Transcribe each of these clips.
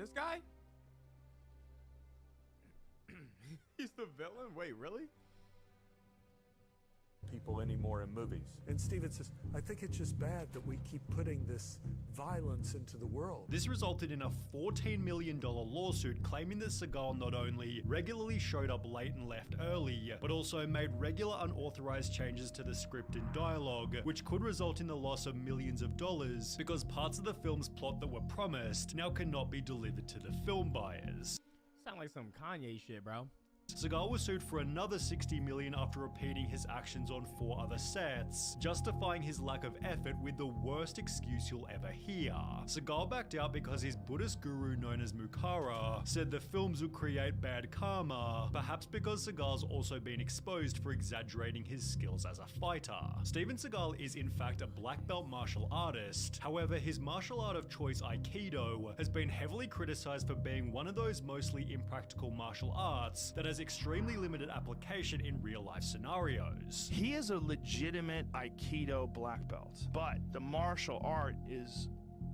This guy? He's the villain? Wait, really? People anymore in movies. And Steven says, I think it's just bad that we keep putting this violence into the world. This resulted in a $14 million lawsuit claiming that Seagal not only regularly showed up late and left early, but also made regular unauthorized changes to the script and dialogue, which could result in the loss of millions of dollars because parts of the film's plot that were promised now cannot be delivered to the film buyers. Sound like some Kanye shit, bro. Seagal was sued for another $60 million after repeating his actions on 4 other sets, justifying his lack of effort with the worst excuse you'll ever hear. Seagal backed out because his Buddhist guru known as Mukara said the films would create bad karma, perhaps because Seagal's also been exposed for exaggerating his skills as a fighter. Steven Seagal is in fact a black belt martial artist, however his martial art of choice Aikido has been heavily criticized for being one of those mostly impractical martial arts that has extremely limited application in real-life scenarios. He is a legitimate Aikido black belt, but the martial art is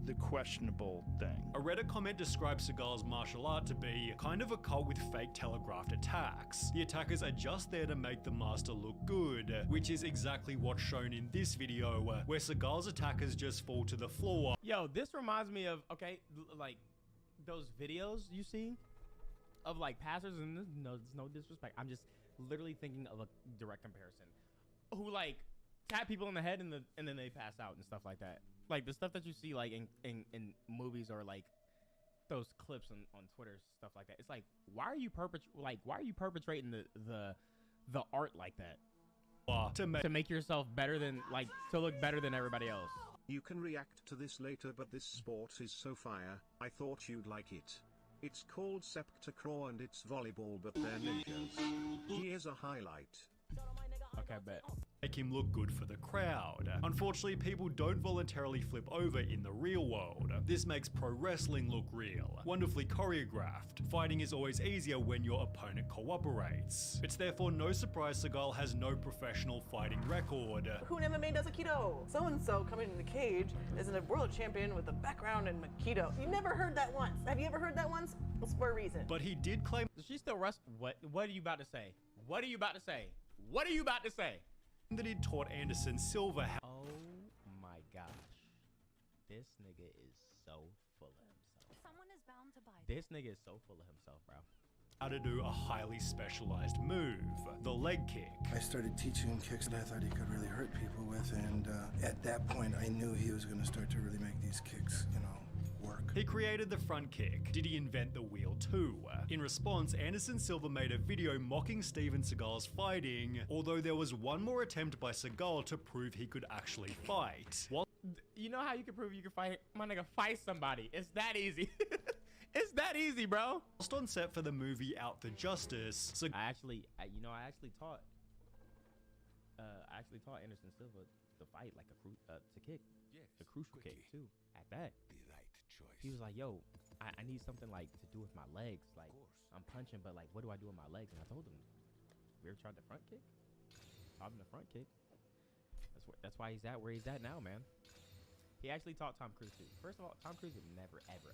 the questionable thing. A Reddit comment describes Seagal's martial art to be kind of a cult with fake telegraphed attacks. The attackers are just there to make the master look good, which is exactly what's shown in this video, where Seagal's attackers just fall to the floor. Yo, this reminds me of, okay, like those videos you see of like passers, and there's no disrespect, I'm just literally thinking of a direct comparison, who like tap people in the head and then they pass out and stuff like that. Like the stuff that you see like in movies or like those clips on Twitter, stuff like that. It's like, why are you perpetrating the art like that? To make yourself better than, like, to look better than everybody else. You can react to this later, but this sport is so fire, I thought you'd like it. It's called Septacraw and it's volleyball, but they're ninjas. Here's a highlight. Okay, bet. Make him look good for the crowd. Unfortunately, people don't voluntarily flip over in the real world. This makes pro wrestling look real, wonderfully choreographed. Fighting is always easier when your opponent cooperates. It's therefore no surprise Seagal has no professional fighting record. Who in MMA does Aikido? So-and-so coming in the cage is a world champion with a background in Aikido. You never heard that once. Have you ever heard that once? It's for a reason. But he did claim— Does she still wrestle? What are you about to say? What are you about to say? What are you about to say? that he taught Anderson Silva how— Oh my gosh. This nigga is so full of himself. Someone is bound to buy this nigga is so full of himself, bro. how to do a highly specialized move, the leg kick. I started teaching him kicks that I thought he could really hurt people with, and at that point I knew he was going to start to really make these kicks, you know, work. He created the front kick. Did he invent the wheel too? In response, Anderson Silva made a video mocking Steven Seagal's fighting, although there was one more attempt by Seagal to prove he could actually fight. You know how you can prove you can fight? My nigga, fight somebody. It's that easy. It's that easy, bro. Whilst on set for the movie Out for Justice, I actually taught Anderson Silva to fight like to kick, a crucial kick too. At that, the right choice. He was like, "Yo, I need something like to do with my legs. Like I'm punching, but like, what do I do with my legs?" And I told him, "We ever tried the front kick? Taught him the front kick. That's why he's at where he's at now, man." He actually taught Tom Cruise too. First of all, Tom Cruise would never, ever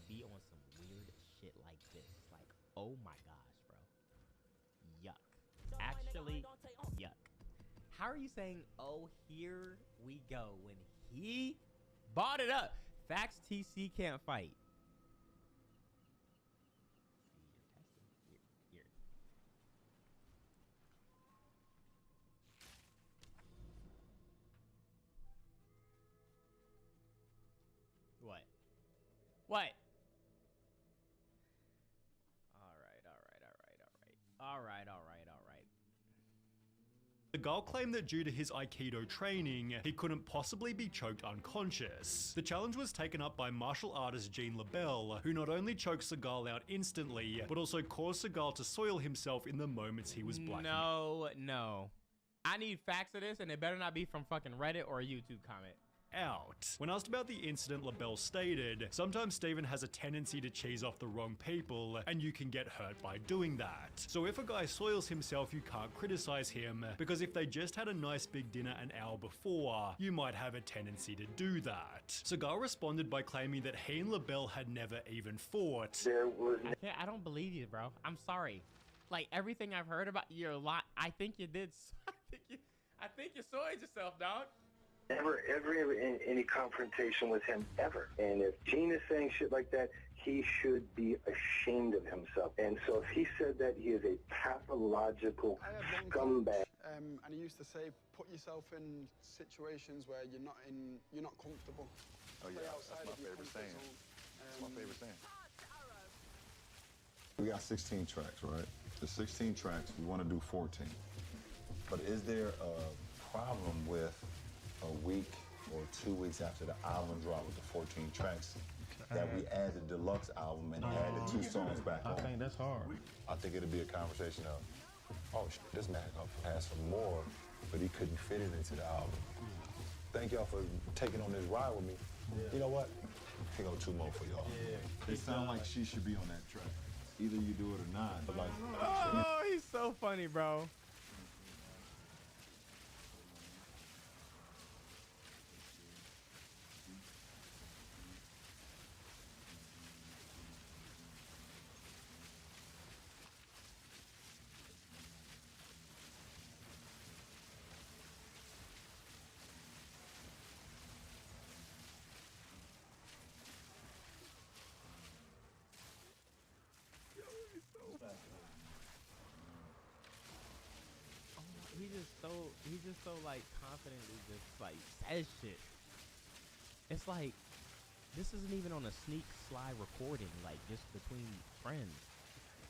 be on some weird shit like this. Like, oh my gosh, bro. Yuck. Actually, yuck. How are you saying, oh, here we go, when he bought it up? Facts TC can't fight. What? What? All right. Seagal claimed that due to his Aikido training, he couldn't possibly be choked unconscious. The challenge was taken up by martial artist Gene LaBelle, who not only choked Seagal out instantly, but also caused Seagal to soil himself in the moments he was blacking No. I need facts of this, and it better not be from fucking Reddit or a YouTube comment. out. When asked about the incident, LaBelle stated, "Sometimes Steven has a tendency to cheese off the wrong people, and you can get hurt by doing that. So if a guy soils himself, you can't criticize him, because if they just had a nice big dinner an hour before, you might have a tendency to do that." Seagal responded by claiming that he and LaBelle had never even fought. I don't believe you, bro. I'm sorry. Like, everything I've heard about you, I think you did. I think you soiled yourself, dog. Never in any confrontation with him, ever. And if Gene is saying shit like that, he should be ashamed of himself. And so if he said that, he is a pathological scumbag. And he used to say, put yourself in situations where you're not comfortable. Oh yeah, that's my favorite saying. That's my favorite saying. We got 16 tracks, right? The 16 tracks, we want to do 14. But is there a problem with a week or 2 weeks after the album drop with the 14 tracks that we add the deluxe album and add the 2 songs back on? I think that's hard. I think it'll be a conversation of, oh shit, this man gonna ask for more, but he couldn't fit it into the album. Thank y'all for taking on this ride with me. Yeah. You know what? Here go 2 more for y'all. Yeah. It sounds like she should be on that track. Either you do it or not. But like, oh, he's so funny, bro. He's just so like confidently just like says shit. It's like this isn't even on a sneak sly recording, like just between friends.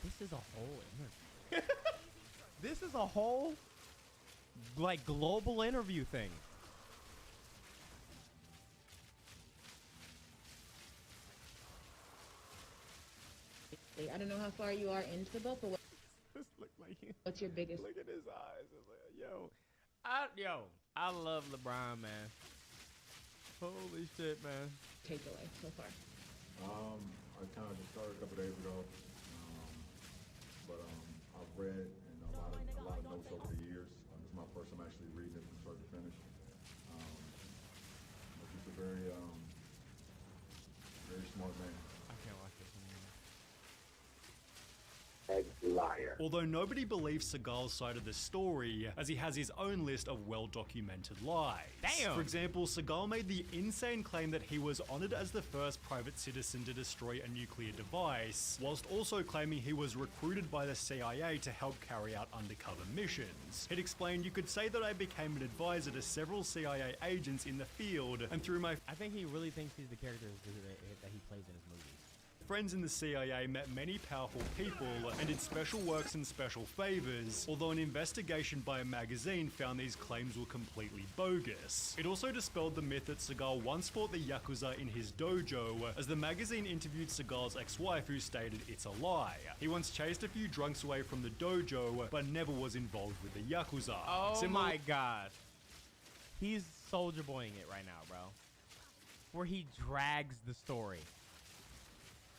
This is a whole interview. This is a whole like global interview thing. I don't know how far you are into the boat, but what's your biggest? Look at his eyes. I love LeBron, man. Holy shit, man. Takeaway so far. I kind of just started a couple days ago, but I've read and a lot of notes over the years. This is my first time actually reading it from start to finish. But he's a very smart man. I can't watch this anymore. Liar. Although nobody believes Seagal's side of the story, as he has his own list of well-documented lies. Damn! For example, Seagal made the insane claim that he was honored as the first private citizen to destroy a nuclear device, whilst also claiming he was recruited by the CIA to help carry out undercover missions. It explained, "You could say that I became an advisor to several CIA agents in the field, and through my..." I think he really thinks he's the character that he plays in his movies. Friends in the CIA met many powerful people and did special works and special favors, although an investigation by a magazine found these claims were completely bogus. It also dispelled the myth that Seagal once fought the Yakuza in his dojo, as the magazine interviewed Seagal's ex-wife who stated it's a lie. He once chased a few drunks away from the dojo, but never was involved with the Yakuza. Oh my god. He's Soulja Boying it right now, bro. Where he drags the story.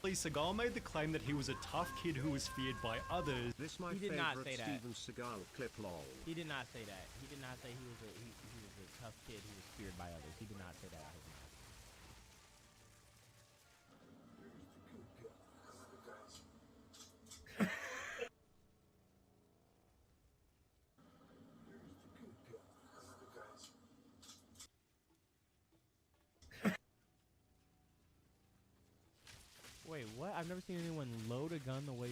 Seagal made the claim that he was a tough kid who was feared by others. This my He did not say that. Steven Seagal clip lol. He did not say that. He did not say he was a tough kid who was feared by others. He did not say that out of his mouth. Wait, what? I've never seen anyone load a gun the way...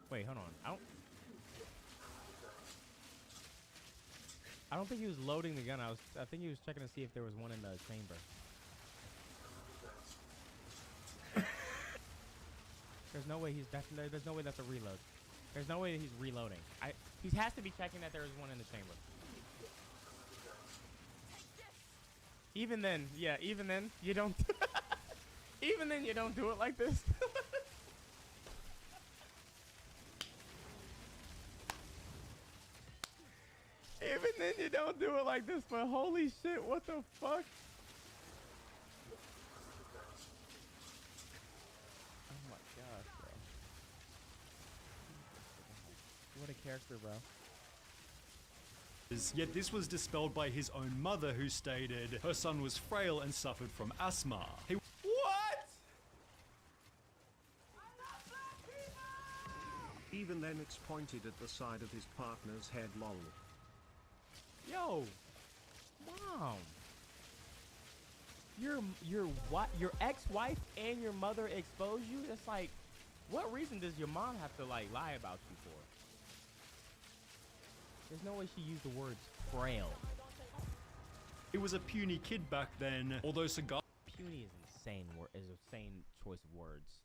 Wait, hold on. I don't think he was loading the gun. I think he was checking to see if there was one in the chamber. There's no way there's no way that's a reload. There's no way that he's reloading. He has to be checking that there is one in the chamber. Even then, yeah, even then, you don't... Even then, you don't do it like this. Even then, you don't don't do it like this, but holy shit, what the fuck? Oh my gosh, bro. What a character, bro. Yet this was dispelled by his own mother, who stated her son was frail and suffered from asthma. What? Even then it's pointed at the side of his partner's head, lol. Yo, mom. Your ex-wife and your mother exposed you? It's like, what reason does your mom have to like lie about you for? There's no way she used the words frail. He was a puny kid back then, although Seagal Puny is insane. Is a insane choice of words.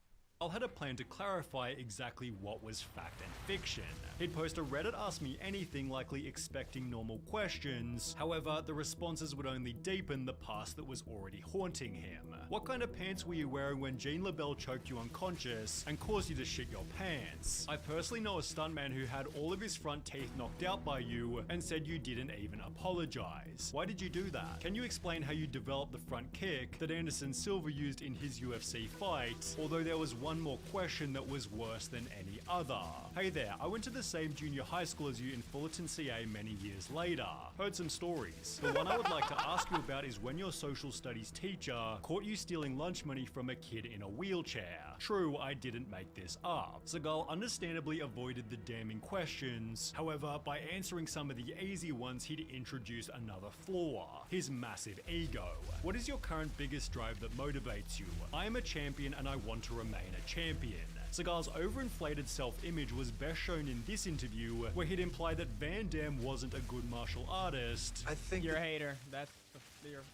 had a plan to clarify exactly what was fact and fiction. He'd post a Reddit Ask Me Anything, likely expecting normal questions. However, the responses would only deepen the past that was already haunting him. What kind of pants were you wearing when Jean LaBelle choked you unconscious and caused you to shit your pants? I personally know a stuntman who had all of his front teeth knocked out by you and said you didn't even apologize. Why did you do that? Can you explain how you developed the front kick that Anderson Silva used in his UFC fight? Although there was one more question that was worse than any other. Hey there, I went to the same junior high school as you in Fullerton, CA many years later. Heard some stories. The one I would like to ask you about is when your social studies teacher caught you stealing lunch money from a kid in a wheelchair. True, I didn't make this up. Seagal understandably avoided the damning questions. However, by answering some of the easy ones, he'd introduce another flaw: his massive ego. What is your current biggest drive that motivates you? I am a champion and I want to remain a champion. Seagal's overinflated self-image was best shown in this interview, where he'd implied that Van Damme wasn't a good martial artist. I think You're a hater. That's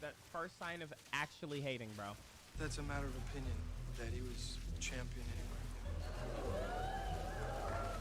that first sign of actually hating, bro. that's a matter of opinion, that he was champion anyway.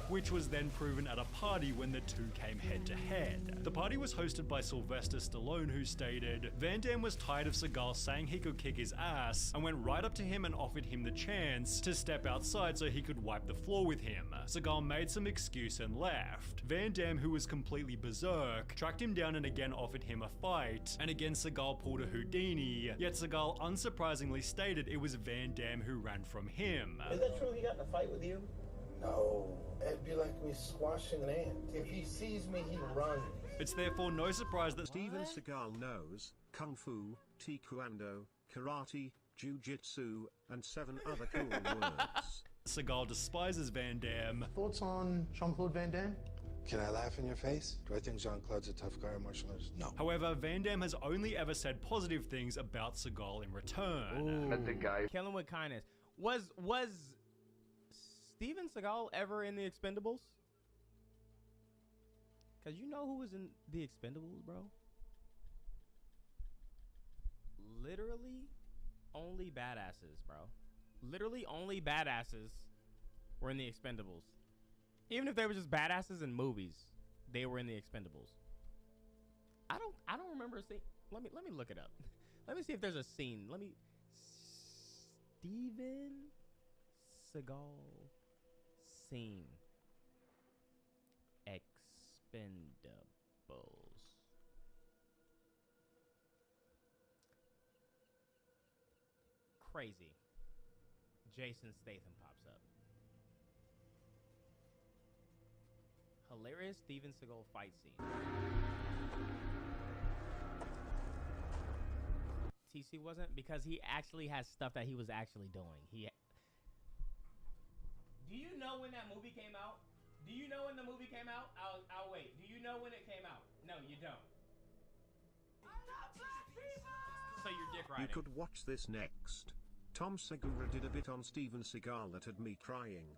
Which was then proven at a party when the two came head to head. The party was hosted by Sylvester Stallone, who stated, Van Damme was tired of Seagal saying he could kick his ass and went right up to him and offered him the chance to step outside so he could wipe the floor with him. Seagal made some excuse and left. Van Damme, who was completely berserk, tracked him down and again offered him a fight, and again Seagal pulled a Houdini, yet Seagal unsurprisingly stated it was Van Damme who ran from him. Is that true he got in a fight with you? No, it'd be like me squashing an ant. If he sees me, he runs. It's therefore no surprise that Steven Seagal knows Kung Fu, Taekwondo, Karate, Jiu-Jitsu, and 7 other cool words. Seagal despises Van Damme. Thoughts on Jean-Claude Van Damme? Can I laugh in your face? Do I think Jean-Claude's a tough guy at martial arts? No. However, Van Damme has only ever said positive things about Seagal in return. Met the guy. Killing with kindness. Was Steven Seagal ever in the Expendables? Cause you know who was in the Expendables, bro? Literally only badasses, bro. Literally only badasses were in the Expendables. Even if they were just badasses in movies, they were in the Expendables. I don't remember a scene. Let me look it up. Let me see if there's a scene. Steven Seagal scene. Expendables. Crazy. Jason Statham pops up. Hilarious Steven Seagal fight scene. TC wasn't, because he actually has stuff that he was actually doing. Do you know when that movie came out? Do you know when the movie came out? I'll wait. Do you know when it came out? No, you don't. I love black people! So you're dick riding. You could watch this next. Tom Segura did a bit on Steven Seagal that had me crying.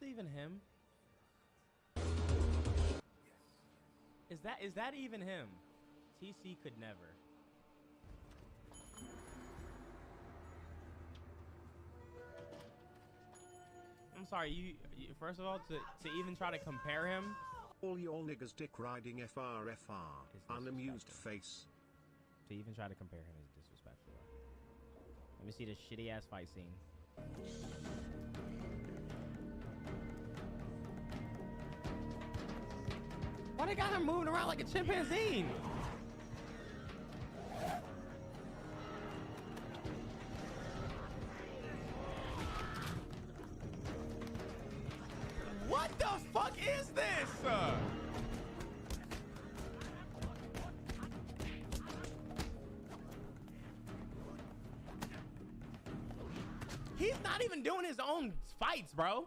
even him? Is that even him? TC could never. I'm sorry, you first of all, to even try to compare him. All your niggas dick riding FRFR. Unamused face. To even try to compare him is disrespectful. Let me see this shitty ass fight scene. Why they got him moving around like a chimpanzee? What the fuck is this? He's not even doing his own fights, bro.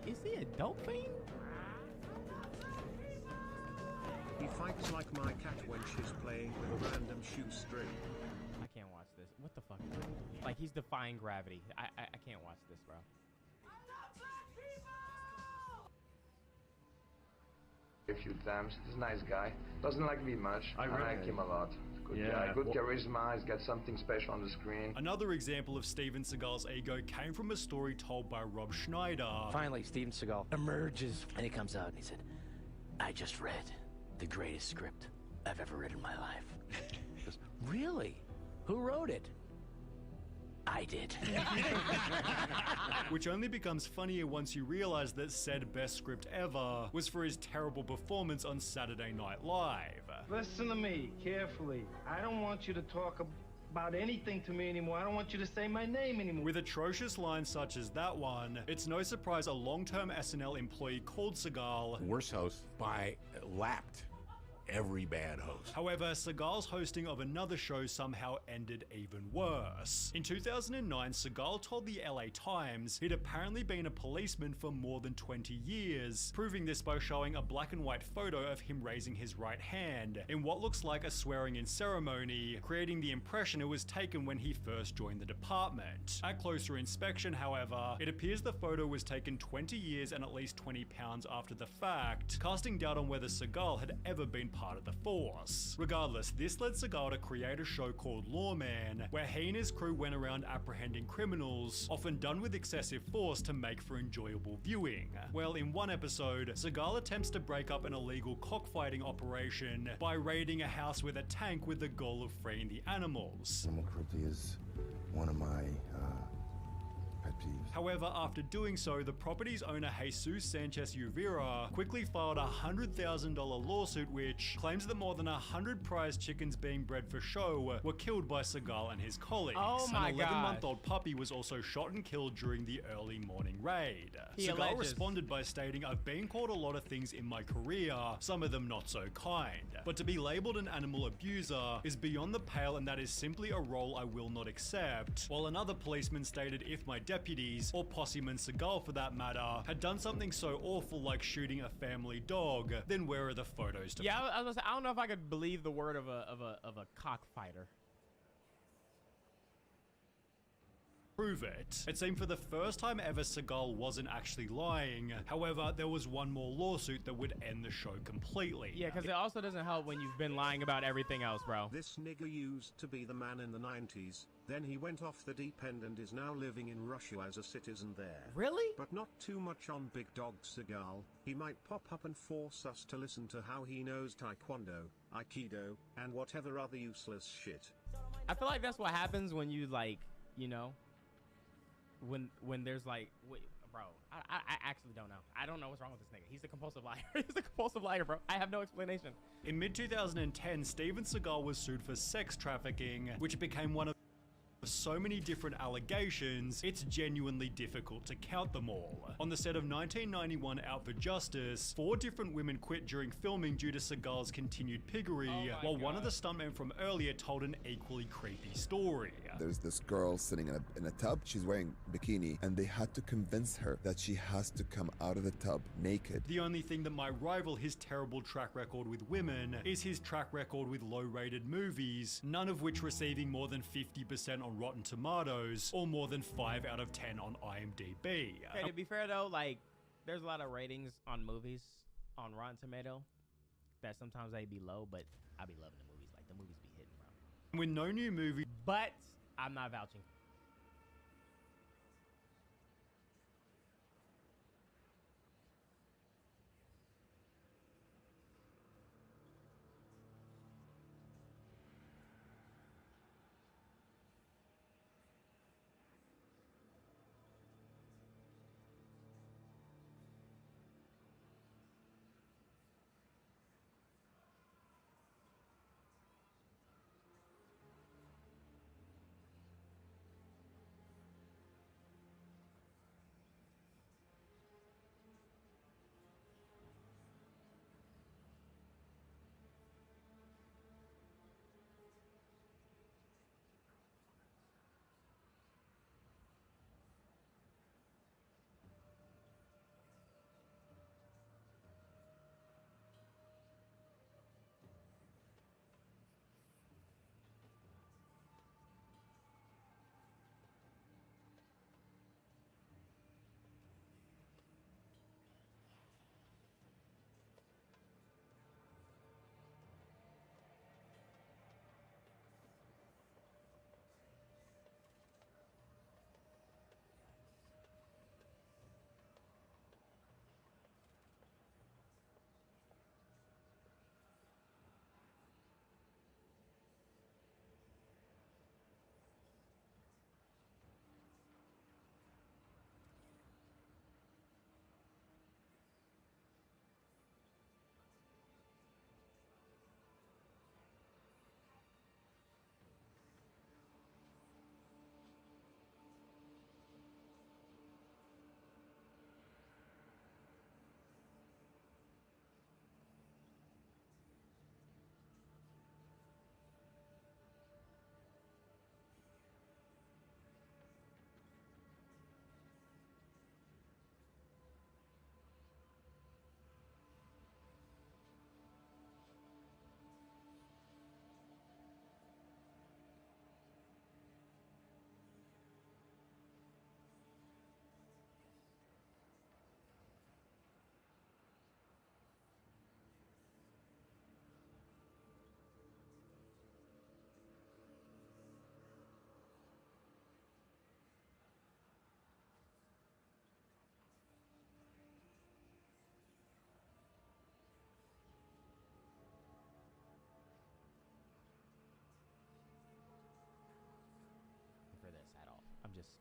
Is he a dope fiend? He fights like my cat when she's playing with a random shoestring. I can't watch this. What the fuck? Like, he's defying gravity. I can't watch this, bro. A few times. He's a nice guy. Doesn't like me much. I like him a lot. Good guy. Good charisma. He's got something special on the screen. Another example of Steven Seagal's ego came from a story told by Rob Schneider. Finally, Steven Seagal emerges, and he comes out and he said, "I just read the greatest script I've ever read in my life." He goes, "Really? Who wrote it?" "I did." Which only becomes funnier once you realize that said best script ever was for his terrible performance on Saturday Night Live. Listen to me carefully. I don't want you to talk about anything to me anymore. I don't want you to say my name anymore. With atrocious lines such as that one, it's no surprise a long-term SNL employee called Seagal worst host by lapped every bad host. However, Seagal's hosting of another show somehow ended even worse. In 2009, Seagal told the LA Times he'd apparently been a policeman for more than 20 years, proving this by showing a black and white photo of him raising his right hand in what looks like a swearing-in ceremony, creating the impression it was taken when he first joined the department. At closer inspection, however, it appears the photo was taken 20 years and at least 20 pounds after the fact, casting doubt on whether Seagal had ever been part part of the force. Regardless, this led Seagal to create a show called Lawman, where he and his crew went around apprehending criminals, often done with excessive force to make for enjoyable viewing. Well, in one episode, Seagal attempts to break up an illegal cockfighting operation by raiding a house with a tank with the goal of freeing the animals. Animal cruelty is one of my pet peeves. However, after doing so, the property's owner Jesus Sanchez Uvira quickly filed a $100,000 lawsuit which claims that more than 100 prize chickens being bred for show were killed by Seagal and his colleagues. Oh my An 11-month-old puppy was also shot and killed during the early morning raid. Seagal responded by stating, "I've been called a lot of things in my career, some of them not so kind. But to be labeled an animal abuser is beyond the pale and that is simply a role I will not accept." While another policeman stated if my deputies, or Posseman Seagal for that matter, had done something so awful like shooting a family dog, then where are the photos to I was gonna say, I don't know if I could believe the word of a cockfighter. prove it? It seemed for the first time ever Seagal wasn't actually lying. However, there was one more lawsuit that would end the show completely. Yeah, because it also doesn't help when you've been lying about everything else, bro. This nigga used to be the man in the 90s, then he went off the deep end and is now living in Russia as a citizen there. Really? But not too much on Big Dog Seagal. He might pop up and force us to listen to how he knows Taekwondo, Aikido, and whatever other useless shit. I feel like that's what happens when you, like, you know, when there's like, wait, bro, I actually don't know. I don't know what's wrong with this nigga. He's a compulsive liar. He's a compulsive liar, bro. I have no explanation. In mid-2010, Steven Seagal was sued for sex trafficking, which became one of so many different allegations, it's genuinely difficult to count them all. On the set of 1991 Out for Justice, 4 different women quit during filming due to Seagal's continued piggery, while one of the stuntmen from earlier told an equally creepy story. There's this girl sitting in a tub, she's wearing a bikini, and they had to convince her that she has to come out of the tub naked. The only thing that might rival his terrible track record with women is his track record with low-rated movies, none of which receiving more than 50% on Rotten Tomatoes, or more than 5 out of 10 on IMDb. Okay, to be fair though, like, there's a lot of ratings on movies on Rotten Tomato that sometimes they be low, but I be loving the movies. Like, the movies be hitting, bro. With no new movie, but I'm not vouching.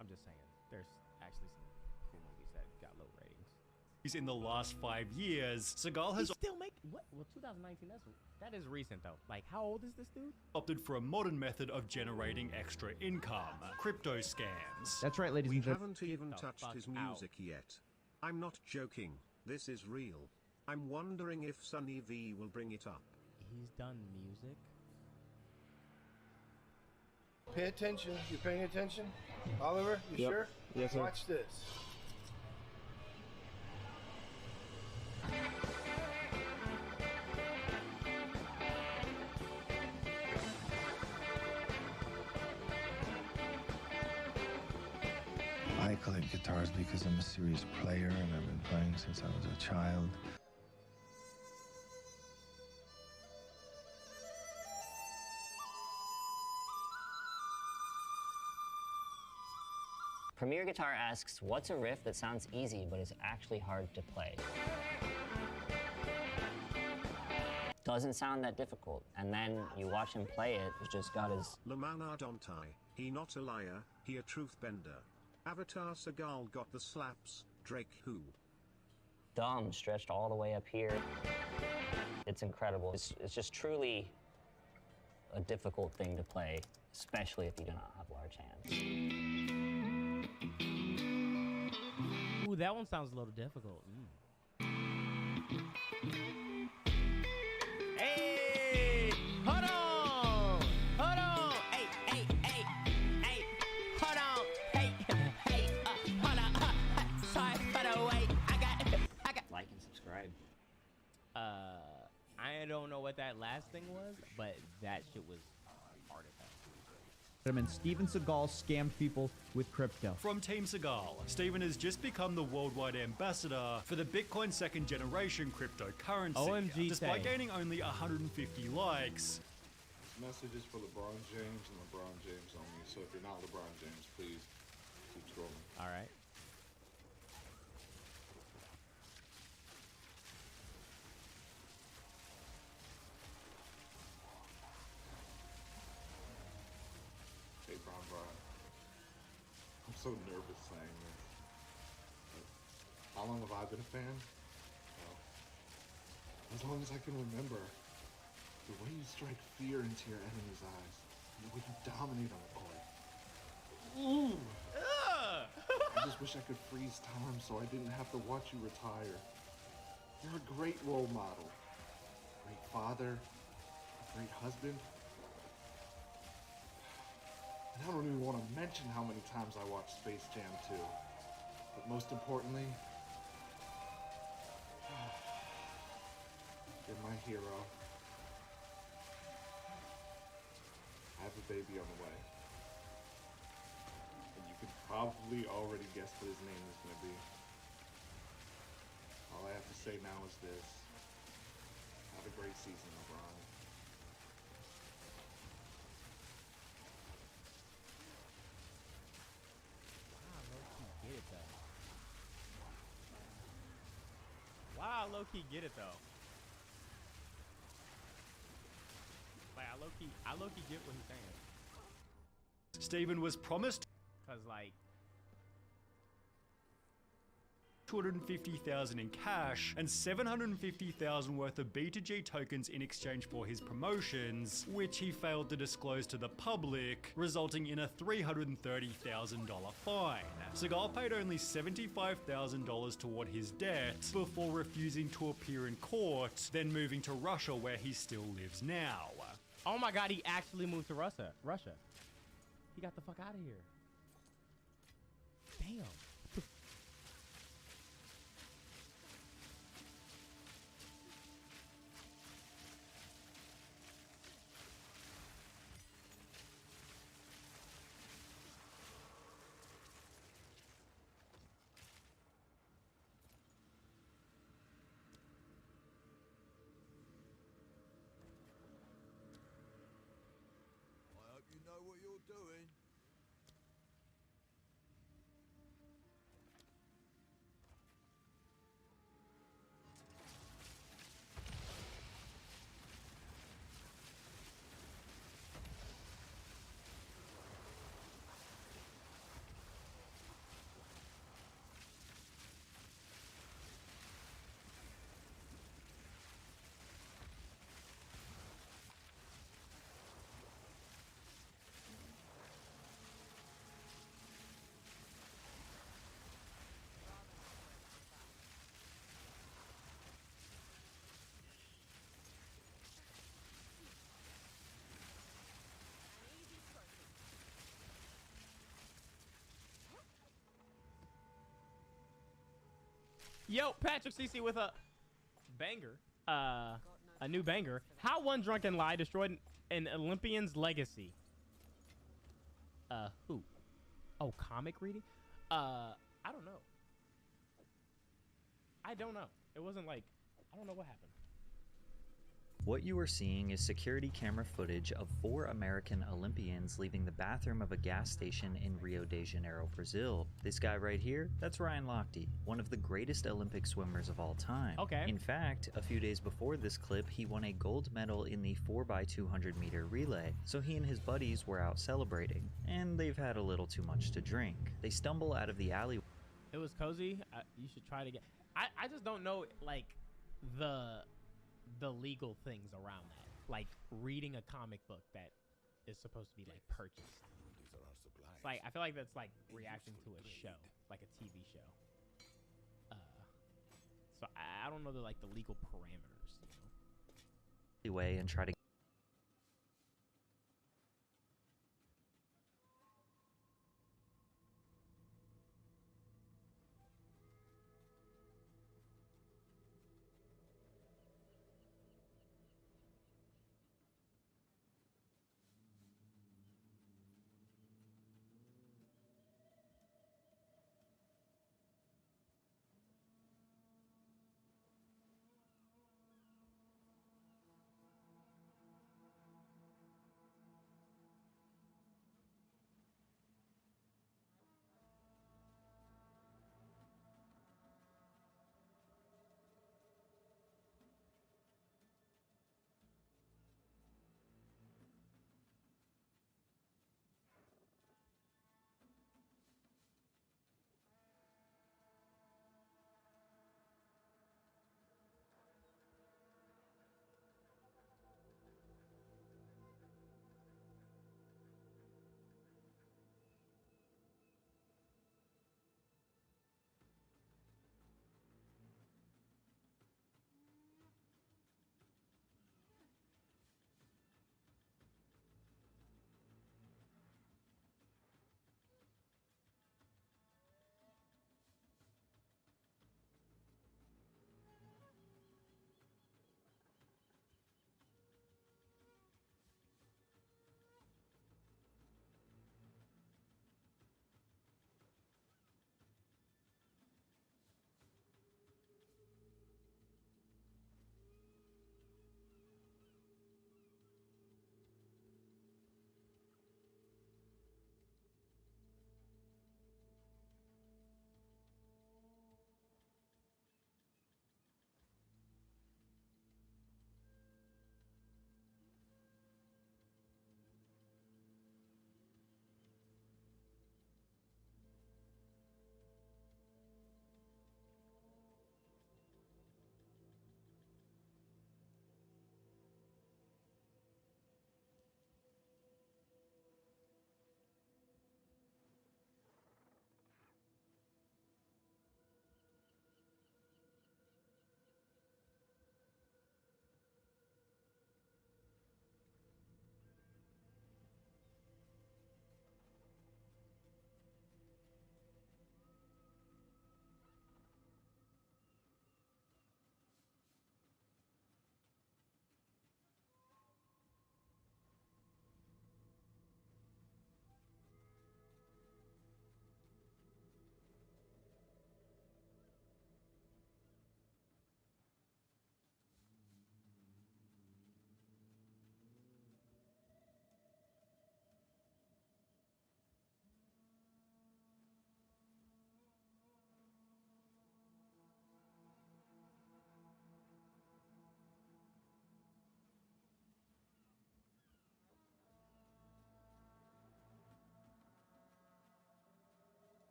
I'm just saying. There's actually some cool movies that got low ratings. In the last 5 years, Seagal has still make what? Well, 2019. That is recent though. Like, how old is this dude? opted for a modern method of generating extra income: crypto scams. That's right, ladies and We gentlemen. haven't even touched his music yet. I'm not joking. This is real. I'm wondering if Sunny V will bring it up. He's done music. Pay attention. You paying attention? Oliver, you Yep. sure? Yes, sir. Watch this. I collect guitars because I'm a serious player and I've been playing since I was a child. Premier Guitar asks, what's a riff that sounds easy but is actually hard to play? Doesn't sound that difficult, and then you watch him play it, it's just got his... Lamana Dontai, he not a liar, he a truth bender. Avatar Seagal got the slaps, Drake who? Thumb stretched all the way up here. It's incredible. It's just truly a difficult thing to play, especially if you do not have large hands. Ooh, that one sounds a little difficult. Hey, hold on, hey, hold on, hey, hold on, sorry for the wait. I got. Like and subscribe. I don't know what that last thing was, but that shit was hard as hell. And Steven Seagal scammed people with crypto. From Team Seagal, Steven has just become the worldwide ambassador for the Bitcoin second generation cryptocurrency. OMG despite say. gaining only 150 likes. This message is for LeBron James and LeBron James only. So if you're not LeBron James, please keep scrolling. All right. Hey, Brian. I'm so nervous saying this. But how long have I been a fan? Well, as long as I can remember. The way you strike fear into your enemy's eyes. The way you dominate on the court. Ooh! I just wish I could freeze time so I didn't have to watch you retire. You're a great role model. Great father. A great husband. And I don't even want to mention how many times I watched Space Jam 2. But most importantly, you're my hero. I have a baby on the way. And you can probably already guess what his name is going to be. All I have to say now is this. Have a great season, LeBron. Wow, low-key get it though. Like, I low-key get what he's saying. Steven was promised Cause like, $250,000 in cash and $750,000 worth of B2G tokens in exchange for his promotions, which he failed to disclose to the public, resulting in a $330,000 fine. Seagal paid only $75,000 toward his debt before refusing to appear in court, then moving to Russia where he still lives now. oh my God, he actually moved to Russia. He got the fuck out of here. Damn. I hope you know what you're doing. Yo, Patrick CC with a banger. A new banger. How one drunken lie destroyed an Olympian's legacy. Who? Oh, comic reading? I don't know. I don't know. It wasn't like, I don't know what happened. What you are seeing is security camera footage of 4 American Olympians leaving the bathroom of a gas station in Rio de Janeiro, Brazil. This guy right here, that's Ryan Lochte, one of the greatest Olympic swimmers of all time. Okay. In fact, a few days before this clip, he won a gold medal in the 4x200 meter relay, so he and his buddies were out celebrating, and they've had a little too much to drink. They stumble out of the alley. It was cozy. You should try to get... I just don't know, like, the legal things around that, like reading a comic book that is supposed to be like purchased. It's like I feel like that's like reacting to a show, like a TV show. So I don't know the like the legal parameters. You know? Way and try to.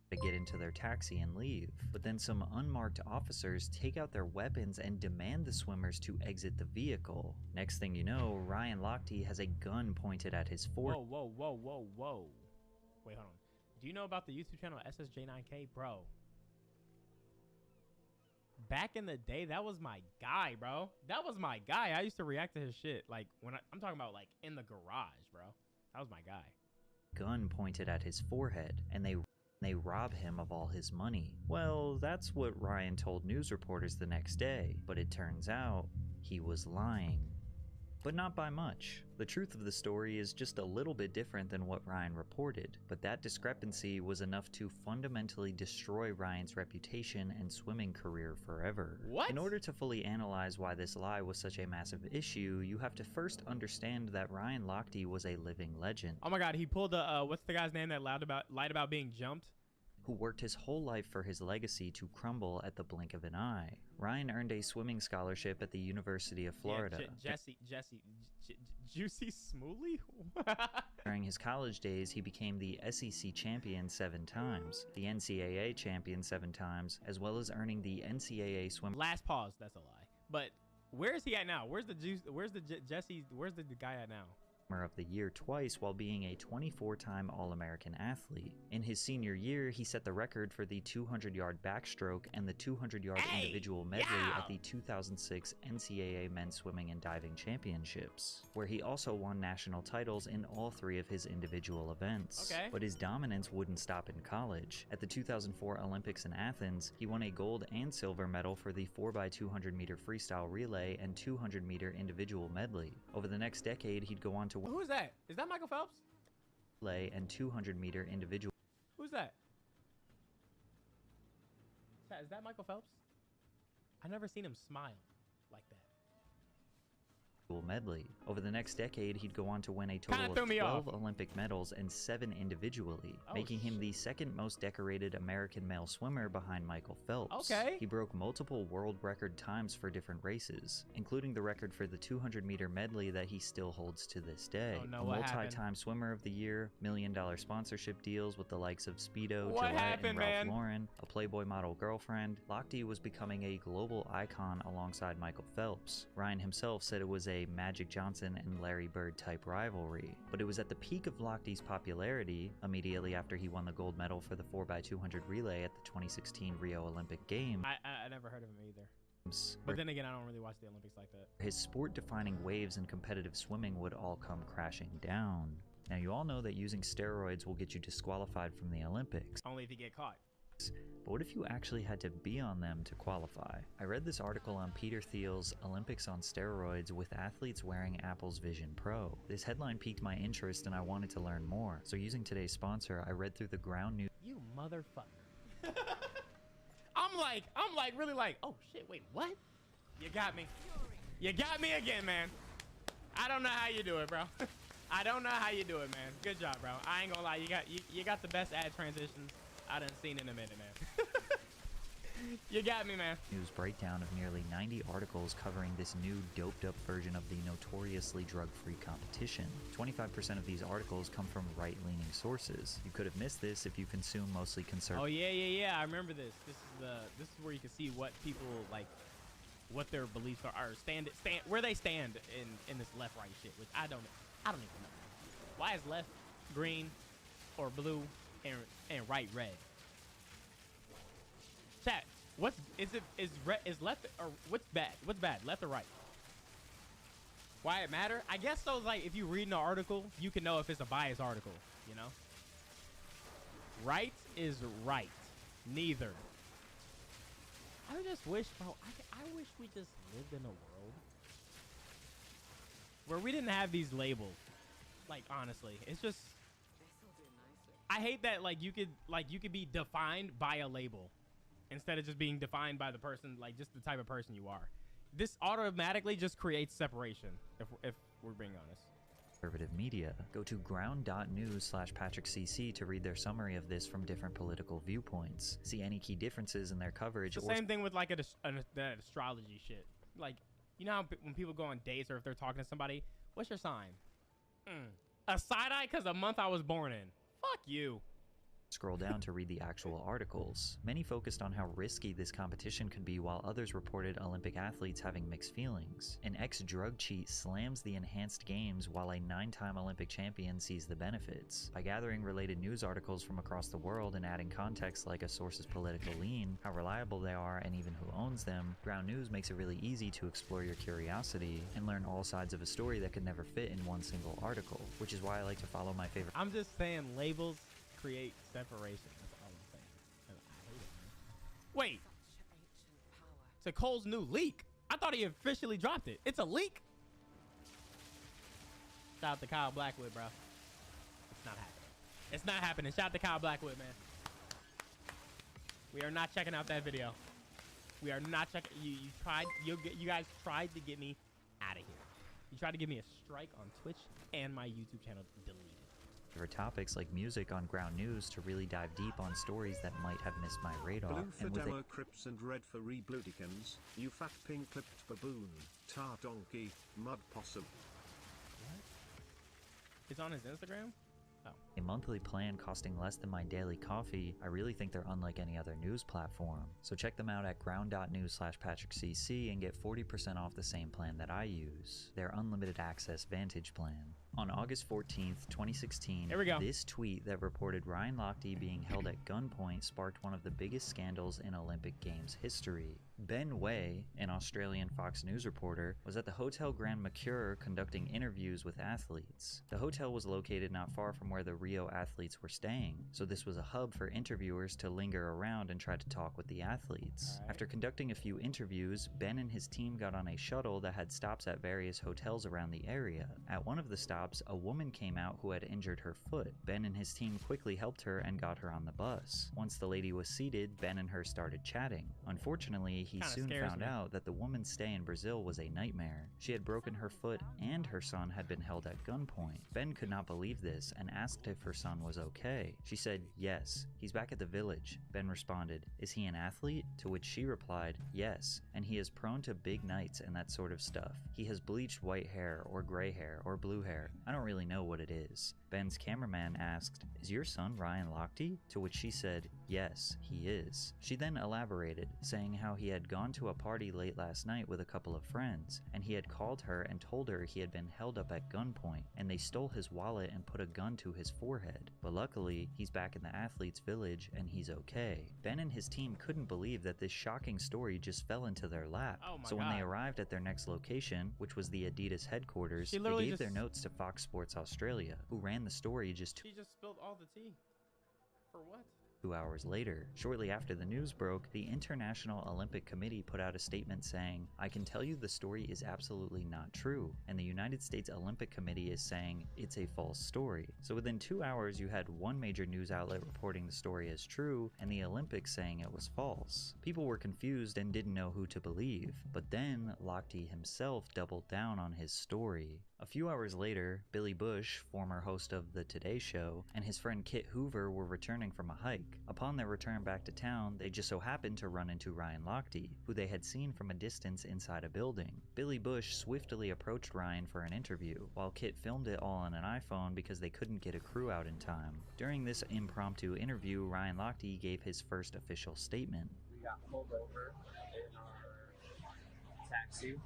to get into their taxi and leave. But then some unmarked officers take out their weapons and demand the swimmers to exit the vehicle. Next thing you know, Ryan Lochte has a gun pointed at his forehead. Whoa. Wait, hold on. Do you know about the YouTube channel SSJ9K? Bro. Back in the day, that was my guy, bro. That was my guy. I used to react to his shit. Like, when I'm talking about, like, in the garage, bro. That was my guy. Gun pointed at his forehead, and they rob him of all his money. Well, that's what Ryan told news reporters the next day, but it turns out he was lying. But not by much. The truth of the story is just a little bit different than what Ryan reported, but that discrepancy was enough to fundamentally destroy Ryan's reputation and swimming career forever. What? In order to fully analyze why this lie was such a massive issue, you have to first understand that Ryan Lochte was a living legend. Oh my god, he pulled the, what's the guy's name that lied about being jumped? Who worked his whole life for his legacy to crumble at the blink of an eye. Ryan earned a swimming scholarship at the University of Florida. Yeah, Juicy Smoothly? During his college days, he became the SEC champion 7 times, the NCAA champion 7 times, as well as earning the NCAA swim. Last pause, that's a lie. But where is he at now? Where's the guy at now? Of the Year twice while being a 24-time All-American athlete. In his senior year, he set the record for the 200-yard backstroke and the 200-yard individual medley at the 2006 NCAA Men's Swimming and Diving Championships, where he also won national titles in all 3 of his individual events. Okay. But his dominance wouldn't stop in college. At the 2004 Olympics in Athens, he won a gold and silver medal for the 4x200-meter freestyle relay and 200-meter individual medley. Over the next decade, he'd go on to Who is that? Is that Michael Phelps? relay and 200-meter individual. Who's that? Is that Michael Phelps? I never seen him smile like that. Medley. Over the next decade, he'd go on to win a total of 12 Olympic medals and 7 individually, making him the second most decorated American male swimmer behind Michael Phelps. Okay. He broke multiple world record times for different races, including the record for the 200-meter medley that he still holds to this day. Oh, no, a multi-time swimmer of the year, $1 million sponsorship deals with the likes of Speedo, Gillette, and Ralph Lauren, a Playboy model girlfriend. Lochte was becoming a global icon alongside Michael Phelps. Ryan himself said it was a Magic Johnson and Larry Bird type rivalry, but it was at the peak of Lochte's popularity, immediately after he won the gold medal for the 4x200 relay at the 2016 Rio Olympic Games. I never heard of him either. But then again, I don't really watch the Olympics like that. His sport-defining waves in competitive swimming would all come crashing down. Now, you all know that using steroids will get you disqualified from the Olympics. Only if you get caught. But what if you actually had to be on them to qualify? I read this article on Peter Thiel's Olympics on Steroids with athletes wearing Apple's Vision Pro. This headline piqued my interest and I wanted to learn more. So using today's sponsor, I read through the ground news. You motherfucker. I'm like really like, oh shit, wait, what? You got me. You got me again, man. I don't know how you do it, bro. I don't know how you do it, man. Good job, bro. I ain't gonna lie, you got the best ad transitions I done seen in a minute, man. You got me, man. News breakdown of nearly 90 articles covering this new doped-up version of the notoriously drug-free competition. 25% of these articles come from right-leaning sources. You could have missed this if you consume mostly conservative. Oh yeah. I remember this. This is where you can see what people like, what their beliefs are, stand where they stand in this left-right shit, which I don't even know. Why is left green or blue and right red? Chat, is left or what's bad, left or right? Why it matter? I guess so. Like if you read an article, you can know if it's a biased article, you know. Right is right, neither. I just wish, bro, I wish we just lived in a world where we didn't have these labels. Like honestly, it's just, I hate that like you could be defined by a label instead of just being defined by the person, like just the type of person you are. This automatically just creates separation if we're being honest. Conservative media. Go to ground.news/PatrickCC to read their summary of this from different political viewpoints. See any key differences in their coverage. It's the same thing with like that astrology shit. Like, you know how when people go on dates or if they're talking to somebody, what's your sign? A side eye because the month I was born in. Fuck you. Scroll down to read the actual articles. Many focused on how risky this competition could be, while others reported Olympic athletes having mixed feelings. An ex-drug cheat slams the enhanced games, while a 9-time Olympic champion sees the benefits. By gathering related news articles from across the world and adding context like a source's political lean, how reliable they are, and even who owns them, Ground News makes it really easy to explore your curiosity and learn all sides of a story that could never fit in one single article, which is why I like to follow my favorite. I'm just saying labels create separation. That's all I'm saying. I hate it, man. Wait. It's a Cole's new leak. I thought he officially dropped it. It's a leak? Shout out to Kyle Blackwood, bro. It's not happening. It's not happening. Shout out to Kyle Blackwood, man. We are not checking out that video. We are not checking. You guys tried to get me out of here. You tried to give me a strike on Twitch and my YouTube channel deleted. Topics like music on Ground News to really dive deep on stories that might have missed my radar. Blue for And with demo crips and red for rebluticans, you fat pink clipped baboon, tar donkey, mud possum. What? It's on his Instagram? Oh. a monthly plan costing less than my daily coffee, I really think they're unlike any other news platform. So check them out at ground.news/PatrickCC and get 40% off the same plan that I use, their unlimited access Vantage plan. On August 14th, 2016, Here we go. This tweet that reported Ryan Lochte being held at gunpoint sparked one of the biggest scandals in Olympic Games history. Ben Way, an Australian Fox News reporter, was at the Hotel Grand Mercure conducting interviews with athletes. The hotel was located not far from where the Rio athletes were staying, so this was a hub for interviewers to linger around and try to talk with the athletes. After conducting a few interviews, Ben and his team got on a shuttle that had stops at various hotels around the area. At one of the stops, a woman came out who had injured her foot. Ben and his team quickly helped her and got her on the bus. Once the lady was seated, Ben and her started chatting. Unfortunately, he soon found out that the woman's stay in Brazil was a nightmare. She had broken her foot and her son had been held at gunpoint. Ben could not believe this and asked if her son was okay. She said, "Yes, he's back at the village." Ben responded, "Is he an athlete?" To which she replied, "Yes, and he is prone to big nights and that sort of stuff. He has bleached white hair or gray hair or blue hair. I don't really know what it is." Ben's cameraman asked, "Is your son Ryan Lochte?" To which she said, "Yes, he is." She then elaborated, saying how he had gone to a party late last night with a couple of friends, and he had called her and told her he had been held up at gunpoint, and they stole his wallet and put a gun to his forehead. But luckily, he's back in the athletes' village and he's okay. Ben and his team couldn't believe that this shocking story just fell into their lap. Oh my so when they God. arrived at their next location, which was the Adidas headquarters, She they literally gave their just- notes to Fox Sports Australia, who ran the story just She just spilled all the tea. For what? 2 hours later. Shortly after the news broke, the International Olympic Committee put out a statement saying, "I can tell you the story is absolutely not true," and the United States Olympic Committee is saying it's a false story. So within 2 hours, you had one major news outlet reporting the story as true, and the Olympics saying it was false. People were confused and didn't know who to believe, but then Lochte himself doubled down on his story. A few hours later, Billy Bush, former host of The Today Show, and his friend Kit Hoover were returning from a hike. Upon their return back to town, they just so happened to run into Ryan Lochte, who they had seen from a distance inside a building. Billy Bush swiftly approached Ryan for an interview, while Kit filmed it all on an iPhone because they couldn't get a crew out in time. During this impromptu interview, Ryan Lochte gave his first official statement. We got pulled over in our taxi.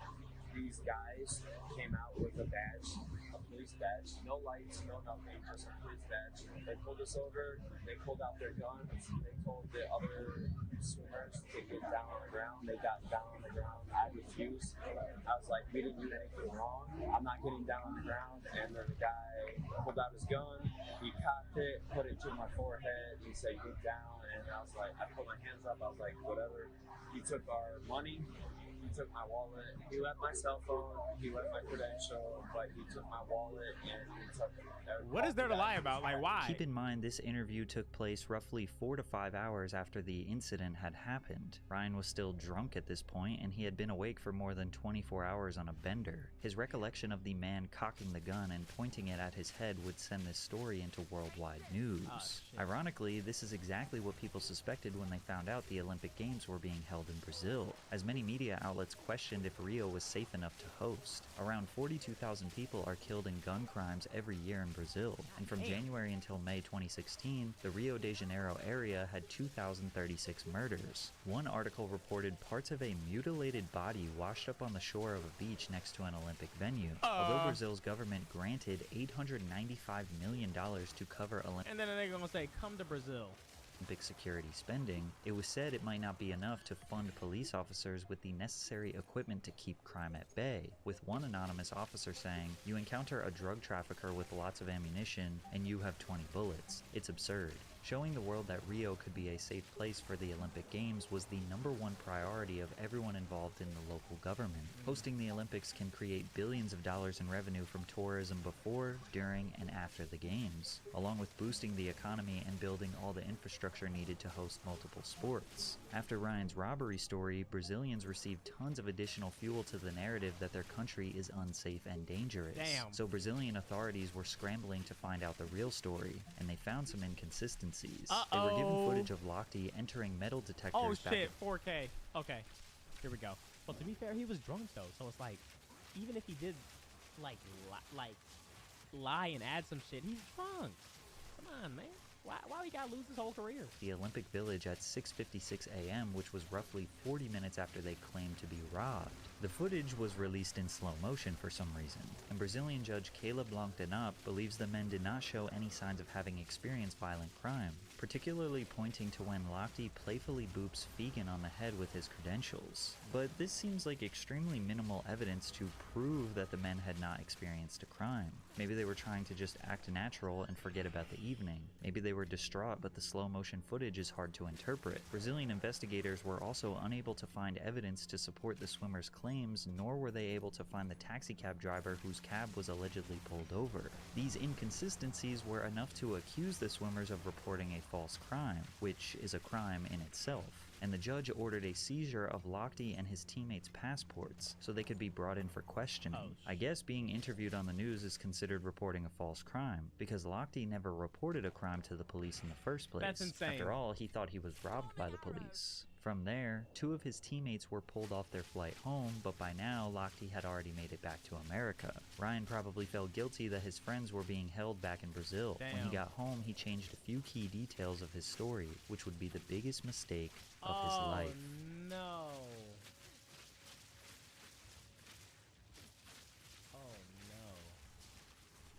These guys came out with a badge, a police badge, no lights, no nothing, just a police badge. They pulled us over, they pulled out their guns, they told the other swimmers to get down on the ground. They got down on the ground. I refused. I was like, we didn't do anything wrong. I'm not getting down on the ground. And then the guy pulled out his gun, he cocked it, put it to my forehead, he said, "Get down." And I was like, I put my hands up, I was like, whatever. He took our money. He took my wallet, he left my cell phone, he left my credential, but he took my wallet and he took What is there to lie about? Like, why? Keep in mind, this interview took place roughly 4 to 5 hours after the incident had happened. Ryan was still drunk at this point, and he had been awake for more than 24 hours on a bender. His recollection of the man cocking the gun and pointing it at his head would send this story into worldwide news. Ironically, this is exactly what people suspected when they found out the Olympic Games were being held in Brazil. As many media outlets outlets questioned if Rio was safe enough to host. Around 42,000 people are killed in gun crimes every year in Brazil, and from January until May 2016, the Rio de Janeiro area had 2,036 murders. One article reported parts of a mutilated body washed up on the shore of a beach next to an Olympic venue. Although Brazil's government granted $895 million to cover And then they're gonna say, come to Brazil. Olympic security spending, it was said it might not be enough to fund police officers with the necessary equipment to keep crime at bay, with one anonymous officer saying, "You encounter a drug trafficker with lots of ammunition, and you have 20 bullets. It's absurd." Showing the world that Rio could be a safe place for the Olympic Games was the #1 priority of everyone involved in the local government. Hosting the Olympics can create billions of dollars in revenue from tourism before, during, and after the Games, along with boosting the economy and building all the infrastructure needed to host multiple sports. After Ryan's robbery story, Brazilians received tons of additional fuel to the narrative that their country is unsafe and dangerous. Damn. So Brazilian authorities were scrambling to find out the real story, and they found some inconsistencies. They were given footage of Lochte entering metal detectors. Oh back shit, 4K. Okay, here we go. Well, to be fair, he was drunk though, so it's like, even if he did, like lie and add some shit, he's drunk. Come on, man. Why we gotta lose his whole career? The Olympic Village at 6:56 a.m., which was roughly 40 minutes after they claimed to be robbed. The footage was released in slow motion for some reason, and Brazilian judge Caleb Blanc-Denap believes the men did not show any signs of having experienced violent crime, particularly pointing to when Lochte playfully boops Fegan on the head with his credentials. But this seems like extremely minimal evidence to prove that the men had not experienced a crime. Maybe they were trying to just act natural and forget about the evening. Maybe they were distraught, but the slow motion footage is hard to interpret. Brazilian investigators were also unable to find evidence to support the swimmers' claims, nor were they able to find the taxicab driver whose cab was allegedly pulled over. These inconsistencies were enough to accuse the swimmers of reporting a false crime, which is a crime in itself. And the judge ordered a seizure of Lochte and his teammates' passports so they could be brought in for questioning. I guess being interviewed on the news is considered reporting a false crime, because Lochte never reported a crime to the police in the first place. That's insane. After all, he thought he was robbed by the police. From there, 2 of his teammates were pulled off their flight home, but by now, Lochte had already made it back to America. Ryan probably felt guilty that his friends were being held back in Brazil. Damn. When he got home, he changed a few key details of his story, which would be the biggest mistake of his life. No.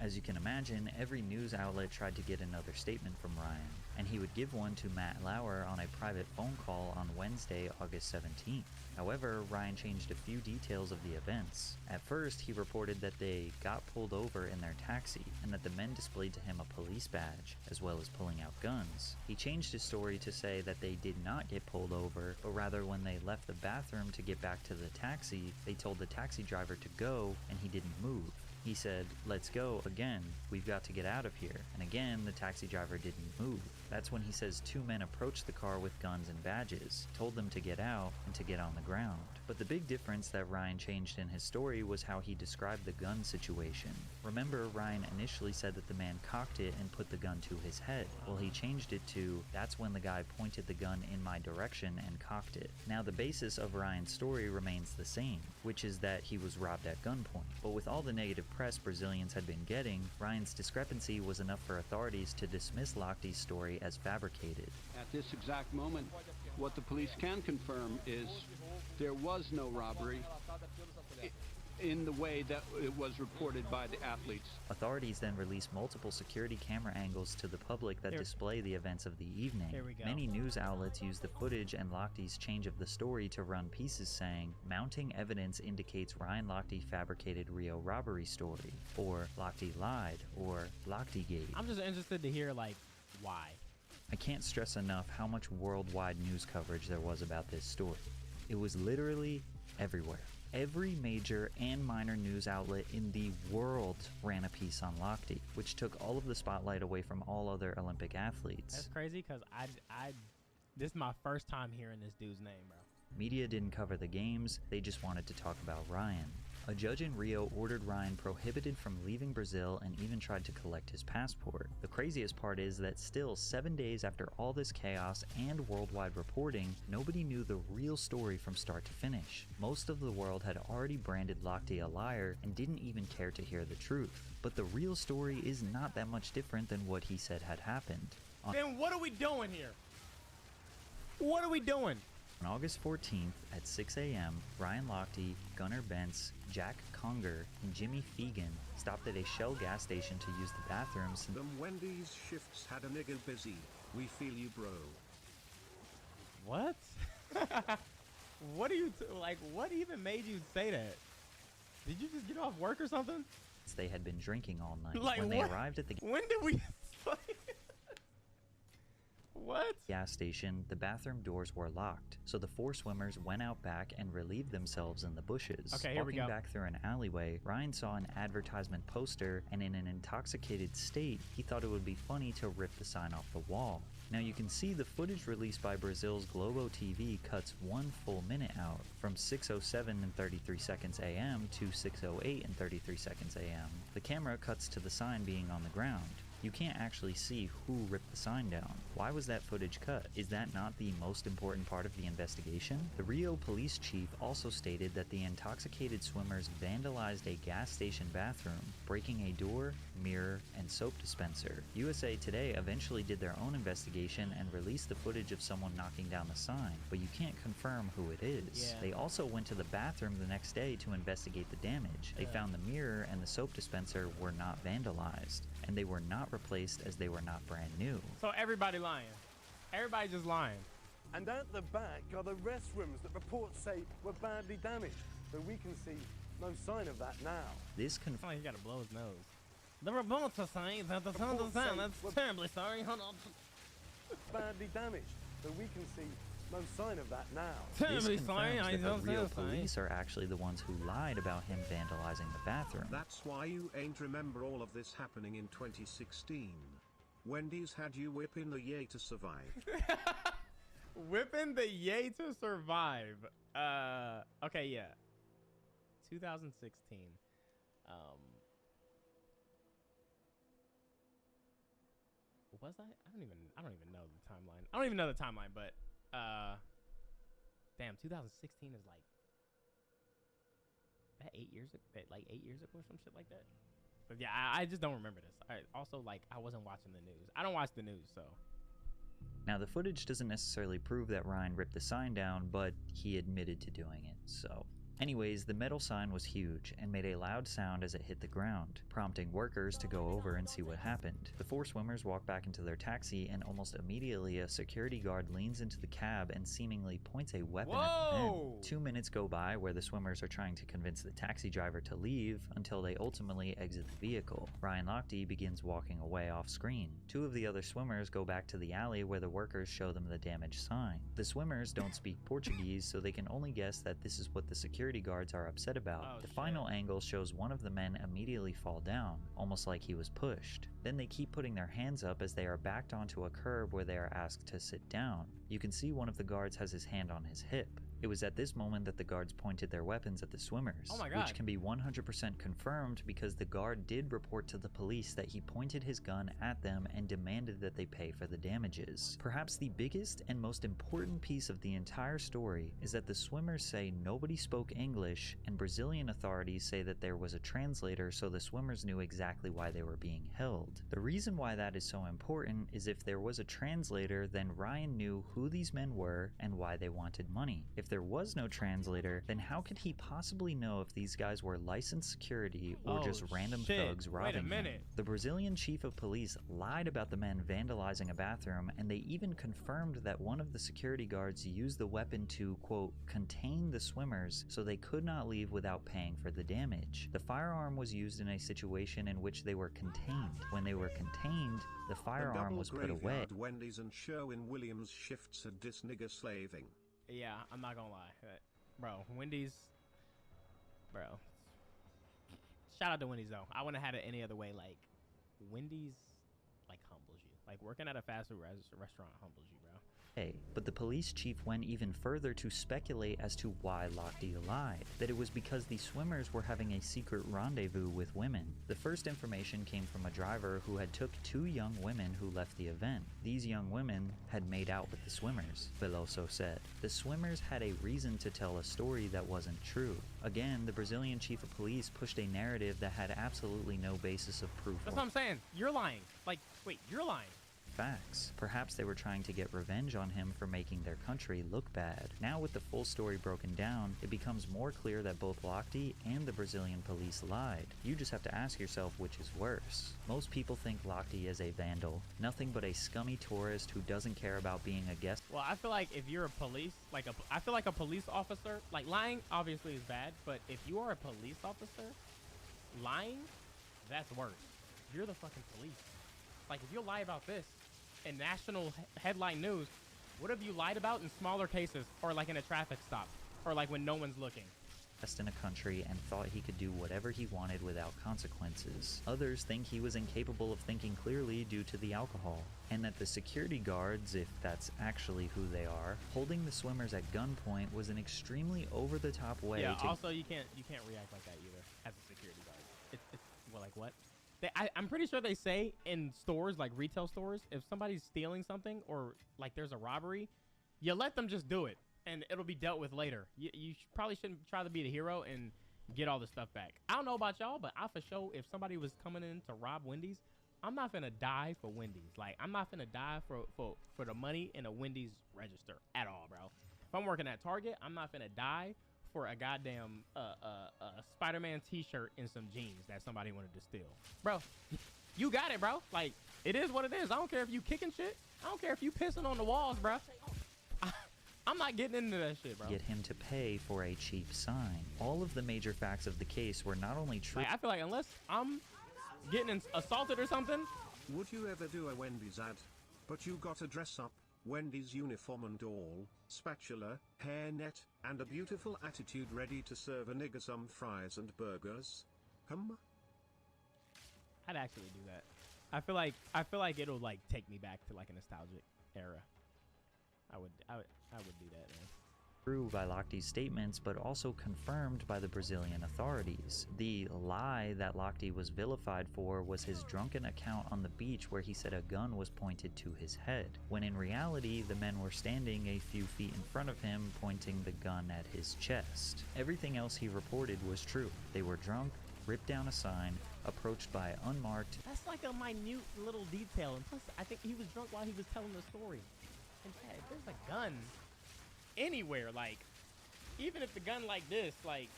As you can imagine, every news outlet tried to get another statement from Ryan, and he would give one to Matt Lauer on a private phone call on Wednesday, August 17th. However, Ryan changed a few details of the events. At first, he reported that they got pulled over in their taxi, and that the men displayed to him a police badge, as well as pulling out guns. He changed his story to say that they did not get pulled over, but rather when they left the bathroom to get back to the taxi, they told the taxi driver to go, and he didn't move. He said, "Let's go," again, "We've got to get out of here," and again the taxi driver didn't move. That's when he says 2 men approached the car with guns and badges, told them to get out and to get on the ground. But the big difference that Ryan changed in his story was how he described the gun situation. Remember, Ryan initially said that the man cocked it and put the gun to his head. Well, he changed it to, "That's when the guy pointed the gun in my direction and cocked it." Now the basis of Ryan's story remains the same, which is that he was robbed at gunpoint. But with all the negative press Brazilians had been getting, Ryan's discrepancy was enough for authorities to dismiss Lochte's story as fabricated. At this exact moment, what the police can confirm is there was no robbery in the way that it was reported by the athletes. Authorities then released multiple security camera angles to the public that display the events of the evening. Here we go. Many news outlets used the footage and Lochte's change of the story to run pieces saying, "Mounting evidence indicates Ryan Lochte fabricated Rio robbery story," or "Lochte lied," or "Lochtegate." I'm just interested to hear, like, why. I can't stress enough how much worldwide news coverage there was about this story. It was literally everywhere. Every major and minor news outlet in the world ran a piece on Lochte, which took all of the spotlight away from all other Olympic athletes. That's crazy, because this is my first time hearing this dude's name, bro. Media didn't cover the games, they just wanted to talk about Ryan. A judge in Rio ordered Ryan prohibited from leaving Brazil and even tried to collect his passport. The craziest part is that still 7 days after all this chaos and worldwide reporting, nobody knew the real story from start to finish. Most of the world had already branded Lochte a liar and didn't even care to hear the truth. But the real story is not that much different than what he said had happened. Then what are we doing here? What are we doing? On August 14th at 6 a.m., Ryan Lochte, Gunnar Bentz, Jack Conger, and Jimmy Fegan stopped at a Shell gas station to use the bathrooms. Them Wendy's shifts had a nigga busy. We feel you, bro. What? What are you like? What even made you say that? Did you just get off work or something? They had been drinking all night. Like, when they what? arrived at the When did we? What? gas station, the bathroom doors were locked, so the 4 swimmers went out back and relieved themselves in the bushes. Okay, here we go. Walking back through an alleyway, Ryan saw an advertisement poster, and in an intoxicated state, he thought it would be funny to rip the sign off the wall. Now you can see the footage released by Brazil's Globo TV cuts 1 full minute out, from 6:07 and 33 seconds AM to 6:08 and 33 seconds AM. The camera cuts to the sign being on the ground. You can't actually see who ripped the sign down. Why was that footage cut? Is that not the most important part of the investigation? The Rio police chief also stated that the intoxicated swimmers vandalized a gas station bathroom, breaking a door, mirror, and soap dispenser. USA Today eventually did their own investigation and released the footage of someone knocking down the sign, but you can't confirm who it is. Yeah. They also went to the bathroom the next day to investigate the damage. They found the mirror and the soap dispenser were not vandalized, and they were not replaced as they were not brand new. So everybody lying. Everybody just lying. And at the back are the restrooms that reports say were badly damaged, but we can see no sign of that now. This Oh, he got to blow his nose. The reports are saying that the sound of sound. That's terribly sorry. Hold on. Badly damaged, but we can see no sign of that now. This Terribly confirms sorry. I that the don't Rio say sorry. police are actually the ones who lied about him vandalizing the bathroom. That's why you ain't remember all of this happening in 2016. Wendy's had you whipping the yay to survive. Whipping the yay to survive. Okay, yeah. 2016. Was I? I don't even know the timeline. I don't even know the timeline, but damn, 2016 is like that 8 years ago, like 8 years ago or some shit like that. But yeah, I just don't remember this. Also, like, I wasn't watching the news. I don't watch the news, so. Now, the footage doesn't necessarily prove that Ryan ripped the sign down, but he admitted to doing it, so. Anyways, the metal sign was huge and made a loud sound as it hit the ground, prompting workers to go over and see what happened. The 4 swimmers walk back into their taxi, and almost immediately a security guard leans into the cab and seemingly points a weapon at the men. 2 minutes go by where the swimmers are trying to convince the taxi driver to leave until they ultimately exit the vehicle. Ryan Lochte begins walking away off screen. 2 of the other swimmers go back to the alley where the workers show them the damaged sign. The swimmers don't speak Portuguese, so they can only guess that this is what the security guards are upset about. The final angle shows one of the men immediately fall down, almost like he was pushed. Then they keep putting their hands up as they are backed onto a curb where they are asked to sit down. You can see one of the guards has his hand on his hip. It was at this moment that the guards pointed their weapons at the swimmers, Oh my God. which can be 100% confirmed because the guard did report to the police that he pointed his gun at them and demanded that they pay for the damages. Perhaps the biggest and most important piece of the entire story is that the swimmers say nobody spoke English, and Brazilian authorities say that there was a translator so the swimmers knew exactly why they were being held. The reason why that is so important is if there was a translator, then Ryan knew who these men were and why they wanted money. If there was no translator, then how could he possibly know if these guys were licensed security or just random thugs robbing Wait a him? minute. The Brazilian chief of police lied about the men vandalizing a bathroom, and they even confirmed that one of the security guards used the weapon to, quote, contain the swimmers so they could not leave without paying for the damage. The firearm was used in a situation in which they were contained. When they were contained, the firearm was put away. Wendy's and Sherwin-Williams shifts at this nigga slaving. Yeah, I'm not gonna lie. Bro, Wendy's. Bro. Shout out to Wendy's, though. I wouldn't have had it any other way. Like, Wendy's, like humbles you. Like working at a fast food restaurant humbles you, bro. But the police chief went even further to speculate as to why Lochte lied, that it was because the swimmers were having a secret rendezvous with women. The first information came from a driver who had took 2 young women who left the event. These young women had made out with the swimmers, Veloso said. The swimmers had a reason to tell a story that wasn't true. Again, the Brazilian chief of police pushed a narrative that had absolutely no basis of proof. That's what I'm saying. You're lying. Like, wait, you're lying. Facts. Perhaps they were trying to get revenge on him for making their country look bad. Now with the full story broken down, it becomes more clear that both Lochte and the Brazilian police lied. You just have to ask yourself which is worse. Most people think Lochte is a vandal, nothing but a scummy tourist who doesn't care about being a guest. Well, I feel like if you're a police, I feel like a police officer, like lying obviously is bad, but if you are a police officer, lying, that's worse. You're the fucking police. Like if you lie about this in national headline news, what have you lied about in smaller cases, or like in a traffic stop, or like when no one's looking? In a country and thought he could do whatever he wanted without consequences. Others think he was incapable of thinking clearly due to the alcohol, and that the security guards, if that's actually who they are, holding the swimmers at gunpoint was an extremely over-the-top way Yeah, to... also you can't react like that either as a security guard. It's well, like what? I'm pretty sure they say in stores, like retail stores, if somebody's stealing something or like there's a robbery, you let them just do it and it'll be dealt with later. You probably shouldn't try to be the hero and get all the stuff back. I don't know about y'all, but I for sure, if somebody was coming in to rob Wendy's, I'm not finna die for Wendy's. Like, I'm not finna die for the money in a Wendy's register at all, bro. If I'm working at Target, I'm not finna die for a goddamn Spider-Man t-shirt and some jeans that somebody wanted to steal. Bro, you got it, bro. Like, it is what it is. I don't care if you kicking shit. I don't care if you pissing on the walls, bro. I'm not getting into that shit, bro. Get him to pay for a cheap sign. All of the major facts of the case were not only true... Like, I feel like unless I'm getting assaulted or something... Would you ever do a Wendy's ad? But you gotta dress up, Wendy's uniform and all, spatula, hairnet, and a beautiful attitude ready to serve a nigga some fries and burgers? I'd actually do that. I feel like it'll like take me back to like a nostalgic era. I would do that, man. True by Lochte's statements, but also confirmed by the Brazilian authorities. The lie that Lochte was vilified for was his drunken account on the beach where he said a gun was pointed to his head, when in reality the men were standing a few feet in front of him pointing the gun at his chest. Everything else he reported was true. They were drunk, ripped down a sign, approached by unmarked... That's like a minute little detail, and plus I think he was drunk while he was telling the story. And yeah, if there's a gun anywhere, like even if the gun like this, like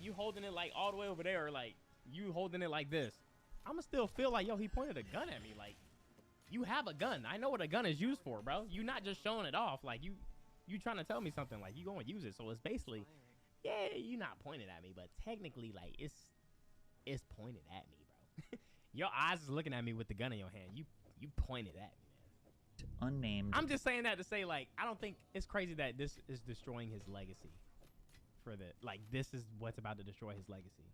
you holding it like all the way over there, or like you holding it like this, I'ma still feel like, yo, he pointed a gun at me. Like, you have a gun. I know what a gun is used for, bro. You not just showing it off. Like, you trying to tell me something. Like, you gonna use it. So it's basically, yeah, you not pointed at me, but technically, like, it's pointed at me, bro. Your eyes is looking at me with the gun in your hand. You pointed at me. Unnamed. I'm just saying that to say, like, I don't think it's crazy that this is destroying his legacy. This is what's about to destroy his legacy.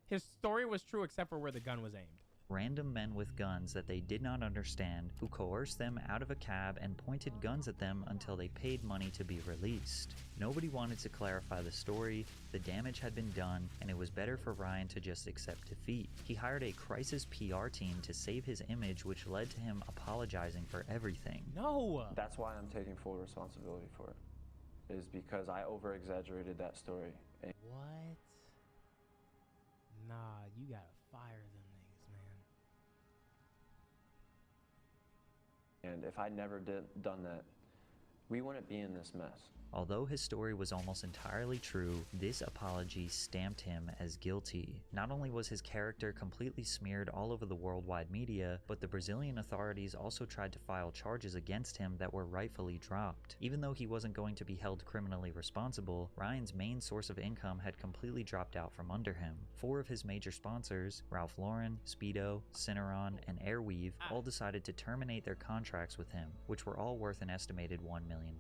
His story was true except for where the gun was aimed. Random men with guns that they did not understand, who coerced them out of a cab and pointed guns at them until they paid money to be released. Nobody wanted to clarify the story, the damage had been done, and it was better for Ryan to just accept defeat. He hired a crisis PR team to save his image, which led to him apologizing for everything. No! That's why I'm taking full responsibility for it, is because I over-exaggerated that story. What? Nah, you gotta fire them niggas, man. And if I never done that, we wouldn't be in this mess. Although his story was almost entirely true, this apology stamped him as guilty. Not only was his character completely smeared all over the worldwide media, but the Brazilian authorities also tried to file charges against him that were rightfully dropped. Even though he wasn't going to be held criminally responsible, Ryan's main source of income had completely dropped out from under him. 4 of his major sponsors, Ralph Lauren, Speedo, Cineron, and Airweave, all decided to terminate their contracts with him, which were all worth an estimated $1 million. million.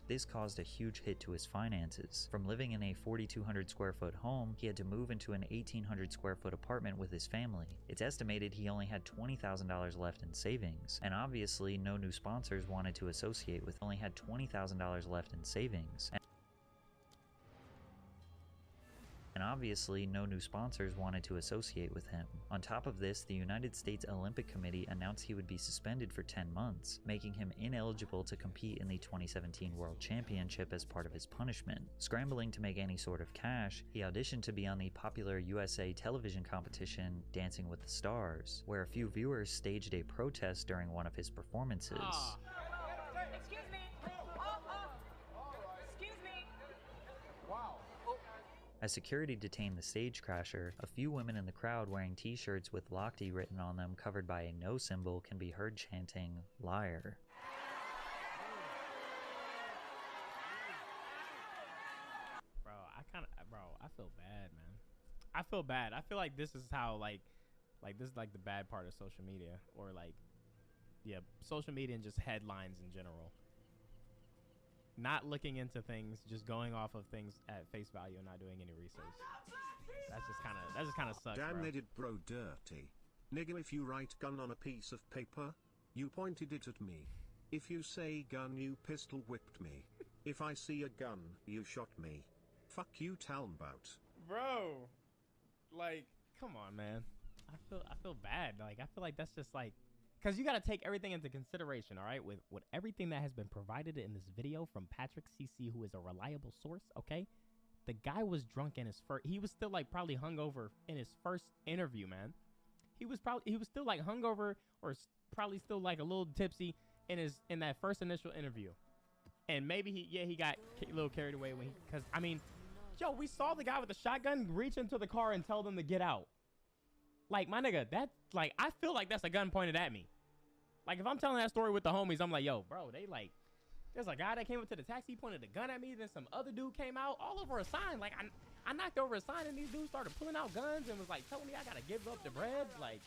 This caused a huge hit to his finances. From living in a 4,200 square foot home, he had to move into an 1,800 square foot apartment with his family. It's estimated he only had $20,000 left in savings, and obviously no new sponsors wanted to associate with only had $20,000 left in savings. And obviously no new sponsors wanted to associate with him. On top of this, the United States Olympic Committee announced he would be suspended for 10 months, making him ineligible to compete in the 2017 World Championship as part of his punishment. Scrambling to make any sort of cash, he auditioned to be on the popular USA television competition Dancing with the Stars, where a few viewers staged a protest during one of his performances. Excuse me. Excuse me. Wow. As security detained the stage crasher, a few women in the crowd wearing t-shirts with Lochte written on them covered by a no symbol can be heard chanting, "Liar." I feel bad, man. I feel bad. I feel like this is how, like this is like the bad part of social media, or like, yeah, social media and just headlines in general. Not looking into things, just going off of things at face value and not doing any research. That just kind of sucks, Damn, bro. they did bro dirty. Nigga, if you write gun on a piece of paper, you pointed it at me. If you say gun, you pistol whipped me. If I see a gun, you shot me. Fuck you, Talmbout. Bro, like, come on, man. I feel bad. Like, I feel like that's just like, because you got to take everything into consideration, all right? With everything that has been provided in this video from Patrick CC, who is a reliable source, okay? The guy was drunk in his first, he was still like probably hungover in his first interview, man. He was still like hungover, or probably still like a little tipsy in that first initial interview. And maybe he got a little carried away when because I mean, yo, we saw the guy with the shotgun reach into the car and tell them to get out. Like, my nigga, that's like, I feel like that's a gun pointed at me. Like, if I'm telling that story with the homies, I'm like, yo, bro, they like, there's a guy that came up to the taxi, pointed a gun at me, then some other dude came out, all over a sign. Like, I knocked over a sign, and these dudes started pulling out guns and was like, telling me I gotta give up the bread. Like,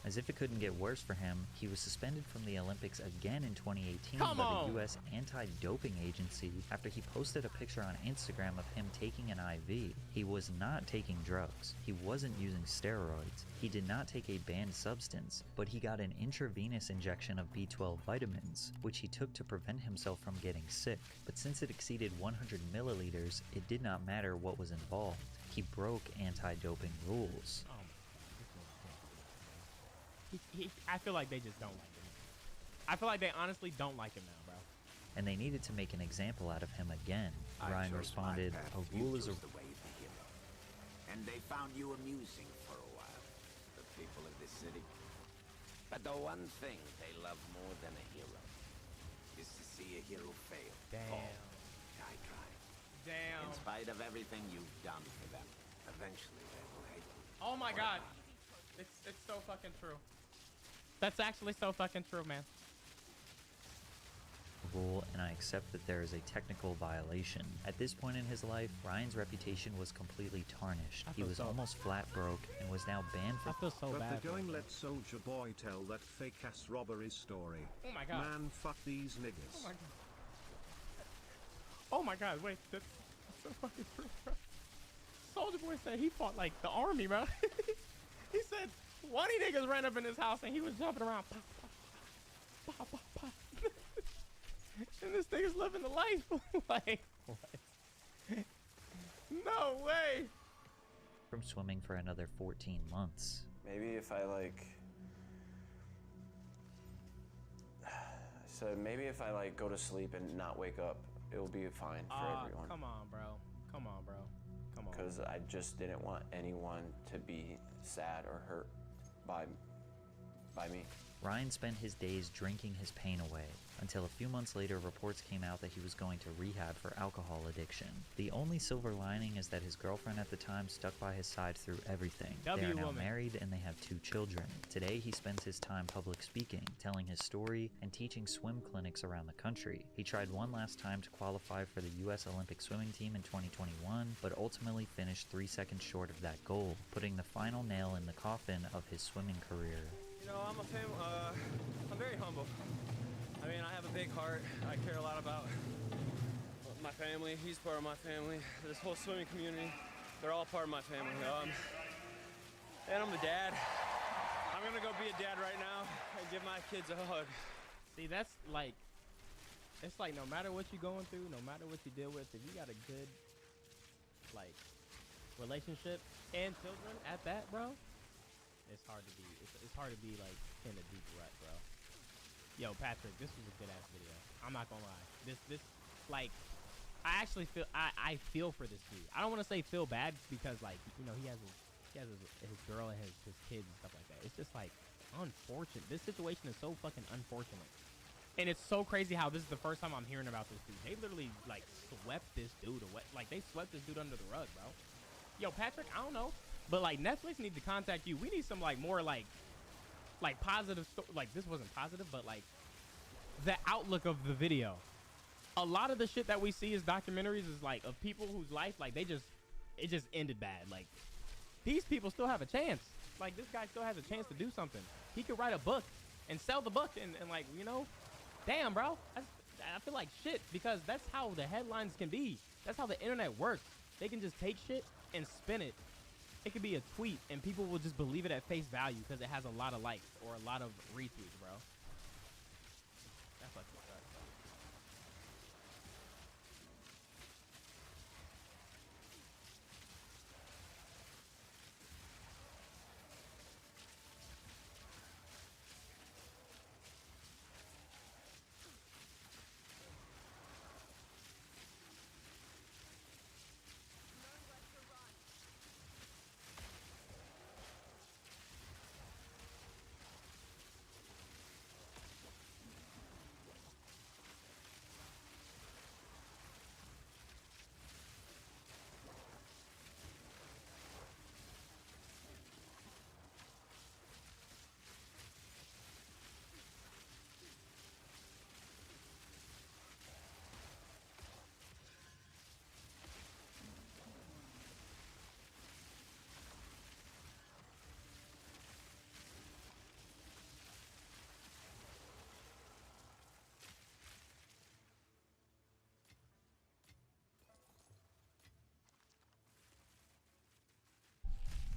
As if it couldn't get worse for him, he was suspended from the Olympics again in 2018 Come by on. the U.S. Anti-Doping Agency after he posted a picture on Instagram of him taking an IV. He was not taking drugs. He wasn't using steroids. He did not take a banned substance, but he got an intravenous injection of B12 vitamins, which he took to prevent himself from getting sick. But since it exceeded 100 milliliters, it did not matter what was involved. He broke anti-doping rules. I feel like they just don't like him. I feel like they honestly don't like him now, bro. And they needed to make an example out of him again. Ryan responded, "A rule is a..." The way of the hero. And they found you amusing for a while, the people of this city. But the one thing they love more than a hero is to see a hero fail. Damn. Die trying. Damn. In spite of everything you've done for them, eventually they will hate you. Oh my god. It's so fucking true. That's actually so fucking true, man. Rule, and I accept that there is a technical violation. At this point in his life, Ryan's reputation was completely tarnished. He was almost flat broke and was now banned from... I feel so but bad. they're going let Soldier Boy tell that fake-ass robbery story. Oh my god. Man, fuck these niggas. Oh my god. Oh my god, wait. That's so fucking true, bro. Soldier Boy said he fought like the army, bro. He said 20 niggas ran up in his house and he was jumping around. Pop, pop, pop, pop, pop. And this nigga's living the life. Like, what? No way. from swimming for another 14 months. Maybe if I go to sleep and not wake up, it'll be fine for everyone. Come on, bro. Come on, bro. Come on. Because I just didn't want anyone to be sad or hurt by me. Ryan spent his days drinking his pain away, until a few months later reports came out that he was going to rehab for alcohol addiction. The only silver lining is that his girlfriend at the time stuck by his side through everything. They are now married and they have 2 children. Today he spends his time public speaking, telling his story, and teaching swim clinics around the country. He tried one last time to qualify for the U.S. Olympic swimming team in 2021, but ultimately finished 3 seconds short of that goal, putting the final nail in the coffin of his swimming career. You know, I'm very humble. I mean, I have a big heart. I care a lot about my family. He's part of my family. This whole swimming community, they're all part of my family. And I'm the dad. I'm gonna go be a dad right now and give my kids a hug. See, that's like, it's like no matter what you're going through, no matter what you deal with, if you got a good, like, relationship and children at that, bro, it's hard to be, it's hard to be, like, in a deep rut, bro. Yo, Patrick, this was a good-ass video. I'm not gonna lie. This, like, I actually feel, I feel for this dude. I don't want to say feel bad because, like, you know, he has his girl and his kids and stuff like that. It's just, like, unfortunate. This situation is so fucking unfortunate. And it's so crazy how this is the first time I'm hearing about this dude. They literally, like, swept this dude away. Like, they swept this dude under the rug, bro. Yo, Patrick, I don't know. But, like, Netflix needs to contact you. We need some, like, more, like positive like, this wasn't positive, but, like, the outlook of the video. A lot of the shit that we see as documentaries is, like, of people whose life, like, it just ended bad. Like, these people still have a chance. Like, this guy still has a chance to do something. He could write a book and sell the book and like, you know, damn, bro. I feel like shit because that's how the headlines can be. That's how the internet works. They can just take shit and spin it. It could be a tweet and people will just believe it at face value because it has a lot of likes or a lot of retweets, bro. That's like what's up.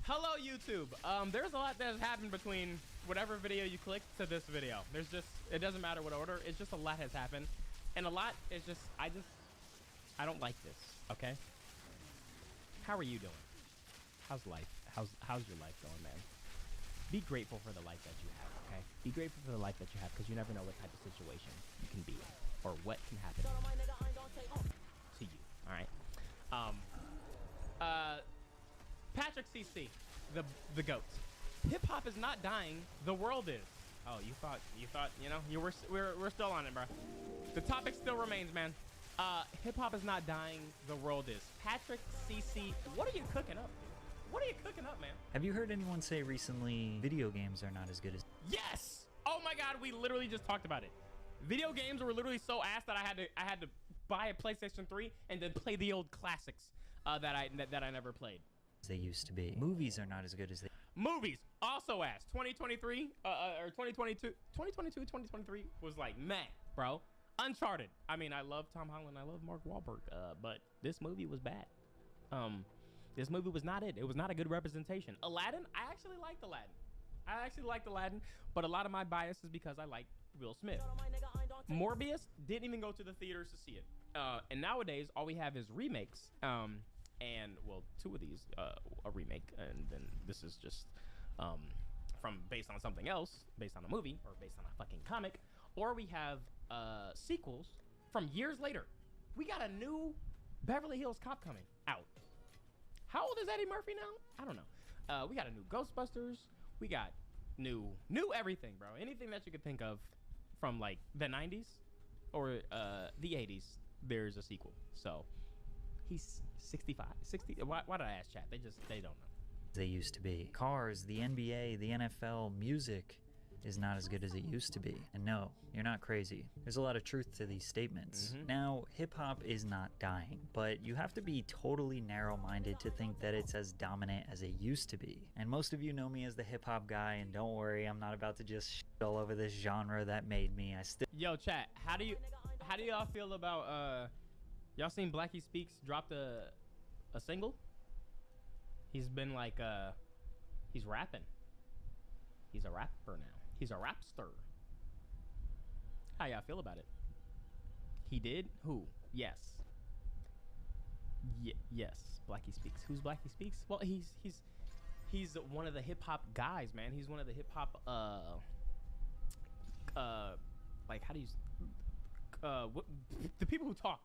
Hello, YouTube. There's a lot that has happened between whatever video you click to this video. There's just, it doesn't matter what order. It's just a lot has happened. And a lot is just, I don't like this, okay? How are you doing? How's life? How's your life going, man? Be grateful for the life that you have, okay? Be grateful for the life that you have because you never know what type of situation you can be in or what can happen to you, all right? Patrick CC, the GOAT. Hip hop is not dying, the world is. Oh, you thought, you know, we're still on it, bro. The topic still remains, man. Hip hop is not dying, the world is. Patrick CC, what are you cooking up, dude? What are you cooking up, man? Have you heard anyone say recently video games are not as good as... Yes! Oh my God, we literally just talked about it. Video games were literally so ass that I had to buy a PlayStation 3 and then play the old classics that I never played. They used to be. Movies are not as good as they... Movies also ass. 2023 or 2022, 2023 was like meh, bro. Uncharted. I mean, I love Tom Holland. I love Mark Wahlberg. But this movie was bad. This movie was not it. It was not a good representation. Aladdin. I actually liked Aladdin. But a lot of my bias is because I like Will Smith. Morbius didn't even go to the theaters to see it. And nowadays, all we have is remakes. And well, two of these a remake, and then this is just from based on something else, based on a movie or based on a fucking comic, or we have sequels from years later. We got a new Beverly Hills Cop coming out. How old is Eddie Murphy now? I don't know. We got a new Ghostbusters. We got new everything, bro. Anything that you could think of from like the 90s or the 80s, there's a sequel. So he's 65, 60. Why did I ask chat? They don't know. They used to be. Cars, the NBA, the NFL, music. is not as good as it used to be. And no, you're not crazy. There's a lot of truth to these statements. Now, hip-hop is not dying, but you have to be totally narrow-minded to think that it's as dominant as it used to be. And most of you know me as the hip-hop guy, and don't worry, I'm not about to just shit all over this genre that made me. I still— Yo, chat, how do y'all feel about y'all seen Blackie Speaks dropped a single? He's been like he's rapping. He's a rapper now. He's a rapster. How y'all feel about it? He did? Who? Yes. Yes. Blackie Speaks. Who's Blackie Speaks? Well, he's one of the hip hop guys, man. He's one of the hip hop like, how do you what, the people who talk,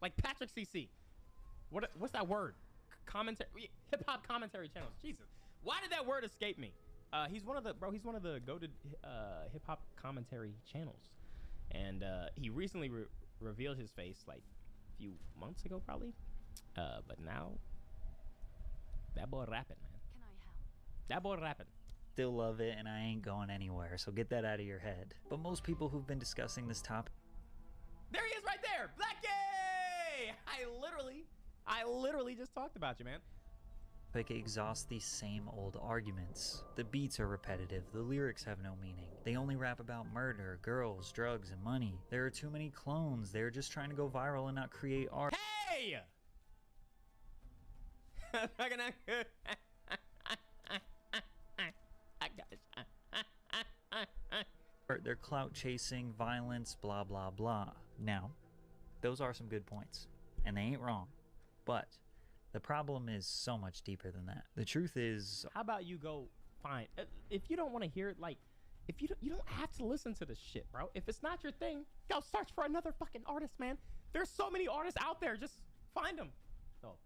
like Patrick CC. What's that word? Commentary, hip hop commentary channels. Jesus, why did that word escape me? He's one of the goated hip hop commentary channels, and he recently revealed his face like a few months ago, probably. But now, that boy rapping, man. Can I help? That boy rapping. still love it, and I ain't going anywhere, so get that out of your head. But most people who've been discussing this topic— there he is right there! Blackie! I literally just talked about you, man. exhaust these same old arguments. The beats are repetitive, the lyrics have no meaning. They only rap about murder, girls, drugs, and money. There are too many clones. They're just trying to go viral and not create art. Hey! They're clout chasing, violence, blah blah blah. Now, those are some good points, and they ain't wrong. But the problem is so much deeper than that. The truth is— how about you go find— if you don't want to hear it, like, if you don't have to listen to this shit, bro. If it's not your thing, go search for another fucking artist, man. There's so many artists out there. Just find them. So,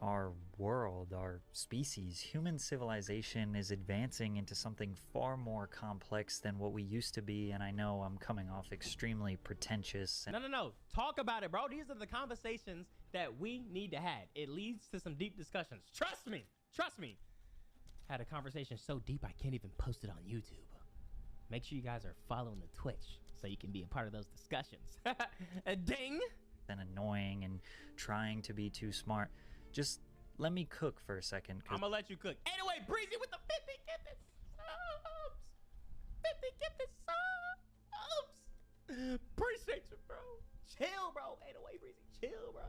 our world, our species, human civilization is advancing into something far more complex than what we used to be, and I know I'm coming off extremely pretentious. No. Talk about it, bro. These are the conversations that we need to have. It leads to some deep discussions. Trust me. Had a conversation so deep I can't even post it on YouTube. Make sure you guys are following the Twitch so you can be a part of those discussions. Ding! And annoying and trying to be too smart. Just let me cook for a second. I'm gonna let you cook. Anyway, Breezy with the 50 gifted subs. 50 gifted subs. Appreciate you, bro. Chill, bro. Anyway, Breezy, chill, bro.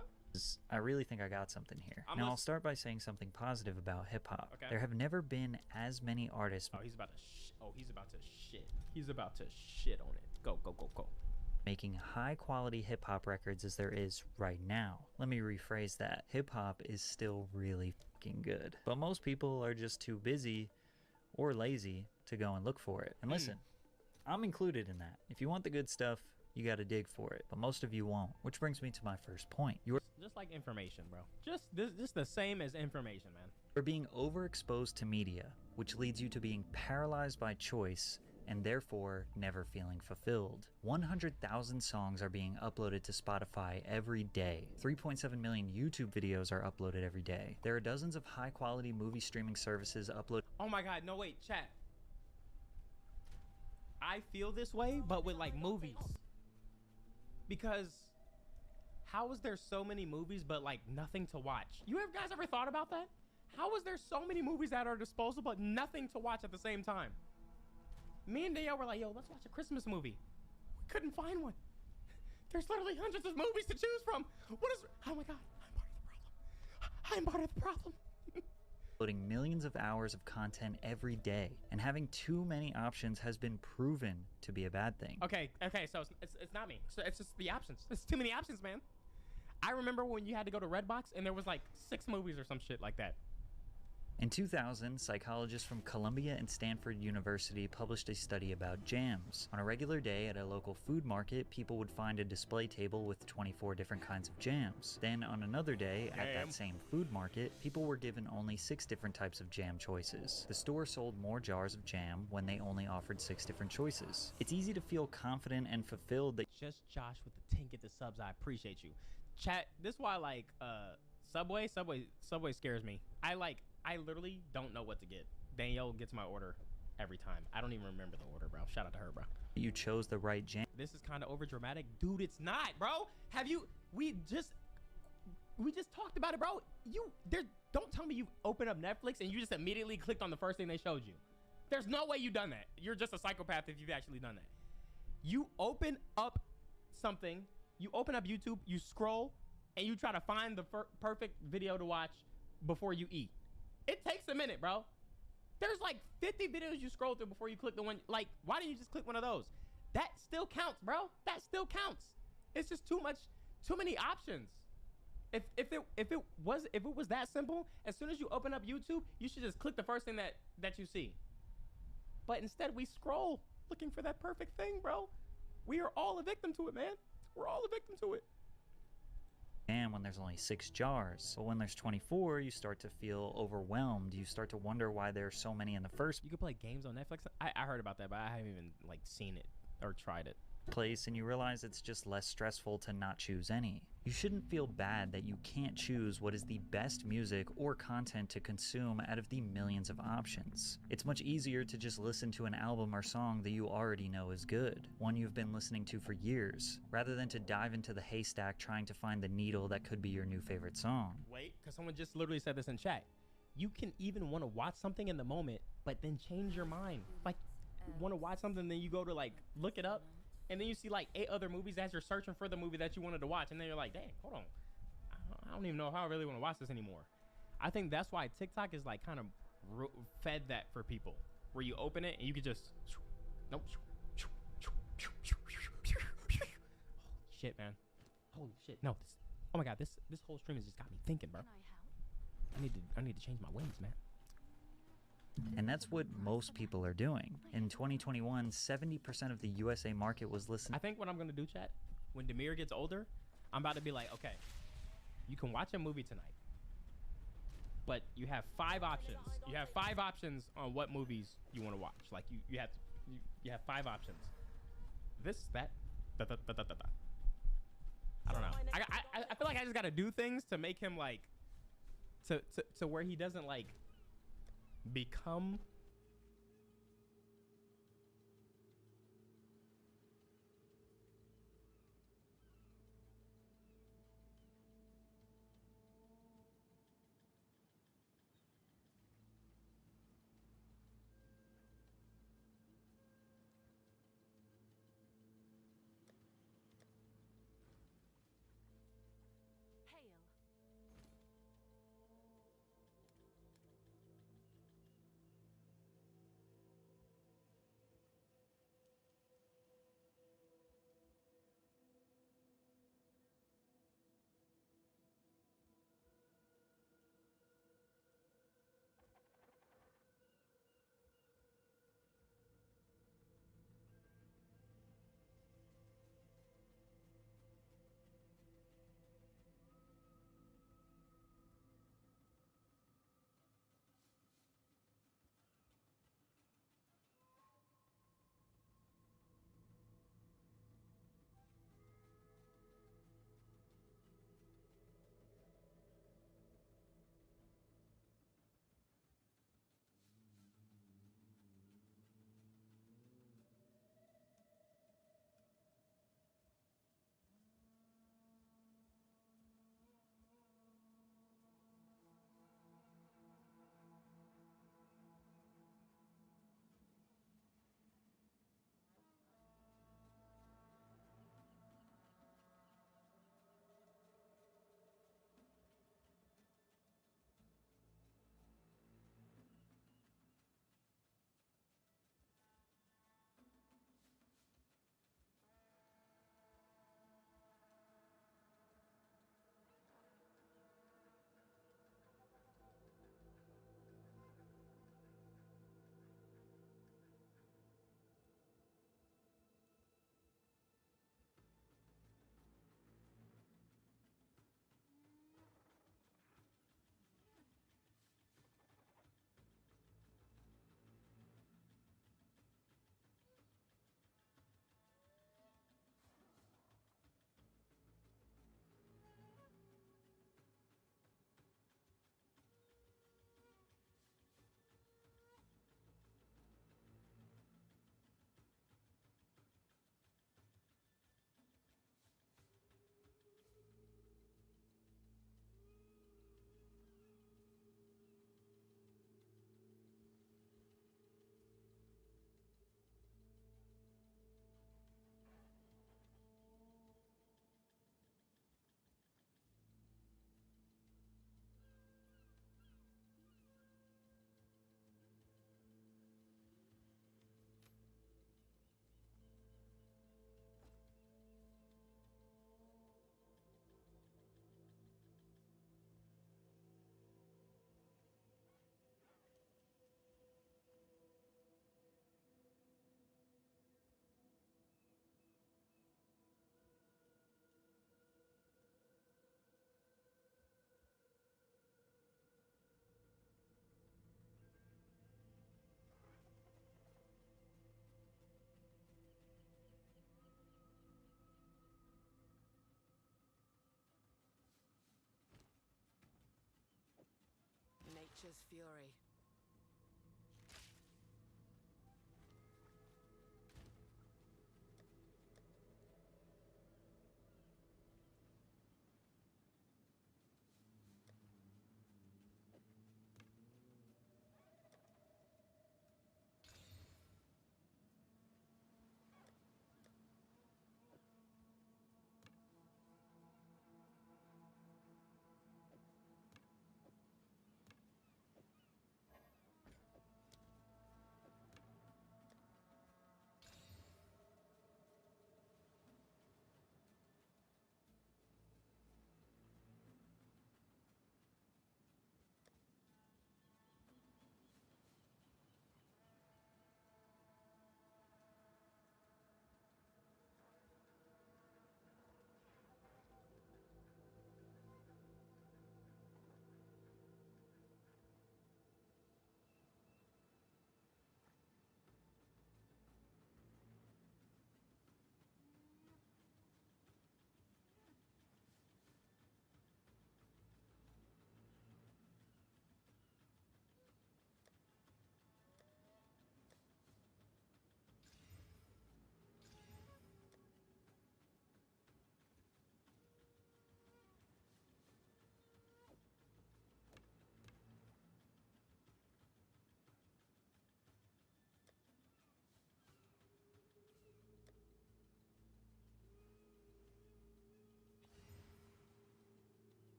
I really think I got something here. Now, I'll start by saying something positive about hip-hop. Okay. There have never been as many artists— he's about to shit. He's about to shit on it. Go. making high-quality hip-hop records as there is right now. Let me rephrase that. Hip-hop is still really fucking good. But most people are just too busy or lazy to go and look for it. And listen, I'm included in that. If you want the good stuff, you gotta dig for it. But most of you won't. Which brings me to my first point. Just like information, bro. Just the same as information, man. You're being overexposed to media, which leads you to being paralyzed by choice and therefore never feeling fulfilled. 100,000 songs are being uploaded to Spotify every day. 3.7 million YouTube videos are uploaded every day. There are dozens of high-quality movie streaming services uploaded— oh my god, no wait, chat. I feel this way, but with like movies. Because how is there so many movies but like nothing to watch? You guys ever thought about that? How is there so many movies at our disposal but nothing to watch at the same time? Me and Dale were like, yo, let's watch a Christmas movie. We couldn't find one. There's literally hundreds of movies to choose from. Oh my god, I'm part of the problem. uploading millions of hours of content every day, and having too many options has been proven to be a bad thing. Okay, so it's not me. So it's just the options. There's too many options, man. I remember when you had to go to Redbox and there was like 6 movies or some shit like that. In 2000, psychologists from Columbia and Stanford University published a study about jams. On a regular day at a local food market, people would find a display table with 24 different kinds of jams. Then on another day, at that same food market, people were given only 6 different types of jam choices. The store sold more jars of jam when they only offered 6 different choices. It's easy to feel confident and fulfilled that— just Josh with the 10 get the subs. I appreciate you. Chat, this is why like Subway scares me. I literally don't know what to get. Danielle gets my order every time. I don't even remember the order, bro. Shout out to her, bro. You chose the right jam. This is kind of over dramatic, dude. It's not, bro. We just talked about it, bro. Don't tell me you opened up Netflix and you just immediately clicked on the first thing they showed you. There's no way you done that. You're just a psychopath if you've actually done that. You open up something, you open up YouTube, you scroll, and you try to find the perfect video to watch before you eat. It takes a minute, bro. There's like 50 videos you scroll through before you click the one. Like, why didn't you just click one of those? That still counts, bro. That still counts. It's just too many options. If it was that simple, as soon as you open up YouTube, you should just click the first thing that you see. But instead, we scroll looking for that perfect thing, bro. We are all a victim to it, man. We're all a victim to it. And when there's only 6 jars, but when there's 24, you start to feel overwhelmed. You start to wonder why there are so many in the first You could play games on Netflix. I heard about that, but I haven't even like seen it or tried it. place, and you realize it's just less stressful to not choose any. You shouldn't feel bad that you can't choose what is the best music or content to consume out of the millions of options. It's much easier to just listen to an album or song that you already know is good, one you've been listening to for years, rather than to dive into the haystack trying to find the needle that could be your new favorite song. Wait, because someone just literally said this in chat. You can even want to watch something in the moment, but then change your mind. Like, you want to watch something, then you go to like look it up, and then you see like 8 other movies as you're searching for the movie that you wanted to watch, and then you're like, dang, hold on, I don't even know if I really want to watch this anymore. I think that's why TikTok is like kind of fed that for people, where you open it and you can just nope. Holy shit, man. Holy shit. No, oh my god, this whole stream has just got me thinking, bro. I need to change my ways, man. And that's what most people are doing. In 2021, 70% of the USA market was listening. I think what I'm gonna do, chat, when Demir gets older, I'm about to be like, okay, you can watch a movie tonight, but you have 5 options. You have 5 options on what movies you want to watch. Like you have 5 options. This, that, da, da, da, da, da, da. I don't know. I feel like I just gotta do things to make him like to where he doesn't like become nature's fury.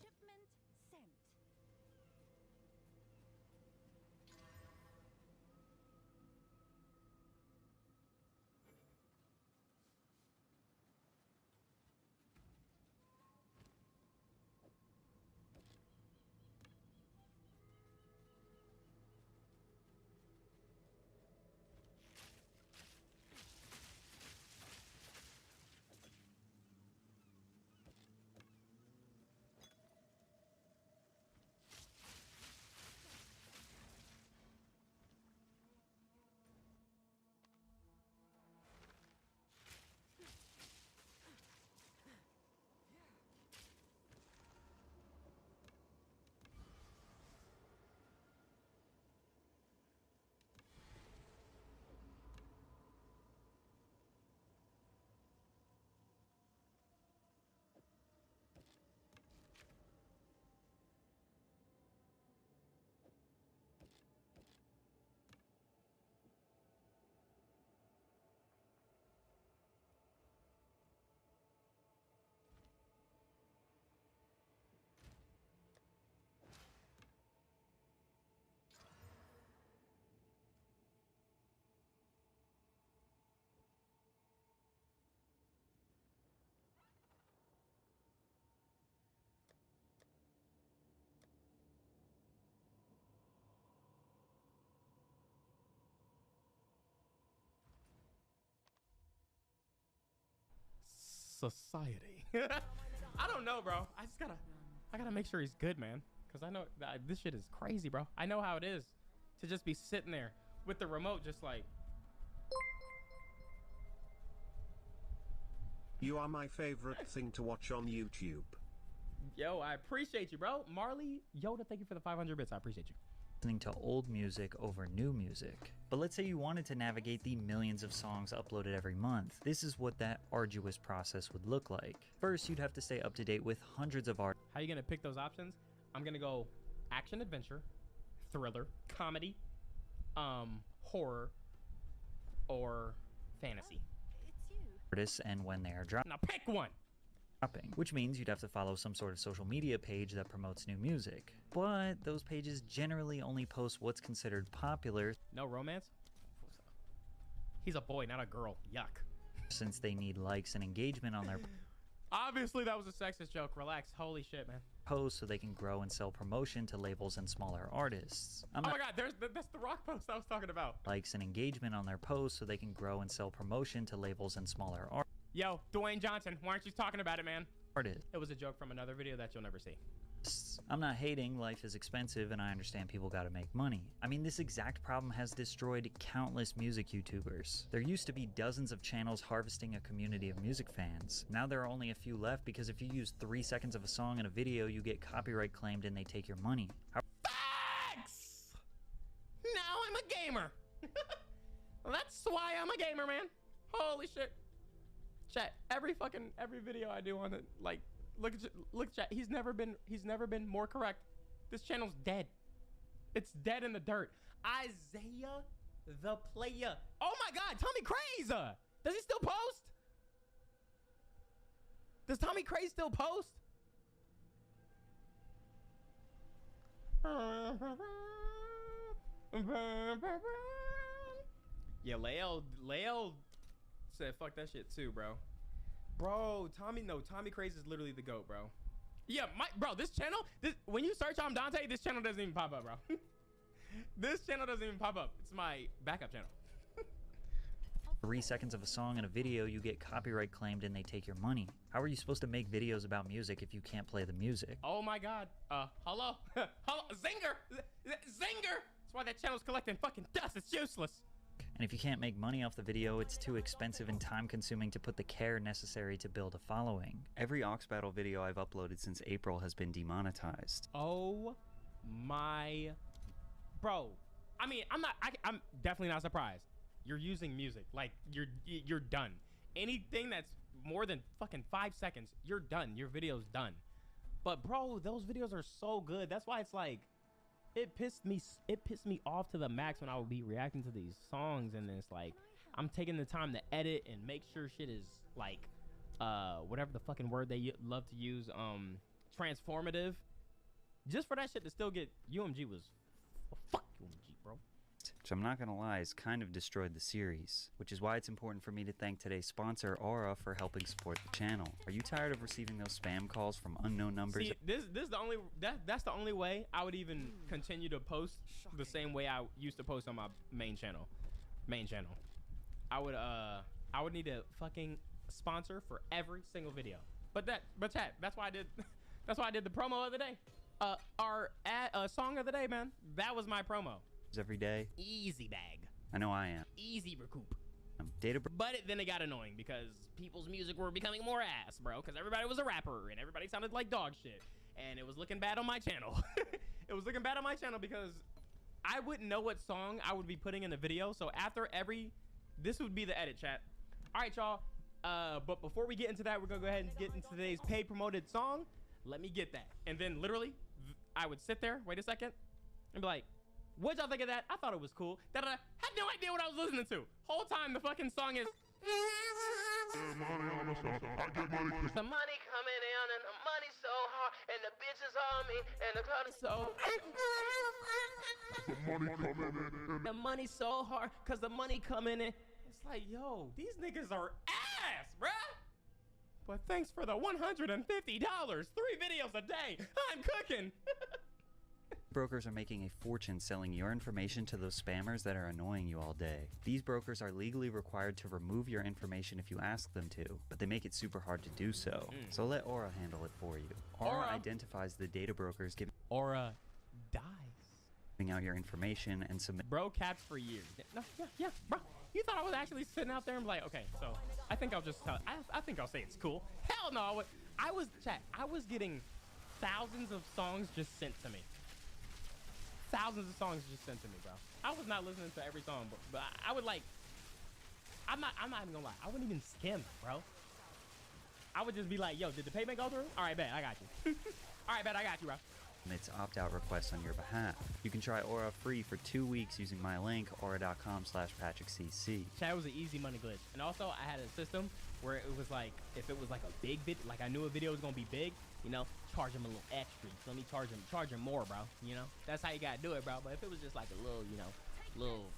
Shipment sent. Society. I don't know, bro. I gotta make sure he's good, man. Cause I know that this shit is crazy, bro. I know how it is to just be sitting there with the remote, just like. You are my favorite thing to watch on YouTube. Yo, I appreciate you, bro. Marley Yoda, thank you for the 500 bits. I appreciate you. Listening to old music over new music. But let's say you wanted to navigate the millions of songs uploaded every month. This is what that arduous process would look like. First, you'd have to stay up to date with hundreds of art. How are you gonna pick those options? I'm gonna go action adventure, thriller, comedy, horror, or fantasy. Artists and when they are dropped. Now pick one. dropping, which means you'd have to follow some sort of social media page that promotes new music. But those pages generally only post what's considered popular. No romance? He's a boy, not a girl. Yuck. Since they need likes and engagement on their Obviously, that was a sexist joke. Relax. Holy shit, man. posts so they can grow and sell promotion to labels and smaller artists. Oh my god, that's the rock post I was talking about. Likes and engagement on their posts so they can grow and sell promotion to labels and smaller Yo, Dwayne Johnson, why aren't you talking about it, man? artists. It was a joke from another video that you'll never see. I'm not hating, life is expensive and I understand people gotta make money. I mean, this exact problem has destroyed countless music YouTubers. There used to be dozens of channels harvesting a community of music fans. Now there are only a few left because if you use 3 seconds of a song in a video, you get copyright claimed and they take your money. Facts! Now I'm a gamer. Well, that's why I'm a gamer, man. Holy shit. Chat, every video I do on it, like, look, chat. He's never been more correct. This channel's dead. It's dead in the dirt. Isaiah the Player. Oh my God, Tommy Craze. Does he still post? Does Tommy Craze still post? Yeah, Leo said fuck that shit too, bro. Bro, Tommy Craze is literally the GOAT, bro. Yeah, bro, this channel, when you search on Dante, this channel doesn't even pop up, bro. This channel doesn't even pop up. It's my backup channel. 3 seconds of a song in a video, you get copyright claimed and they take your money. How are you supposed to make videos about music if you can't play the music? Oh my God. Hello? Hello? Zinger! Zinger! That's why that channel's collecting fucking dust. It's useless. And if you can't make money off the video, it's too expensive and time-consuming to put the care necessary to build a following. Every Ox Battle video I've uploaded since April has been demonetized. Oh my... Bro, I mean, I'm definitely not surprised. You're using music. Like, you're done. Anything that's more than fucking 5 seconds, you're done. Your video's done. But bro, those videos are so good. That's why it's like, it pissed me off to the max when I would be reacting to these songs, and it's like I'm taking the time to edit and make sure shit is like whatever the fucking word they love to use, transformative, just for that shit to still get UMG was fuck UMG, bro. Which I'm not gonna lie, has kind of destroyed the series, which is why it's important for me to thank today's sponsor, Aura, for helping support the channel. Are you tired of receiving those spam calls from unknown numbers? See, this is the only that's the only way I would even continue to post the same way I used to post on my main channel. I would need a fucking sponsor for every single video. But chat, that's why I did the promo of the day. Our song of the day, man. That was my promo. Every day. Easy bag. I know I am. Easy recoup. But then it got annoying because people's music were becoming more ass, bro. Because everybody was a rapper and everybody sounded like dog shit. And it was looking bad on my channel. It was looking bad on my channel because I wouldn't know what song I would be putting in the video. So after this would be the edit, chat. All right, y'all. But before we get into that, we're going to go ahead and get into today's paid promoted song. Let me get that. And then literally, I would sit there, wait a second, and be like, what'd y'all think of that? I thought it was cool. Had no idea what I was listening to. Whole time the fucking song is the money coming in and the money so hard and the bitches on me and the club is so the money so hard cause the money coming in. It's like, yo, these niggas are ass, bruh. But thanks for the $150. 3 videos a day. I'm cooking. Brokers are making a fortune selling your information to those spammers that are annoying you all day. These brokers are legally required to remove your information if you ask them to, but they make it super hard to do so. So let Aura handle it for you. Aura identifies the data brokers giving Aura dies. Giving out your information and submit. Bro caps for years. No, yeah, bro. You thought I was actually sitting out there and be like, okay, so I think I'll just tell. I think I'll say it's cool. Hell no. I was getting thousands of songs just sent to me. Thousands of songs just sent to me, bro. I was not listening to every song, but I would like. I'm not even gonna lie. I wouldn't even skim, bro. I would just be like, yo, did the payment go through? All right, bet I got you. All right, bet I got you, bro. its opt-out requests on your behalf. You can try Aura free for 2 weeks using my link, aura.com/PatrickCC. Chat was an easy money glitch. And also, I had a system where it was like, if it was like a big video, like I knew a video was gonna be big, you know, charge him a little extra. So let me charge him more, bro. You know, that's how you gotta do it, bro. But if it was just like a little, you know, little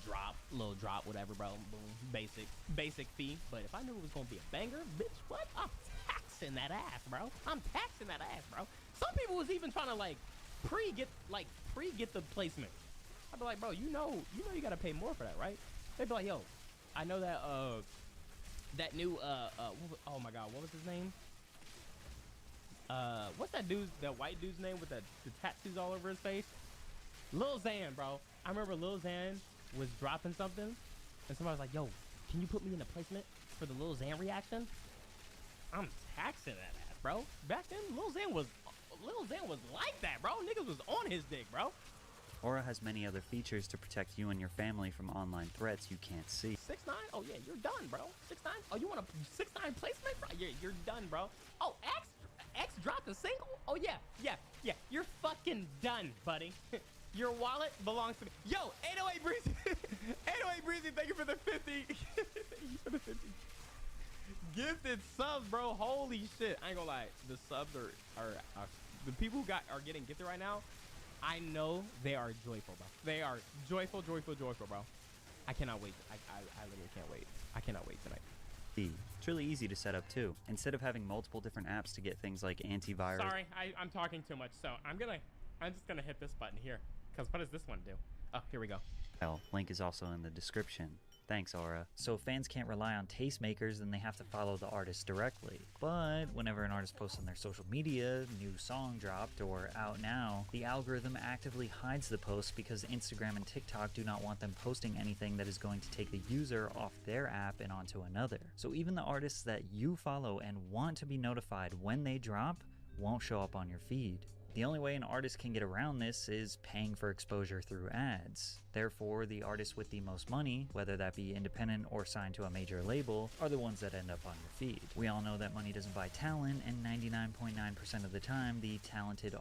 drop, whatever, bro, boom, basic fee. But if I knew it was gonna be a banger, bitch, what? I'm taxing that ass, bro. I'm taxing that ass, bro. Some people was even trying to like pre-get the placement. I'd be like, bro, you know you gotta pay more for that, right? They'd be like, yo, I know that that new oh my god, what was his name? What's that white dude's name with the tattoos all over his face? Lil Xan, bro. I remember Lil Xan was dropping something, and somebody was like, yo, can you put me in a placement for the Lil Xan reaction? I'm taxing that ass, bro. Back then, Lil Xan was like that, bro. Niggas was on his dick, bro. Aura has many other features to protect you and your family from online threats you can't see. 6ix9ine? Oh yeah, you're done, bro. 6ix9ine? Oh, you want a 6ix9ine placement, bro? Yeah, you're done, bro. Oh, X dropped a single? Oh yeah. You're fucking done, buddy. Your wallet belongs to me. Yo, 808 Breezy. 808 Breezy, thank you for the 50. Thank you for the 50. Gifted subs, bro. Holy shit. I ain't gonna lie. The subs are the people who are getting gifted right now. I know they are joyful, bro. They are joyful, bro. I cannot wait. I literally can't wait. I cannot wait tonight. It's really easy to set up too. Instead of having multiple different apps to get things like antivirus. Sorry, I'm talking too much, so I'm just gonna hit this button here. Cause what does this one do? Oh, here we go. Well, link is also in the description. Thanks, Aura. So if fans can't rely on tastemakers, then they have to follow the artist directly. But whenever an artist posts on their social media, new song dropped or out now, the algorithm actively hides the post because Instagram and TikTok do not want them posting anything that is going to take the user off their app and onto another. So even the artists that you follow and want to be notified when they drop won't show up on your feed. The only way an artist can get around this is paying for exposure through ads. Therefore, the artists with the most money, whether that be independent or signed to a major label, are the ones that end up on your feed. We all know that money doesn't buy talent, and 99.9% of the time, the talented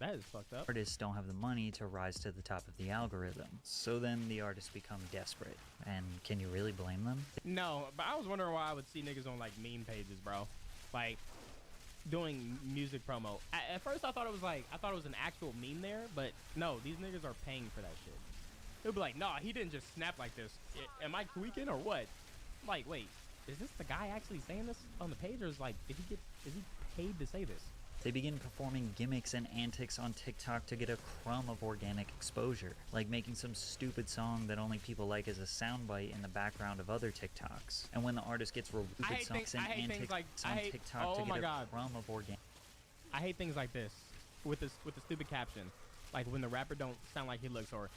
that is fucked up. Artists don't have the money to rise to the top of the algorithm. So then the artists become desperate. And can you really blame them? No, but I was wondering why I would see niggas on like meme pages, bro. Like doing music promo. At first I thought it was an actual meme there, but no, these niggas are paying for that shit. They'll be like, nah, he didn't just snap like this. Am I tweaking or what? Like, wait, is this the guy actually saying this on the page, or is he paid to say this? They begin performing gimmicks and antics on TikTok to get a crumb of organic exposure, like making some stupid song that only people like as a soundbite in the background of other TikToks. And when the artist gets rewarded songs and antics on TikTok to get a crumb of organic. I hate things like this with the stupid caption, like when the rapper don't sound like he looks, or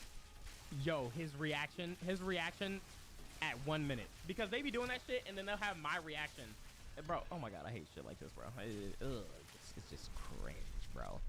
yo, his reaction at 1 minute, because they be doing that shit and then they'll have my reaction. Bro, oh my god, I hate shit like this, bro. It's just cringe, bro.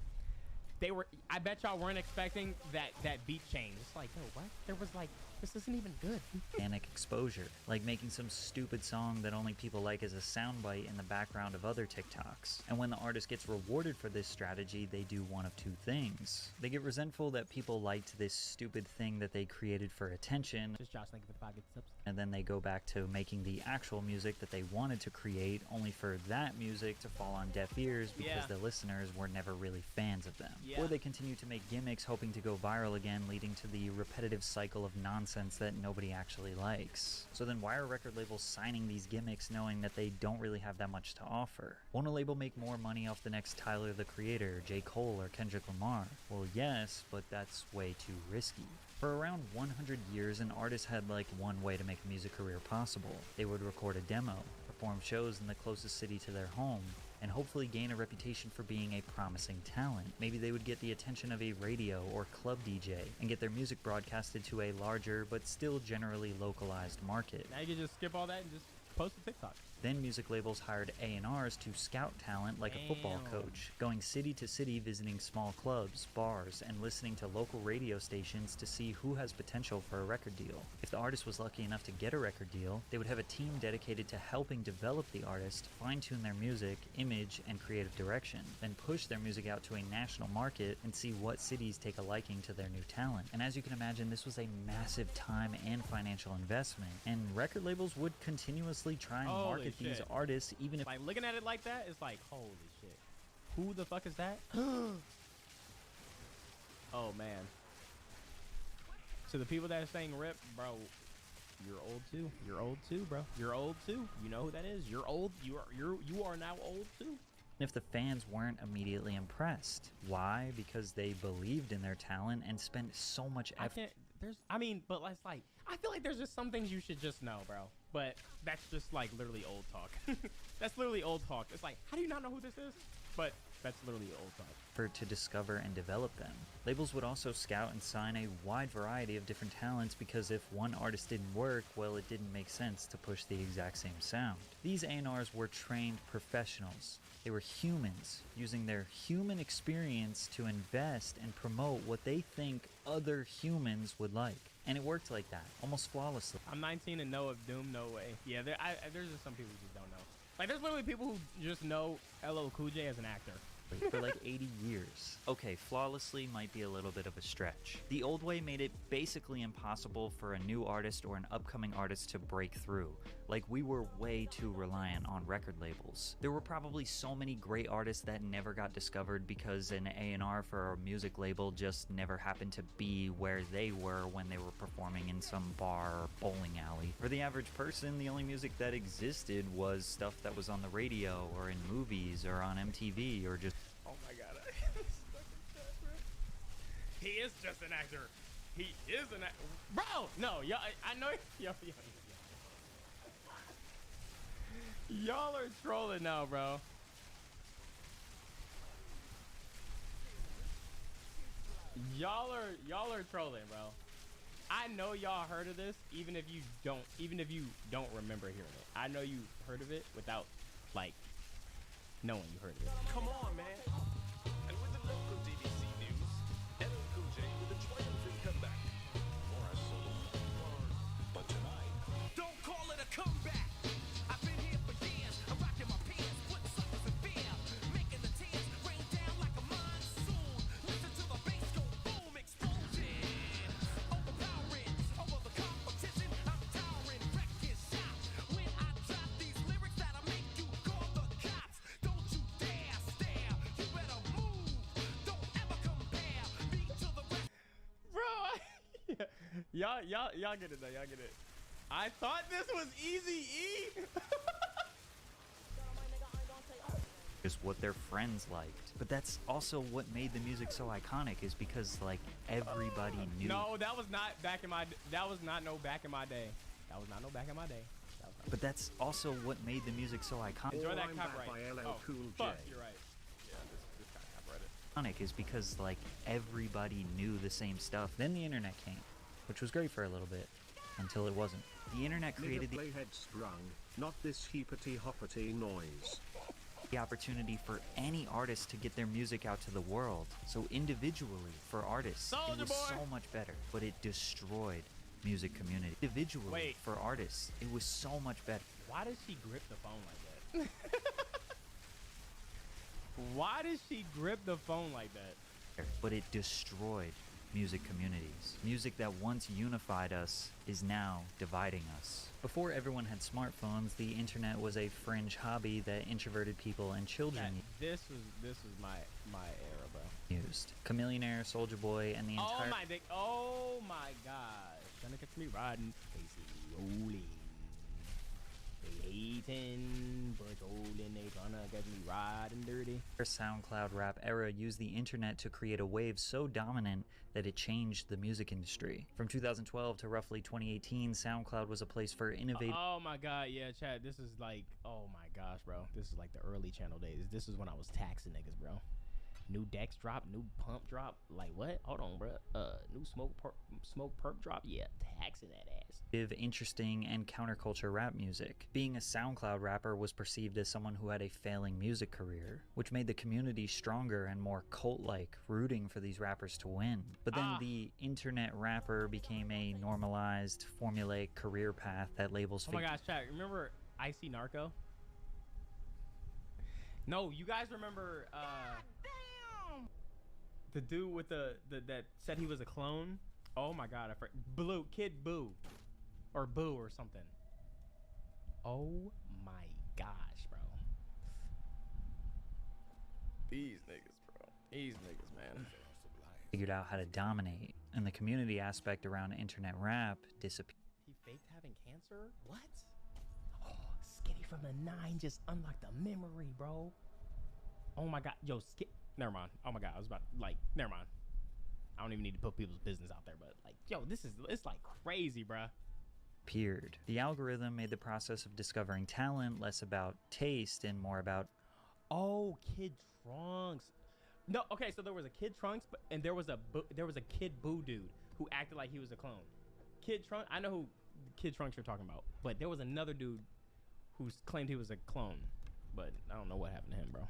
I bet y'all weren't expecting that beat change. It's like, yo, what? There was like, this isn't even good. Organic exposure, like making some stupid song that only people like as a soundbite in the background of other TikToks. And when the artist gets rewarded for this strategy, they do one of two things. They get resentful that people liked this stupid thing that they created for attention. Just Josh, thank you for the pocket subs. And then they go back to making the actual music that they wanted to create, only for that music to fall on deaf ears because the listeners were never really fans of them. Or they continue to make gimmicks hoping to go viral again, leading to the repetitive cycle of nonsense that nobody actually likes. So then why are record labels signing these gimmicks knowing that they don't really have that much to offer? Won't a label make more money off the next Tyler the Creator, J. Cole, or Kendrick Lamar? Well, yes, but that's way too risky. For around 100 years, an artist had like one way to make a music career possible. They would record a demo, perform shows in the closest city to their home, and hopefully gain a reputation for being a promising talent. Maybe they would get the attention of a radio or club DJ and get their music broadcasted to a larger but still generally localized market. Now you can just skip all that and just post to TikTok. Then music labels hired A&Rs to scout talent like a football coach, going city to city visiting small clubs, bars, and listening to local radio stations to see who has potential for a record deal. If the artist was lucky enough to get a record deal, they would have a team dedicated to helping develop the artist, fine-tune their music, image, and creative direction, then push their music out to a national market and see what cities take a liking to their new talent. And as you can imagine, this was a massive time and financial investment, and record labels would continuously try and market these artists even if... Like, looking at it like that, it's like, holy shit. Who the fuck is that? Oh, man. So the people that are saying rip, bro, you're old too. You're old too, bro. You're old too. You know who that is? You're old. You are now old too. If the fans weren't immediately impressed. Why? Because they believed in their talent and spent so much effort. But it's like, I feel like there's just some things you should just know, bro. But that's just like literally old talk. That's literally old talk. It's like, how do you not know who this is? But that's literally old talk. To discover and develop them. Labels would also scout and sign a wide variety of different talents because if one artist didn't work, well, it didn't make sense to push the exact same sound. These A&Rs were trained professionals. They were humans, using their human experience to invest and promote what they think other humans would like. And it worked like that, almost flawlessly. I'm 19 and know of Doom, no way. Yeah, there's just some people who just don't know. Like, there's literally people who just know LL Cool J as an actor. For like 80 years. Okay, flawlessly might be a little bit of a stretch. The old way made it basically impossible for a new artist or an upcoming artist to break through. Like, we were way too reliant on record labels. There were probably so many great artists that never got discovered because an A&R for a music label just never happened to be where they were when they were performing in some bar or bowling alley. For the average person, the only music that existed was stuff that was on the radio or in movies or on MTV or just... Oh my god. He is just an actor. He is an actor. Bro! No, y'all, I know. Y'all are trolling now, bro. Y'all are trolling, bro. I know y'all heard of this, even if you don't remember hearing it. I know you heard of it without, like, knowing you heard of it. Come on, man. And with the local DVC news, LL Cool J with a triumphant comeback. Or I solo. But tonight, don't call it a comeback. I've been here for years. I'm rocking my pants, putting suckers in fear, making the tears rain down like a monsoon. Listen to the bass go boom, explosion. Overpowering over the competition. I'm towering, wrecking shop. When I drop these lyrics that'll make you call the cops. Don't you dare stare. You better move. Don't ever compare me to the rest. Bro, y'all get it though. Y'all get it. I thought this was Eazy-E. Just what their friends liked. But that's also what made the music so iconic, is because like everybody knew. No, that was not back in my day. That was not no back in my day. But that's also what made the music so iconic. Enjoy that copyright. By LL Cool J. Fuck, you're right. Yeah, this got copyrighted. Is because like everybody knew the same stuff. Then the internet came, which was great for a little bit, until it wasn't. The internet created the head sprung, not this heapity hoppity noise. The opportunity for any artist to get their music out to the world. So individually, for artists, it was so much better, but it destroyed music community. Individually, for artists, it was so much better. Why does she grip the phone like that? Why does she grip the phone like that? But it destroyed music communities. Music that once unified us is now dividing us. Before everyone had smartphones, the internet was a fringe hobby that introverted people and children This was my era, bro. used. Chameleonaire, Soulja Boy, and the entire... Oh my gosh. Gonna catch me riding. Casey rolling. They hating, but rolling. They gonna get me riding dirty. Our SoundCloud rap era used the internet to create a wave so dominant that it changed the music industry. From 2012 to roughly 2018, SoundCloud was a place for innovative... Oh my god, yeah, Chad, this is like, oh my gosh, bro. This is like the early channel days. This is when I was taxing niggas, bro. New Dex drop, new pump drop. Like what? Hold on, bro. New smoke perp drop. Yeah, taxing that ass. Interesting and counterculture rap music. Being a SoundCloud rapper was perceived as someone who had a failing music career, which made the community stronger and more cult-like, rooting for these rappers to win. But then the internet rapper became a normalized, formulaic career path that labels. Oh my gosh, chat. Remember Icy Narco? No, you guys remember the dude with the that said he was a clone? Oh my god, Blue Kid Boo. Or Boo or something. Oh my gosh, bro. These niggas, bro. These niggas, man. Figured out how to dominate, and the community aspect around internet rap disappeared. He faked having cancer? What? Oh, Skinny from the 9 just unlocked a memory, bro. Oh my god. Yo, never mind. Oh my god, I was about never mind. I don't even need to put people's business out there, but like, yo, it's like crazy, bruh. The algorithm made the process of discovering talent less about taste and more about, oh, Kid Trunks. No, okay, so there was a Kid Trunks, and there was a Kid Boo dude who acted like he was a clone. Kid Trunks, I know who Kid Trunks you're talking about, but there was another dude who claimed he was a clone, but I don't know what happened to him, bro.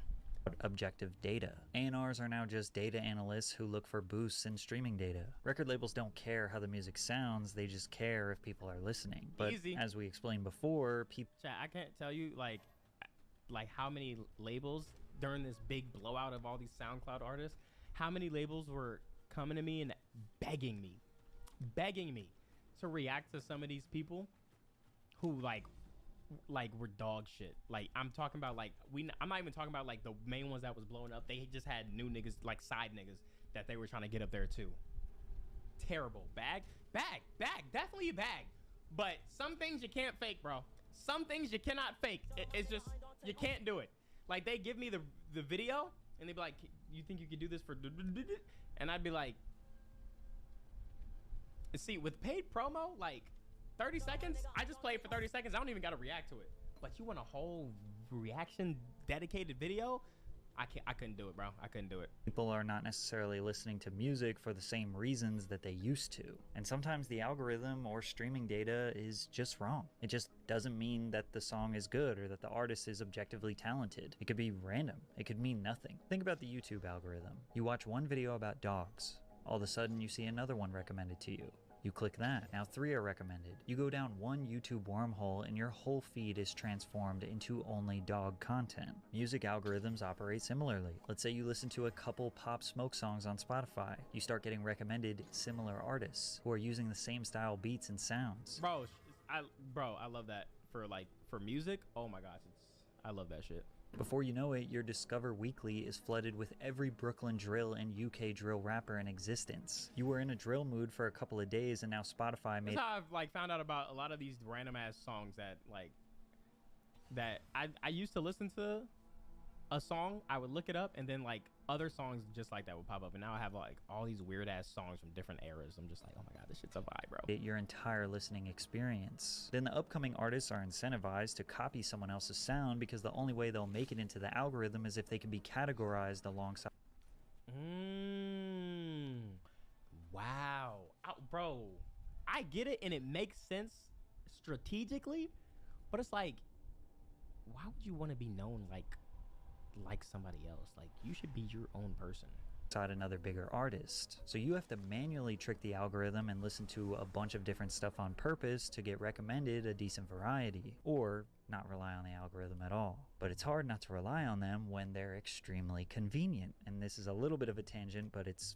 Objective data. A&Rs are now just data analysts who look for boosts in streaming data. Record labels don't care how the music sounds, they just care if people are listening. But easy. As we explained before, Chat, I can't tell you like how many labels during this big blowout of all these SoundCloud artists, how many labels were coming to me and begging me to react to some of these people who like were dog shit. Like I'm talking about I'm not even talking about like the main ones that was blowing up. They just had new niggas, like side niggas that they were trying to get up there too. Terrible. Bag, definitely a bag. But some things you can't fake, bro. Some things you cannot fake. It's just, you can't do it. Like they give me the video and they'd be like, you think you could do this for, and I'd be like, see, with paid promo, like 30 seconds, I just play it for 30 seconds. I don't even got to react to it. But you want a whole reaction dedicated video? I couldn't do it, bro. I couldn't do it. People are not necessarily listening to music for the same reasons that they used to. And sometimes the algorithm or streaming data is just wrong. It just doesn't mean that the song is good or that the artist is objectively talented. It could be random. It could mean nothing. Think about the YouTube algorithm. You watch one video about dogs. All of a sudden you see another one recommended to you. You click that. Now 3 are recommended. You go down one YouTube wormhole and your whole feed is transformed into only dog content. Music algorithms operate similarly. Let's say you listen to a couple Pop Smoke songs on Spotify. You start getting recommended similar artists who are using the same style beats and sounds. Bro, I love that for music. Oh my gosh, I love that shit. Before you know it, your Discover Weekly is flooded with every Brooklyn drill and UK drill rapper in existence. You were in a drill mood for a couple of days and now Spotify made— That's how I've found out about a lot of these random ass songs that I used to listen to a song, I would look it up, and then other songs just like that would pop up, and now I have all these weird ass songs from different eras. I'm just like, oh my god, this shit's a vibe, bro. Your entire listening experience. Then the upcoming artists are incentivized to copy someone else's sound because the only way they'll make it into the algorithm is if they can be categorized alongside. Wow. Bro, I get it and it makes sense strategically, but it's like, why would you want to be known like somebody else? Like, you should be your own person. Another bigger artist. So you have to manually trick the algorithm and listen to a bunch of different stuff on purpose to get recommended a decent variety, or not rely on the algorithm at all. But it's hard not to rely on them when they're extremely convenient. And this is a little bit of a tangent, but it's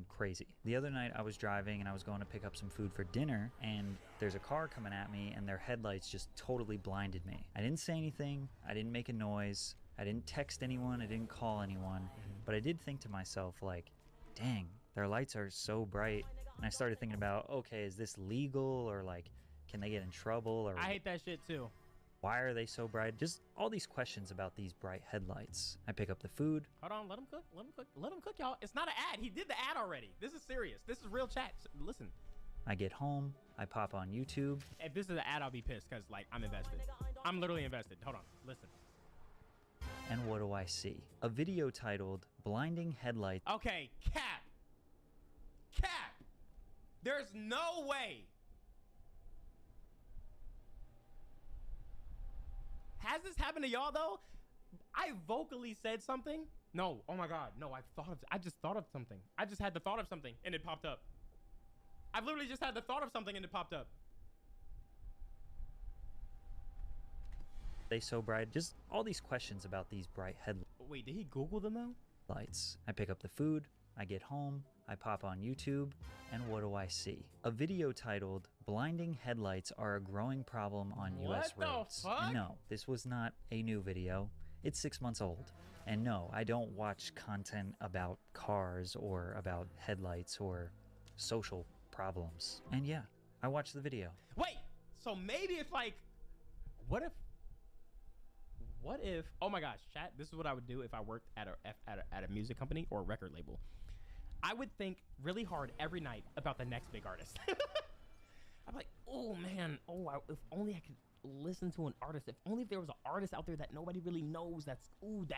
crazy. The other night I was driving and I was going to pick up some food for dinner, and there's a car coming at me and their headlights just totally blinded me. I didn't say anything, I didn't make a noise, I didn't text anyone, I didn't call anyone, but I did think to myself, like, dang, their lights are so bright. And I started thinking about, okay, is this legal, or can they get in trouble? Or I hate that shit too. Why are they so bright? Just all these questions about these bright headlights. I pick up the food. Hold on, let him cook, y'all. It's not an ad. He did the ad already. This is serious. This is real chat. Listen. I get home, I pop on YouTube. If this is an ad, I'll be pissed because I'm invested. I'm literally invested. Hold on, listen. and what do I see? A video titled Blinding Headlights. Okay, cap. Cap. There's no way. Has this happened to y'all though? I vocally said something. No, oh my God, no, I just thought of something. I just had the thought of something and it popped up. I've literally just had the thought of something and it popped up. They so bright? Just all these questions about these bright headlights. Wait, did he Google them though? Lights. I pick up the food, I get home, I pop on YouTube, and what do I see? A video titled Blinding Headlights Are a Growing Problem on US Roads. And no, this was not a new video. It's 6 months old. And no, I don't watch content about cars or about headlights or social problems. And yeah, I watched the video. Wait, so maybe it's like, what if, oh my gosh, chat, this is what I would do if I worked at a music company or a record label. I would think really hard every night about the next big artist. I'm like, oh man, if only I could listen to an artist. If only there was an artist out there that nobody really knows that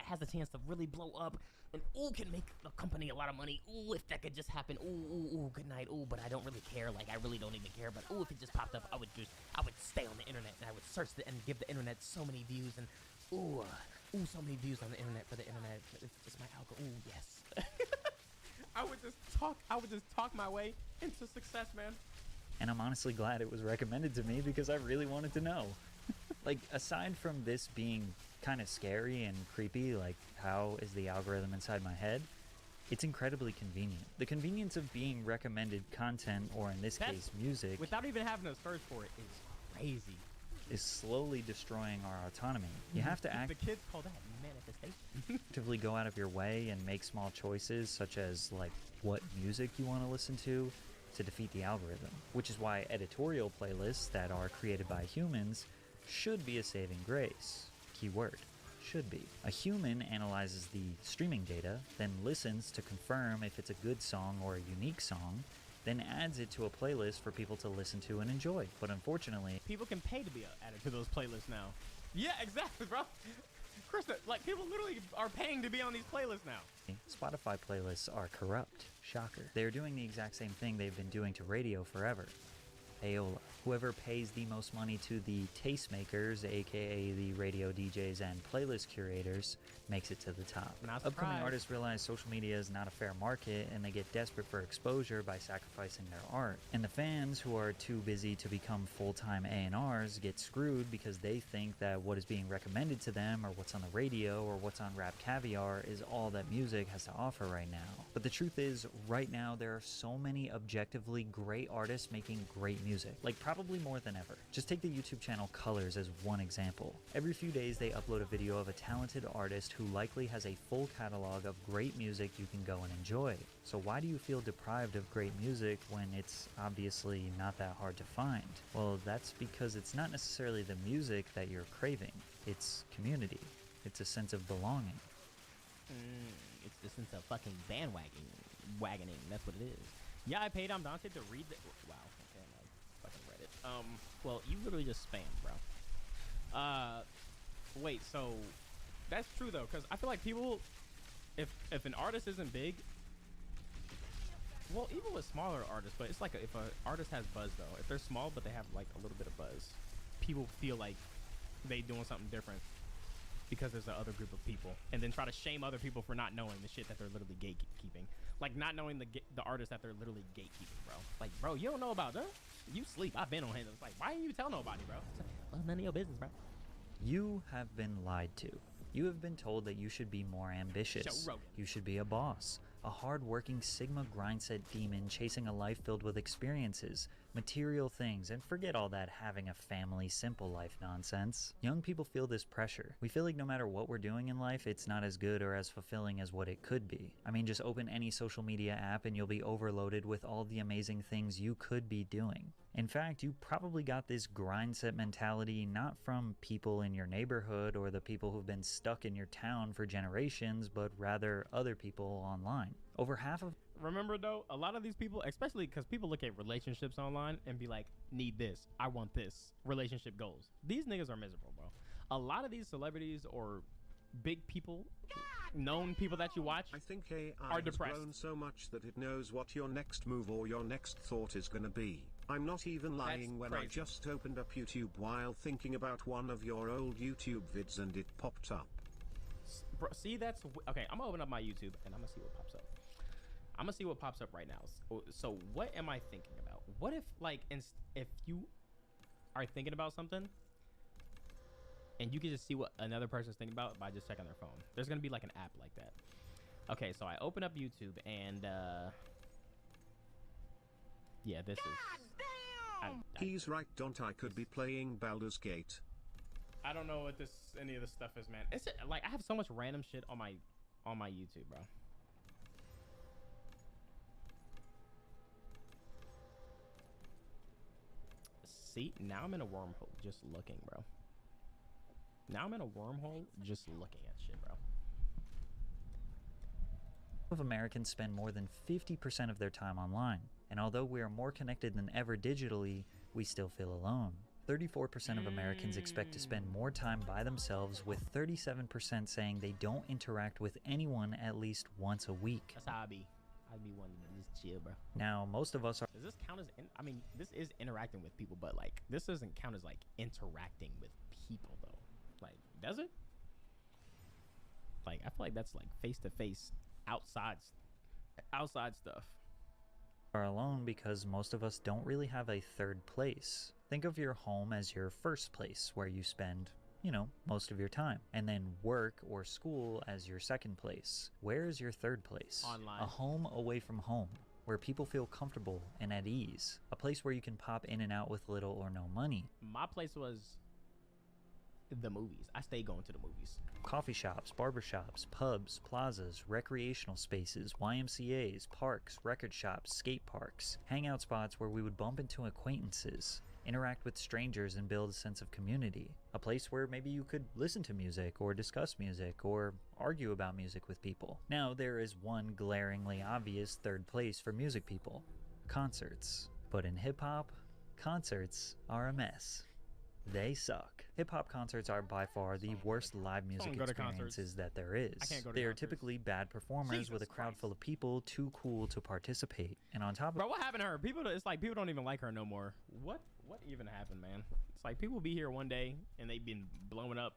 has a chance to really blow up and can make the company a lot of money. If that could just happen. Good night. But I don't really care. Like I really don't even care. But if it just popped up, I would stay on the internet and I would search and give the internet so many views and so many views on the internet for the internet. It's my algorithm. Yes. I would just talk my way into success, man. And I'm honestly glad it was recommended to me because I really wanted to know. Like, aside from this being kind of scary and creepy, like how is the algorithm inside my head, it's incredibly convenient. The convenience of being recommended content, or in this case, music, without even having to search for it, is crazy. Is slowly destroying our autonomy. You have to The kids call that manifestation. actively go out of your way and make small choices, such as like what music you want to listen to defeat the algorithm, which is why editorial playlists that are created by humans should be a saving grace. Keyword, should be. A human analyzes the streaming data, then listens to confirm if it's a good song or a unique song, then adds it to a playlist for people to listen to and enjoy. But unfortunately, people can pay to be added to those playlists now. Yeah, exactly, bro. Krista, like people literally are paying to be on these playlists now. Spotify playlists are corrupt. Shocker. They're doing the exact same thing they've been doing to radio forever. Payola. Whoever pays the most money to the tastemakers, aka the radio DJs and playlist curators, makes it to the top. Upcoming artists realize social media is not a fair market and they get desperate for exposure by sacrificing their art. And the fans who are too busy to become full-time A&Rs get screwed because they think that what is being recommended to them or what's on the radio or what's on Rap Caviar is all that music has to offer right now. But the truth is, right now there are so many objectively great artists making great music. Like probably more than ever. Just take the YouTube channel Colors as one example. Every few days they upload a video of a talented artist who likely has a full catalog of great music you can go and enjoy. So why do you feel deprived of great music when it's obviously not that hard to find? Well, that's because it's not necessarily the music that you're craving. It's community. It's a sense of belonging. It's the sense of fucking wagoning. That's what it is. Yeah, I paid Dante to read the... Wow. Okay, I fucking read it. Well, you literally just spammed, bro. Wait, so... That's true, though, because I feel like people... If an artist isn't big... Well, even with smaller artists, but it's like if an artist has buzz, though. If they're small, but they have, like, a little bit of buzz, people feel like they doing something different because there's another group of people, and then try to shame other people for not knowing the shit that they're literally gatekeeping. Like, not knowing the artist that they're literally gatekeeping, bro. Like, bro, you don't know about that? You sleep. I've been on him. It's like, why didn't you tell nobody, bro? It's like, well, none of your business, bro. You have been lied to. You have been told that you should be more ambitious. You should be a boss. A hard-working Sigma grindset demon chasing a life filled with experiences, material things, and forget all that having a family, simple life nonsense. Young people feel this pressure. We feel like no matter what we're doing in life, it's not as good or as fulfilling as what it could be. I mean, just open any social media app and you'll be overloaded with all the amazing things you could be doing. In fact, you probably got this grindset mentality not from people in your neighborhood or the people who've been stuck in your town for generations, but rather other people online. Over half of... Remember, though, a lot of these people, especially because people look at relationships online and be like, need this, I want this, relationship goals. These niggas are miserable, bro. A lot of these celebrities or big people, known people that you watch, I think AI are has depressed. grown so much that it knows what your next move or your next thought is gonna be. I'm not even lying when I crazy. just opened up YouTube while thinking about one of your old YouTube vids and it popped up. Bro, see, that's okay. I'm gonna open up my YouTube and I'm gonna see what pops up. I'm gonna see what pops up right now. So what am I thinking about? What if, like, if you are thinking about something and you can just see what another person's thinking about by just checking their phone? There's gonna be like an app like that. Okay, so I open up YouTube and yeah, this is. He's right, don't I could be playing Baldur's Gate. I don't know what any of this stuff is, man. It's like I have so much random shit on my YouTube, bro. See, now I'm in a wormhole just looking, bro. Now I'm in a wormhole just looking at shit, bro. Of Americans spend more than 50% of their time online, and although we are more connected than ever digitally, we still feel alone. 34% of Americans expect to spend more time by themselves, with 37% saying they don't interact with anyone at least once a week. That's how I'd be one to just chill, bro. Now, most of us are... Does this count as... I mean, this is interacting with people, but, like, this doesn't count as, like, interacting with people, though. Like, does it? Like, I feel like that's, like, face-to-face outside stuff. Are alone because most of us don't really have a third place. Think of your home as your first place, where you spend, you know, most of your time, and then work or school as your second place. Where is your third place? Online. A home away from home, where people feel comfortable and at ease. A place where you can pop in and out with little or no money. My place was the movies. I stay going to the movies. Coffee shops, barbershops, pubs, plazas, recreational spaces, YMCAs, parks, record shops, skate parks, hangout spots where we would bump into acquaintances, interact with strangers and build a sense of community. A place where maybe you could listen to music or discuss music or argue about music with people. Now, there is one glaringly obvious third place for music people: concerts. But in hip-hop, concerts are a mess. They suck. Hip-hop concerts are by far the worst live music experiences that there is. They are typically bad performers with a crowd full of people too cool to participate. And on top of... Bro, what happened to her? It's like people don't even like her no more. What even happened, man? It's like people be here one day and they've been blowing up,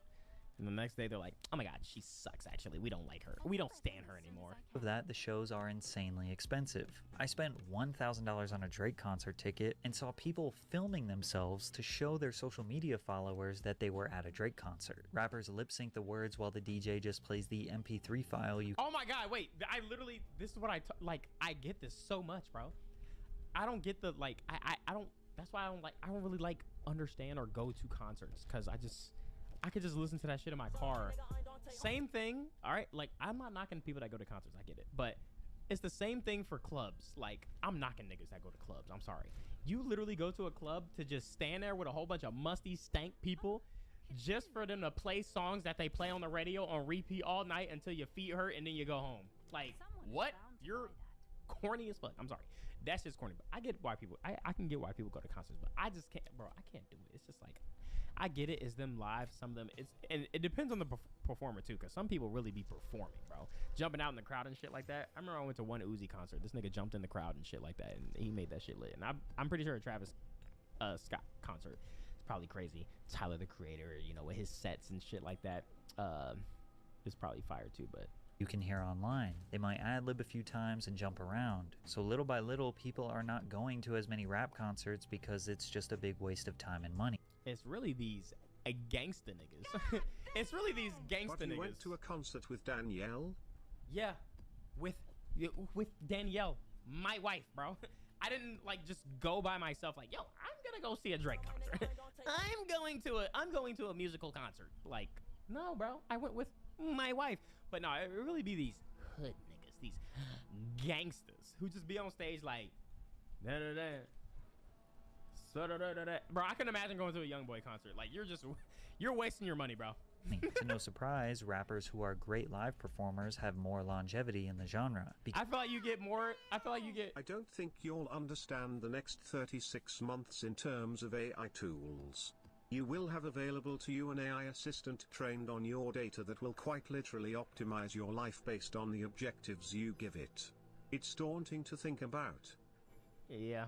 and the next day they're like, oh my god, she sucks actually. We don't like her. We don't stand her anymore. Of that, the shows are insanely expensive. I spent $1,000 on a Drake concert ticket and saw people filming themselves to show their social media followers that they were at a Drake concert. Rappers lip sync the words while the DJ just plays the MP3 file. Oh my god, wait, I literally, this is what I get this so much, bro. I don't get the, like, I don't, that's why I don't really like understand or go to concerts, because I could just listen to that shit in my car. Same thing, all right? Like, I'm not knocking people that go to concerts. I get it. But it's the same thing for clubs. Like, I'm knocking niggas that go to clubs. I'm sorry. You literally go to a club to just stand there with a whole bunch of musty, stank people just for them to play songs that they play on the radio on repeat all night until your feet hurt and then you go home. Like, what? You're corny as fuck. I'm sorry. That's just corny. But I get why people... I can get why people go to concerts, but I just can't... Bro, I can't do it. It's just like... I get it. It's them live. Some of them, and it depends on the performer too, because some people really be performing, bro, jumping out in the crowd and shit like that. I remember I went to one Uzi concert. This nigga jumped in the crowd and shit like that, and he made that shit lit. And I'm pretty sure a Travis Scott concert is probably crazy. Tyler the Creator, you know, with his sets and shit like that, is probably fire too. But you can hear online. They might ad-lib a few times and jump around. So little by little, people are not going to as many rap concerts because it's just a big waste of time and money. It's really these gangsta niggas. It's really these gangsta but you niggas. went to a concert with Danielle? Yeah, with Danielle, my wife, bro. I didn't like just go by myself. Like, yo, I'm gonna go see a Drake concert. I'm going to a musical concert. Like, no, bro. I went with my wife. But no, it really be these hood niggas, these gangsters who just be on stage like, da da da. Bro, I can imagine going to a Young Boy concert. Like, you're wasting your money, bro. To no surprise, rappers who are great live performers have more longevity in the genre. I feel like you get more. I don't think you'll understand the next 36 months in terms of AI tools. You will have available to you an AI assistant trained on your data that will quite literally optimize your life based on the objectives you give it. It's daunting to think about. Yeah.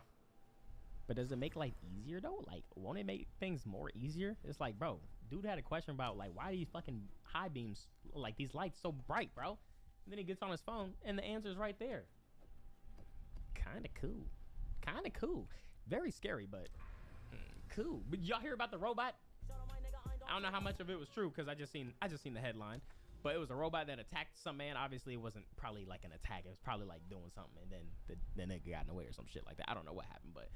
But does it make life easier though? Like, won't it make things more easier? It's like, bro, dude had a question about like, why do these fucking high beams, like these lights so bright, bro? And then he gets on his phone and the answer's right there. Kinda cool. Kinda cool. Very scary, but cool. But y'all hear about the robot? I don't know how much of it was true because I just seen the headline. But it was a robot that attacked some man. Obviously, it wasn't probably like an attack. It was probably like doing something, and then the nigga got in the way or some shit like that. I don't know what happened, but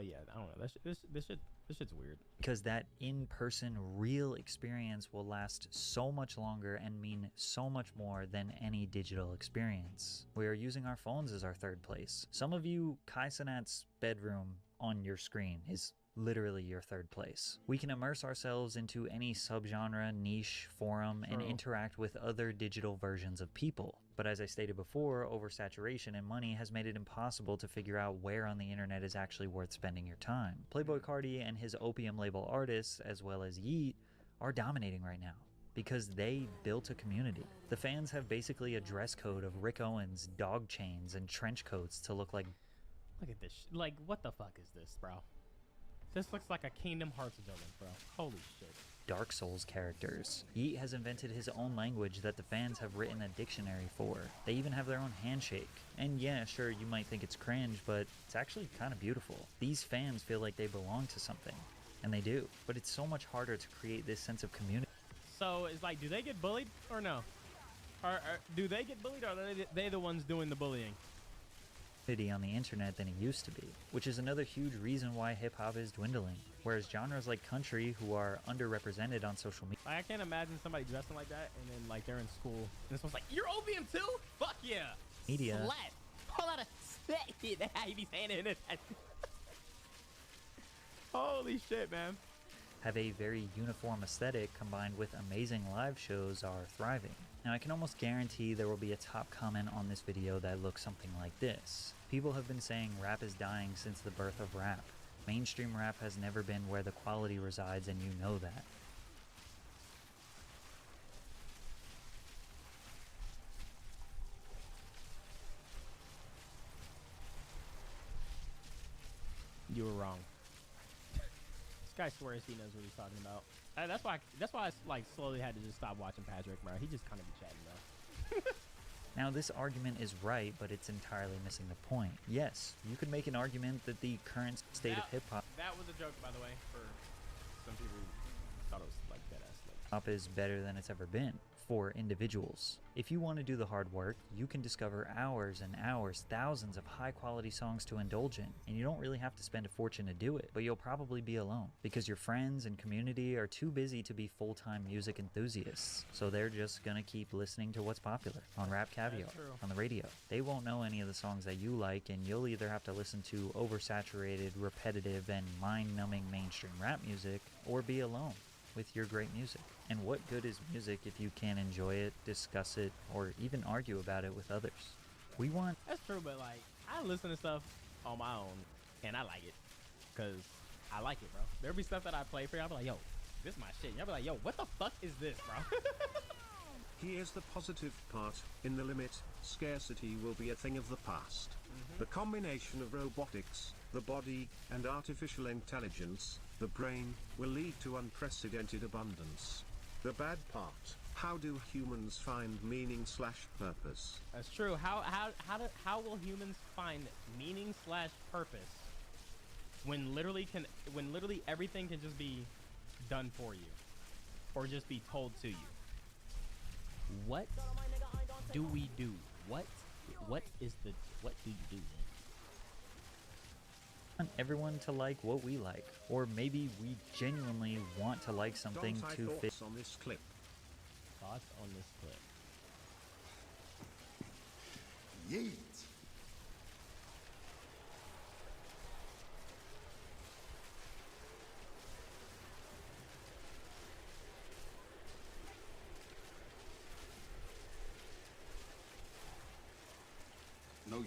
yeah, I don't know. This shit's weird. Because that in-person real experience will last so much longer and mean so much more than any digital experience. We are using our phones as our third place. Some of you, Kai Cenat's bedroom on your screen is literally your third place. We can immerse ourselves into any subgenre, niche, forum, and interact with other digital versions of people. But as I stated before, oversaturation and money has made it impossible to figure out where on the internet is actually worth spending your time. Playboi Carti and his Opium label artists, as well as Yeet, are dominating right now because they built a community. The fans have basically a dress code of Rick Owens, dog chains, and trench coats to look like... Look at this. Like, what the fuck is this, bro? This looks like a Kingdom Hearts villain, bro. Holy shit. Dark Souls characters. Yeet has invented his own language that the fans have written a dictionary for. They even have their own handshake. And yeah, sure, you might think it's cringe, but it's actually kind of beautiful. These fans feel like they belong to something. And they do. But it's so much harder to create this sense of community. So, it's like, do they get bullied or no? Or do they get bullied or are they the ones doing the bullying? On the internet than it used to be, which is another huge reason why hip-hop is dwindling, whereas genres like country, who are underrepresented on social media. I can't imagine somebody dressing like that and then like they're in school and this one's like, you're Opium too? Fuck yeah. Media. Slat. Pull out a slat. He be saying it in it. Holy shit, man. Have a very uniform aesthetic combined with amazing live shows are thriving. Now I can almost guarantee there will be a top comment on this video that looks something like this. People have been saying rap is dying since the birth of rap. Mainstream rap has never been where the quality resides, and you know that. You were wrong. This guy swears he knows what he's talking about. That's why I like slowly had to just stop watching Patrick, bro. He just kind of be chatting, bro. Now this argument is right, but it's entirely missing the point. Yes, you could make an argument that the current state of hip-hop... That was a joke, by the way, for some people who thought it was like deadass. Hip-hop is better than it's ever been for individuals. If you want to do the hard work, you can discover hours and hours, thousands of high-quality songs to indulge in, and you don't really have to spend a fortune to do it, but you'll probably be alone, because your friends and community are too busy to be full-time music enthusiasts, so they're just gonna keep listening to what's popular on Rap Caviar, on the radio. They won't know any of the songs that you like, and you'll either have to listen to oversaturated, repetitive, and mind-numbing mainstream rap music, or be alone with your great music. And what good is music if you can't enjoy it, discuss it, or even argue about it with others? We want... That's true, but like, I listen to stuff on my own, and I like it, because I like it, bro. There'll be stuff that I play for you, I'll be like, yo, this is my shit. Y'all be like, yo, what the fuck is this, bro? Here's the positive part. In the limit, scarcity will be a thing of the past. The combination of robotics, the body, and artificial intelligence, the brain, will lead to unprecedented abundance. The bad part, how do humans find meaning/purpose? That's true. How will humans find meaning/purpose when literally everything can just be done for you or just be told to you? What do we do? What do you do then? Want everyone to like what we like, or maybe we genuinely want to like something to fit. On this clip. Thoughts on this clip. Yeet. No yeet.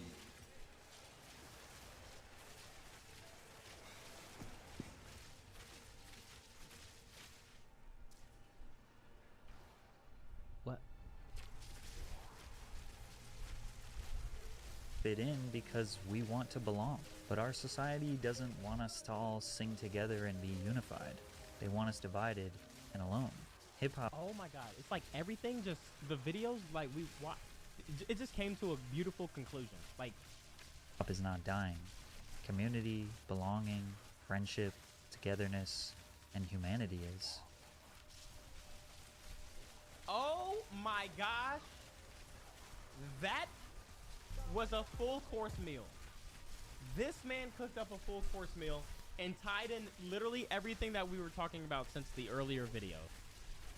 fit in because we want to belong. But our society doesn't want us to all sing together and be unified. They want us divided and alone. Hip-hop. Oh my god, it's like everything just, the videos like we watch, it just came to a beautiful conclusion. Like, Hip-hop is not dying. Community, belonging, friendship, togetherness, and humanity is. oh my gosh, that was a full course meal. This man cooked up a full course meal and tied in literally everything that we were talking about since the earlier video.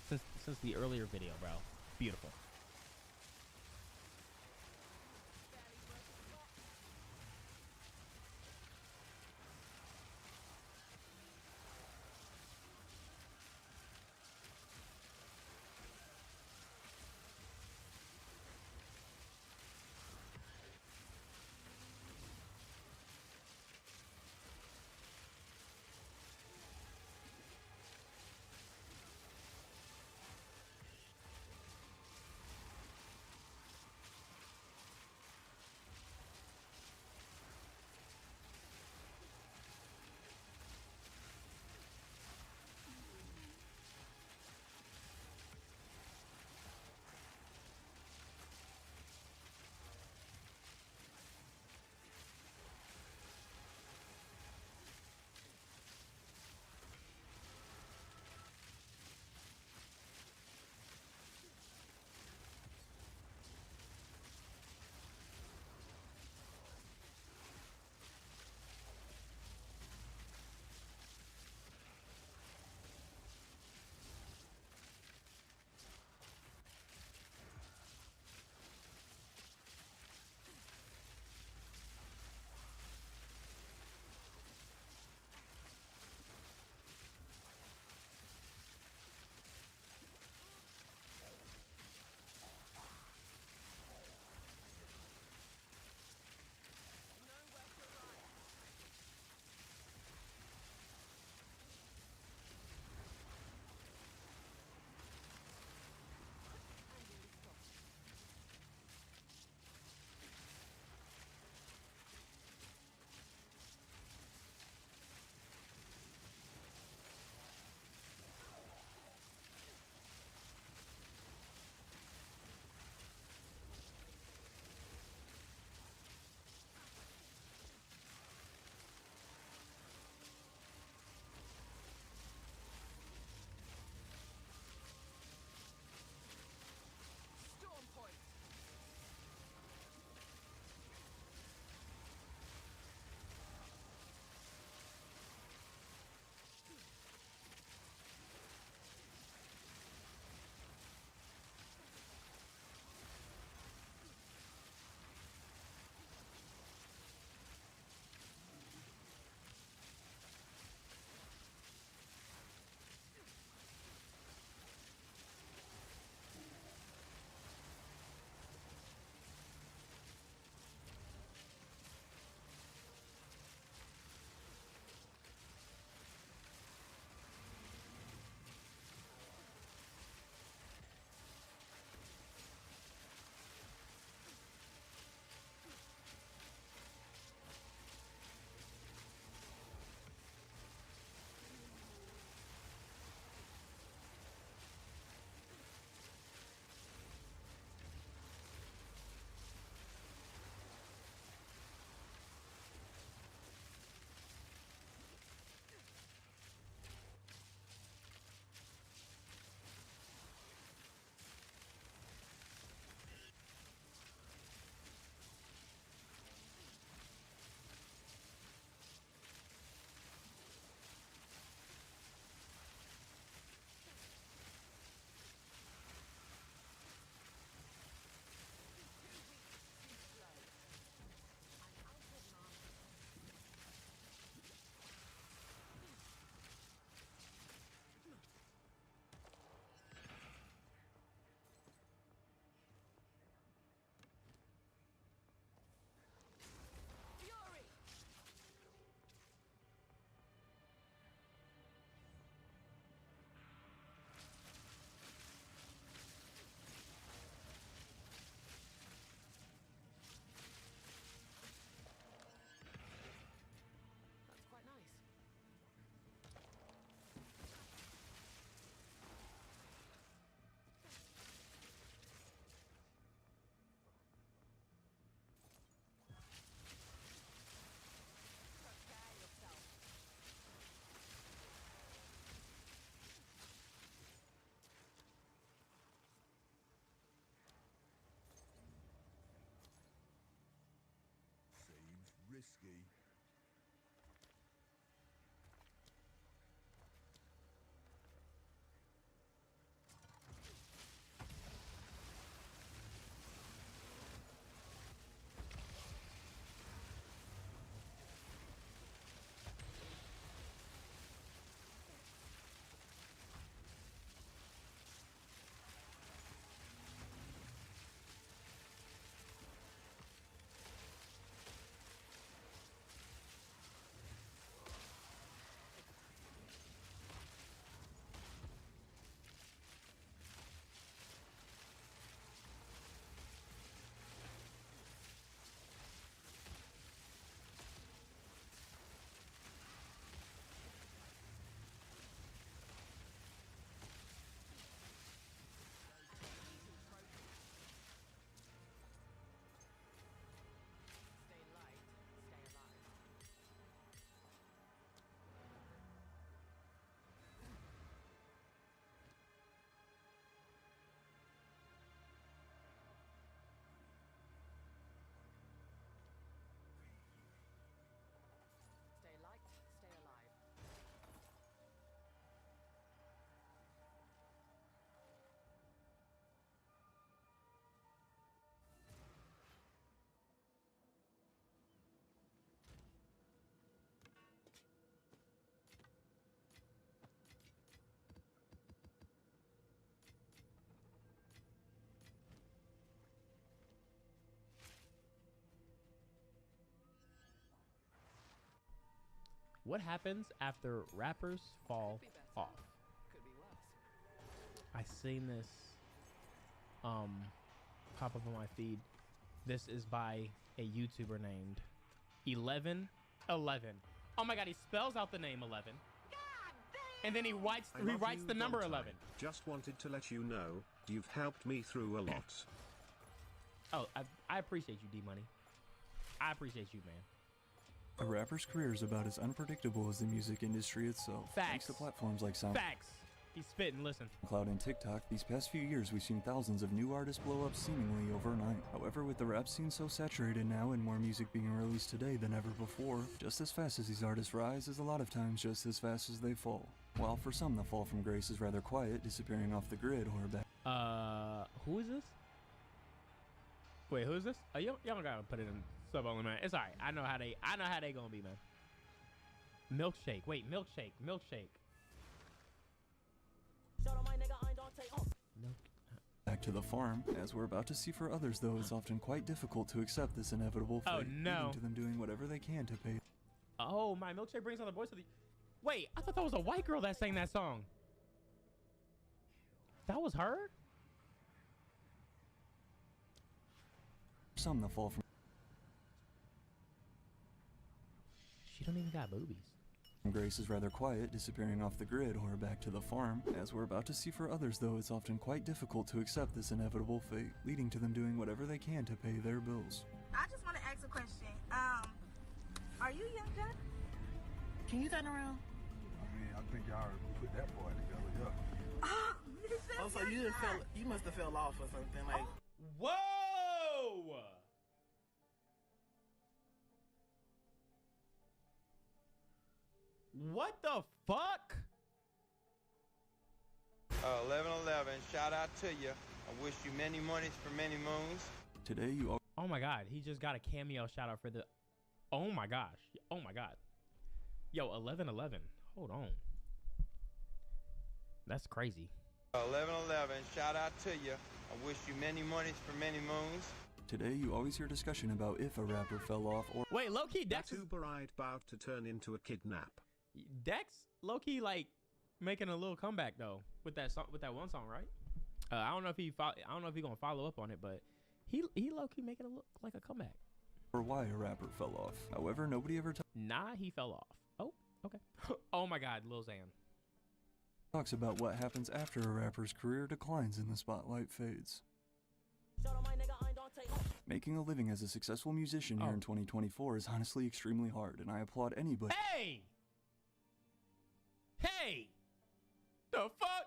Since the earlier video, bro. Beautiful. whiskey. What happens after rappers fall off? I seen this pop up on my feed. This is by a YouTuber named 1111. Oh my god, he spells out the name 11. And then he writes the number 11. Just wanted to let you know, you've helped me through a lot. Oh, I appreciate you, D-Money. I appreciate you, man. A rapper's career is about as unpredictable as the music industry itself. Facts. Thanks to platforms like Facts. He's spitting, listen. SoundCloud and TikTok, these past few years we've seen thousands of new artists blow up seemingly overnight. However, with the rap scene so saturated now and more music being released today than ever before, just as fast as these artists rise is a lot of times just as fast as they fall. While for some the fall from grace is rather quiet, disappearing off the grid or back. Who is this? Wait, who is this? Y'all gotta put it in sub only, man. It's alright. I know how they gonna be, man. Milkshake. Wait, milkshake. Back to the farm. As we're about to see for others, though, it's often quite difficult to accept this inevitable fate, leading to them doing whatever they can to pay. Oh, my milkshake brings on the voice of the... Wait, I thought that was a white girl that sang that song. That was her? Some that fall from... She don't even got boobies. Grace is rather quiet, disappearing off the grid or back to the farm. As we're about to see for others, though, it's often quite difficult to accept this inevitable fate, leading to them doing whatever they can to pay their bills. I just want to ask a question. Are you Young Jack? Can you turn around? I mean, I think y'all put that boy together, yeah. Oh, so you must have fell off or something like. Whoa! What the fuck? 1111, shout out to you. I wish you many monies for many moons. Today you... Oh my god, he just got a cameo shout out for the... Oh my gosh. Oh my god. Yo, 1111. Hold on. That's crazy. 1111, shout out to you. I wish you many monies for many moons. Today you always hear discussion about if a rapper fell off or... Wait, low-key, Dex... That Uber ride about to turn into a kidnap. Dex, low-key, like, making a little comeback, though, with that song, with that one song, right? I don't know if he gonna follow up on it, but he low-key making it look like a comeback. Or why a rapper fell off. However, nobody ever Nah, he fell off. Oh, okay. Oh my god, Lil Xan. Talks about what happens after a rapper's career declines and the spotlight fades. Making a living as a successful musician here in 2024 is honestly extremely hard, and I applaud anybody Hey! The fuck?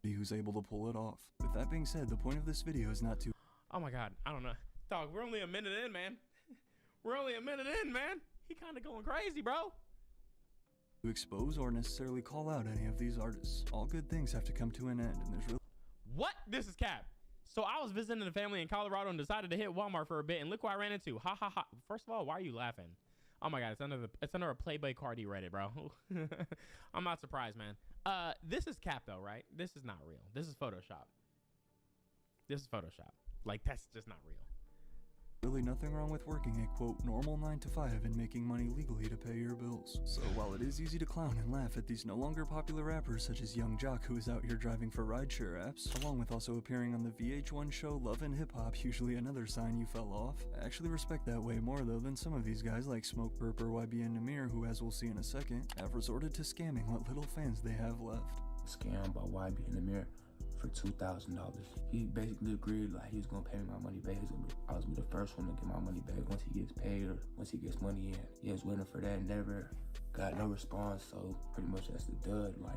Who's able to pull it off. With that being said, the point of this video is not to... Oh my god, I don't know. Dog, we're only a minute in, man. We're only a minute in, man. He kind of going crazy, bro. To expose or necessarily call out any of these artists. All good things have to come to an end, and there's really What? This is cap. So I was visiting a family in Colorado and decided to hit Walmart for a bit, and look who I ran into. Ha ha ha. First of all, why are you laughing? Oh my god, it's under a Playboy Cardi Reddit, bro. I'm not surprised, man. This is cap though, right? This is not real. This is Photoshop. This is Photoshop. Like, that's just not real. Really nothing wrong with working a, quote, normal 9 to 5 and making money legally to pay your bills. So while it is easy to clown and laugh at these no longer popular rappers such as Young Jock, who is out here driving for rideshare apps, along with also appearing on the VH1 show Love and Hip Hop, usually another sign you fell off, I actually respect that way more though than some of these guys like Smoke Burp or YB and Namir, who, as we'll see in a second, have resorted to scamming what little fans they have left. Scammed by YB and Namir for $2,000. He basically agreed like he was gonna pay me my money back. I was gonna be the first one to get my money back once he gets paid or once he gets money in. He was waiting for that, never got no response, so pretty much that's the dud, like,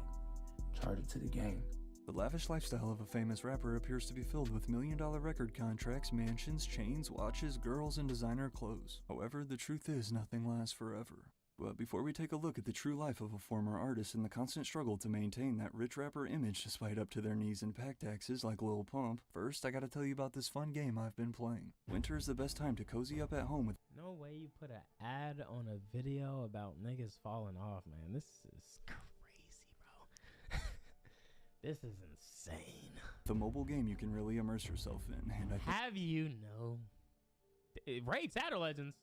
charge it to the game. The lavish lifestyle of a famous rapper appears to be filled with million-dollar record contracts, mansions, chains, watches, girls, and designer clothes. However, the truth is nothing lasts forever. But before we take a look at the true life of a former artist and the constant struggle to maintain that rich rapper image despite up to their knees in pack taxes like Lil Pump, first I gotta tell you about this fun game I've been playing. Winter is the best time to cozy up at home with— No way you put an ad on a video about niggas falling off, man. This is crazy, bro. This is insane. the mobile game you can really immerse yourself in. And have you know? Raid Shadow Legends.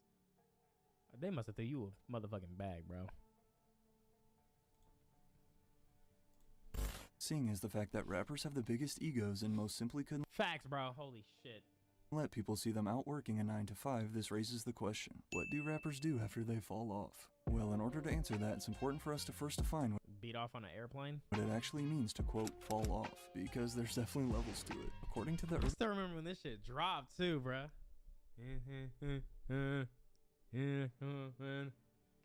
They must have threw you a motherfucking bag, bro. Seeing is the fact that rappers have the biggest egos and most simply couldn't— Facts, bro. Holy shit. Let people see them out working a 9 to 5, this raises the question, what do rappers do after they fall off? Well, in order to answer that, it's important for us to first define beat off on an airplane? What it actually means to, quote, fall off, because there's definitely levels to it. According to the— I still remember when this shit dropped too, bruh.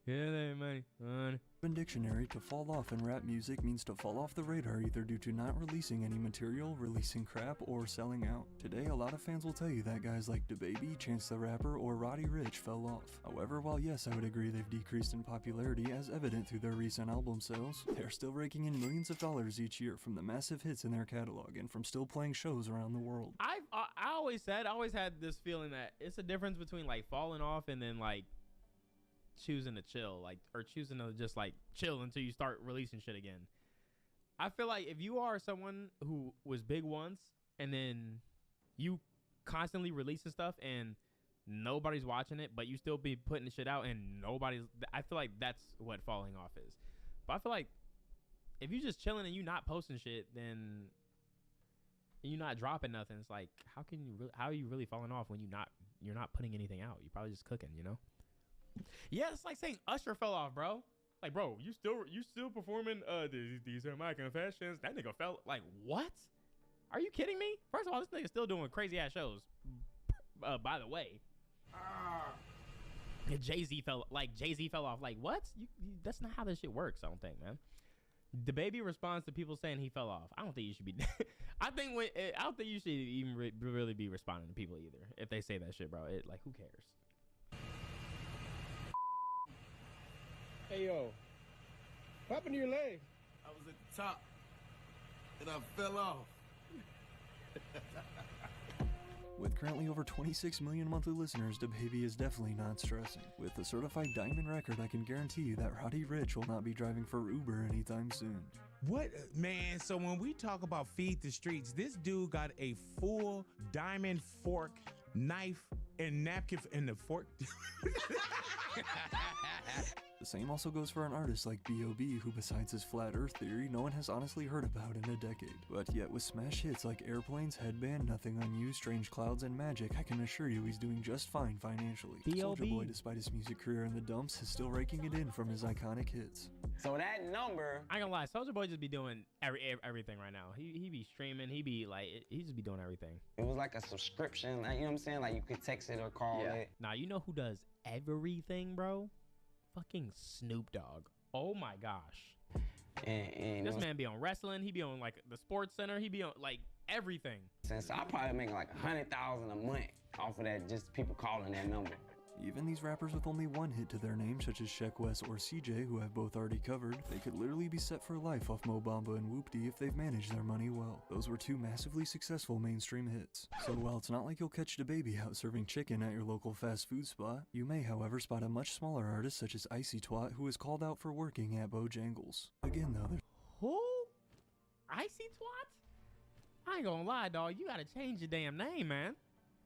Urban Dictionary, to fall off in rap music means to fall off the radar either due to not releasing any material, releasing crap, or selling out. Today, a lot of fans will tell you that guys like DaBaby, Chance the Rapper, or Roddy Ricch fell off. However, while yes, I would agree they've decreased in popularity as evident through their recent album sales, they're still raking in millions of dollars each year from the massive hits in their catalog and from still playing shows around the world. I always had this feeling that it's a difference between like falling off and then like choosing to chill, like, or choosing to just like chill until you start releasing shit again. I feel like if you are someone who was big once and then you constantly releasing stuff and nobody's watching it, but you still be putting the shit out and I feel like that's what falling off is. But I feel like if you just chilling and you not posting shit, then you're not dropping nothing. It's like, how are you really falling off when you're not putting anything out? You're probably just cooking, you know? Yeah, it's like saying Usher fell off, bro. Like, bro, you still performing these are my confessions. That nigga fell. Like, what? Are you kidding me? First of all, this nigga's still doing crazy ass shows. By the way, Jay-Z fell off. Like, what? That's not how this shit works. I don't think, man. DaBaby responds to people saying he fell off. I don't think you should be. I don't think you should even really be responding to people either if they say that shit, bro. Like, who cares? Hey, yo, what happened to your leg? I was at the top, and I fell off. With currently over 26 million monthly listeners, DaBaby is definitely not stressing. With a certified diamond record, I can guarantee you that Roddy Ricch will not be driving for Uber anytime soon. What, man, so when we talk about feed the streets, this dude got a full diamond fork, knife, and napkin in the fork. The same also goes for an artist like B.O.B., who besides his flat earth theory, no one has honestly heard about in a decade. But yet with smash hits like Airplanes, Headband, Nothing on You, Strange Clouds, and Magic, I can assure you he's doing just fine financially. Soulja Boy, despite his music career in the dumps, is still raking it in from his iconic hits. So that number, I ain't gonna lie, Soulja Boy just be doing everything right now. He be streaming, he just be doing everything. It was like a subscription, like, you know what I'm saying? Like you could text it or call it. Nah, you know who does everything, bro? Fucking Snoop Dogg. Oh my gosh. And this man be on wrestling. He be on like the Sports Center. He be on like everything. Since I probably making like $100,000 a month off of that, just people calling that number. Even these rappers with only one hit to their name, such as Sheck West or CJ, who have both already covered, they could literally be set for life off Mo Bamba and Whoopty if they've managed their money well. Those were two massively successful mainstream hits. So while it's not like you'll catch DaBaby out serving chicken at your local fast food spot, you may however spot a much smaller artist such as Icy Twat who is called out for working at Bojangles. Again though, there's Who? Icy Twat? I ain't gonna lie, dog. You gotta change your damn name, man.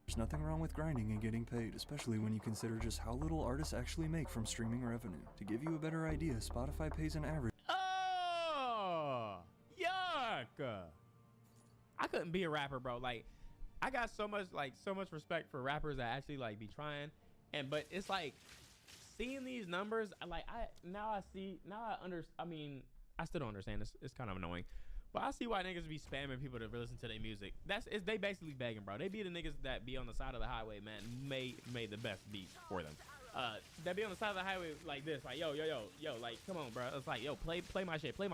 There's nothing wrong with grinding and getting paid, especially when you consider just how little artists actually make from streaming revenue. To give you a better idea, Spotify pays an average. Oh, yuck! I couldn't be a rapper, bro. Like, I got so much respect for rappers that actually like be trying, but it's like seeing these numbers. I mean, I still don't understand this. It's kind of annoying. But I see why niggas be spamming people to listen to their music. They basically begging, bro. They be the niggas that be on the side of the highway, man, made the best beat for them. That be on the side of the highway like this, like yo, like come on, bro. It's like yo, play my shit. It's like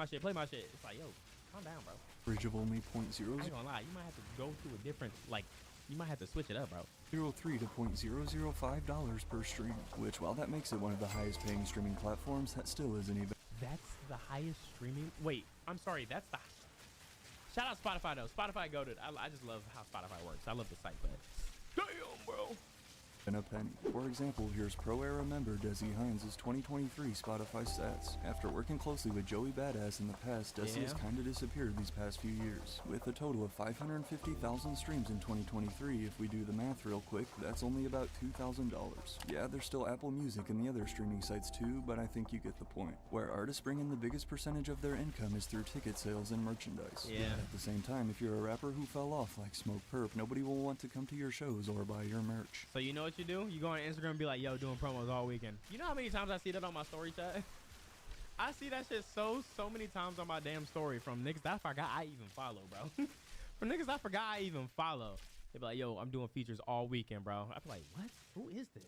yo, calm down, bro. Average of only 0.0. I ain't gonna lie, you might have to go to a different, like, you might have to switch it up, bro. 0.03 to $0.005 per stream, which while that makes it one of the highest paying streaming platforms, that still isn't even. That's the highest streaming. Wait, I'm sorry. That's the. Shout out Spotify though. Spotify goated. I just love how Spotify works. I love the site, but damn, bro. And a penny. For example, here's Pro Era member Desi Hines' 2023 Spotify stats. After working closely with Joey Badass in the past, Desi has kinda disappeared these past few years. With a total of 550,000 streams in 2023, if we do the math real quick, that's only about $2,000. Yeah, there's still Apple Music and the other streaming sites too, but I think you get the point. Where artists bring in the biggest percentage of their income is through ticket sales and merchandise. Yeah. At the same time, if you're a rapper who fell off like Smoke Perp, nobody will want to come to your shows or buy your merch. So you know what you do? You go on Instagram and be like, yo, doing promos all weekend. You know how many times I see that on my story chat? I see that shit so many times on my damn story from niggas that I forgot I even follow, bro. From niggas I forgot I even follow. They be like, yo, I'm doing features all weekend, bro. I be like, what? Who is this?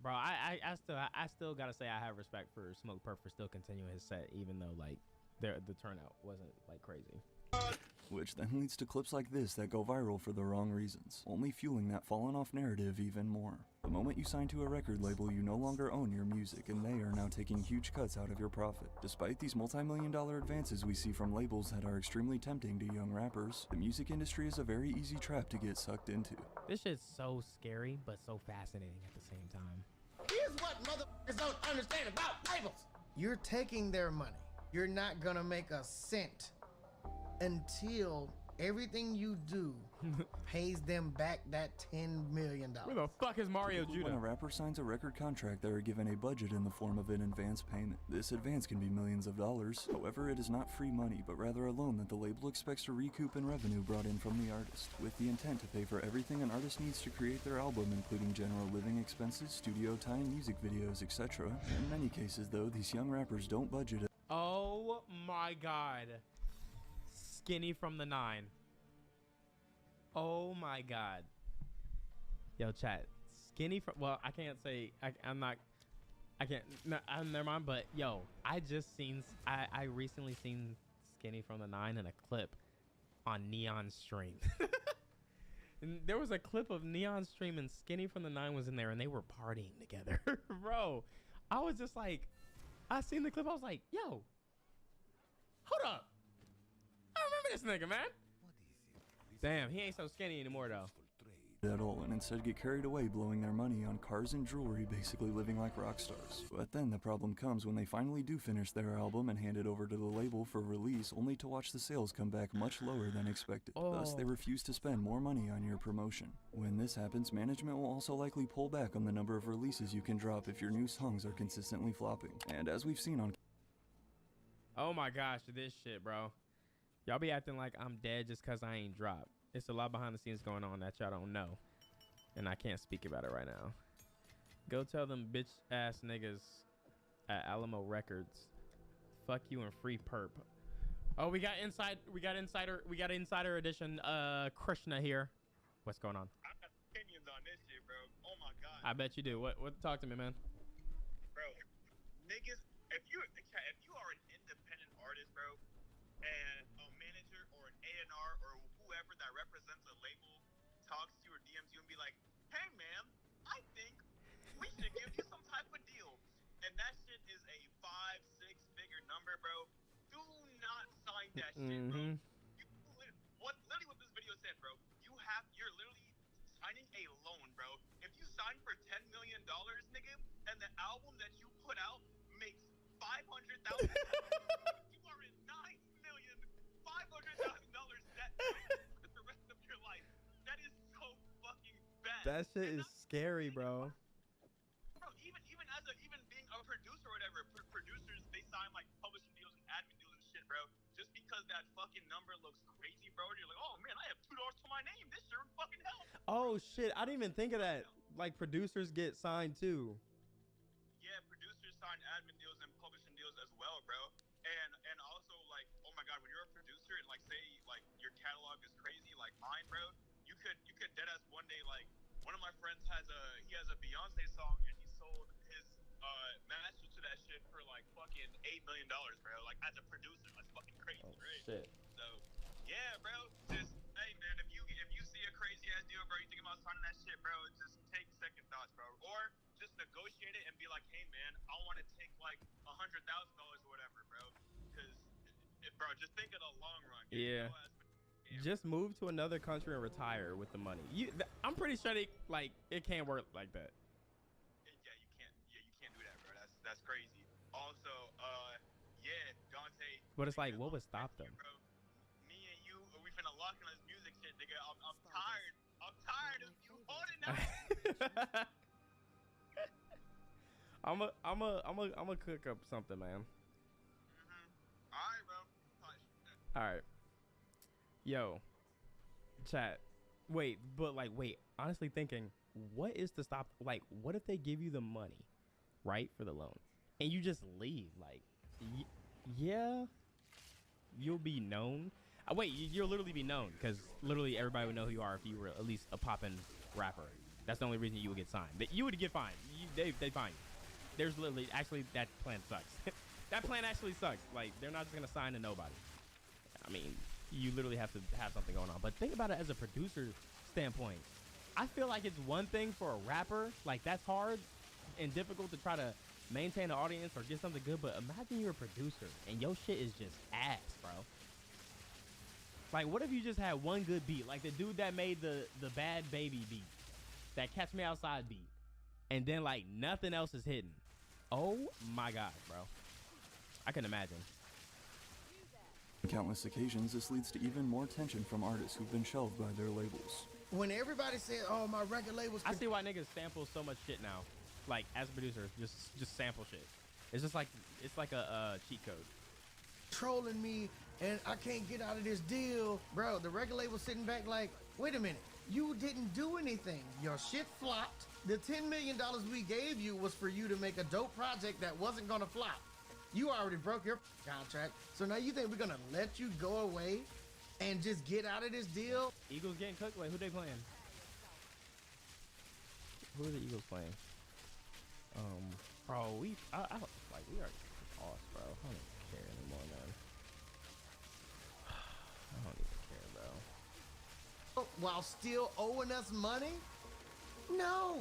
Bro, I still gotta say I have respect for Smoke Perp for still continuing his set, even though like the turnout wasn't like crazy. Which then leads to clips like this that go viral for the wrong reasons, only fueling that fallen off narrative even more. The moment you sign to a record label, you no longer own your music, and they are now taking huge cuts out of your profit. Despite these multi-million-dollar advances we see from labels that are extremely tempting to young rappers, the music industry is a very easy trap to get sucked into. This shit's so scary, but so fascinating at the same time. Here's what motherfuckers don't understand about labels. You're taking their money. You're not gonna make a cent until everything you do pays them back that $10 million. Where the fuck is Mario Judah? When a rapper signs a record contract, they are given a budget in the form of an advance payment. This advance can be millions of dollars. However, it is not free money, but rather a loan that the label expects to recoup in revenue brought in from the artist, with the intent to pay for everything an artist needs to create their album, including general living expenses, studio time, music videos, etc. In many cases, though, these young rappers don't budget it. Oh my god. Skinny from the 9. Oh my god. Yo, chat. Skinny from, well, I can't say, never mind, but yo, I recently seen Skinny from the 9 in a clip on Neon Stream. And there was a clip of Neon Stream and Skinny from the 9 was in there and they were partying together. Bro, I was just like, I seen the clip, I was like, yo, hold up. I remember this nigga, man. Damn, he ain't so skinny anymore, though. At all, and instead get carried away blowing their money on cars and jewelry, basically living like rock stars. But then the problem comes when they finally do finish their album and hand it over to the label for release, only to watch the sales come back much lower than expected. Thus, they refuse to spend more money on your promotion. When this happens, management will also likely pull back on the number of releases you can drop if your new songs are consistently flopping. And as we've seen on... Oh my gosh, this shit, bro. Y'all be acting like I'm dead just because I ain't dropped. It's a lot behind the scenes going on that y'all don't know. And I can't speak about it right now. Go tell them bitch ass niggas at Alamo Records. Fuck you and free perp. Oh, we got insider edition Krishna here. What's going on? I got opinions on this shit, bro. Oh my god. I bet you do. What talk to me, man? Bro, niggas, if you are an independent artist, bro, and a manager or an A&R or whoever that represents that shit, bro. Literally what this video said, bro. You're literally signing a loan, bro. If you sign for $10 million, nigga, and the album that you put out makes $500,000, you are in $9,500,000 debt for the rest of your life. That is so fucking bad. That shit is scary, bro. Bro, even being a producer or whatever, producers, they sign like publishing deals and admin deals and shit, bro. Just because that fucking number looks crazy, bro. And you're like, oh man, I have $2 to my name. This sure would fucking help. Oh shit, I didn't even think of that. Like producers get signed too. Yeah, producers sign admin deals and publishing deals as well, bro. And also like, oh my god, when you're a producer and like say like your catalog is crazy like mine, bro, you could deadass one day like one of my friends has a Beyonce song and he sold his masters to that shit for like fucking $8 million, bro. Like as a producer, that's fucking crazy, right? Shit. So yeah, bro. Just hey man, if you see a crazy ass deal, bro, you think about signing that shit, bro, just take second thoughts, bro. Or just negotiate it and be like, hey man, I want to take like $100,000 or whatever, bro. Because bro, just think of the long run. Yeah. Just move to another country and retire with the money. I'm pretty sure it can't work like that. Yeah, you can't do that, bro. That's crazy. Also, yeah, Dante. But it's like, what would stop them? Bro, me and you, we finna lock in this music shit, nigga. I'm tired. I'm tired of you holding out. I'm a cook up something, man. All right, bro. All right. Yo, chat. Wait, honestly thinking, what is to stop? Like, what if they give you the money, right, for the loan, and you just leave? Like, yeah, you'll be known. Wait, you'll literally be known because literally everybody would know who you are if you were at least a poppin' rapper. That's the only reason you would get signed. But you would get fined. They fine you. There's literally, actually, that plan sucks. That plan actually sucks. Like, they're not just gonna sign to nobody. I mean, you literally have to have something going on. But think about it as a producer standpoint. I feel like it's one thing for a rapper, like that's hard and difficult to try to maintain an audience or get something good. But imagine you're a producer and your shit is just ass, bro. Like, what if you just had one good beat, like the dude that made the Bad Baby beat, that Catch Me Outside beat, and then like nothing else is hidden. Oh my god, bro. I can imagine. On countless occasions, this leads to even more tension from artists who've been shelved by their labels. When everybody said, "Oh, my record labels," I see why niggas sample so much shit now. Like as a producer, just sample shit. It's just like a cheat code. Trolling me, and I can't get out of this deal, bro. The record label sitting back like, wait a minute, you didn't do anything. Your shit flopped. The $10 million we gave you was for you to make a dope project that wasn't gonna flop. You already broke your contract, so now you think we're gonna let you go away and just get out of this deal? Eagles getting cooked? Wait, who they playing? Who are the Eagles playing? Bro, we already lost, bro. I don't even care anymore, man. I don't even care, bro. While still owing us money? No.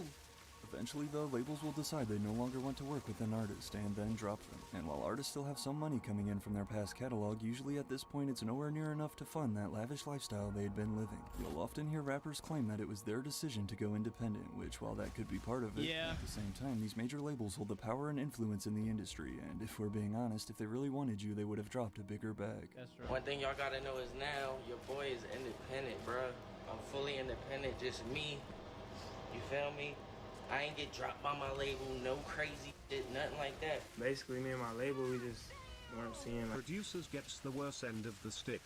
Eventually, though, labels will decide they no longer want to work with an artist and then drop them. And while artists still have some money coming in from their past catalog, usually at this point it's nowhere near enough to fund that lavish lifestyle they'd been living. You'll often hear rappers claim that it was their decision to go independent, which while that could be part of it, at the same time, these major labels hold the power and influence in the industry, and if we're being honest, if they really wanted you, they would have dropped a bigger bag. That's true. One thing y'all gotta know is now, your boy is independent, bruh. I'm fully independent, just me. You feel me? I ain't get dropped by my label, no crazy shit, nothing like that. Basically, me and my label, we just weren't seeing like... Producers gets the worst end of the stick.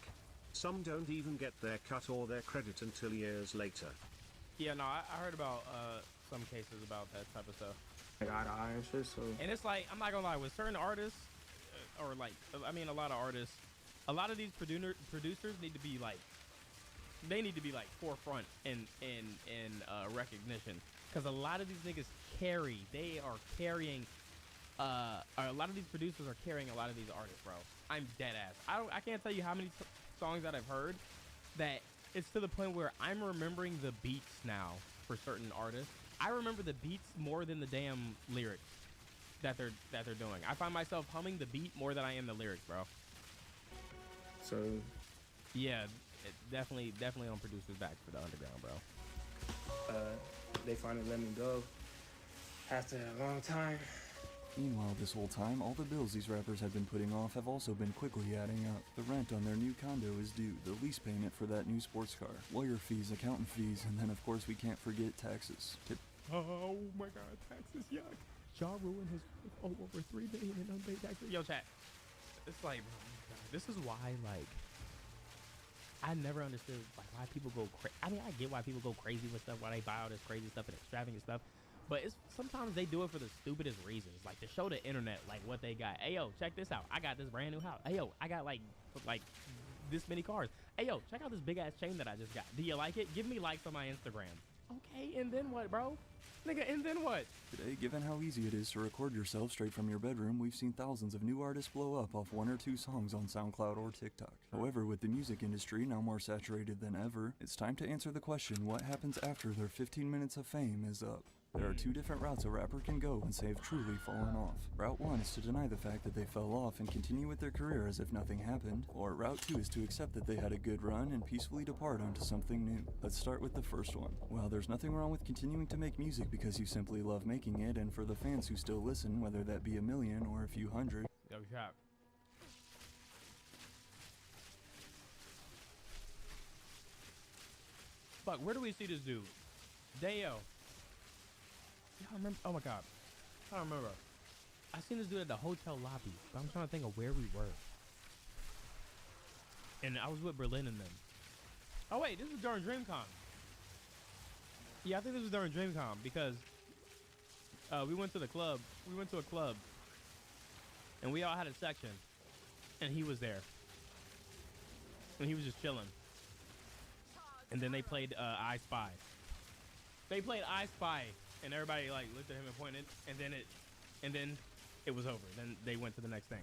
Some don't even get their cut or their credit until years later. Yeah, no, I heard about some cases about that type of stuff. Like eye to eye and shit, so... And it's like, I'm not gonna lie, with certain artists, or like, I mean a lot of artists, a lot of these producers need to be like, they need to be like forefront in recognition. Because a lot of these niggas they are carrying, a lot of these producers are carrying a lot of these artists, bro. I'm dead ass. I can't tell you how many songs that I've heard that it's to the point where I'm remembering the beats now for certain artists. I remember the beats more than the damn lyrics that they're doing. I find myself humming the beat more than I am the lyrics, bro. So yeah, it definitely on producers' back for the underground, bro. they finally let me go after a long time. Meanwhile, this whole time, all the bills these rappers had been putting off have also been quickly adding up. The rent on their new condo is due, the lease payment for that new sports car, lawyer fees, accountant fees, and then of course we can't forget taxes. Oh my God, taxes, yuck. Ja ruined his over $3 billion in unpaid taxes. Yo, chat. It's like, bro, this is why, like, I never understood like why people go crazy. I mean, I get why people go crazy with stuff, why they buy all this crazy stuff and extravagant stuff. But it's sometimes they do it for the stupidest reasons, like to show the internet like what they got. Hey yo, check this out. I got this brand new house. Hey yo, I got like this many cars. Hey yo, check out this big ass chain that I just got. Do you like it? Give me likes on my Instagram. Okay, and then what, bro? Nigga, and then what? Today, given how easy it is to record yourself straight from your bedroom, we've seen thousands of new artists blow up off 1 or 2 songs on SoundCloud or TikTok. However, with the music industry now more saturated than ever, it's time to answer the question, what happens after their 15 minutes of fame is up? There are 2 different routes a rapper can go once they have truly fallen off. Route 1 is to deny the fact that they fell off and continue with their career as if nothing happened, or Route 2 is to accept that they had a good run and peacefully depart onto something new. Let's start with the first one. While there's nothing wrong with continuing to make music because you simply love making it, and for the fans who still listen, whether that be a million or a few hundred. Yo, chat. Fuck, where do we see this dude? Dayo. I remember. Oh my God, I don't remember. I seen this dude at the hotel lobby, but I'm trying to think of where we were. And I was with Berlin and them. Oh wait, this was during DreamCon. Yeah, I think this was during DreamCon because we went to the club. We went to a club, and we all had a section, and he was there, and he was just chilling. And then they played I Spy. They played I Spy. And everybody like looked at him and pointed, and then it was over. Then they went to the next thing,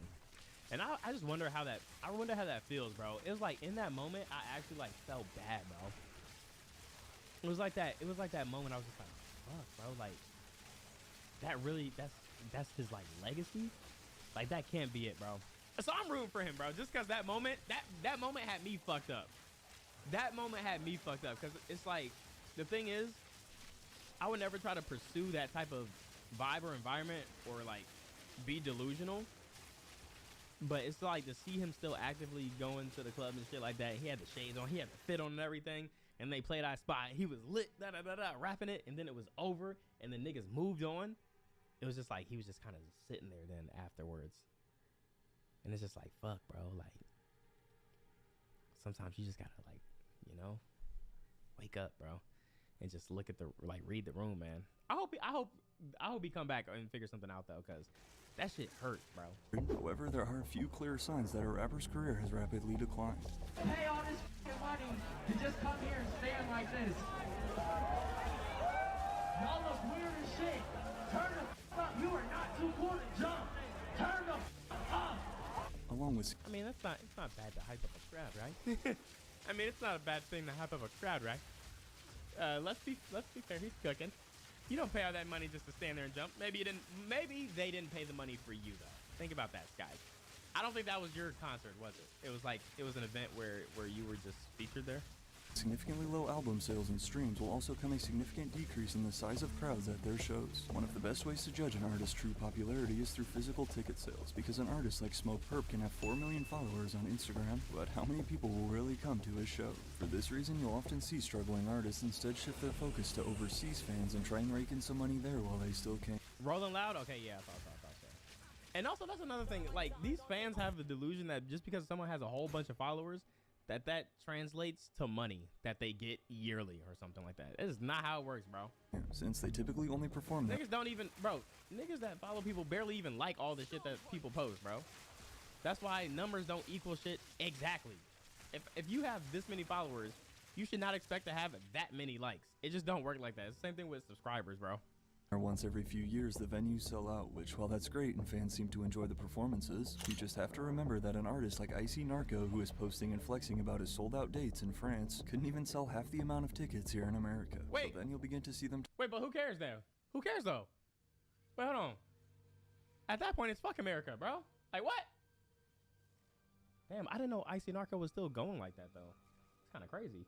and I just wonder how that feels, bro. It was like in that moment I actually like felt bad, bro. It was like that moment I was just like, fuck, bro, like that really that's his like legacy, like that can't be it, bro. So I'm rooting for him, bro, just because that moment had me fucked up. That moment had me fucked up because it's like the thing is, I would never try to pursue that type of vibe or environment or like be delusional. But it's like to see him still actively going to the club and shit like that. He had the shades on, he had the fit on and everything. And they played I Spy. He was lit, rapping it. And then it was over. And the niggas moved on. It was just like he was just kind of sitting there then afterwards. And it's just like, fuck, bro. Like, sometimes you just gotta like, you know, wake up, bro. And just look at the read the room, man. I hope he come back and figure something out though, cause that shit hurt, bro. However, there are a few clear signs that a rapper's career has rapidly declined. Pay all this money to just come here and stand like this. Y'all look weird as shit. Turn the up. You are not too cool to jump. Turn the up. Along with, I mean, it's not bad to hype up a crowd, right? I mean, it's not a bad thing to hype up a crowd, right? Let's be fair. He's cooking. You don't pay all that money just to stand there and jump. Maybe they didn't pay the money for you though. Think about that, Sky. I don't think that was your concert, was it? It was an event where you were just featured there. Significantly low album sales and streams will also come a significant decrease in the size of crowds at their shows. One of the best ways to judge an artist's true popularity is through physical ticket sales, because an artist like Smoke Perp can have 4 million followers on Instagram, but how many people will really come to his show? For this reason, you'll often see struggling artists instead shift their focus to overseas fans and try and rake in some money there while they still can. Rolling Loud? Okay, yeah, I thought so. And also, that's another thing, like, these fans have the delusion that just because someone has a whole bunch of followers, that translates to money that they get yearly or something like that. It is not how it works, bro. Since they typically only perform niggas don't even, bro, niggas that follow people barely even like all the shit that people post, bro. That's why numbers don't equal shit exactly. If you have this many followers, you should not expect to have that many likes. It just don't work like that. It's the same thing with subscribers, bro. Once every few years, the venues sell out, which while that's great and fans seem to enjoy the performances, you just have to remember that an artist like Icy Narco, who is posting and flexing about his sold-out dates in France, couldn't even sell half the amount of tickets here in America. Wait. So then you'll begin to see them. Wait, but who cares though? Who cares though? Wait, hold on. At that point, it's fuck America, bro. Like what? Damn, I didn't know Icy Narco was still going like that though. It's kind of crazy.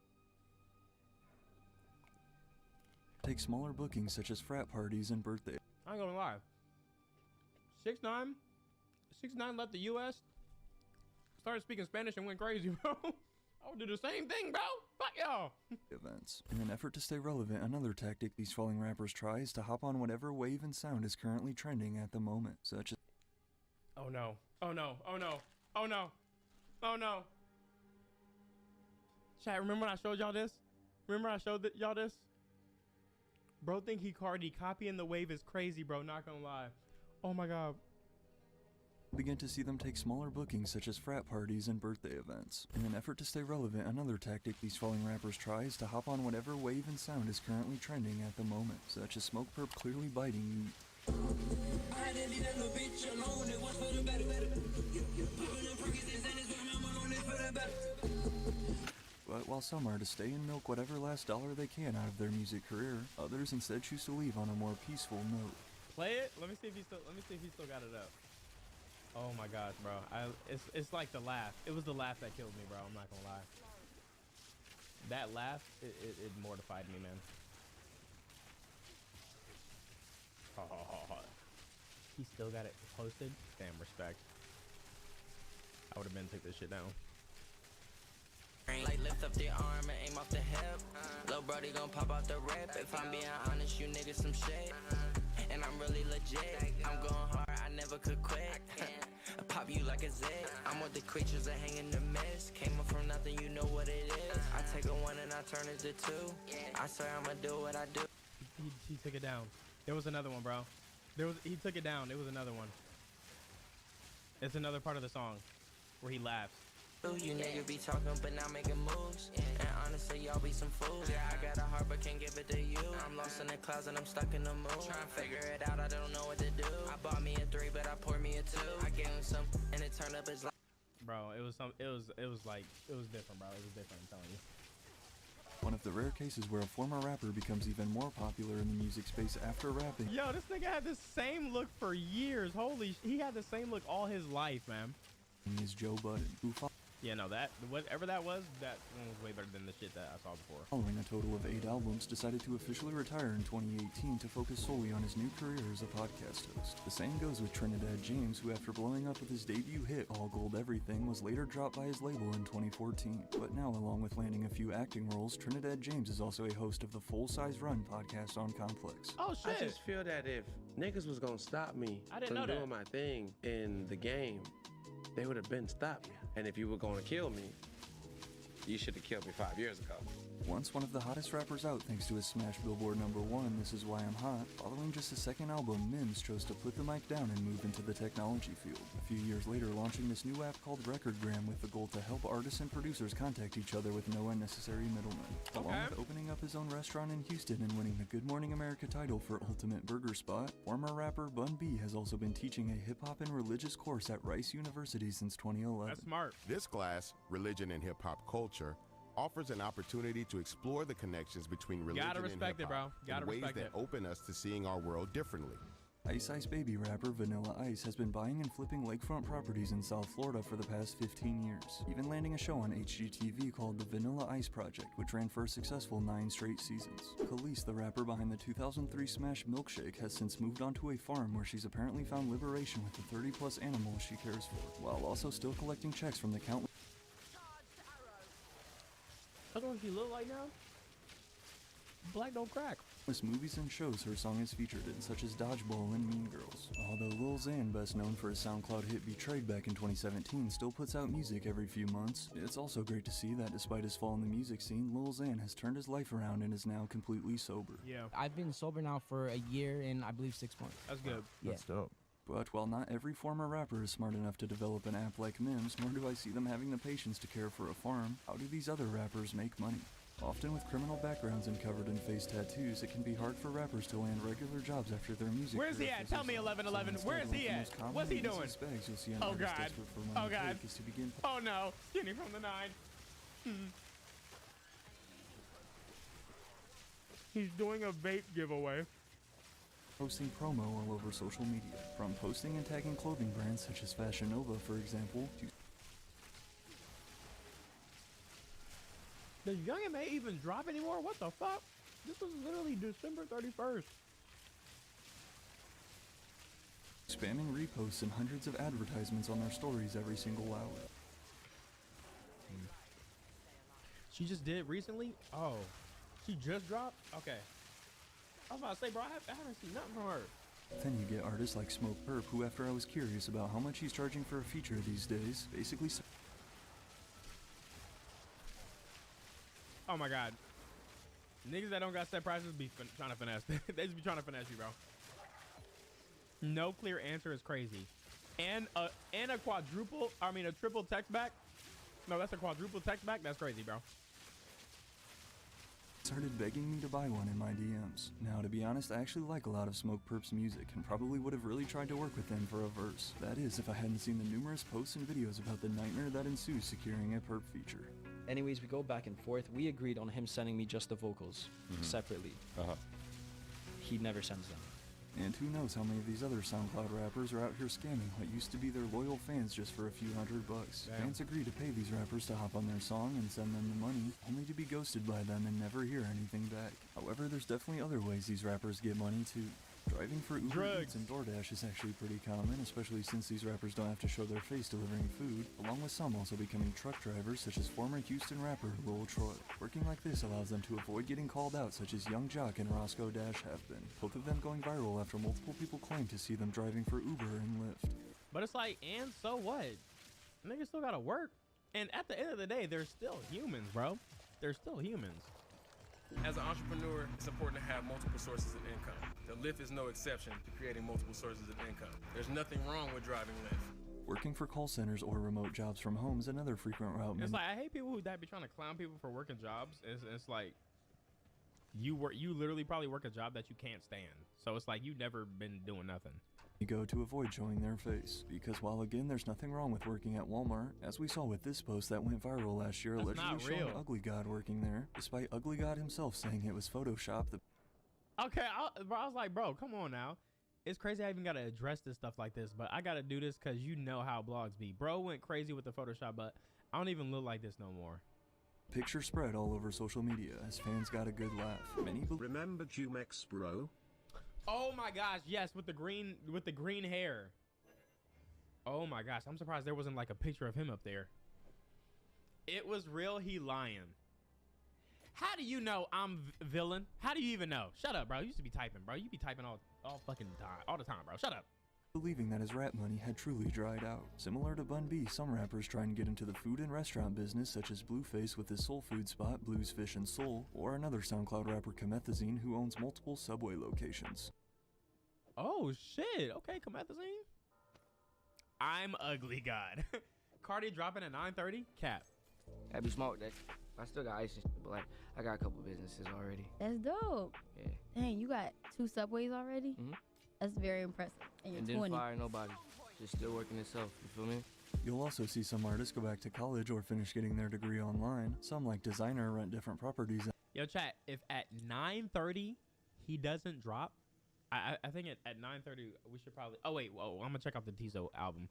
Take smaller bookings such as frat parties and birthday. I ain't gonna lie. 6ix9ine left the U.S. Started speaking Spanish and went crazy, bro. I would do the same thing, bro. Fuck y'all. Events. In an effort to stay relevant, another tactic these falling rappers try is to hop on whatever wave and sound is currently trending at the moment, such as. Oh no. Oh no. Oh no. Oh no. Oh no. Chat, remember when I showed y'all this? Remember I showed y'all this? Bro think he Cardi. Copying the wave is crazy, bro. Not gonna lie. Oh my god. Begin to see them take smaller bookings such as frat parties and birthday events. In an effort to stay relevant, another tactic these falling rappers try is to hop on whatever wave and sound is currently trending at the moment, such as Smoke Perp clearly biting you. But while some are to stay and milk whatever last dollar they can out of their music career, others instead choose to leave on a more peaceful note. Play it. Let me see if he still got it up. Oh my gosh, bro. It's like the laugh. It was the laugh that killed me, bro. I'm not gonna lie. That laugh, it mortified me, man. He still got it posted? Damn, respect. I would have been took this shit down. Like lift up the arm and aim off the hip. Lil' brody gon' pop out the rip. If I'm being honest, you niggas some shit. And I'm really legit. I'm going hard, I never could quit. I pop you like a zit. I'm with the creatures that hang in the mist. Came up from nothing, you know what it is. I take a one and I turn it to two. I swear I'ma do what I do. He took it down. There was another one, bro. He took it down. There was another one. It's another part of the song where he laughs. You niggas be talking but not making moves. And honestly, y'all be some fools. Yeah, I got a heart but can't give it to you. I'm lost in the clouds and I'm stuck in the moon. Trying to figure it out, I don't know what to do. I bought me a 3, but I poured me a 2. I gave him some and it turned up his life. Bro, it was different, bro. It was different, I'm telling you. One of the rare cases where a former rapper becomes even more popular in the music space after rapping. Yo, this nigga had the same look for years. He had the same look all his life, man. Is Joe Budden, who yeah, no, whatever that was way better than the shit that I saw before. Following a total of 8 albums, decided to officially retire in 2018 to focus solely on his new career as a podcast host. The same goes with Trinidad James, who after blowing up with his debut hit All Gold Everything was later dropped by his label in 2014. But now, along with landing a few acting roles, Trinidad James is also a host of the Full Size Run podcast on Complex. Oh shit! I just feel that if niggas was gonna stop me from doing my thing in the game, they would have been stopped me. And if you were gonna kill me, you should have killed me 5 years ago. Once one of the hottest rappers out thanks to his smash Billboard #1, This Is Why I'm Hot, following just his second album, Mims chose to put the mic down and move into the technology field. A few years later, launching this new app called Recordgram with the goal to help artists and producers contact each other with no unnecessary middlemen. Along with opening up his own restaurant in Houston and winning the Good Morning America title for Ultimate Burger Spot, former rapper Bun B has also been teaching a hip-hop and religious course at Rice University since 2011. That's smart. This class, Religion and Hip-Hop Culture, offers an opportunity to explore the connections between religion and hip-hop in ways that open us to seeing our world differently. Ice Ice Baby rapper Vanilla Ice has been buying and flipping lakefront properties in South Florida for the past 15 years, even landing a show on HGTV called The Vanilla Ice Project, which ran for a successful 9 straight seasons. Khalees, the rapper behind the 2003 smash Milkshake, has since moved onto a farm where she's apparently found liberation with the 30-plus animals she cares for, while also still collecting checks from the countless... That's what she look like now? Black don't crack. Movies and shows her song is featured in, such as Dodgeball and Mean Girls. Although Lil Xan, best known for his SoundCloud hit Betrayed back in 2017, still puts out music every few months, it's also great to see that despite his fall in the music scene, Lil Xan has turned his life around and is now completely sober. Yeah. I've been sober now for a year and I believe 6 months. That's good. Yeah. That's dope. But while not every former rapper is smart enough to develop an app like Mims, nor do I see them having the patience to care for a farm, how do these other rappers make money? Often with criminal backgrounds and covered in face tattoos, it can be hard for rappers to land regular jobs after their music. Where's he at? Tell me, 1111. Where's he at? What's he doing? Oh God. Oh God. Oh no. Skinny from the 9. He's doing a vape giveaway. Posting promo all over social media, from posting and tagging clothing brands such as Fashion Nova, for example, to Does Young M.A. even drop anymore? What the fuck? This was literally December 31st. Spamming reposts and hundreds of advertisements on their stories every single hour. She just did recently? Oh, she just dropped? Okay. I was about to say, bro, I haven't seen nothing from her. Then you get artists like Smoke Perp, who after I was curious about how much he's charging for a feature these days, basically... Oh my God. Niggas that don't got set prices be trying to finesse. They just be trying to finesse you, bro. No clear answer is crazy. And a triple text back. No, that's a quadruple text back. That's crazy, bro. Started begging me to buy one in my DMs. Now, to be honest, I actually like a lot of Smoke Perp's music and probably would have really tried to work with him for a verse. That is, if I hadn't seen the numerous posts and videos about the nightmare that ensues securing a Perp feature. Anyways, we go back and forth. We agreed on him sending me just the vocals separately. He never sends them. And who knows how many of these other SoundCloud rappers are out here scamming what used to be their loyal fans just for a few $100. Damn. Fans agree to pay these rappers to hop on their song and send them the money, only to be ghosted by them and never hear anything back. However, there's definitely other ways these rappers get money too. Driving for Uber Eats and DoorDash is actually pretty common, especially since these rappers don't have to show their face delivering food, along with some also becoming truck drivers such as former Houston rapper Lil Troy. Working like this allows them to avoid getting called out, such as Young Jock and Roscoe Dash have been, both of them going viral after multiple people claim to see them driving for Uber and Lyft. But it's like, and so what? Niggas still gotta work. And at the end of the day, they're still humans, bro. They're still humans. As an entrepreneur, it's important to have multiple sources of income. The Lyft is no exception to creating multiple sources of income. There's nothing wrong with driving Lyft. Working for call centers or remote jobs from home is another frequent route. It's like, I hate people who be trying to clown people for working jobs. It's like, you literally probably work a job that you can't stand. So it's like, you've never been doing nothing. You go to avoid showing their face, because while again there's nothing wrong with working at Walmart, as we saw with this post that went viral last year, allegedly showing Ugly God working there, despite Ugly God himself saying it was Photoshop. Okay, I was like, bro, come on now. It's crazy I even gotta address this stuff like this, but I gotta do this because you know how blogs be. Bro went crazy with the Photoshop, but I don't even look like this no more. Picture spread all over social media as fans got a good laugh. Many remember Jumex, bro? Oh my gosh, yes, with the green hair. Oh my gosh, I'm surprised there wasn't like a picture of him up there. It was real, he lying. How do you know I'm villain? How do you even know? Shut up, bro. You used to be typing, bro. You be typing all fucking time, all the time, bro. Shut up. Believing that his rap money had truly dried out. Similar to Bun B, some rappers try and get into the food and restaurant business, such as Blueface with his soul food spot, Blues Fish and Soul, or another SoundCloud rapper, Comethazine, who owns multiple Subway locations. Oh, shit. Okay, Comethazine. I'm Ugly God. Cardi dropping at 9:30? Cap. Have you smoked that? I still got ice and shit, but like, I got a couple businesses already. That's dope. Yeah. Dang, you got 2 Subways already? That's very impressive. And you're 20. Didn't fire nobody. Just still working itself, you feel me? You'll also see some artists go back to college or finish getting their degree online. Some, like Designer, rent different properties. Yo, chat, if at 9:30 he doesn't drop, I think at 9:30 we should probably... Oh, wait, whoa, I'm going to check out the Tizo album.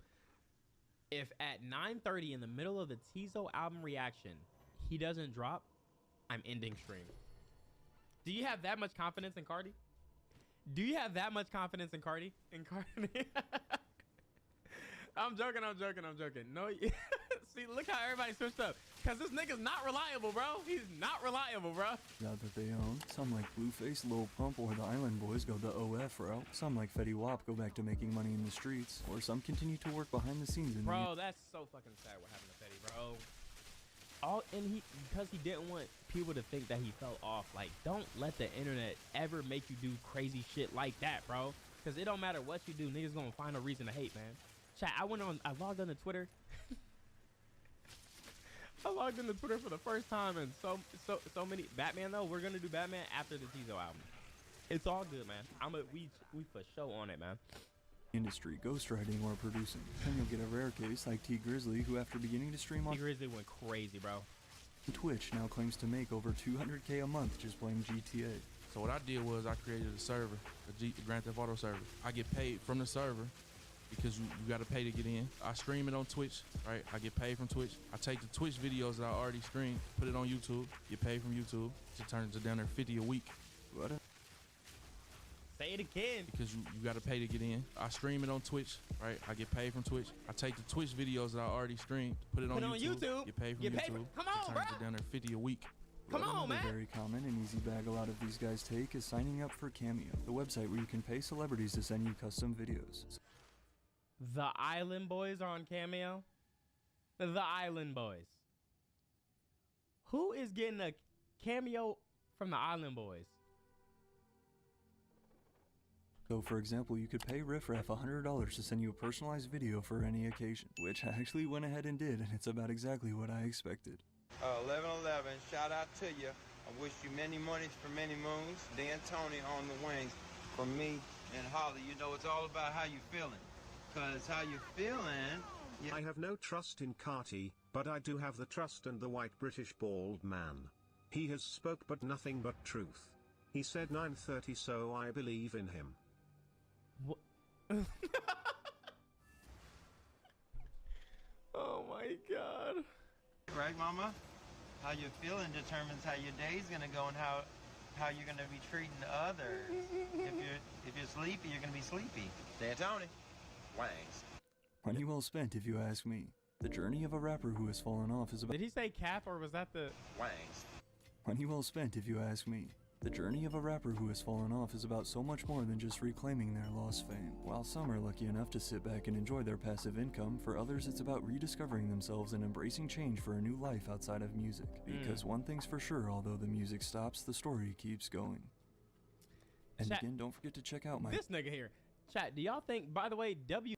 If at 9:30 in the middle of the Tizo album reaction, he doesn't drop, I'm ending stream. Do you have that much confidence in Cardi? Do you have that much confidence in Cardi? I'm joking. No, see, look how everybody switched up. Because this nigga's not reliable, bro. He's not reliable, bro. That they own. Some like Blueface, Lil Pump, or the Island Boys go the OF route. Some like Fetty Wap go back to making money in the streets. Or some continue to work behind the scenes. Bro, that's so fucking sad what happened to Fetty, bro. Because he didn't want people to think that he fell off. Like, don't let the internet ever make you do crazy shit like that, bro. Because it don't matter what you do, niggas gonna find a reason to hate, man. Chat, I logged on to Twitter. I logged into Twitter for the first time, and so many Batman though. We're gonna do Batman after the Tizo album. It's all good, man. We for sure on it, man. Industry, ghostwriting, or producing. Then you'll get a rare case like T Grizzly, who after beginning to stream on T Grizzly went crazy, bro. Twitch now claims to make over 200K a month just playing GTA. So what I did was I created a server, a Grand Theft Auto server. I get paid from the server because you got to pay to get in. I stream it on Twitch, right? I get paid from Twitch. I take the Twitch videos that I already streamed, put it on YouTube, get paid from YouTube. It turns to down there $50 a week. What? Say it again. Because you got to pay to get in. I stream it on Twitch, right? I get paid from Twitch. I take the Twitch videos that I already streamed, put it on YouTube, get paid from YouTube. Come on, bro. It turns to down there $50 a week. Come on, man. Another very common and easy bag a lot of these guys take is signing up for Cameo, the website where you can pay celebrities to send you custom videos. The Island Boys are on Cameo. The Island Boys. Who is getting a cameo from the Island Boys? So, for example, you could pay Riff Raff $100 to send you a personalized video for any occasion, which I actually went ahead and did, and it's about exactly what I expected. 1111, shout out to you. I wish you many monies for many moons. Dan Tony on the wings. From me and Holly, you know it's all about how you feeling. Because how you feeling... I have no trust in Carti, but I do have the trust and the white British bald man. He has spoke but nothing but truth. He said 9:30, so I believe in him. What? Oh my God. Right, Mama? How you feeling determines how your day's gonna go and how you're gonna be treating others. If you're sleepy, you're gonna be sleepy. Dan Tony, wangs. Money well spent, if you ask me. The journey of a rapper who has fallen off is about. Did he say cap or was that the wangs? Money well spent, if you ask me. The journey of a rapper who has fallen off is about so much more than just reclaiming their lost fame. While some are lucky enough to sit back and enjoy their passive income, for others it's about rediscovering themselves and embracing change for a new life outside of music. Because one thing's for sure, although the music stops, the story keeps going. And Chat, again, don't forget to check out my... This nigga here. Chat, do y'all think, by the way, W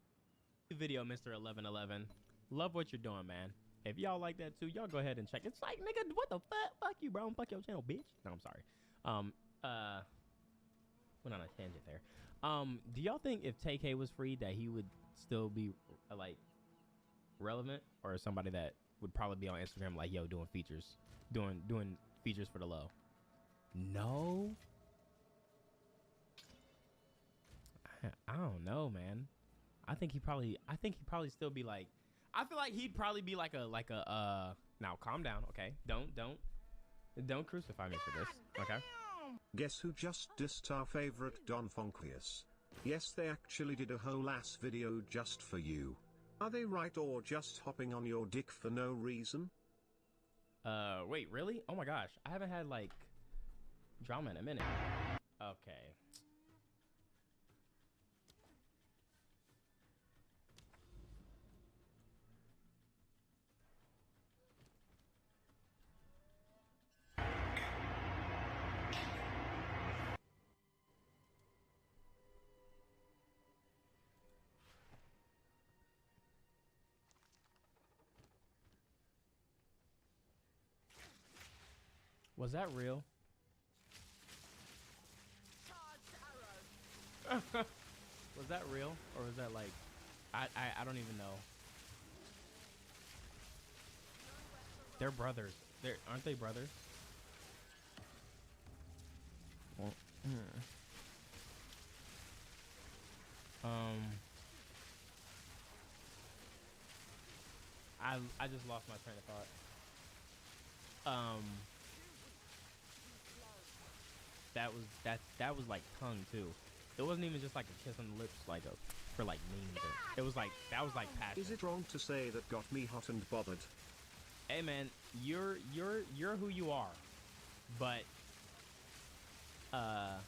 video, Mr. 1111, love what you're doing, man. If y'all like that too, y'all go ahead and check. It's like, nigga, what the fuck? Fuck you, bro. Fuck your channel, bitch. No, I'm sorry. Went on a tangent there. Do y'all think if TK was free that he would still be like relevant, or somebody that would probably be on Instagram like, yo, doing features for the low? No. I don't know, man. I think he probably still be like, I feel like he'd probably be like a now calm down, okay? Don't crucify me for this, okay? Guess who just dissed our favorite Don Funkius? Yes, they actually did a whole ass video just for you. Are they right or just hopping on your dick for no reason? Wait, really? Oh my gosh, I haven't had like drama in a minute. Okay. Was that real? Was that real, or was that like, I don't even know. They're brothers. Aren't they brothers? Well, I just lost my train of thought. That was like tongue too. It wasn't even just like a kiss on the lips, like for like memes. It was like, that was like passion. Is it wrong to say that got me hot and bothered? Hey man, you're who you are, but yeah,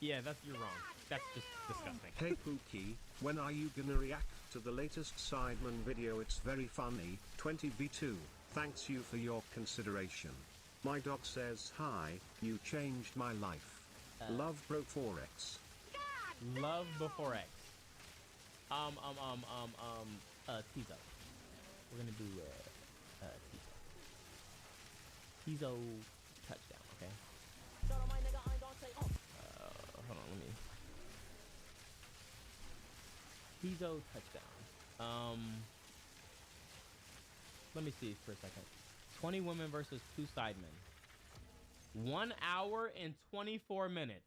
you're wrong. That's just disgusting. Hey Pookie, when are you gonna react to the latest Sideman video? It's very funny. 20v2. Thanks you for your consideration. My dog says hi, you changed my life. Love bro 4x. Love before X. Tizo. We're gonna do Tizo touchdown, okay? Hold on, let me. Tizo touchdown. Let me see for a second. 20 women versus 2 sidemen. 1 hour and 24 minutes.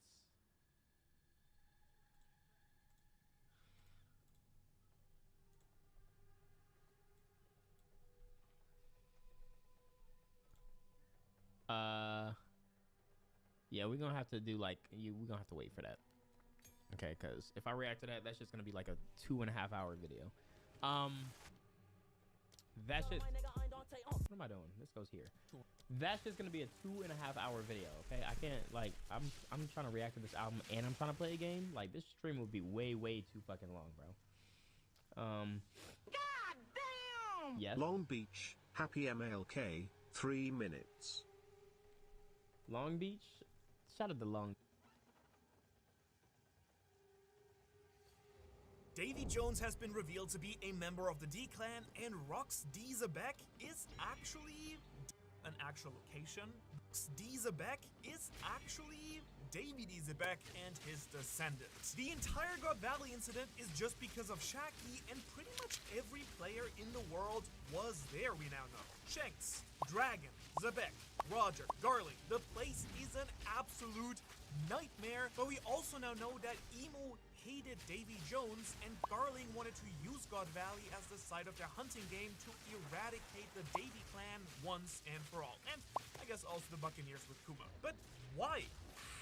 Yeah, we're gonna have to do like we're gonna have to wait for that. Okay, because if I react to that, that's just gonna be like a 2.5-hour video. That shit. What am I doing? This goes here. That's just gonna be a 2.5-hour video. Okay, I can't like I'm trying to react to this album and I'm trying to play a game. Like this stream would be way too fucking long, bro. God damn! Yes. Long Beach, happy MLK, 3 minutes. Long Beach? Shout out to Long. Davy Jones has been revealed to be a member of the D-Clan, and Rox D. Zebek is actually an actual location. Rox D. Zebek is actually Davy D. Zebek and his descendants. The entire God Valley incident is just because of Shaki, and pretty much every player in the world was there, we now know. Shanks, Dragon, Zebek, Roger, Garling. The place is an absolute nightmare, but we also now know that Emo hated Davy Jones, and Garling wanted to use God Valley as the site of their hunting game to eradicate the Davy clan once and for all. And I guess also the Buccaneers with Kuma. But why?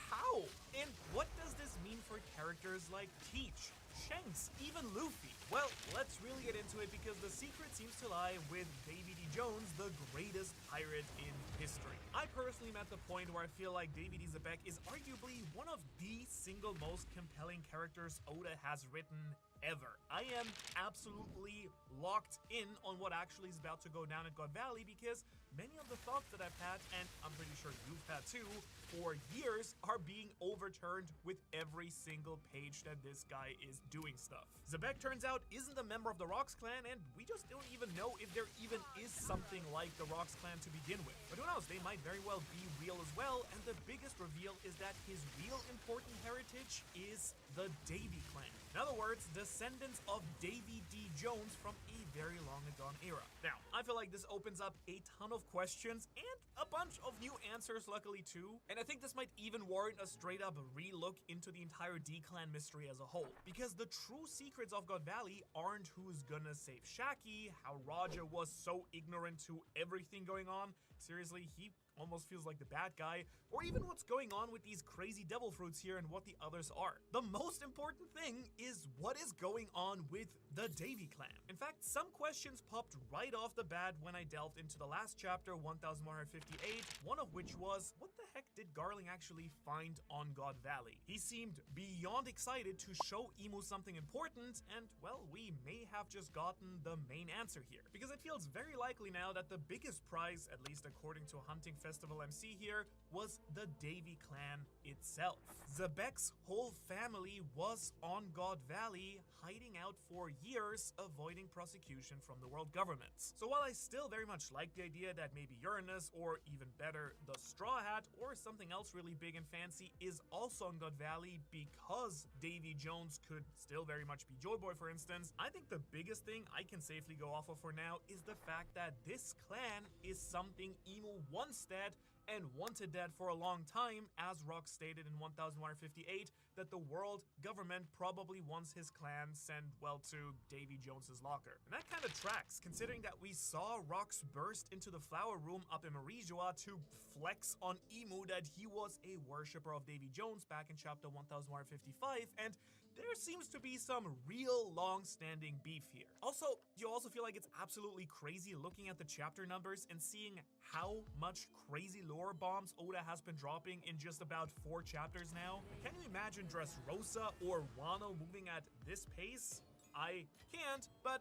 How? And what does this mean for characters like Teach, Shanks, even Luffy? Well, let's really get into it because the secret seems to lie with Davy D. Jones, the greatest pirate in history. I personally am at the point where I feel like Davy D. Zebek is arguably one of the single most compelling characters Oda has written ever. I am absolutely locked in on what actually is about to go down at God Valley because many of the thoughts that I've had, and I'm pretty sure you've had too, for years are being overturned with every single page that this guy is doing stuff. Zebek turns out isn't a member of the Rox clan, and we just don't even know if there even is something like the Rox clan to begin with. But who knows, they might very well be real as well, and the biggest reveal is that his real important heritage is the Davy clan. In other words, descendants of Davy D. Jones from a very long gone era. Now, I feel like this opens up a ton of questions and a bunch of new answers, luckily too. And I think this might even warrant a straight up re-look into the entire D-Clan mystery as a whole. Because the true secrets of God Valley aren't who's gonna save Shaki, how Roger was so ignorant to everything going on. Seriously, he almost feels like the bad guy, or even what's going on with these crazy devil fruits here and what the others are. The most important thing is what is going on with the Davy clan. In fact, some questions popped right off the bat when I delved into the last chapter, 1158, one of which was, what the heck did Garling actually find on God Valley? He seemed beyond excited to show Emu something important, and well, we may have just gotten the main answer here. Because it feels very likely now that the biggest prize, at least according to Hunting Festival MC here, was the Davy clan itself. Zebek's whole family was on God Valley, hiding out for years, avoiding prosecution from the world governments. So while I still very much like the idea that maybe Uranus, or even better, the Straw Hat, or something else really big and fancy is also on God Valley because Davy Jones could still very much be Joy Boy, for instance, I think the biggest thing I can safely go off of for now is the fact that this clan is something Emu once dead and wanted dead for a long time, as Rox stated in 1158, that the world government probably wants his clan sent, well, to Davy Jones's locker. And that kind of tracks, considering that we saw Rox burst into the flower room up in Marijua to flex on Emu that he was a worshipper of Davy Jones back in chapter 1155, and there seems to be some real long-standing beef here. Also, you also feel like it's absolutely crazy looking at the chapter numbers and seeing how much crazy lore bombs Oda has been dropping in just about 4 chapters now. Can you imagine Dressrosa or Wano moving at this pace? I can't, but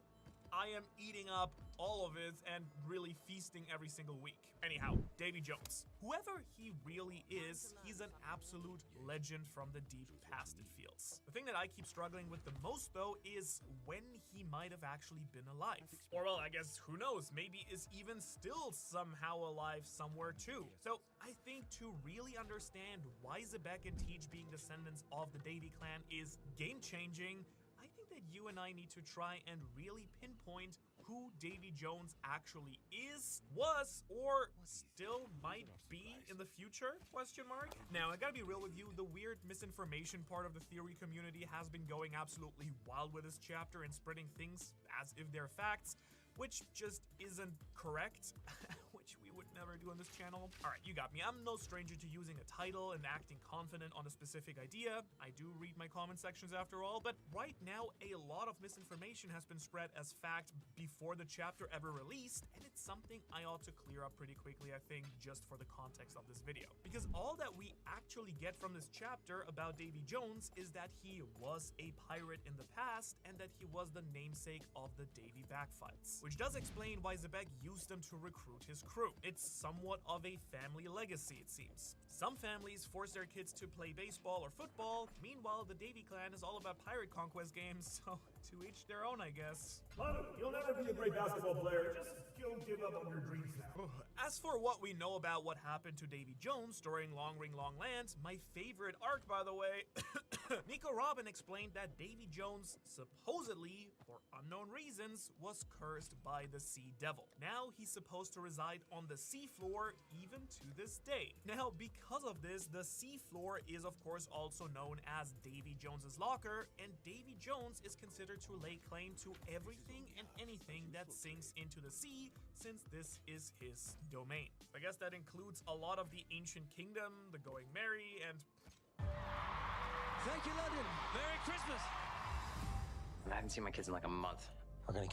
I am eating up all of it and really feasting every single week. Anyhow, Davy Jones. Whoever he really is, he's an absolute legend from the deep past, it feels. The thing that I keep struggling with the most, though, is when he might have actually been alive. Or, well, I guess, who knows, maybe is even still somehow alive somewhere too. So, I think to really understand why Zebek and Teach being descendants of the Davy clan is game-changing, I think that you and I need to try and really pinpoint who Davy Jones actually is, was, or still might be in the future, question mark? Now, I gotta be real with you, the weird misinformation part of the theory community has been going absolutely wild with this chapter and spreading things as if they're facts, which just isn't correct, which we would never do on this channel. Alright, you got me. I'm no stranger to using a title and acting confident on a specific idea. I do read my comment sections after all, but right now a lot of misinformation has been spread as fact before the chapter ever released, and it's something I ought to clear up pretty quickly, I think, just for the context of this video. Because all that we actually get from this chapter about Davy Jones is that he was a pirate in the past and that he was the namesake of the Davy backfights, which does explain why Zebek used them to recruit his crew. It's somewhat of a family legacy, it seems. Some families force their kids to play baseball or football. Meanwhile, the Davy clan is all about pirate conquest games, so to each their own, I guess. You'll never be a great basketball player. Just don't give up on your dreams now. As for what we know about what happened to Davy Jones during Long Ring Long Land, my favorite arc, by the way, Nico Robin explained that Davy Jones supposedly, for unknown reasons, was cursed by the Sea Devil. Now he's supposed to reside on the seafloor even to this day. Now, because of this, the seafloor is of course also known as Davy Jones's locker, and Davy Jones is considered to lay claim to everything and anything that sinks into the sea, since this is his domain. I guess that includes a lot of the ancient kingdom, the Going Merry, and thank you, London. Merry Christmas. I haven't seen my kids in like a month. We're gonna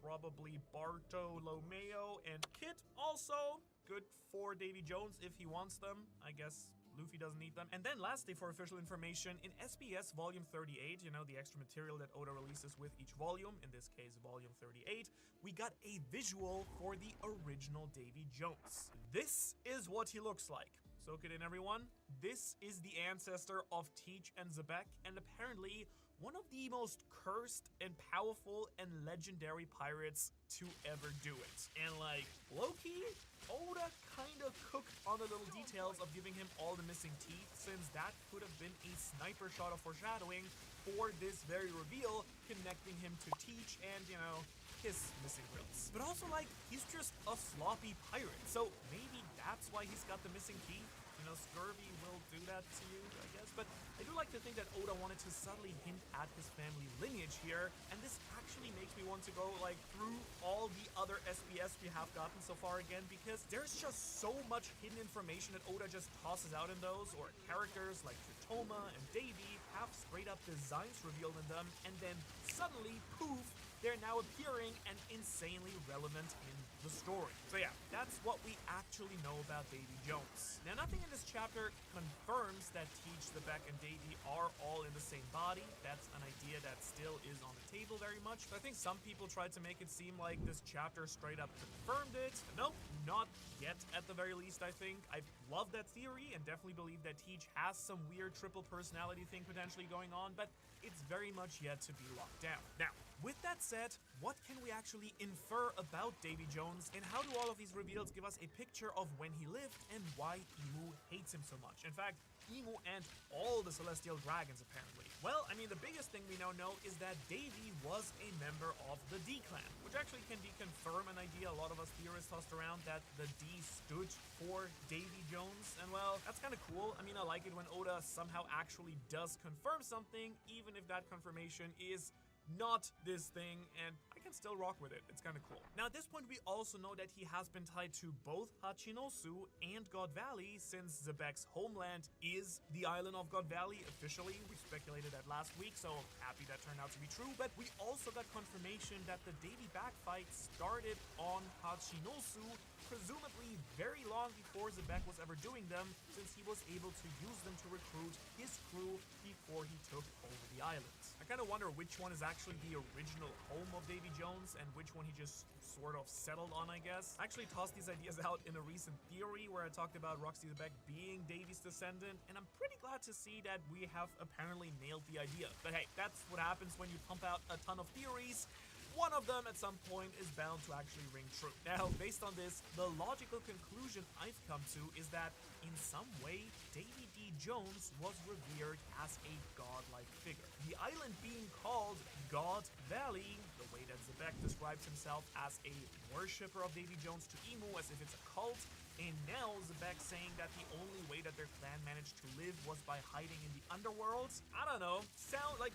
probably Bartolomeo and Kit also. Good for Davy Jones if he wants them. I guess Luffy doesn't need them. And then lastly, for official information, in SBS Volume 38, you know, the extra material that Oda releases with each volume, in this case Volume 38, we got a visual for the original Davy Jones. This is what he looks like. Soak it in, everyone. This is the ancestor of Teach and Zebek, and apparently one of the most cursed and powerful and legendary pirates to ever do it. And like, low-key, Oda kind of cooked on the little details of giving him all the missing teeth, since that could have been a sniper shot of foreshadowing for this very reveal, connecting him to Teach and, you know, his missing grills. But also, like, he's just a sloppy pirate, so maybe that's why he's got the missing teeth. You know, scurvy will do that to you, I guess. But I do like to think that Oda wanted to subtly hint at his family lineage here, and this actually makes me want to go, like, through all the other SBS we have gotten so far again, because there's just so much hidden information that Oda just tosses out in those, or characters like Tritoma and Davy have straight up designs revealed in them, and then suddenly, poof, they're now appearing and insanely relevant in the story. So yeah, that's what we actually know about Davy Jones. Now, nothing in this chapter confirms that Teach, Zebek, and Davy are all in the same body. That's an idea that still is on the table very much. But I think some people tried to make it seem like this chapter straight up confirmed it. Nope, not yet at the very least, I think. I love that theory and definitely believe that Teach has some weird triple personality thing potentially going on, but it's very much yet to be locked down. Now, with that said, what can we actually infer about Davy Jones, and how do all of these reveals give us a picture of when he lived and why Imu hates him so much? In fact, Imu and all the Celestial Dragons, apparently. Well, I mean, the biggest thing we now know is that Davy was a member of the D clan, which actually can deconfirm an idea a lot of us theorists tossed around, that the D stood for Davy Jones, and well, that's kind of cool. I mean, I like it when Oda somehow actually does confirm something, even if that confirmation is not this thing, and I can still rock with it. It's kind of cool. Now, at this point, we also know that he has been tied to both Hachinosu and God Valley, since Zebek's homeland is the island of God Valley officially. We speculated that last week, so happy that turned out to be true. But we also got confirmation that the Davy backfight started on Hachinosu, presumably very long before Zebek was ever doing them, since he was able to use them to recruit his crew before he took over the island. I kind of wonder which one is actually the original home of Davy Jones and which one he just sort of settled on, I guess. I actually tossed these ideas out in a recent theory where I talked about Roxy Zebek being Davy's descendant, and I'm pretty glad to see that we have apparently nailed the idea. But hey, that's what happens when you pump out a ton of theories. One of them at some point is bound to actually ring true. Now, based on this, the logical conclusion I've come to is that in some way, Davy D. Jones was revered as a godlike figure. The island being called God Valley, the way that Zebek describes himself as a worshipper of Davy Jones to Imu as if it's a cult, And now Zebek saying that the only way that their clan managed to live was by hiding in the underworld. I don't know,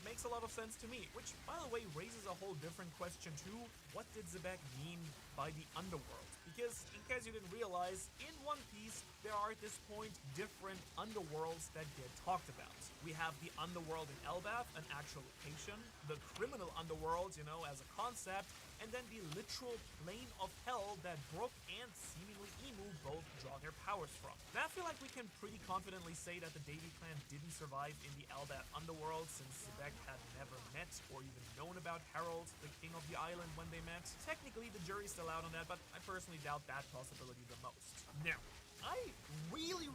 makes a lot of sense to me, which by the way raises a whole different question too. What did Zebek mean by the underworld? Because in case you didn't realize, in One Piece there are at this point different underworlds that get talked about. We have the underworld in Elbaf, an actual location, the criminal underworld, you know, as a concept, and then the literal plane of hell that Brook and seemingly Emu both draw their powers from. Now I feel like we can pretty confidently say that the Davy clan didn't survive in the Elbaf underworld, since Zebek had never met or even known about Harold, the king of the island, when they met. Technically the jury's still out on that, but I personally doubt that possibility the most. Now, I really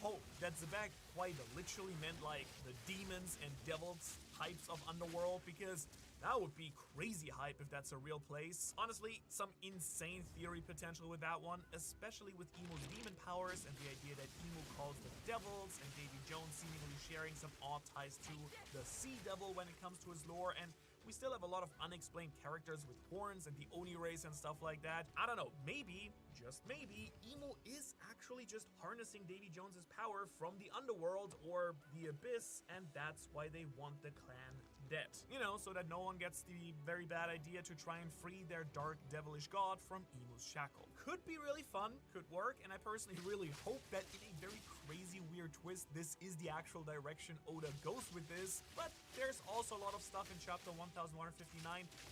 hope that Zebek quite literally meant like the demons and devils types of underworld, because that would be crazy hype if that's a real place. Honestly, some insane theory potential with that one, especially with Emu's demon powers and the idea that Emu calls them devils, and Davy Jones seemingly sharing some odd ties to the Sea Devil when it comes to his lore, and we still have a lot of unexplained characters with horns and the Oni race and stuff like that. I don't know, maybe, just maybe, Emu is actually just harnessing Davy Jones's power from the underworld or the abyss, and that's why they want the clan dead. You know, so that no one gets the very bad idea to try and free their dark devilish god from Emu's shackle. Could be really fun, could work, and I personally really hope that in a very crazy weird twist this is the actual direction Oda goes with this, but there's also a lot of stuff in chapter 1159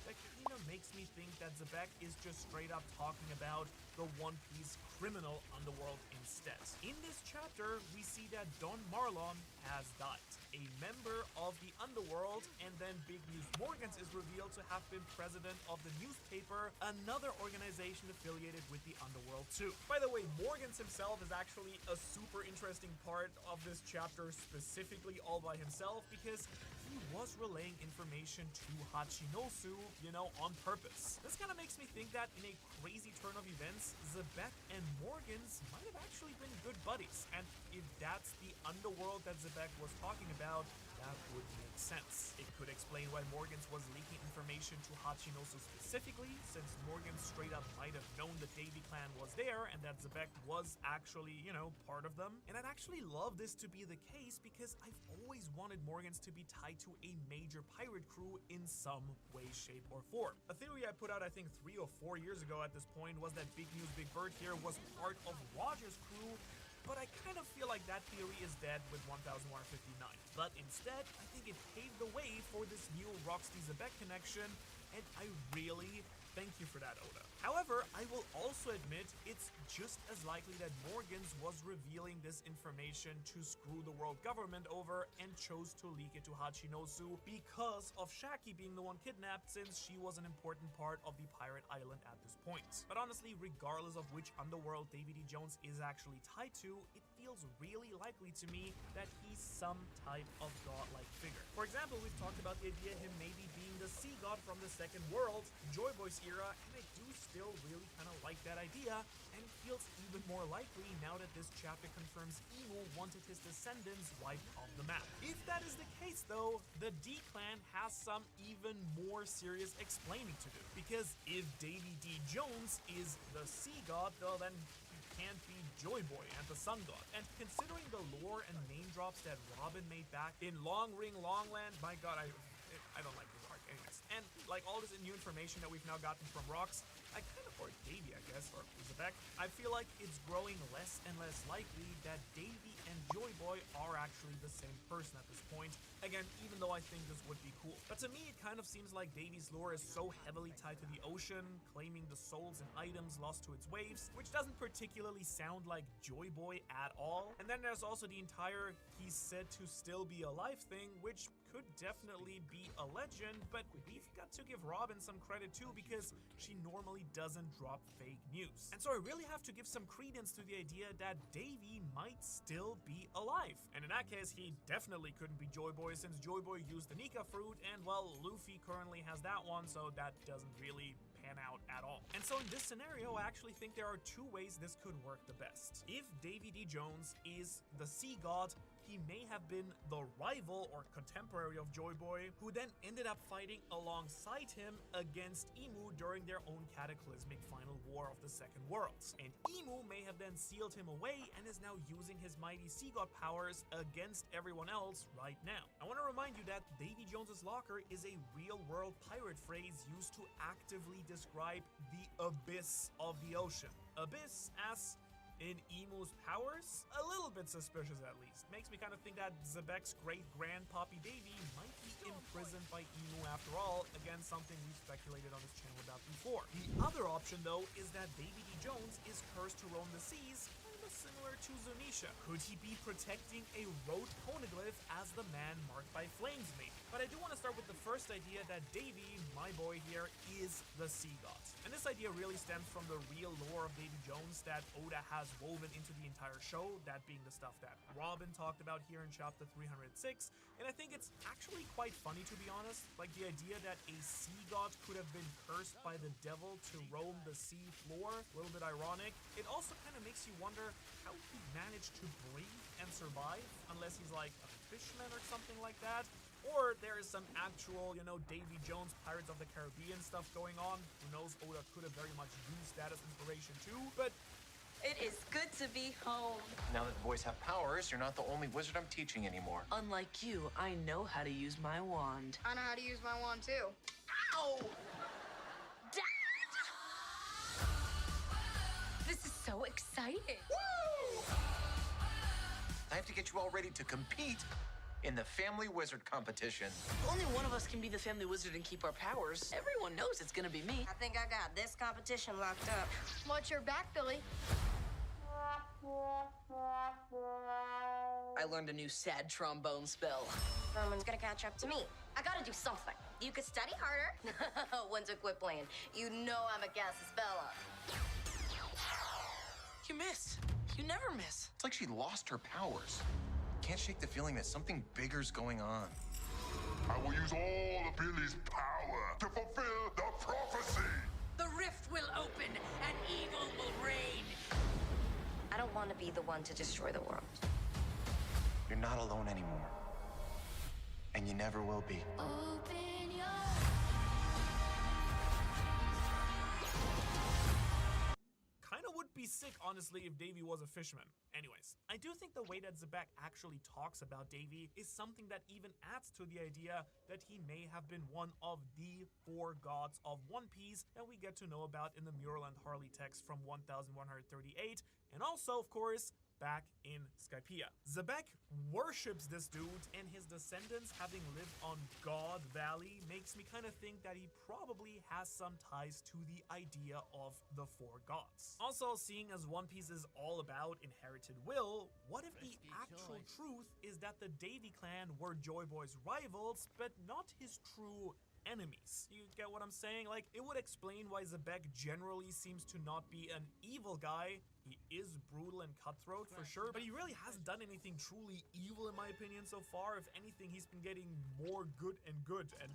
that kind of makes me think that Zebek is just straight up talking about the One Piece criminal underworld instead. In this chapter, we see that Don Marlon has died, a member of the underworld, and then Big News Morgans is revealed to have been president of the newspaper, another organization affiliated with the underworld too. By the way, Morgans himself is actually a super interesting part of this chapter, specifically all by himself, because he was relaying information to Hachinosu, you know, on purpose. This kind of makes me think that in a crazy turn of events, Zebek and Morgans might have actually been good buddies, and if that's the underworld that Zebek was talking about, that would make sense. It could explain why Morgans was leaking information to Hachinosu specifically, since Morgans straight up might have known the Davy clan was there and that Zebek was actually, you know, part of them. And I'd actually love this to be the case, because I've always wanted Morgans to be tied to a major pirate crew in some way, shape, or form. A theory I put out I think 3 or 4 years ago at this point was that Big News Big Bird here was part of Roger's crew, but I kind of feel like that theory is dead with 1159. But instead, I think it paved the way for this new Rocksteady Zebek connection, and I really thank you for that, Oda. However, I will also admit it's just as likely that Morgans was revealing this information to screw the world government over and chose to leak it to Hachinosu because of Shaki being the one kidnapped, since she was an important part of the pirate island at this point. But honestly, regardless of which underworld Davy D. Jones is actually tied to, it feels really likely to me that he's some type of god-like figure. For example, we've talked about the idea of him maybe being the sea god from the Second World, Joy Boy's era, and I do still really kind of like that idea, and it feels even more likely now that this chapter confirms Emu wanted his descendants wiped off the map. If that is the case though, the D-Clan has some even more serious explaining to do, because if Davy D. Jones is the sea god, well then he can't be Joy Boy and the Sun God. And considering the lore and name drops that Robin made back in Long Ring Longland, my god, I don't like this arc anyways. And like all this new information that we've now gotten from Rocks, I kind of, or Davy I guess, or Zebek, I feel like it's growing less and less likely that Davy and Joy Boy are actually the same person at this point. Again, even though I think this would be cool. But to me, it kind of seems like Davy's lore is so heavily tied to the ocean, claiming the souls and items lost to its waves, which doesn't particularly sound like Joy Boy at all. And then there's also the entire he's said to still be alive thing, which could definitely be a legend, but we've got to give Robin some credit too, because she normally doesn't drop fake news. And so I really have to give some credence to the idea that Davy might still be alive. And in that case, he definitely couldn't be Joy Boy, since Joy Boy used the Nika fruit, and well, Luffy currently has that one, so that doesn't really pan out at all. And so in this scenario, I actually think there are 2 ways this could work the best. If Davy D. Jones is the sea god, he may have been the rival or contemporary of Joy Boy, who then ended up fighting alongside him against Emu during their own cataclysmic final war of the Second Worlds. And Emu may have then sealed him away and is now using his mighty sea god powers against everyone else right now. I want to remind you that Davy Jones's locker is a real-world pirate phrase used to actively describe the abyss of the ocean. Abyss as in Emu's powers? A little bit suspicious at least. Makes me kind of think that Zebek's great-grandpappy Davy might be imprisoned by Emu after all, again something we speculated on this channel about before. The other option though is that Davy D. Jones is cursed to roam the seas, kind of similar to Zunisha. Could he be protecting a rote poneglyph as the man marked by flames maybe? But I do want to start with the first idea that Davy, my boy here, is the sea god. And this idea really stems from the real lore of Davy Jones that Oda has woven into the entire show, that being the stuff that Robin talked about here in chapter 306, and I think it's actually quite funny to be honest, like the idea that a sea god could have been cursed by the devil to roam the sea floor, a little bit ironic. It also kind of makes you wonder how he managed to breathe and survive, unless he's like a fisherman or something like that. Or there is some actual, you know, Davy Jones Pirates of the Caribbean stuff going on. Who knows, Oda could have very much used that as inspiration too, but it is good to be home. Now that the boys have powers, you're not the only wizard I'm teaching anymore. Unlike you, I know how to use my wand. I know how to use my wand too. Ow! Dad! This is so exciting. Woo! I have to get you all ready to compete in the Family Wizard competition. Only one of us can be the family wizard and keep our powers. Everyone knows it's gonna be me. I think I got this competition locked up. Watch your back, Billy. I learned a new sad trombone spell. Roman's gonna catch up to me. I gotta do something. You could study harder. When to quit playing. You know I'm a gas spell up. You miss. You never miss. It's like she lost her powers. Can't shake the feeling that something bigger's going on. I will use all of Billy's power to fulfill the prophecy. The rift will open and evil will reign. I don't want to be the one to destroy the world. You're not alone anymore. And you never will be. Open your... Kinda would be sick, honestly, if Davy was a fisherman. Anyways, I do think the way that Zebek actually talks about Davy is something that even adds to the idea that he may have been one of the 4 gods of One Piece that we get to know about in the Mural and Harley text from 1138, and also, of course, back in Skypiea. Zebek worships this dude, and his descendants having lived on God Valley makes me kind of think that he probably has some ties to the idea of the 4 gods. Also, seeing as One Piece is all about inherited will, what if the actual truth is that the Davy clan were Joy Boy's rivals, but not his true enemies? You get what I'm saying? Like, it would explain why Zebek generally seems to not be an evil guy. He is brutal and cutthroat for sure, but he really hasn't done anything truly evil in my opinion so far. If anything, he's been getting more good and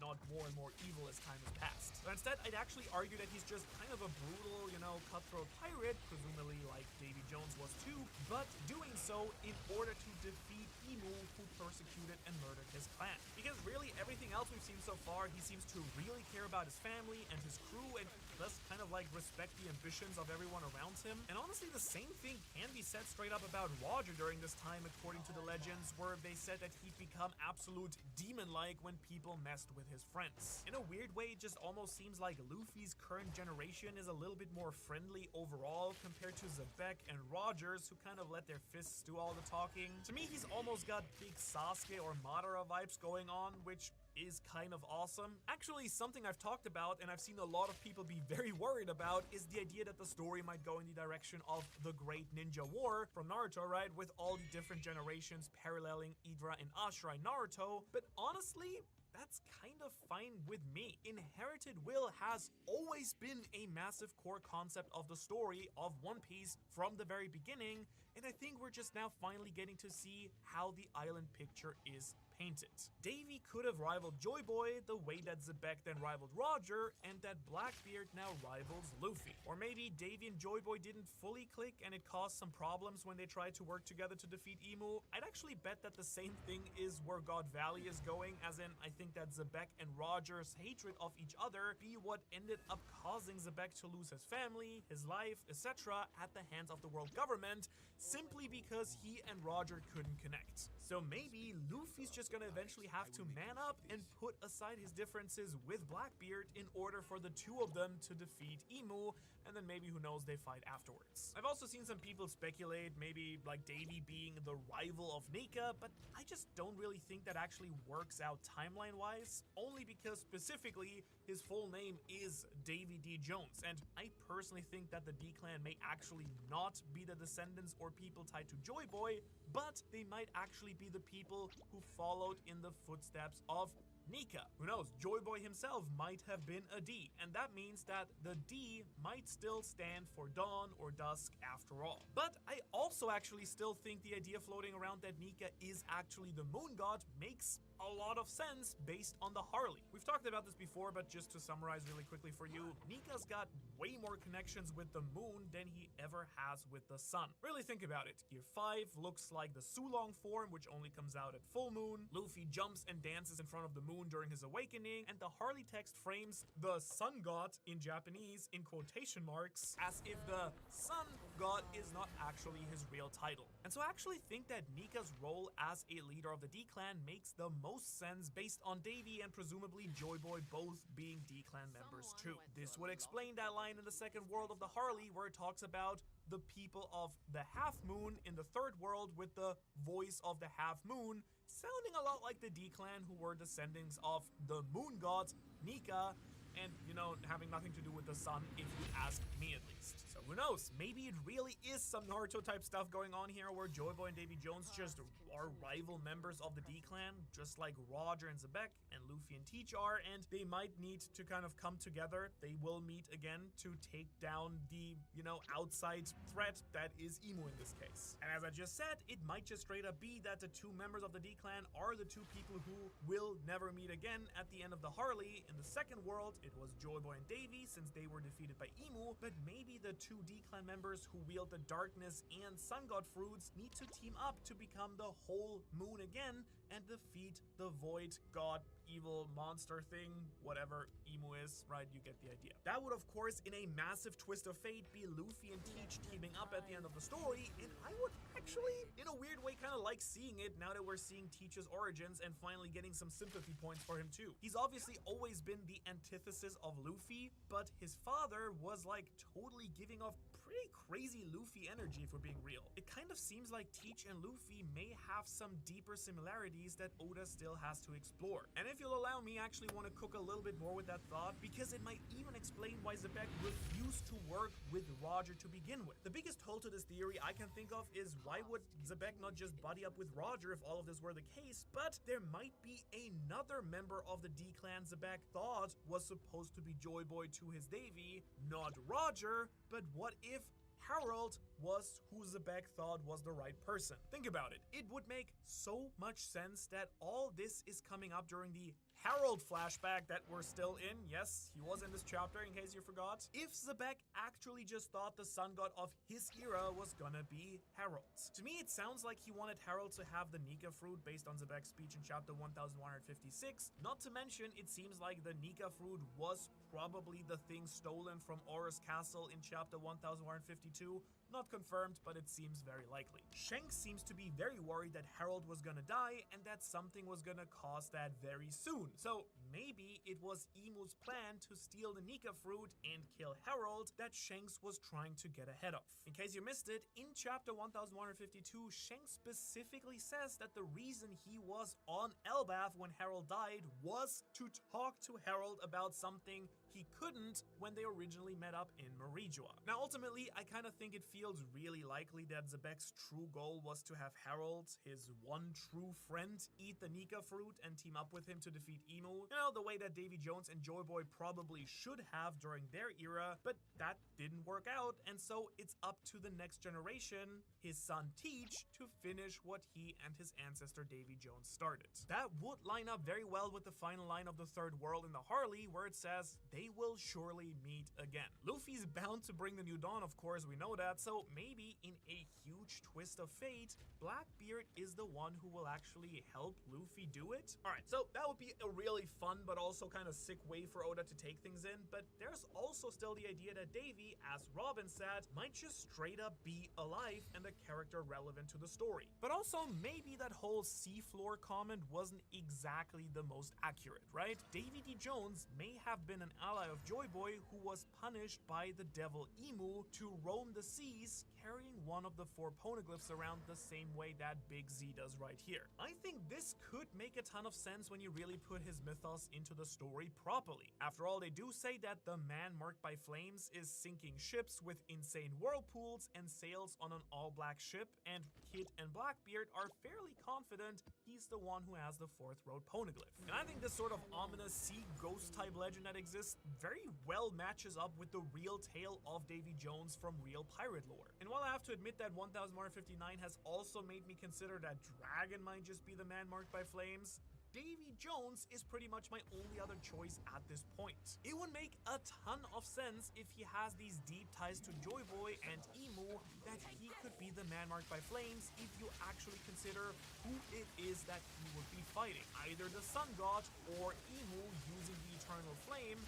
not more and more evil as time has passed. But instead, I'd actually argue that he's just kind of a brutal, you know, cutthroat pirate, presumably like Davy Jones was too, but doing so in order to defeat Emu, who persecuted and murdered his clan. Because really, everything else we've seen so far, he seems to really care about his family and his crew, and thus kind of like respect the ambitions of everyone around him. And honestly, the same thing can be said straight up about Roger during this time, according to the legends, where they said that he'd become absolute demon-like when people messed with his friends. In a weird way, it just almost seems like Luffy's current generation is a little bit more friendly overall compared to Zebek and Rogers, who kind of let their fists do all the talking. To me, he's almost got big Sasuke or Madara vibes going on, which is kind of awesome. Actually, something I've talked about and I've seen a lot of people be very worried about is the idea that the story might go in the direction of the Great Ninja War from Naruto, right? With all the different generations paralleling Idra and Ashura in Naruto. But honestly, that's kind of fine with me. Inherited will has always been a massive core concept of the story of One Piece from the very beginning, and I think we're just now finally getting to see how the island picture is painted. Davy could have rivaled Joy Boy the way that Zebek then rivaled Roger, and that Blackbeard now rivals Luffy. Or maybe Davy and Joy Boy didn't fully click and it caused some problems when they tried to work together to defeat Emu. I'd actually bet that the same thing is where God Valley is going, as in I think that Zebek and Roger's hatred of each other be what ended up causing Zebek to lose his family, his life, etc. at the hands of the world government, simply because he and Roger couldn't connect. So maybe Luffy's just gonna eventually have to man up and put aside his differences with Blackbeard in order for the two of them to defeat Emu, and then maybe, who knows, they fight afterwards. I've also seen some people speculate maybe like Davy being the rival of Nika, but I just don't really think that actually works out timeline-wise, only because specifically his full name is Davy D. Jones, and I personally think that the D-Clan may actually not be the descendants or people tied to Joy Boy, but they might actually be the people who followed in the footsteps of Nika. Who knows, Joy Boy himself might have been a D, and that means that the D might still stand for dawn or dusk after all. But I also actually still think the idea floating around that Nika is actually the moon god makes a lot of sense based on the Harley. We've talked about this before, but just to summarize really quickly for you, Nika's got way more connections with the moon than he ever has with the sun. Really think about it. Gear 5 looks like the Sulong form, which only comes out at full moon. Luffy jumps and dances in front of the moon during his awakening, and the Harley text frames the sun god in Japanese in quotation marks as if the sun god is not actually his real title. And so I actually think that Nika's role as a leader of the D-Clan makes the most sense based on Davy and presumably Joy Boy both being D-Clan members too. This would explain that line in the second world of the Harley where it talks about the people of the half moon in the third world with the voice of the half moon, sounding a lot like the D-Clan, who were descendants of the moon god Nika, and, you know, having nothing to do with the sun, if you ask me at least. So who knows, maybe it really is some Naruto type stuff going on here where Joy Boy and Davy Jones just are rival members of the D-Clan, just like Roger and Zebek and Luffy and Teach are, and they might need to kind of come together. They will meet again to take down the, you know, outside threat that is Emu in this case. And as I just said, it might just straight up be that the two members of the D-Clan are the two people who will never meet again at the end of the Harley. In the second world, it was Joy Boy and Davy, since they were defeated by Emu, but maybe the two D-Clan members who wield the darkness and sun god fruits need to team up to become the whole moon again and defeat the void god evil monster thing, whatever Emu is, right? You get the idea. That would, of course, in a massive twist of fate, be Luffy and Teach teaming up at the end of the story, and I would actually, in a weird way, kind of like seeing it now that we're seeing Teach's origins and finally getting some sympathy points for him too. He's obviously always been the antithesis of Luffy, but his father was like totally giving off pretty crazy Luffy energy, if we're being real. It kind of seems like Teach and Luffy may have some deeper similarities that Oda still has to explore. And if you'll allow me, I actually want to cook a little bit more with that thought, because it might even explain why Zebek refused to work with Roger to begin with. The biggest hole to this theory I can think of is why would Zebek not just buddy up with Roger if all of this were the case, but there might be another member of the D-Clan Zebek thought was supposed to be Joy Boy to his Davy, not Roger, but what if Harold was who Zebek thought was the right person? Think about it. It would make so much sense that all this is coming up during the Harold flashback that we're still in. Yes, he was in this chapter, in case you forgot. If Zebek actually just thought the sun god of his era was gonna be Harold. To me, it sounds like he wanted Harold to have the Nika fruit based on Zebek's speech in chapter 1156. Not to mention, it seems like the Nika fruit was probably the thing stolen from Aura's castle in chapter 1152. Not confirmed, but it seems very likely. Shanks seems to be very worried that Harold was gonna die and that something was gonna cause that very soon. So maybe it was Emu's plan to steal the Nika fruit and kill Harold that Shanks was trying to get ahead of. In case you missed it, in chapter 1152, Shanks specifically says that the reason he was on Elbaf when Harold died was to talk to Harold about something he couldn't when they originally met up in Marijua. Now ultimately, I kind of think it feels really likely that Zebek's true goal was to have Harold, his one true friend, eat the Nika fruit and team up with him to defeat Emu. You know, the way that Davy Jones and Joy Boy probably should have during their era, but that didn't work out, and so it's up to the next generation, his son Teach, to finish what he and his ancestor Davy Jones started. That would line up very well with the final line of the Third World in the Harley, where it says, "They will surely meet again." Luffy's bound to bring the new dawn, of course, we know that, so maybe in a huge twist of fate, Blackbeard is the one who will actually help Luffy do it? Alright, so that would be a really fun but also kind of sick way for Oda to take things in, but there's also still the idea that Davy, as Robin said, might just straight up be alive and a character relevant to the story. But also maybe that whole seafloor comment wasn't exactly the most accurate, right? Davy D. Jones may have been an ally of Joy Boy who was punished by the devil Emu to roam the seas, carrying one of the 4 poneglyphs around the same way that Big Z does right here. I think this could make a ton of sense when you really put his mythos into the story properly. After all, they do say that the man marked by flames is sinking ships with insane whirlpools and sails on an all-black ship, and Kid and Blackbeard are fairly confident he's the one who has the 4th road poneglyph. And I think this sort of ominous sea ghost type legend that exists very well matches up with the real tale of Davy Jones from real pirate lore. And while I have to admit that 1159 has also made me consider that Dragon might just be the man marked by flames, Davy Jones is pretty much my only other choice at this point. It would make a ton of sense if he has these deep ties to Joy Boy and Emu that he could be the man marked by flames if you actually consider who it is that he would be fighting. Either the Sun God or Emu using the Eternal Flame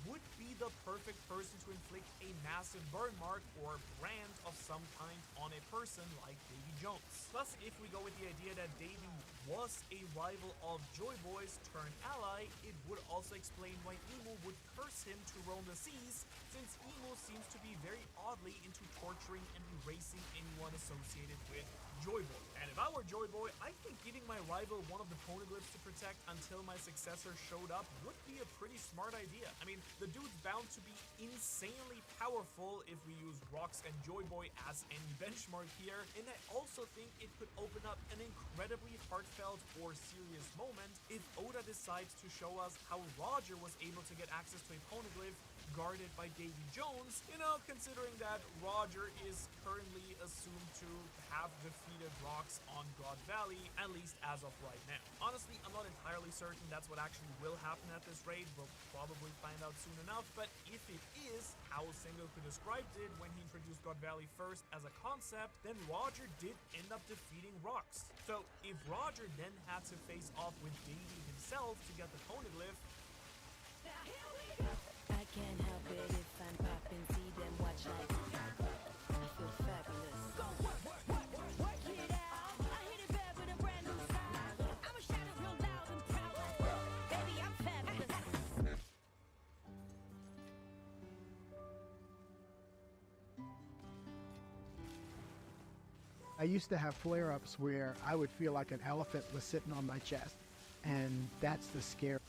would be the perfect person to inflict a massive burn mark or brand of some kind on a person like Davy Jones. Plus, if we go with the idea that Davy was a rival of Joy Boy's turned ally, it would also explain why Emu would curse him to roam the seas, since Emu seems to be very oddly into torturing and erasing anyone associated with Joy Boy. And if I were Joy Boy, I think giving my rival one of the poneglyphs to protect until my successor showed up would be a pretty smart idea. I mean, the dude's bound to be insanely powerful if we use Rocks and Joy Boy as any benchmark here, and I also think it could open up an incredibly heartfelt or serious moment if Oda decides to show us how Roger was able to get access to a poneglyph guarded by Davy Jones, you know, considering that Roger is currently assumed to have defeated Rocks on God Valley, at least as of right now. Honestly, I'm not entirely certain that's what actually will happen at this raid. We'll probably find out soon enough, but if it is how Sengoku described it when he introduced God Valley first as a concept, then Roger did end up defeating Rocks. So if Roger then had to face off with Davy himself to get the poneglyph, I can't help it if I'm popping, see them watch like I feel fabulous. Go work it out. I hit it bad with a brand new style. I'ma shout it real loud and proud like, baby, I'm fabulous. I used to have flare-ups where I would feel like an elephant was sitting on my chest, and that's the scare.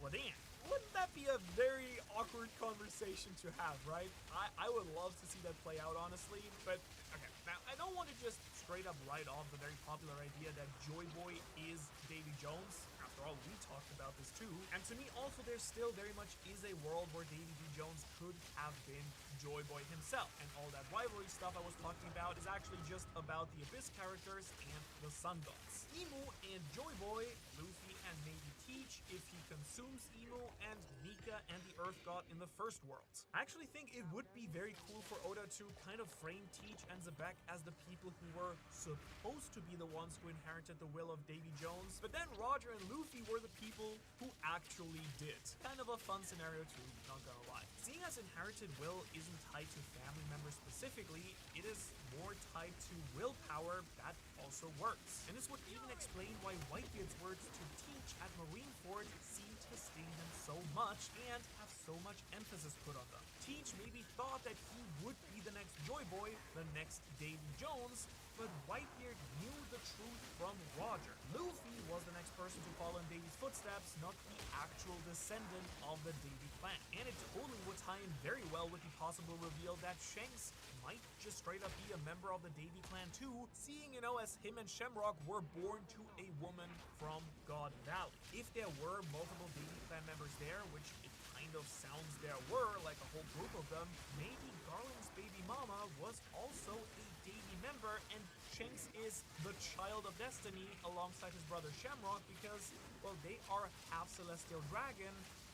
well, damn. Wouldn't that be a very awkward conversation to have, right? I would love to see that play out, honestly, but okay, now I don't want to just straight up write off the very popular idea that Joy Boy is Davy Jones. After all, we talked about this too, and to me also there still very much is a world where Davy D. Jones could have been Joy Boy himself, and all that rivalry stuff I was talking about is actually just about the Abyss characters and the Sun Gods. Emu and Joy Boy, Luffy and maybe Teach if he consumes Emu, and Nika and the Earth God in the first world. I actually think it would be very cool for Oda to kind of frame Teach and Zebek as the people who were supposed to be the ones who inherited the will of Davy Jones, but then Roger and Luffy were the people who actually did. Kind of a fun scenario too, not gonna lie. Seeing as inherited will isn't tied to family members specifically, it is more tied to willpower, that also works. And this would even explain why Whitebeard's words to Teach at Marineford seem to sting him so much and have so much emphasis put on them. Teach maybe thought that he would be the next Joy Boy, the next Davy Jones, but Whitebeard knew the truth from Roger. Luffy was the next person to follow in Davy's footsteps, not the actual descendant of the Davy clan. And it totally would tie in very well with the possible reveal that Shanks might just straight up be a member of the Davy clan too, seeing, you know, as him and Shamrock were born to a woman from God Valley. If there were multiple Davy clan members there, which it kind of sounds there were, like a whole group of them, maybe Garland's baby mama was also a Davy member, and Shanks is the child of destiny alongside his brother Shamrock because, well, they are half Celestial Dragon,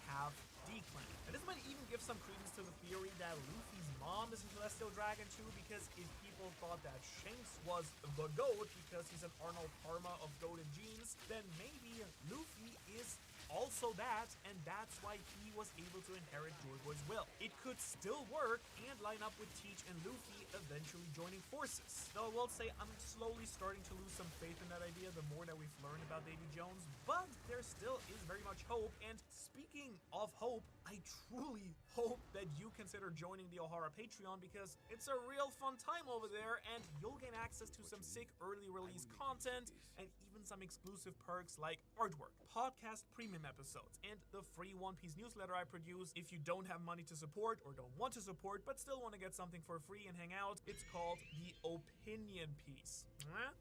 half D-Clan. And this might even give some credence to the theory that Luffy's mom is a Celestial Dragon too, because if people thought that Shanks was the GOAT because he's an Arnold Parma of golden genes, then maybe Luffy is also that, and that's why he was able to inherit Joy Boy's will. It could still work and line up with Teach and Luffy eventually joining forces. Though I will say I'm slowly starting to lose some faith in that idea the more that we've learned about Davy Jones, but there still is very much hope. And speaking of hope, I truly hope that you consider joining the Ohara Patreon because it's a real fun time over there, and you'll gain access to some sick early release content and even some exclusive perks like artwork, podcast premium episodes, and the free One Piece newsletter I produce. If you don't have money to support or don't want to support but still want to get something for free and hang out, it's called the Opinion Piece.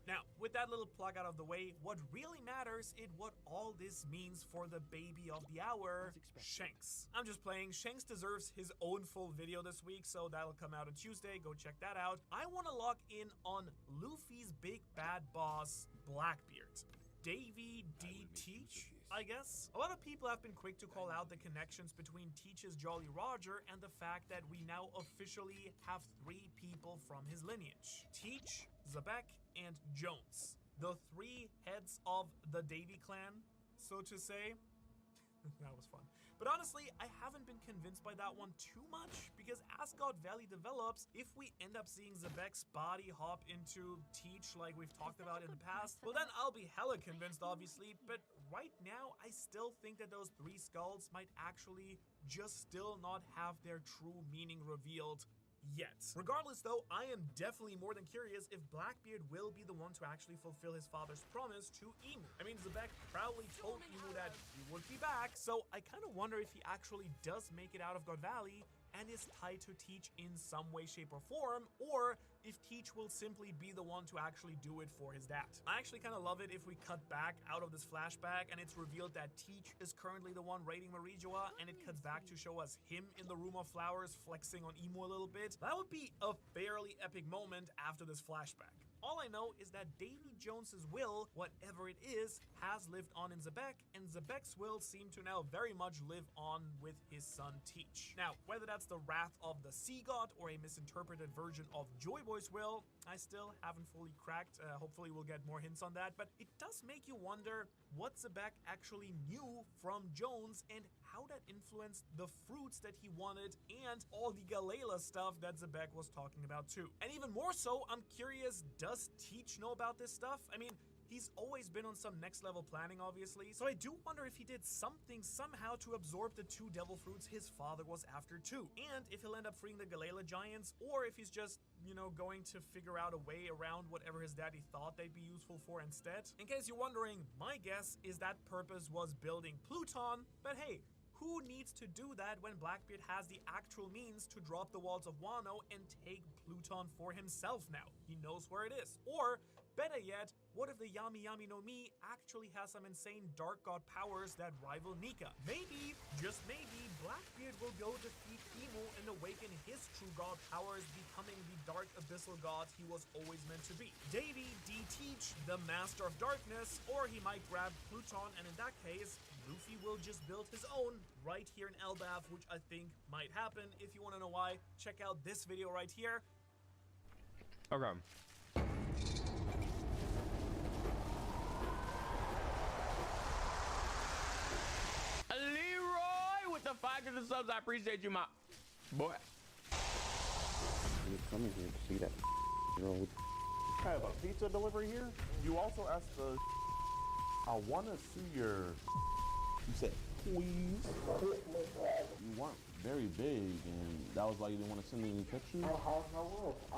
Now, with that little plug out of the way, what really matters is what all this means for the baby of the hour, Shanks. I'm just playing. Shanks deserves his own full video this week, so that'll come out on Tuesday. Go check that out. I want to lock in on Luffy's big bad boss, Blackbeard. Davy D. Teach, I guess? A lot of people have been quick to call out the connections between Teach's Jolly Roger and the fact that we now officially have 3 people from his lineage. Teach, Zebek, and Jones. The 3 heads of the Davy clan, so to say. That was fun. But honestly, I haven't been convinced by that one too much, because as God Valley develops, if we end up seeing Zebek's body hop into Teach like we've talked about in the past, well then I'll be hella convinced obviously, but right now I still think that those 3 skulls might actually just still not have their true meaning revealed yet. Regardless though, I am definitely more than curious if Blackbeard will be the one to actually fulfill his father's promise to Emu. I mean, Zebek proudly told Emu that he would be back, so I kind of wonder if he actually does make it out of God Valley and is tied to Teach in some way, shape, or form, or if Teach will simply be the one to actually do it for his dad. I actually kind of love it if we cut back out of this flashback and it's revealed that Teach is currently the one raiding Marijoa, and it cuts back to show us him in the Room of Flowers flexing on Emu a little bit. That would be a fairly epic moment after this flashback. All I know is that Davy Jones's will, whatever it is, has lived on in Zebek, and Zebek's will seem to now very much live on with his son Teach. Now, whether that's the wrath of the Sea God or a misinterpreted version of Joy Boy's will, I still haven't fully cracked. Hopefully we'll get more hints on that, but it does make you wonder what Zebek actually knew from Jones and how that influenced the fruits that he wanted and all the Galela stuff that Zebek was talking about too. And even more so, I'm curious, does Teach know about this stuff? I mean, he's always been on some next level planning, obviously, so I do wonder if he did something somehow to absorb the 2 devil fruits his father was after too, and if he'll end up freeing the Galela giants, or if he's just, you know, going to figure out a way around whatever his daddy thought they'd be useful for instead. In case you're wondering, my guess is that purpose was building Pluton, but hey, who needs to do that when Blackbeard has the actual means to drop the walls of Wano and take Pluton for himself now? He knows where it is. Or, better yet, what if the Yami Yami no Mi actually has some insane dark god powers that rival Nika? Maybe, just maybe, Blackbeard will go defeat Emu and awaken his true god powers, becoming the dark abyssal god he was always meant to be. Davy D. Teach, the master of darkness, or he might grab Pluton, and in that case, Luffy will just build his own right here in Elbaf, which I think might happen. If you want to know why, check out this video right here. Okay. Leroy with the 500 subs. I appreciate you, my boy. You coming here to see that road? I have a pizza delivery here. You also asked the. I want to see your. You said squeeze. You weren't very big, and that was why you didn't want to send any pictures? I have no work. I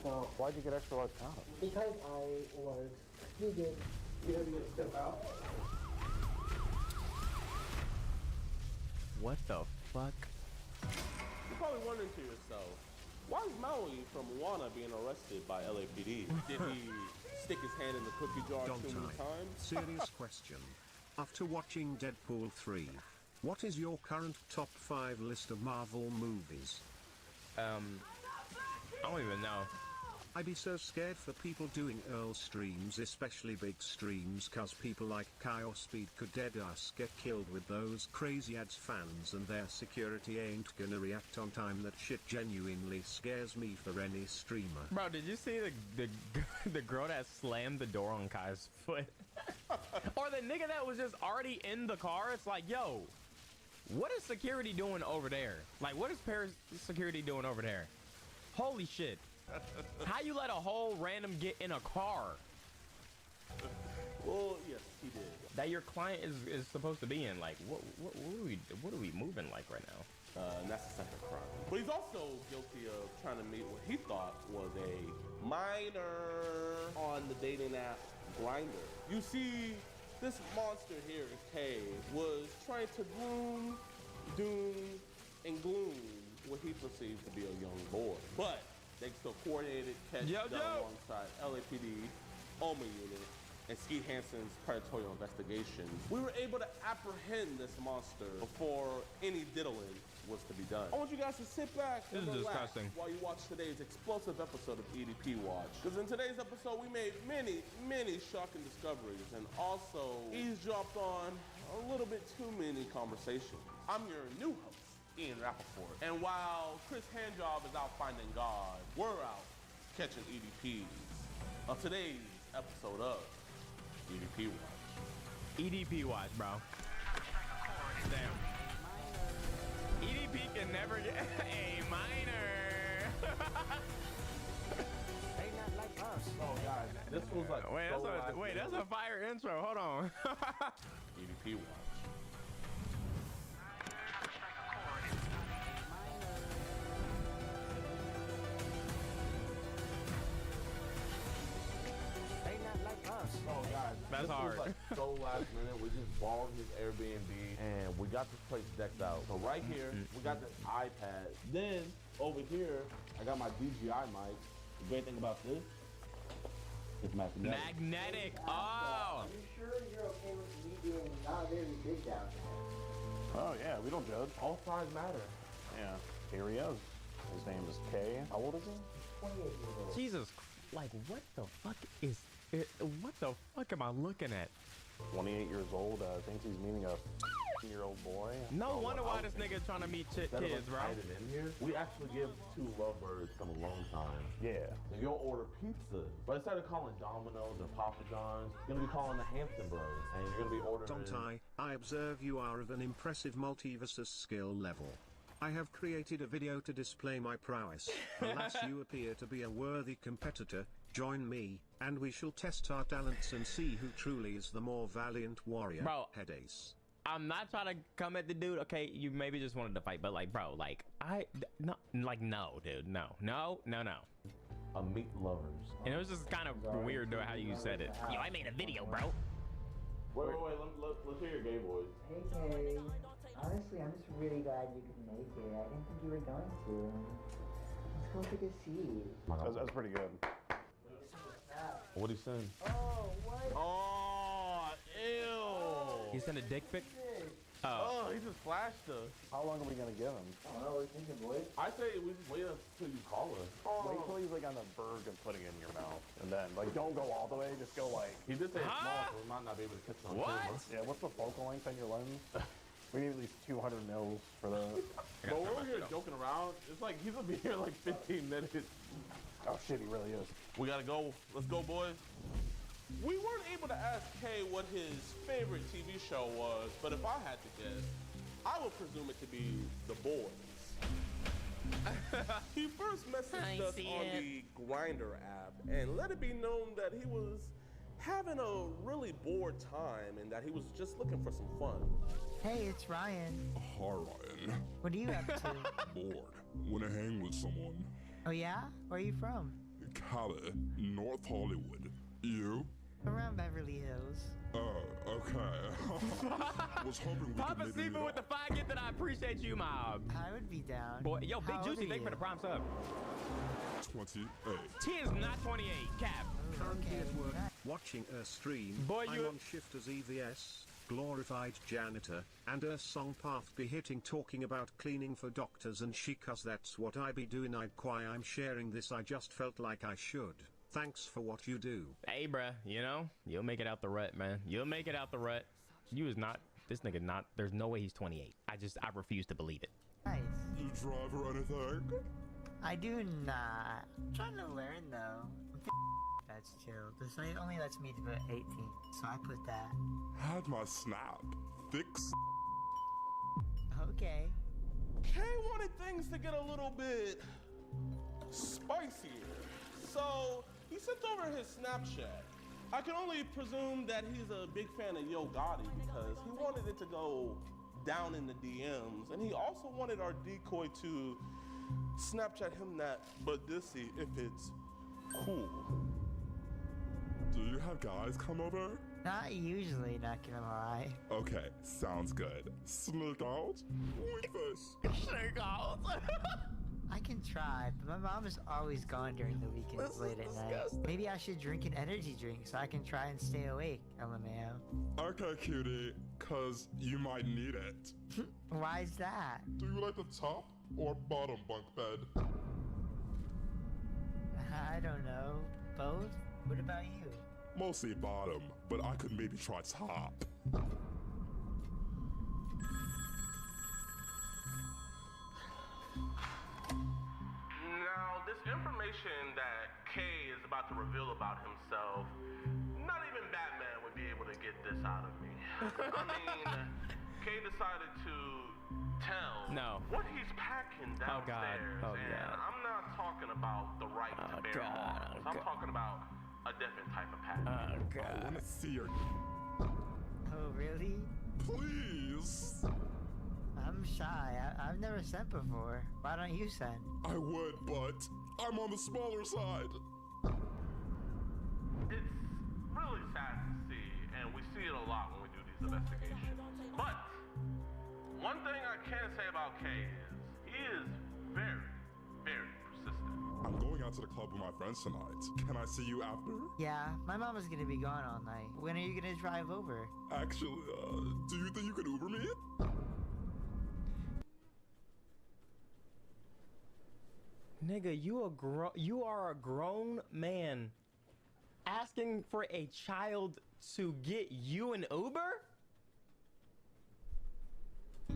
don't. Why'd you get extra large condoms? Because I was vegan. You had to get step out. What the fuck? You're probably wondering to yourself, why is Maui from Moana being arrested by LAPD? Did he stick his hand in the cookie jar too many times? Serious question. After watching Deadpool 3, what is your current top 5 list of Marvel movies? I don't even know. I'd be so scared for people doing Earl streams, especially big streams, cause people like Speed could deadass get killed with those crazy ads fans and their security ain't gonna react on time. That shit genuinely scares me for any streamer. Bro, did you see the girl that slammed the door on Kai's foot? Or the nigga that was just already in the car? It's like, yo, what is security doing over there? Like, what is Paris security doing over there? Holy shit. How you let a whole random get in a car? Well, yes, he did. That your client is supposed to be in. Like, what are we moving like right now? And that's the second crime. But he's also guilty of trying to meet what he thought was a minor on the dating app Grindr. You see, this monster here, Kay, was trying to groom, doom, and gloom what he perceived to be a young boy. But they still coordinated catch done alongside LAPD, OMA unit, and Skeet Hansen's predatory investigation. We were able to apprehend this monster before any diddling was to be done. I want you guys to sit back and relax while you watch today's explosive episode of EDP Watch. Because in today's episode, we made many, many shocking discoveries and also eavesdropped on a little bit too many conversations. I'm your new host, Ian Rappaport. And while Chris Handjob is out finding God, we're out catching EDPs on today's episode of EDP Watch. EDP Watch, bro. Damn. EDP can never get a minor. They not like us. Oh, guys, this was like that's a fire intro. Hold on. EDP Watch. Oh, guys, that's hard. Was like so last minute. We just borrowed his Airbnb and we got this place decked out. So right here, we got this iPad. Then over here, I got my DJI mic. The great thing about this, it's magnetic. Magnetic. Oh. Are you sure you're okay with me being not very big down there? Oh yeah, we don't judge. All size matter. Yeah, here he is. His name is Kay. How old is he? 28 years old. Jesus, like what the fuck is it? What the fuck am I looking at? 28 years old. Thinks he's meeting a year-old boy. No wonder why this nigga trying to meet kids, bro. In here, we actually give two lovebirds some alone time. Yeah. So you'll order pizza, but instead of calling Domino's or Papa John's, you're gonna be calling the Hampton Bros, and you're gonna be ordering. Don't I observe you are of an impressive multiversus skill level. I have created a video to display my prowess. Alas, you appear to be a worthy competitor. Join me, and we shall test our talents and see who truly is the more valiant warrior. Bro, Head ace. I'm not trying to come at the dude. Okay, you maybe just wanted to fight, but like, bro, like, no, dude, no. A meat lovers. And it was just kind of weird how you said it. Yo, I made a video, bro. Wait, let's hear your gay voice. Hey, Kay. Honestly, I'm just really glad you could make it. I didn't think you were going to. Let's go take a seat. That's pretty good. What'd he send? Oh, what? Oh, ew. He sent a dick pic? Oh, he just flashed us. How long are we gonna give him? I don't know, what are you thinking, boys? I say we just wait until you call us. Wait till he's like on the verge of putting it in your mouth. And then, like, don't go all the way, just go like... He did say it's small, so we might not be able to catch it on camera. Yeah, what's the focal length on your lens? We need at least 200 mils for that. But we're here joking around. It's like he's gonna be here like 15 minutes. Oh shit, he really is. We gotta go. Let's go, boys. We weren't able to ask Kay what his favorite TV show was, but if I had to guess, I would presume it to be The Boys. He first messaged us on the Grindr app and let it be known that he was having a really bored time and that he was just looking for some fun. Hey, it's Ryan. Hi, Ryan. What are you up to? Bored. Wanna hang with someone? Oh yeah? Where are you from? Cali, North Hollywood. You? Around Beverly Hills. Oh, okay. Was hoping we Papa could maybe Stephen with the $5 that I appreciate you, Mob. I would be down. Boy, yo, Big How old Juicy, are thank you for you? the prime sub. 28. T is not 28, Cap. Currently at work, watching a stream. Boy, I'm on shift as EVS, glorified janitor, and song path be hitting talking about cleaning for doctors and she cuz that's what I be doing. I'm sharing this, I just felt like I should. Thanks for what you do. Hey, bruh, you know, you'll make it out the rut, man. You'll make it out the rut. You is not, this nigga not, there's no way he's 28. I refuse to believe it. Nice. You drive or anything? I do not. I'm trying to learn though. That's chill. The site only lets me do it 18, so I put that. Had my snap. Fix. Okay. Kay wanted things to get a little bit spicier. So he sent over his Snapchat. I can only presume that he's a big fan of Yo Gotti because he wanted it to go down in the DMs. And he also wanted our decoy to Snapchat him that, but this see if it's cool. Do you have guys come over? Not usually, not gonna lie. Okay, sounds good. Sneak out? Wink face. Sneak out. I can try, but my mom is always gone during the weekends late at night. Maybe I should drink an energy drink so I can try and stay awake, LMAO. Okay, cutie, cause you might need it. Why is that? Do you like the top or bottom bunk bed? I don't know. Both? What about you? Mostly bottom, but I could maybe try top. Now, this information that Kay is about to reveal about himself, not even Batman would be able to get this out of me. I mean, Kay decided to tell what he's packing downstairs. And I'm not talking about the right to bear arms. I'm talking about a different type of pack. I wanna see your. Oh, really? Please. I'm shy. I've never sent before. Why don't you send? I would, but I'm on the smaller side. It's really sad to see, and we see it a lot when we do these investigations. But one thing I can say about Kay is he is very, very persistent. I'm going out to the club with my friends tonight. Can I see you after? Yeah, my mom is gonna be gone all night. When are you gonna drive over? Actually, do you think you could Uber me? Nigga, you are a grown man asking for a child to get you an Uber?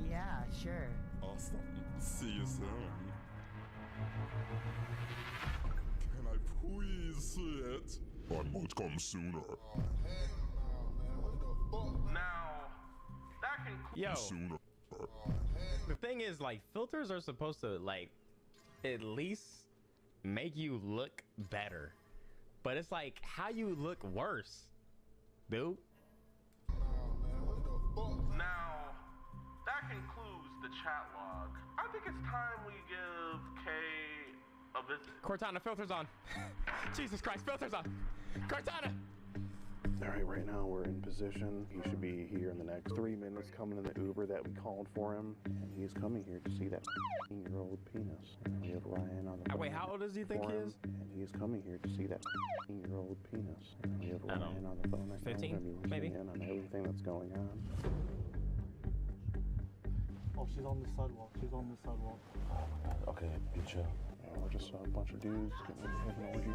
Yeah, sure. Awesome. See you soon. Can I please see it? I might come sooner. Now, that can Yo, sooner. the thing is, like, filters are supposed to, like, at least make you look better. But it's like, how you look worse, dude? Now, that concludes the chat log. I think it's time we give Kay a visit. Cortana, filters on. Jesus Christ, filters on. Cortana! Alright, right now we're in position. He should be here in the next 3 minutes, coming in the Uber that we called for him. And he's coming here to see that 15-year-old penis. And we have Ryan on the phone. Wait, how old does he think he is? And he's coming here to see that 15-year-old penis. And we have Ryan on the phone. Right now. 15, We're gonna be listening maybe? in on everything that's going on. Oh, she's on the sidewalk. She's on the sidewalk. Okay, be chill. We're just a bunch of dudes getting an orgy.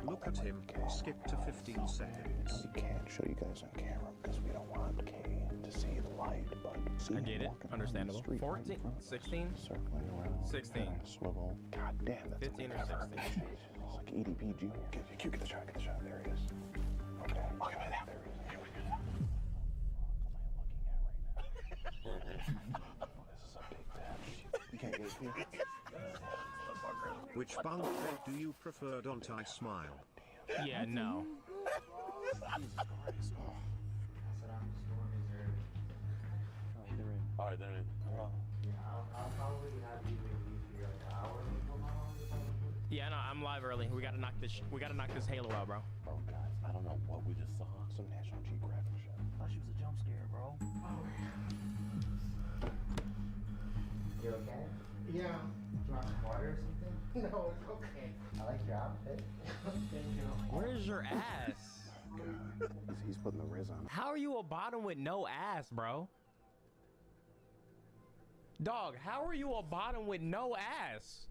Look at him. Skip to 15 seconds. We can't show you guys on camera because we don't want Kay to see the light, but see I him get it. walking around the Understandable. street right in 14, front of us, 16, circling around, 16. kinda swivel. God damn, that's 15 or 16. It's like EDP Junior. Get the shot, There he is. Okay. Okay, there he is. Here we go. What am I looking at right now? This is a big batch. You can't get here. Which bunk bed do you prefer? Don't I smile? Yeah, no. Christ. Oh. All right, they're in. I'll probably have you leave here like an hour before. Yeah, no, I'm live early. We gotta knock this. We gotta knock this Halo out, bro. Bro, guys, I don't know what we just saw. Some National Geographic shit. I thought she was a jump scare, bro. You okay? Yeah. Do you want some water or something? No, it's okay. I like your outfit. Thank you. Where's your ass? He's putting the riz on. How are you a bottom with no ass, bro? Dog, how are you a bottom with no ass?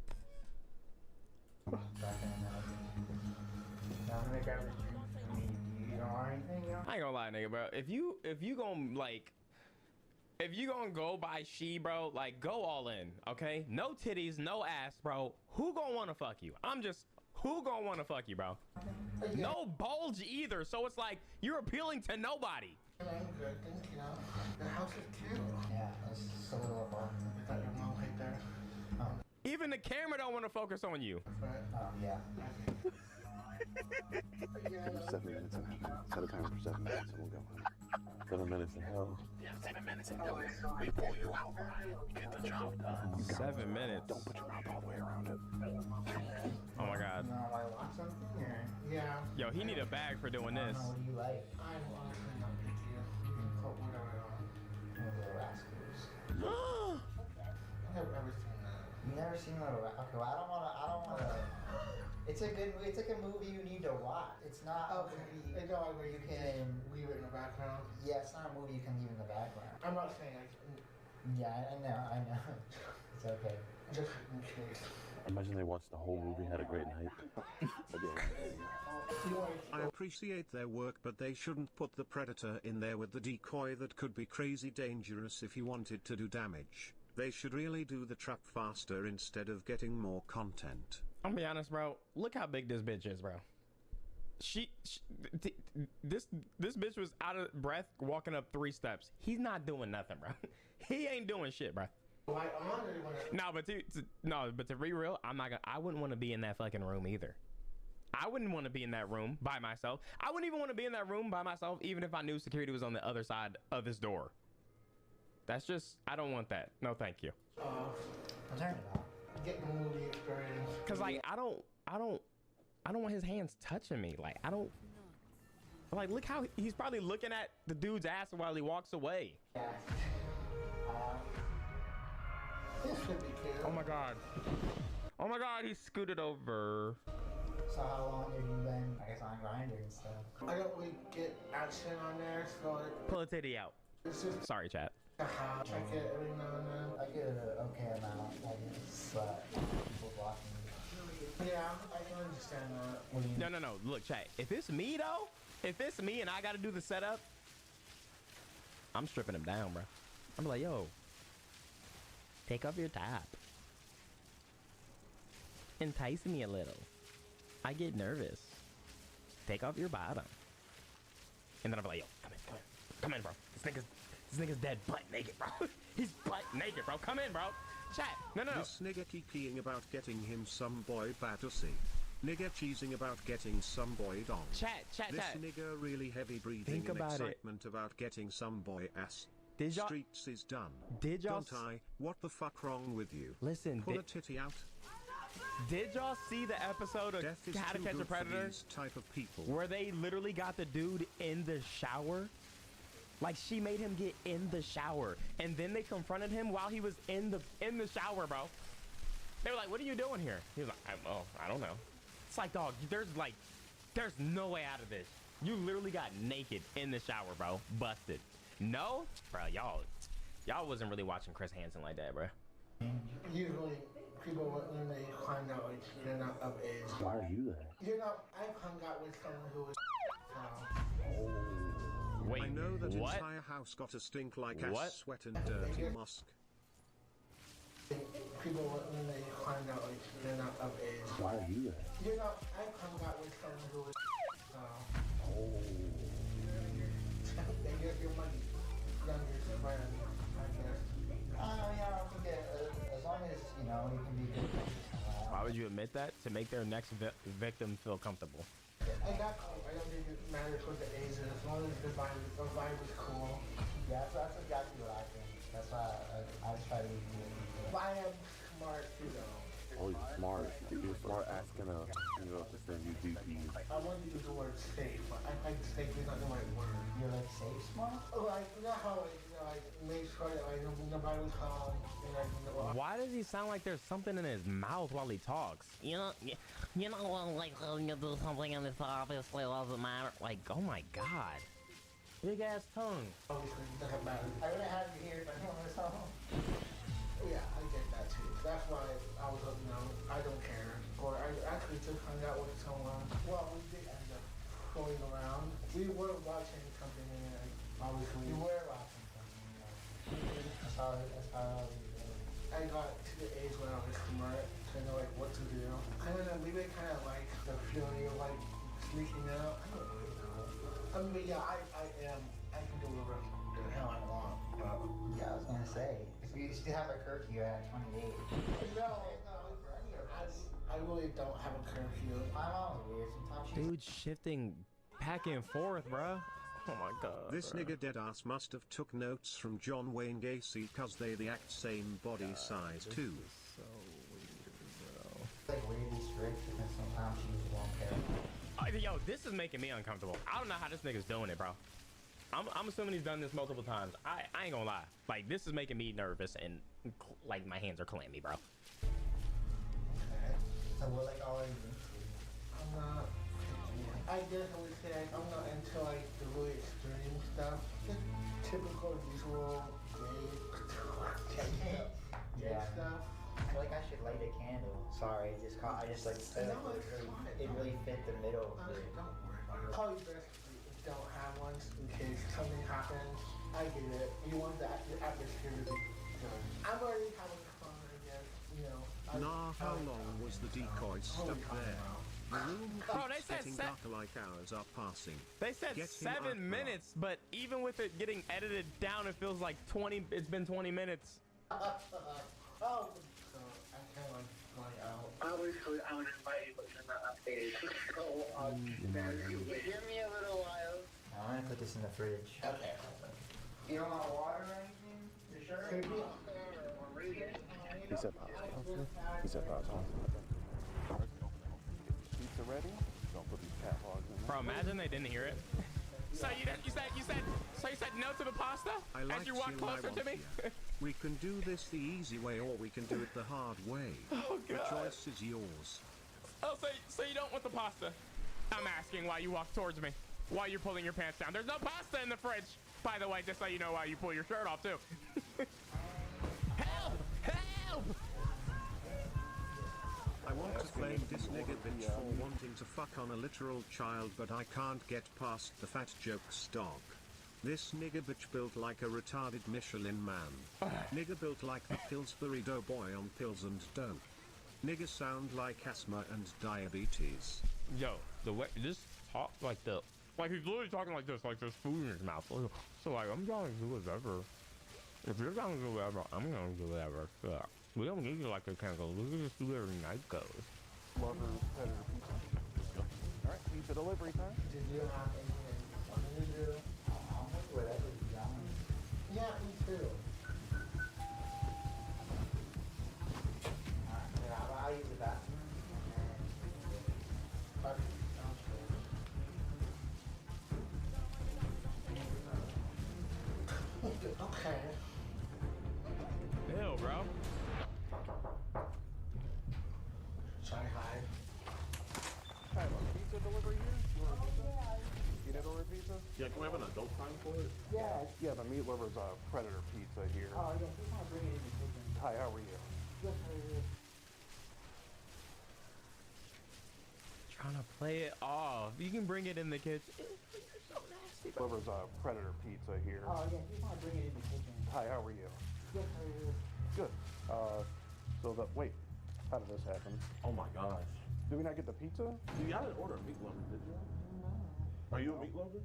I'm gonna grab a drink for me. You don't want anything, yo? I ain't gonna lie, nigga, bro. If you gonna like, if you gonna go by she, bro, like go all in, okay? No titties, no ass, bro. Who gonna wanna fuck you? Who gonna wanna fuck you, bro? No bulge either, so it's like you're appealing to nobody. I'm good, thank you. The house is cute. Yeah, it's just a little apartment. Is that your mom right there? Even the camera don't wanna focus on you. Yeah. 7 minutes and a half. Set a timer for 7 minutes and we'll go. 7 minutes in hell. Yeah, 7 minutes and we pull you out. Get the job done. 7 minutes. Don't put your mouth all the way around it. Oh my god. You want to watch something or? Yeah. Yo, he need a bag for doing this. What do you like? I'm honestly not picky. You can put whatever you want. Little Rascals. I've never ever seen that. You never seen Little Rascals? Okay, well, I don't wanna. It's a good movie. It's like a movie you need to watch. It's not a movie I know where you can leave it in the background. Yeah, it's not a movie you can leave in the background. I'm not saying like. Yeah, I know. It's okay. Just in case. Imagine they watched the whole movie, had a great night. I appreciate their work, but they shouldn't put the predator in there with the decoy that could be crazy dangerous if he wanted to do damage. They should really do the trap faster instead of getting more content. I'm gonna be honest, bro. Look how big this bitch is, bro. This bitch was out of breath walking up 3 steps. He's not doing nothing, bro. He ain't doing shit, bro. But to be real, I wouldn't want to be in that fucking room either. I wouldn't want to be in that room by myself. I wouldn't even want to be in that room by myself, even if I knew security was on the other side of this door. That's just, I don't want that. No, thank you. Turn it off. Get movie experience. Cause like I don't want his hands touching me. Like I don't. Like look how he's probably looking at the dude's ass while he walks away. Yeah. This should be cute. Oh my god. Oh my god, he scooted over. So how long have you been, I guess, on Grindr and stuff? I don't really get action on there, so like, Pull a titty out. it's just Sorry, chat. check it every now and then. I get an okay amount, I guess, but people blocking me. Yeah, I can understand that. No. Look, chat. If it's me though, if it's me and I gotta do the setup, I'm stripping him down, bro. I'm like, yo, take off your top. Entice me a little. I get nervous. Take off your bottom. And then I'm like, yo, come in, bro. This nigga's dead butt naked, bro. He's butt naked, bro. Come in, bro. Chat. No. This nigga keeping about getting him some boy batussy. Nigga cheesing about getting some boy dong. Chat. This nigga really heavy breathing Think in about it. excitement about getting some boy ass. Did y'all- Streets is done. Did y'all- Don't I? What the fuck wrong with you? Listen, Pull a titty out. Did y'all see the episode of Death is How to too Catch a good for Predator? these type of people. Where they literally got the dude in the shower? Like she made him get in the shower, and then they confronted him while he was in the shower, bro. They were like, "What are you doing here?" He was like, I don't know." It's like, dog, there's no way out of this. You literally got naked in the shower, bro. Busted. No, bro, y'all wasn't really watching Chris Hansen like that, bro. Usually, people when they find out like you're not of age. Why are you there? You're not. I've hung out with someone who was. Wait, I know that what? entire house got a stink like What? ass, sweat, and dirty musk. People when they find out like you're not of age. Why are you there? You're not. I've hung out with someone who was. You're my youngest friend, I guess. Yeah, I think as long as, you know, you can be good. Why would you admit that? To make their next victim feel comfortable. I I got cool. I don't think it matters what the age is, as long as the vibe was cool. Yeah, that's exactly what I think. That's why I try to be good. But I am smart too, though. Oh, you're smart. You're smart asking a girl to send you DPs. I want to use the word safe, but I think safe is not the right word. You're like safe smart? Like, you know how like make sure that like nobody was home and like Why does he sound like there's something in his mouth while he talks? You know, like when you do something in this office, it doesn't matter. Like, oh my god. Big ass tongue. Obviously, it doesn't matter. I would have had you here if I was home. Yeah, I get that too. That's why I was like, I don't care. Or I actually just hung out with someone. Well, we did end up going around. We were watching something and obviously. You were watching something, yeah. That's how I got to the age when I was smart to know like what to do. I don't know, maybe I kind of like the feeling of like sneaking out. I don't really know. I mean, yeah, I can deliver the hell I want. But yeah, I was gonna say, if you still have a curfew at 28. No, I really don't have a curfew. My mom's weird. Sometimes she's Dude shifting back and forth, bruh. Oh my god. This nigga deadass must have took notes from John Wayne Gacy cause they the exact same body size too. So weird, bro. like weirdly strict because sometimes she won't care. Yo, this is making me uncomfortable. I don't know how this nigga's doing it, bro. I'm assuming he's done this multiple times. I ain't gonna lie. Like, this is making me nervous and like my hands are clammy, bro. Okay. So what like all are you into? I'm not. I guess I would say I'm not into like the really extreme stuff. Just typical usual gay stuff. I feel like I should light a candle. Sorry, I just like it really fit the middle. Don't worry about it. Probably best if you don't have one in case something happens. I get it. You want the atmosphere to be good. I'm already having fun, I guess. How long was the decoy stuck there? The room keeps getting darker like hours are passing. They said 7 minutes, but even with it getting edited down, it feels like 20. It's been 20 minutes. So I kind of like going out. Obviously, I would invite you, but you're not updated. Give me a little while. I'm gonna put this in the fridge. Okay. You don't want water or anything? You sure? He said pause. He said pause. Pizza ready? Don't put these catalogs in there. Bro, imagine they didn't hear it. So you said no to the pasta as you walk closer to me? We can do this the easy way or we can do it the hard way. Oh, the God. choice is yours. Oh, so you don't want the pasta? I'm asking why you walk towards me. Why you're pulling your pants down. There's no pasta in the fridge. By the way, just so you know why you pull your shirt off too. Help! Help! I want to blame this nigga bitch for wanting to fuck on a literal child, but I can't get past the fat jokes dog. This nigga bitch built like a retarded Michelin man. Nigga built like the Pillsbury Doughboy on pills and dope. Nigga sound like asthma and diabetes. Yo, the way this talk like he's literally talking like this, like there's food in his mouth. So like I'm trying to do whatever. If you're trying to do whatever, I'm gonna do whatever. Yeah. We don't need you like a chemical. We can just do whatever night goes. Lover, predator, pizza. All right, pizza delivery time. Did you have anything you wanted to do? I'll make whatever you want. Yeah, me too. I'll use the bathroom. Okay. Ew, bro. Should I hide? Hi, pizza delivery here? You want a pizza? Peanut order pizza? Yeah, can we have an adult time for it? Yeah. Yeah, the meat lover's predator pizza here. Oh, yeah, just want to bring it in the kitchen. Hi, how are you? Good for you. Trying to play it off. You can bring it in the kitchen. You're so nasty, bro. Lover's predator pizza here. Oh, yeah, just want to bring it in the kitchen. Hi, how are you? Good for you. Good. Wait, how did this happen? Oh my gosh. Did we not get the pizza? You gotta order a meat lover, did you? No. Are you a meat lover?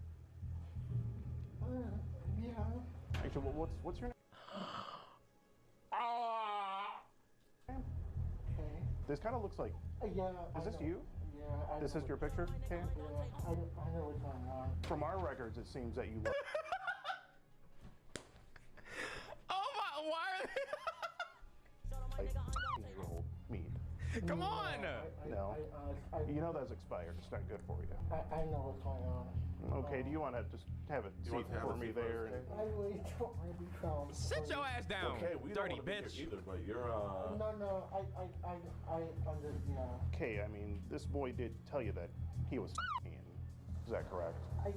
Yeah. Actually, what's your name? Okay. This kind of looks like. Yeah. Is this you? Yeah. Yeah, This is your picture, Kay? Yeah, I know what's going on. From our records, it seems that you look Oh my! Why are like 15-year-old meat. Come on! No. You know that's expired. It's not good for you. I know what's going on. Okay, do you want to just have a seat for me there? I really don't really feel. Sit your ass down, Okay, we dirty don't wanna be bitch. here either, but you're No, I understand. Okay, I mean, this boy did tell you that he was Is that correct? He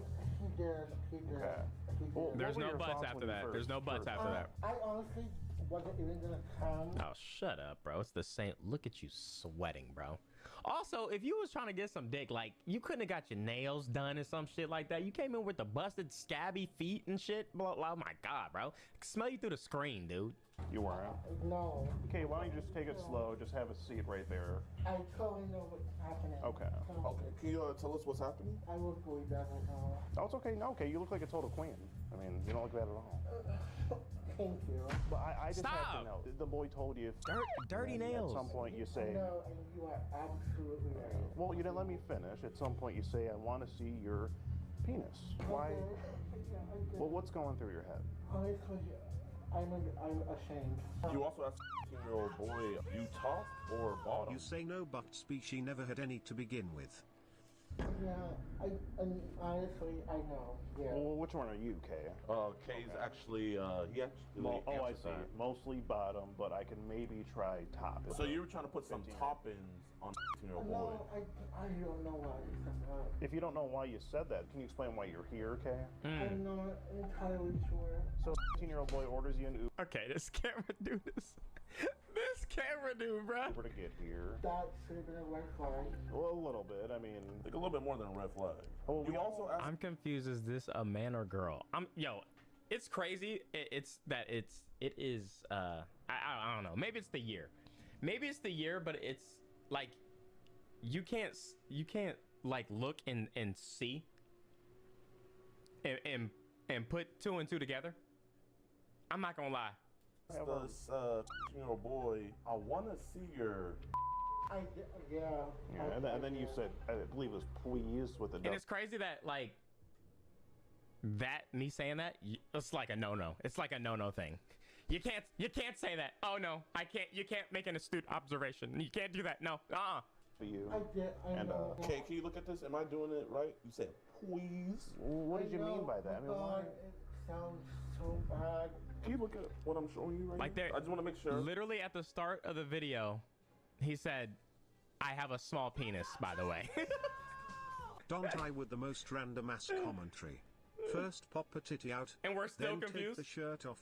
did. Okay. Well, There's what were no your buts thoughts after when you that. There's no buts after that. I honestly wasn't even gonna come. Oh, shut up, bro. It's the same. Look at you sweating, bro. Also, if you was trying to get some dick, like, you couldn't have got your nails done or some shit like that. You came in with the busted, scabby feet and shit. Blah, blah. Oh, my God, bro. I can smell you through the screen, dude. You weren't? No. Okay, why don't you just take it slow? Just have a seat right there. I totally know what's happening. Okay. Okay, can you tell us what's happening? I look really bad right now. Oh, it's okay. No, okay. You look like a total queen. I mean, you don't look bad at all. Thank you. But I just have Stop! to know. The boy told you. Dirty and nails. At some point you say. No, and you are absolutely right. Well, you didn't let me finish. At some point you say, I want to see your penis. Why? Well, what's going through your head? Honestly, I'm ashamed. You also asked a 15-year-old boy, you top or bottom? You say no, but species never had any to begin with. Yeah, honestly, I know. Yeah. Well, which one are you, Kay? Kay's actually, he actually Well, oh, I answered see. that. Mostly bottom, but I can maybe try top. So you were trying to put some toppings on a 15-year-old boy. No, I don't know why you said that. If you don't know why you said that, can you explain why you're here, Kay? I'm not entirely sure. So, 15-year-old boy orders you an Uber. Okay, this camera do this. This camera do, bro. Uber to get here. That should have been a red flag. Well, a little bit. I mean, Like a little bit more than a red flag. Oh, You also asked. I'm confused. Is this a man or girl? It's crazy. It is. I don't know. Maybe it's the year. Maybe it's the year, but it's like you can't like look and see and put two and two together. I'm not gonna lie. This 15-year-old boy, I want to see your. Yeah, and then you said, I believe it was please with the. And it's crazy that like that me saying that it's like a no. It's like a no thing. You can't say that. Oh no, I can't. You can't make an astute observation. You can't do that. No. For you. I know. Okay, can you look at this? Am I doing it right? You said please. What did you mean by that? I mean, why? It sounds so bad. Can you look at what I'm showing you right Like now? there. I just want to make sure. Literally at the start of the video, he said, "I have a small penis." By the way. Don't I with the most random ass commentary. First pop a titty out, And we're still then confused? take the shirt off.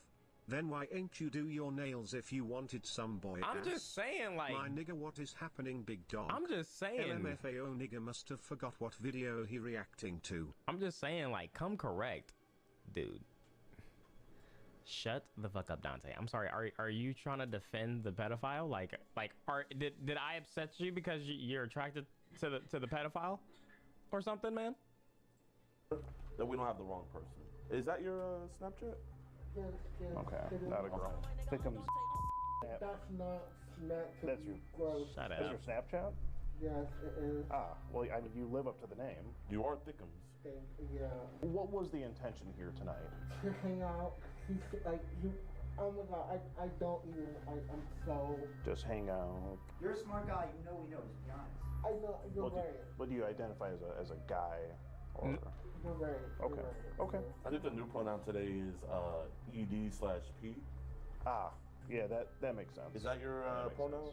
Then why ain't you do your nails if you wanted some boy I'm ass? just saying, like. My nigga, what is happening, big dog? I'm just saying. LMFAO nigga must have forgot what video he reacting to. I'm just saying, like, come correct, dude. Shut the fuck up, Dante. I'm sorry. Are you trying to defend the pedophile? Did I upset you because you're attracted to the pedophile, or something, man? That we don't have the wrong person. Is that your Snapchat? Yes. Okay, not a girl. Thickums. That's not Snapchat. That's your. Gross. Shut That's up. your Snapchat? Yes, it is. Ah, well, I mean, you live up to the name. You are Thickums. Yeah. What was the intention here tonight? To hang out. He's like you. Oh my god, I don't even. I'm so. Just hang out. You're a smart guy. You know we know. To be honest. I know you're What right. do you identify as a guy? Or You're right. okay, okay. I think the new pronoun today is ED/P. Ah, yeah, that makes sense. Is that your pronoun?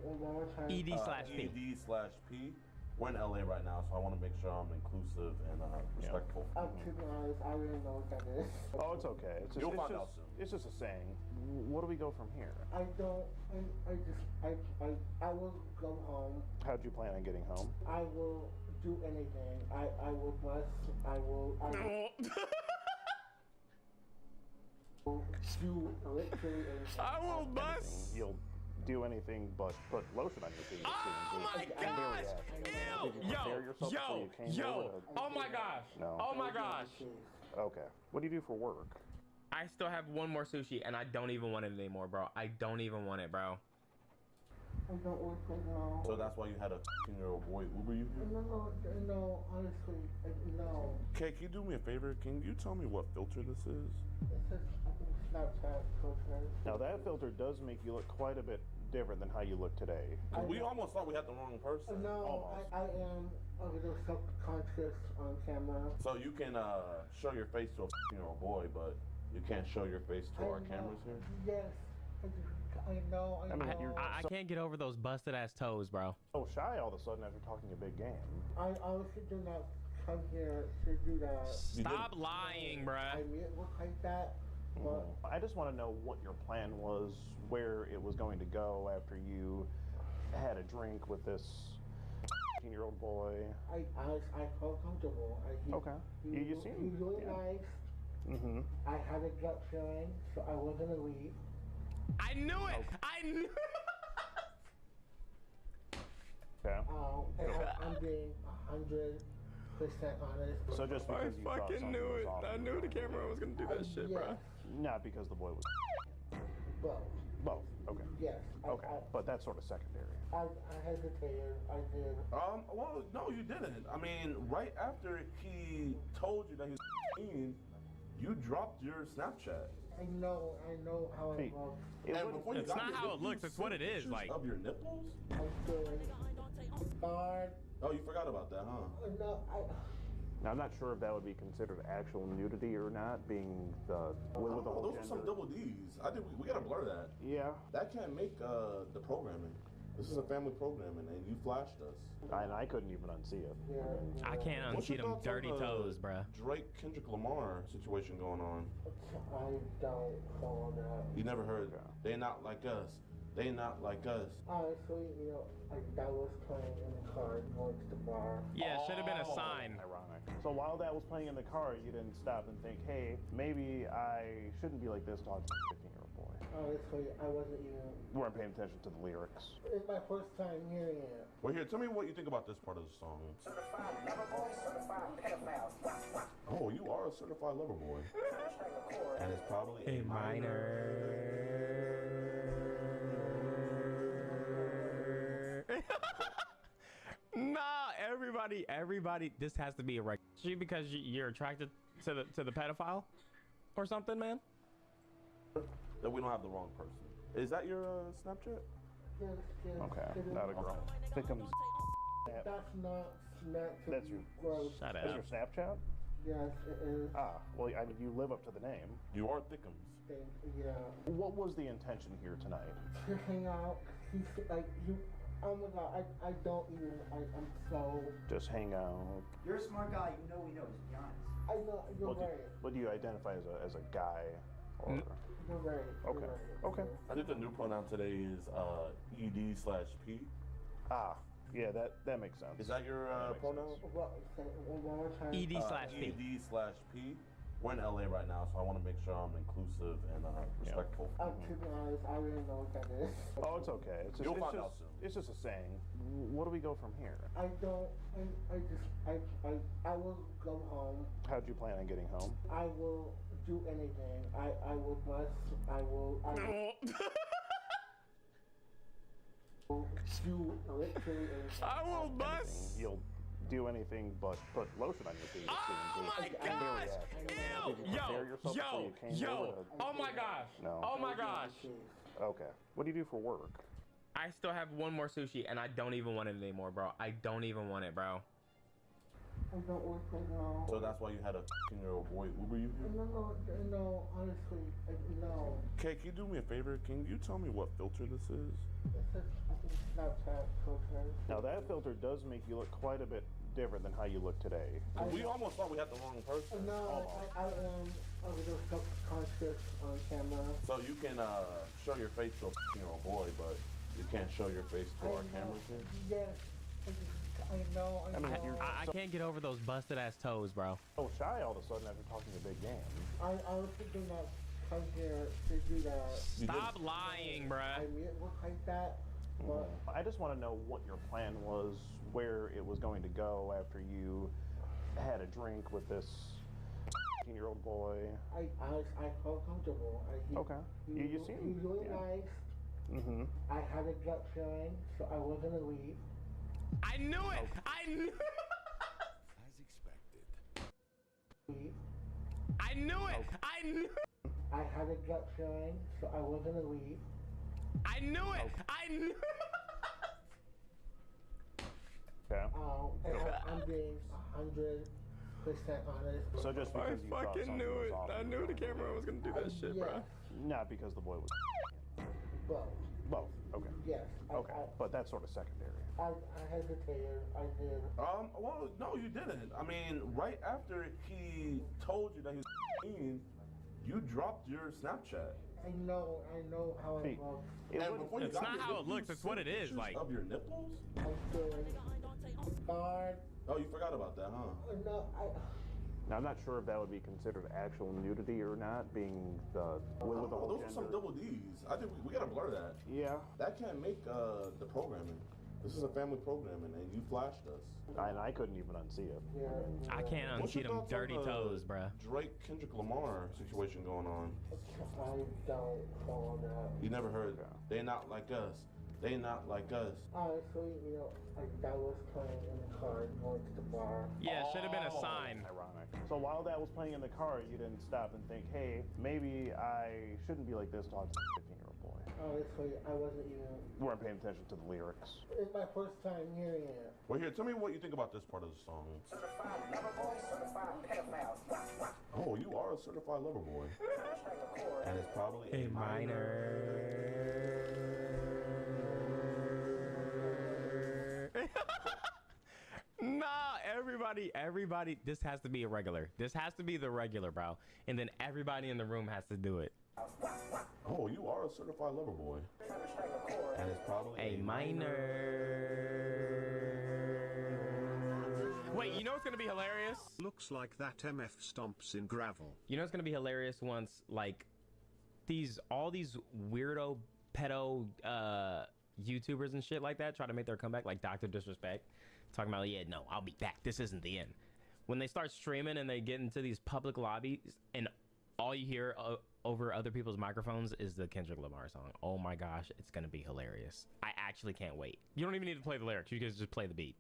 One more time. ED/P. ED/P. We're in LA right now, so I want to make sure I'm inclusive and respectful. To be honest, I don't even know what that is. Oh, it's okay. It's just, You'll find out soon. It's just a saying. Where do we go from here? I don't. I will go home. How'd you plan on getting home? I will do anything. I will bust. I will do literally anything. I will bust. You'll do anything but put lotion on your feet. Oh my gosh! Ew! Yo! Oh my gosh! No. Oh my gosh! Okay. What do you do for work? I still have one more sushi and I don't even want it anymore, bro. I don't even want it, bro. I don't work right now. So that's why you had a 15-year-old boy Uber you here? No, honestly, no. Okay, can you do me a favor? Can you tell me what filter this is? It's a Snapchat filter. Now that filter does make you look quite a bit different than how you look today. We almost thought we had the wrong person. No, I am a little self-conscious on camera. So you can show your face to a 15-year-old boy, but you can't show your face to our cameras here? Yes, I know. I can't get over those busted ass toes, bro. So shy all of a sudden after talking a big game. I honestly do not come here to do that. Stop lying, bruh. I mean, it look like that, but I just want to know what your plan was, where it was going to go after you had a drink with this 15-year-old boy. I felt comfortable. Okay. You seem He's really nice. Mm-hmm. I had a gut feeling, so I wasn't gonna leave. I knew it. I knew. Okay. I'm being 100% honest. So just because you thought something was off, I knew the camera was gonna do that shit, bro. Not because the boy was. Both. Okay. Yes. Okay. But that's sort of secondary. I hesitated. I did. Well, no, you didn't. I mean, right after he told you that he was 15, you dropped your Snapchat. I know how it looks. It's not how it looks, it's what it is. Like of your nipples? I'm feeling hard. Oh, you forgot about that, huh? No, Now, I'm not sure if that would be considered actual nudity or not, being with the whole those gender. are some double D's. I think we gotta blur that. Yeah. That can't make the programming. This is a family programming, and you flashed us. And I couldn't even unsee it. I can't What's unsee your them thoughts on dirty the toes, bruh. Drake Kendrick Lamar situation going on. I don't follow that. You never heard? They not like us. They not like us. Honestly, that was playing in the car going to the bar. Yeah, should have been a sign. Ironic. So while that was playing in the car, you didn't stop and think, hey, maybe I shouldn't be like this talking to a 15-year-old boy. Honestly, I wasn't even. You weren't paying attention to the lyrics. It's my first time hearing it. Well, here, tell me what you think about this part of the song. Oh, you are a certified lover boy. And it's probably a minor. Nah, everybody, this has to be a right. Because you're attracted to the pedophile or something, man? That we don't have the wrong person. Is that your Snapchat? Yes. Okay, not a girl. Thickums. That's not Snapchat. That's your. Gross. Shut That's your Snapchat? Yes, it is. Ah, well, I mean, you live up to the name. You are Thickums. Yeah. What was the intention here tonight? To hang out. He's like you. Oh my God, I don't even. I'm so. Just hang out. You're a smart guy. You know we know. Just be honest. I know you're right. What do you identify as a guy? Or You're right. okay. Okay. I think the new pronoun today is ED/P. Ah, yeah, that makes sense. Is that your pronoun? One more time. ED/P. ED/P. We're in LA right now, so I want to make sure I'm inclusive and respectful. To be honest, I really know what that is. Oh, it's okay. It's just, You'll find out soon. It's just a saying. Where do we go from here? I don't. I will go home. How'd you plan on getting home? I will do anything. I will bus. I will do literally anything. I will bust. You'll do anything but put lotion on your feet. Oh my gosh! Yo! Oh my gosh! No. Oh my gosh! Okay. What do you do for work? I still have one more sushi, and I don't even want it anymore, bro. I don't even want it, bro. I don't work right now. So that's why you had a 15-year-old boy Uber you here? No, honestly, no. Okay, can you do me a favor? Can you tell me what filter this is? It's a Snapchat filter. Now that filter does make you look quite a bit different than how you look today. We almost thought we had the wrong person. No, I am a little self-conscious on camera. So you can show your face to a 15-year-old boy, but you can't show your face to our cameras here? Yes. I know. I can't get over those busted ass toes, bro. So shy all of a sudden after talking a big game. I honestly do not come here to do that. Stop lying, bruh. I mean, it looks like that. But I just want to know what your plan was, where it was going to go after you had a drink with this 15-year-old boy. I felt comfortable. Okay. You seem. He's really nice. Mm-hmm. I had a gut feeling, so I was gonna leave. I knew it! I knew As expected. I knew it! I knew I had a gut feeling, so I was gonna leave. I knew it! I knew Okay. I'm being 100% honest. So just because you thought fucking something knew was it. off, I knew the camera was gonna do that shit, bro. Not because the boy was. Both. Both. Okay. Yes. Okay. But that's sort of secondary. I hesitated. I did. Well, no, you didn't. I mean, right after he told you that he was you dropped your Snapchat. I know how it looks. And before you It's got not it, how did it looks, you it's what send it is, pictures like- of your nipples? I did. God. Oh, you forgot about that, huh? No, Now, I'm not sure if that would be considered actual nudity or not, being the with the whole Those are some gender. double D's. I think we gotta blur that. Yeah. That can't make the programming. This is a family programming, and you flashed us. And I couldn't even unsee it. I can't What's unsee your them thoughts on dirty the toes, bruh. Drake Kendrick Lamar situation going on. I don't follow that. You never heard they not like us. They not like us. Honestly, that was playing in the car going to the bar. Yeah, it should have been a sign. Ironic. So while that was playing in the car, you didn't stop and think, hey, maybe I shouldn't be like this talking to a 15-year-old boy. Honestly, I wasn't even. You weren't paying attention to the lyrics. It's my first time hearing it. Well, here, tell me what you think about this part of the song. Certified lover boy, certified pedophile. Oh, you are a certified lover boy. And it's probably a Nah, everybody, this has to be a regular. This has to be the regular, bro. And then everybody in the room has to do it. Oh, you are a certified lover boy. And it's probably A minor. Wait, you know what's gonna be hilarious? Looks like that MF stomps in gravel. You know what's gonna be hilarious once, like, all these weirdo pedo YouTubers and shit like that try to make their comeback, like Dr. Disrespect, talking about, yeah, no, I'll be back. This isn't the end. When they start streaming and they get into these public lobbies and all you hear over other people's microphones is the Kendrick Lamar song. Oh my gosh, it's gonna be hilarious. I actually can't wait. You don't even need to play the lyrics. You guys just play the beat.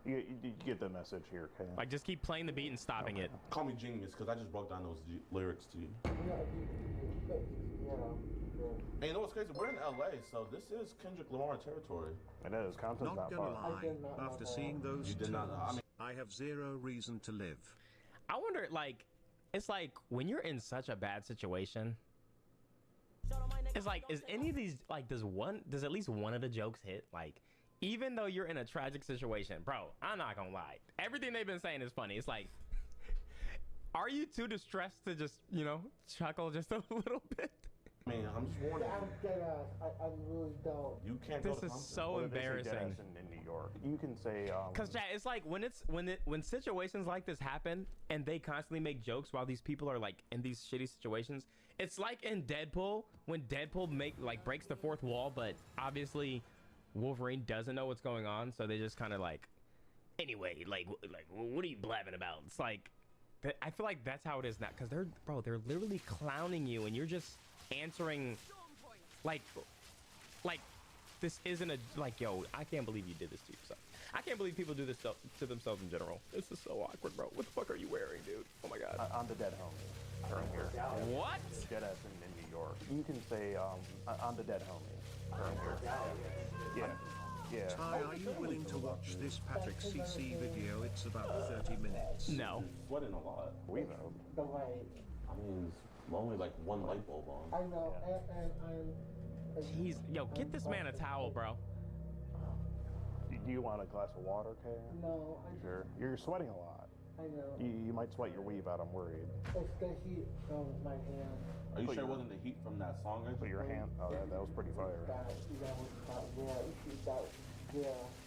You get the message here, okay? Like, just keep playing the beat and stopping it. Call me genius, because I just broke down those lyrics to you. And you know what's crazy? We're in LA, so this is Kendrick Lamar territory. It is. Compton's Not gonna lie, after seeing those You did tunes, not know. I mean- I have zero reason to live. I wonder, like, it's like when you're in such a bad situation, it's like, is any of these, like, does at least one of the jokes hit? Like, even though you're in a tragic situation, bro, I'm not gonna lie. Everything they've been saying is funny. It's like, are you too distressed to just, chuckle just a little bit? I mean, I'm just warning I'm dead ass. I really don't. you. Can't This go to is Compton. so What if they say embarrassing. deadass in New York? You can say, Cause chat, it's like when situations like this happen and they constantly make jokes while these people are like in these shitty situations. It's like in Deadpool when Deadpool breaks the fourth wall, but obviously Wolverine doesn't know what's going on, so they just kind of like, anyway, like what are you blabbing about? It's like, I feel like that's how it is now, cause they're literally clowning you and you're just answering like this isn't a, like, yo, I can't believe you did this to yourself. I can't believe people do this stuff to themselves in general. This is so awkward, bro. What the fuck are you wearing, dude? Oh my god. I'm the dead homie. Right here. What? Deadass in New York. You can say, I'm the dead homie. Right here. Yeah. Ty, are you willing to watch this Patrick CC video? It's about 30 minutes. No. Sweating a lot. We know. The light. I mean, it's only like one light bulb on. I know, and I'm. Jeez, yo, get this man a towel, bro. Do you want a glass of water, Kay? No. Sure. You're sweating a lot. I know. You might sweat your weave out. I'm worried. It's the heat from my hand. Are you sure it wasn't the heat from that song? Put your hand. Oh, that was pretty fire. That was hot. Yeah.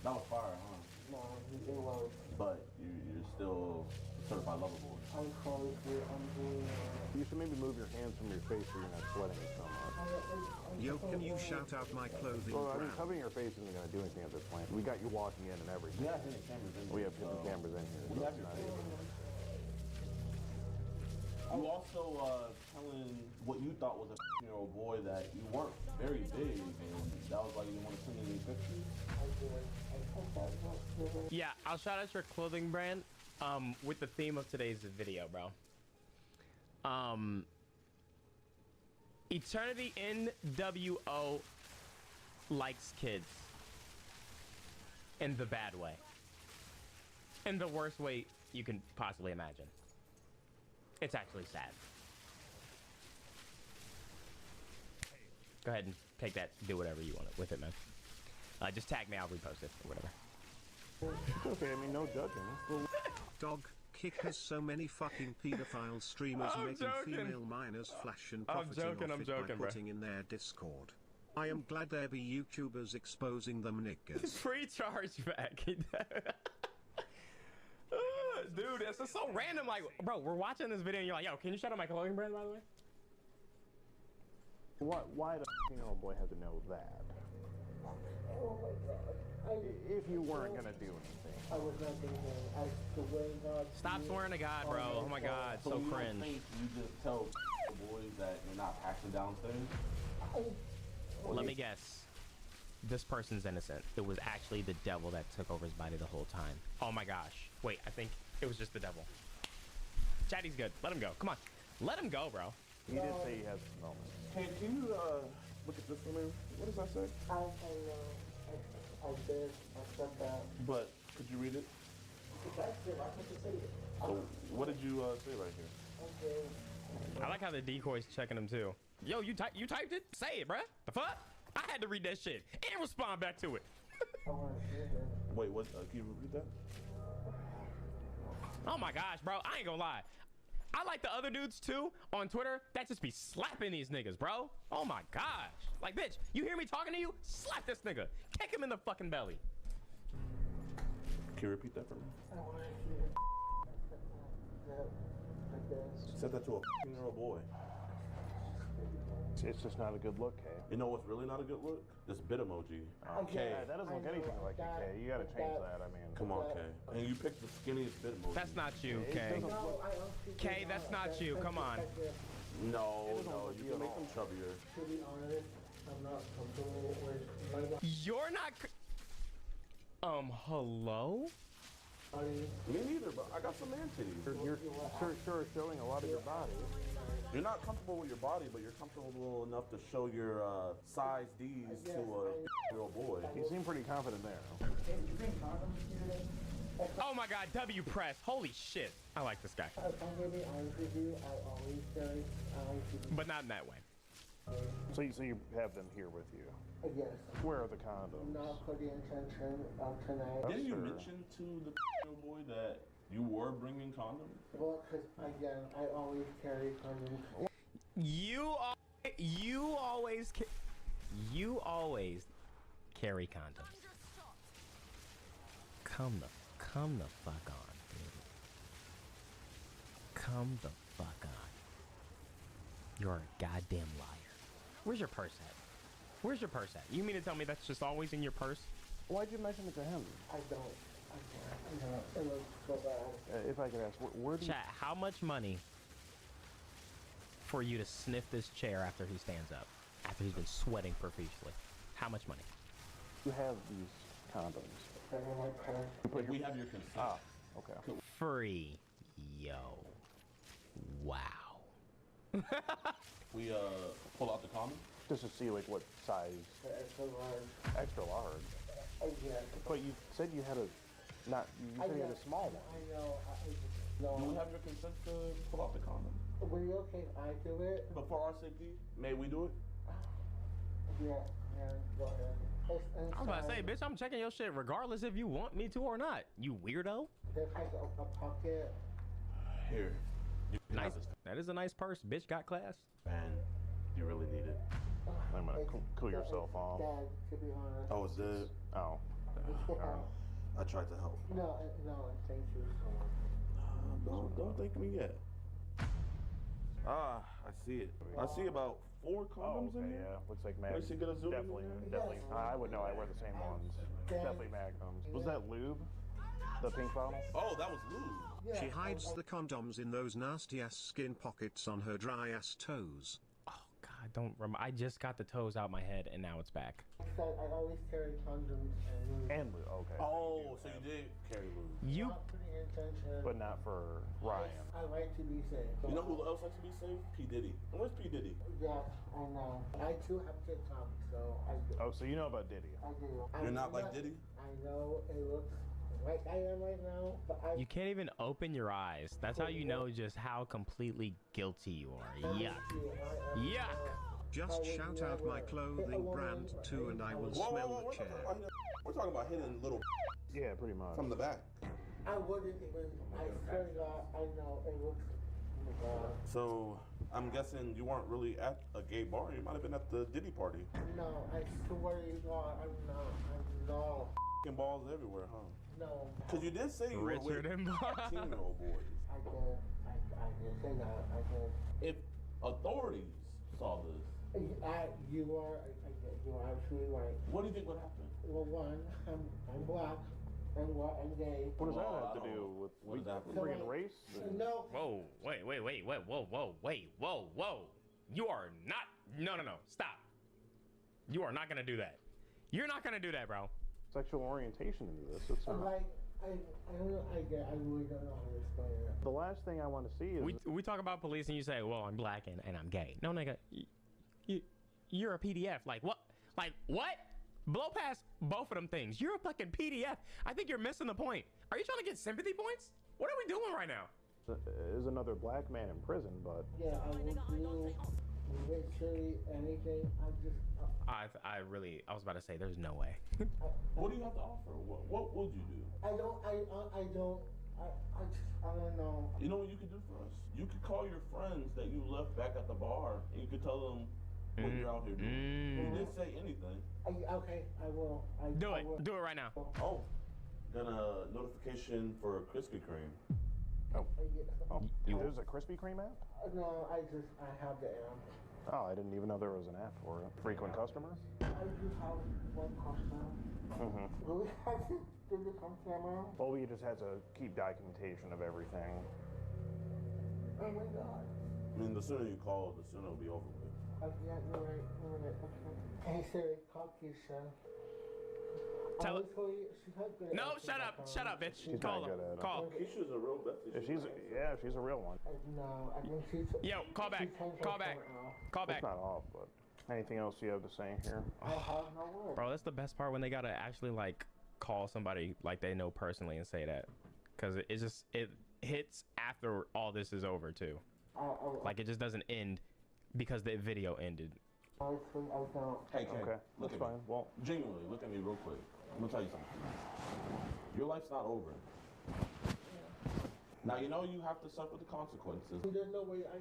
That was fire, huh? No, it was. But you're still certified lover boy. I'm sorry, I'm doing. You should maybe move your hands from your face so you're not sweating so much. Yo, can you shout out my clothing Well, I mean, brand? covering your face isn't going to do anything at this point. We got you walking in and everything. We have hidden cameras in here. We have hidden cameras in here. We so have it's your not face. even- You also telling what you thought was a 15-year-old boy that you weren't very big, and that was why you didn't want to send any pictures. Yeah, I'll shout out your clothing brand with the theme of today's video, bro. Eternity NWO likes kids in the bad way. In the worst way you can possibly imagine. It's actually sad. Go ahead and take that. Do whatever you want with it, man. Just tag me. I'll repost it or whatever. It's okay. I mean, no judging. Dog Kick has so many fucking pedophile streamers I'm making joking. female minors flash and I'm profiting joking, off I'm it joking, by bro. putting in their Discord. I am glad there be YouTubers exposing them niggas. Free chargeback. Dude, this is so random. Like, bro, we're watching this video and you're like, yo, can you shout out my clothing brand, by the way? Why the 15-year-old boy had to know that? Oh my god. If you weren't gonna do anything. I was not doing it. The way God. Stop swearing to God, bro. Oh my God, so you cringe. don't think you just tell boys that you're not passing down things? Let me guess. This person's innocent. It was actually the devil that took over his body the whole time. Oh my gosh. Wait, I think it was just the devil. Chatty's good. Let him go. Come on. Let him go, bro. He did say he has moments. Hey, can you look at this for me? What does that say? I did. I said that. But could you read it? That's it. I can just say it. So what did you say right here? Okay. I like how the decoy's checking him too. Yo, you typed it? Say it, bruh. The fuck? I had to read that shit and respond back to it. Wait, what? Can you repeat that? Oh my gosh, bro. I ain't gonna lie. I like the other dudes too on Twitter that just be slapping these niggas, bro. Oh my gosh. Like, bitch, you hear me talking to you? Slap this nigga. Kick him in the fucking belly. Can you repeat that for me? I want to hear that. Like this. You said that to a 15-year-old boy. It's just not a good look, Kay. You know what's really not a good look? This bit emoji. Okay. That doesn't look anything like it, Kay. You gotta change that. I mean, Come on, Kay. And you picked the skinniest bit emoji. That's not you, Kay. Kay, that's not you. Come on. No, you can make them chubbier. To be honest, I'm not comfortable with my You're not. Hello? Me neither, but I got some man titties. You're sure showing a lot of your body. You're not comfortable with your body, but you're comfortable enough to show your size D's to a real boy. You seem pretty confident there. Oh my god, W press. Holy shit. I like this guy. If I'm gonna be honest with you, I always say, But not in that way. So you have them here with you. Yes. Where are the condoms? Not for the intention of tonight. Didn't you mention to the boy that you were bringing condoms? Well, because again, I always carry condoms. You always carry condoms. Come the fuck on, dude. Come the fuck on. You're a goddamn liar. Where's your purse at? Where's your purse at? You mean to tell me that's just always in your purse? Why'd you mention it to him? I don't. It looks so bad. If I could ask, where do you... Chat, how much money for you to sniff this chair after he stands up? After he's been sweating profusely? How much money? You have these condoms. We have your consent. Ah, okay. Free. Yo. Wow. We pull out the condom? Just to see like what size. Extra large. Extra large. Yeah. But you said you had a not. You said you had a small one. I know. No. Do we have your consent to pull out the condom? Were you okay if I do it? But for our safety, may we do it? Yeah. Go ahead. I was about to say, bitch, I'm checking your shit regardless if you want me to or not. You weirdo. There's like a pocket. Here. Nice. That is a nice purse. Bitch got class. Man, you really need it. I'm gonna cool yourself off. Dad, to be honest. Oh, it's dead? Oh. I tried to help. No, thank you so much. Don't thank me yet. Ah, I see it. I see about 4 condoms in here. Yeah, looks like Mag. Nice, you get a zoom in Definitely. I would know. I wear the same ones. Definitely Magnums. Was that lube? The pink bottle? Oh, that was lube. She hides the condoms in those nasty ass skin pockets on her dry ass toes. God, don't remember. I just got the toes out my head and now it's back. So I always carry condoms And lube. Okay. Oh, so you did carry lube. You. Not for the intention. But not for Ryan. I like to be safe. You know who else likes to be safe? P. Diddy. Where's P. Diddy? Yeah, I know. I too have TikTok, so I do. Oh, so you know about Diddy? I do. You're not like Diddy? I know it looks like I am right now, but You can't even open your eyes. That's how you know just how completely guilty you are. Yuck. Yuck. Just shout out my clothing brand too and I will Whoa, smell whoa, whoa, the chair. We're talking about hitting little Yeah, pretty much. from the back. I wouldn't even. I swear to God, I know it looks. Oh my God. So I'm guessing you weren't really at a gay bar. You might have been at the Diddy party. No, I swear to God, I'm not. I'm not. F***ing balls everywhere, huh? No. Because you did say you were with Richard and 18-year-old boys. I did. I did say that. I did. If authorities saw this, You are absolutely right. what do you think would happen? Well, one, I'm black, I'm gay. What does that Well, have to I do don't- with what does that have to do? freaking race? No. Whoa, wait, whoa. You are not. No. Stop. You are not gonna do that. You're not gonna do that, bro. Sexual orientation into this. It's not. Like, I don't know. I really don't know how to explain it. The last thing I want to see is We talk about police and you say, well, I'm black and I'm gay. No, nigga. You're a PDF. Like what? Like what? Blow past both of them things. You're a fucking PDF. I think you're missing the point. Are you trying to get sympathy points? What are we doing right now? is another black man in prison, but Yeah, I would do literally anything. I was about to say, there's no way. What do you have to offer? What would you do? I don't know. You know what you could do for us? You could call your friends that you left back at the bar, and you could tell them what you're out here doing. You didn't say anything. Okay, I will. Do it right now. Oh, got a notification for Krispy Kreme. oh, there's a Krispy Kreme app? No, I have the app. Oh, I didn't even know there was an app for it. Frequent customer? I do have one customer. Mm-hmm. Do we have to do this on camera? Well, we just had to keep documentation of everything. Oh my God. I mean, the sooner you call, the sooner it'll be over with. Yeah, you're right. Okay. Hey Siri, call Keisha. Tell her. She's not good at No, answering shut up, my phone. shut up, bitch. She's Call not her. good at it. Call. Keisha's a real bestie. She's a real one. No, I think she's. Yo, call back. Call back. Call back. It's not off, but anything else you have to say here? I have no word. Bro, that's the best part when they gotta actually like call somebody like they know personally and say that, because it hits after all this is over too. Like it just doesn't end because the video ended. Honestly, I don't. Hey, Kay, Okay, look that's at fine. me. Well, Genuinely, look at me real quick. I'm gonna tell you something. Your life's not over. Now you know you have to suffer the consequences. There's no way I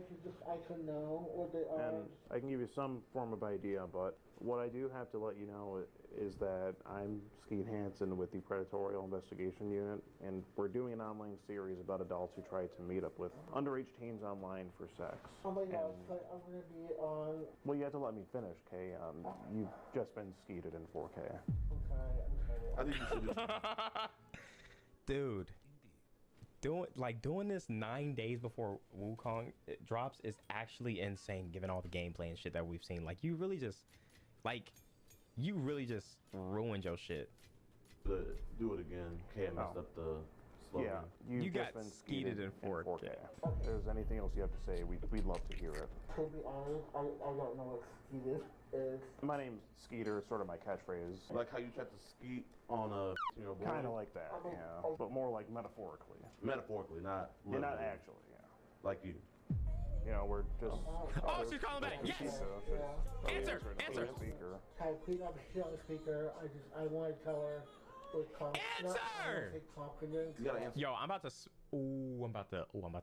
could know what they are. and I can give you some form of idea, but what I do have to let you know is that I'm Skeet Hansen with the Predatorial Investigation Unit, and we're doing an online series about adults who try to meet up with underage teens online for sex. Oh my God, And- so I'm gonna be on. Well, you have to let me finish, Kay. You've just been skeeted in 4K. I'm sorry. I think you should be. Dude, doing this 9 days before Wukong drops is actually insane, given all the gameplay and shit that we've seen. Like you really just ruined your shit. Do it again. Kay messed up the slogan. Yeah, You got just been skeeted in 4K. If there's anything else you have to say, we'd love to hear it. To be honest, I don't know what skeeted is. My name's Skeeter, sort of my catchphrase. Like how you tried to skeet on a boy. Kind of like that, yeah. But more like metaphorically. Metaphorically, not Yeah, not literally. actually, yeah. Like you. You know, we're just... Oh, she's calling back. Yes! Answer! Answer! Speaker. Can I please not be on the speaker? I want to tell her with Answer! confidence. You gotta answer. Yo, I'm about to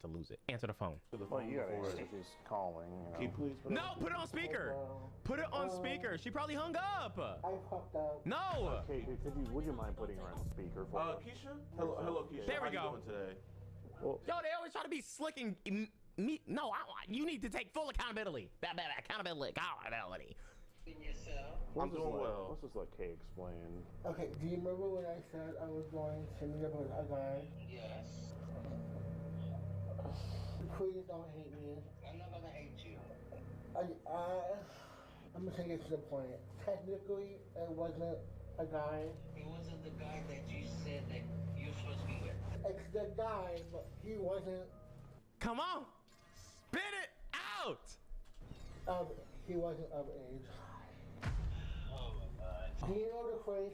lose it. Answer the phone. Well, you gotta answer. She's calling. You know. Can you please put No, put it on speaker. Put it on speaker. She probably hung up. I fucked up. No. Okay, would you mind putting her on speaker for us? Keisha? Hello, Keisha. There we How you go. doing today? Well, Yo, they always try to be slick and me. No, you need to take full accountability. Accountability. I'm doing well. Let's just let Kay explain. Okay, do you remember when I said I was going to meet up with a guy? Yes. Please don't hate me. I'm not gonna hate you. I'm gonna take it to the point. Technically, it wasn't a guy. It wasn't the guy that you said that you're supposed to be with. It's the guy, but he wasn't. Come on, spit it out. He wasn't of age. Oh my god. Do you know the phrase?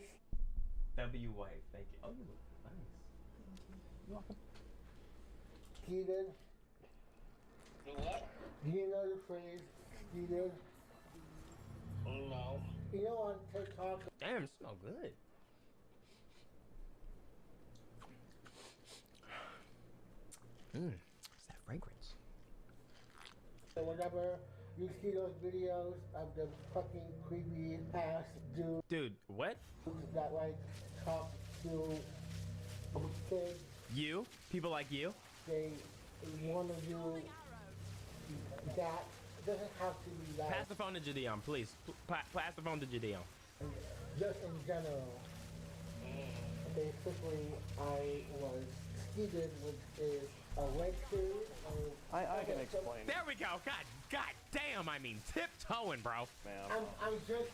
W wife, thank you. Oh, you look nice. You're welcome. Skeeted? The what? Do you know the phrase skeeted? No. You know on TikTok? Damn, it smells good. It's that fragrance. Whenever you see those videos of the fucking creepy ass dude. Dude, what? That like talk to kids. You? People like you? They want to do that. It doesn't have to be that. Pass the phone to Jadeon, please. Pass the phone to Jadeon. Just in general. Basically, I was skeeted, which is a red food. I can explain. There we go. God damn, I mean tiptoeing, bro. Man. I'm just,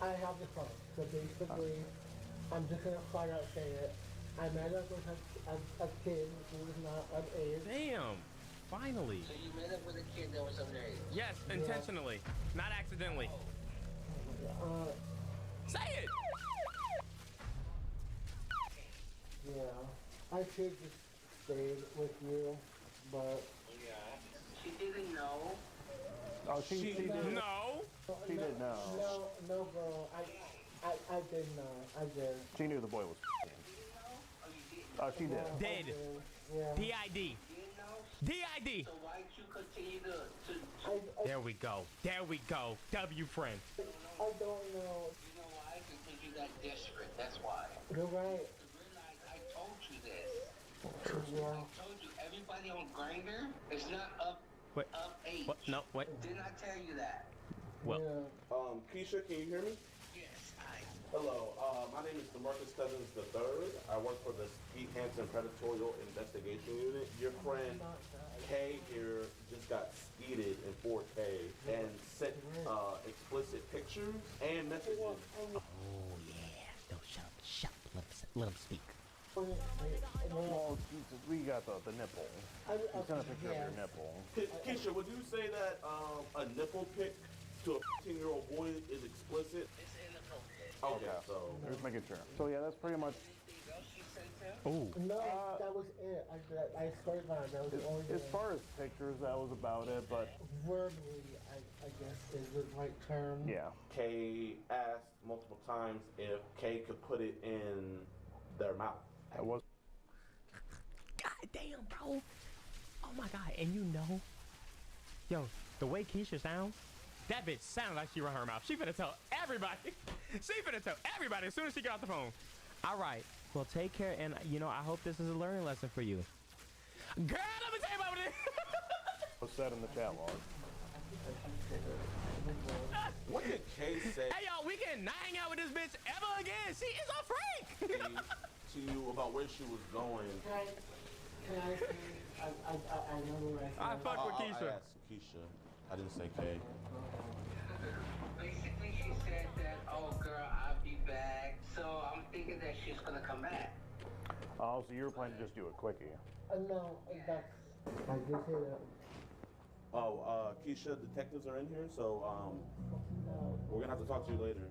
I have the phone. So basically, I'm just gonna flat out say it. I met up with a kid who was not of age. Damn. Finally. So you met up with a kid that was underage? Yes, intentionally. Not accidentally. Say it! Yeah. I should just stayed with you, but... Yeah. She didn't know. Oh, she did. No. She did know. No, girl. I did know. I did. She knew the boy was. Oh, she did. Did. Yeah. D-I-D. D-I-D. So why'd you continue to... There we go. There we go. W friend. I don't know. You know why? Because you got desperate. That's why. You're right. I told you this. Yeah. I told you, everybody on Grindr is not up age. What? No, what? Didn't I tell you that? Well. Keisha, can you hear me? Yes, I... Hello, my name is DeMarcus Cousins III. I work for the Skeet Hansen Predatorial Investigation Unit. Your friend Kay here just got skeeted in 4K and sent explicit pictures and messages. Oh yeah, no, shut up, let him speak. Well, Jesus, we got the nipple. You sent a picture of your nipple. Keisha, would you say that a nipple pic to a 15-year-old boy is explicit? It's inappropriate. Okay, so just making sure. So yeah, that's pretty much. Anything else she sent him? Oh. No, that was it. I swear to God, that was the only As far as pictures, that was about it. But verbally, I guess is the right term. yeah. Kay asked multiple times if Kay could put it in their mouth. That was. God damn, bro. Oh my God. And you know, yo, the way Keisha sounds, that bitch sounds like she run her mouth. She finna tell everybody. She finna tell everybody as soon as she get off the phone. All right. Well, take care. And, you know, I hope this is a learning lesson for you. Girl, let me tell you about it. What's that in the chat log? What did Kay say Hey, y'all, we can not hang out with this bitch ever again. She is a freak. to you about where she was going? Can I say, I know what I said. I fuck with Keisha. I asked Keisha. I didn't say Kay. Basically, she said that, oh, girl, I'll be back. So I'm thinking that she's going to come back. Oh, so you were planning to just do a quickie. No, that's... I did say that. Oh, Keisha, detectives are in here, so we're gonna have to talk to you later.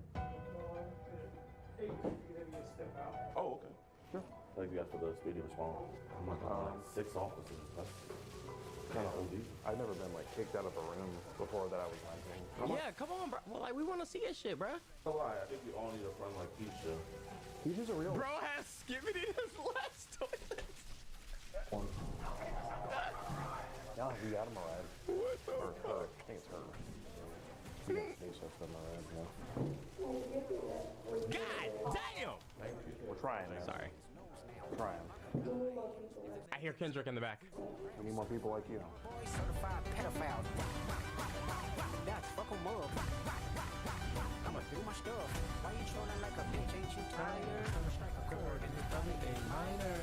Oh, okay. Sure. Thank you guys for the speedy response. Oh my God, 6 officers. That's kind of OD. I've never been like kicked out of a room before that I was renting. Yeah, come on, bro. Well, like, we want to see this shit, bro. No lie, I think we all need a friend like Keisha. Keisha's a real. Bro has Skibbity in his last toilet. Yeah, we got him alright. What the Or fuck? her. I think it's her. We got face up on alright, yeah. God damn! Thank you. We're trying, man. Sorry. We're trying. I hear Kendrick in the back. We need more people like you. Certified pedophile. That's fuck 'em up. I'ma do my stuff. Why you trolling like a bitch? Ain't you tired? I'ma strike a chord and it's probably A minor.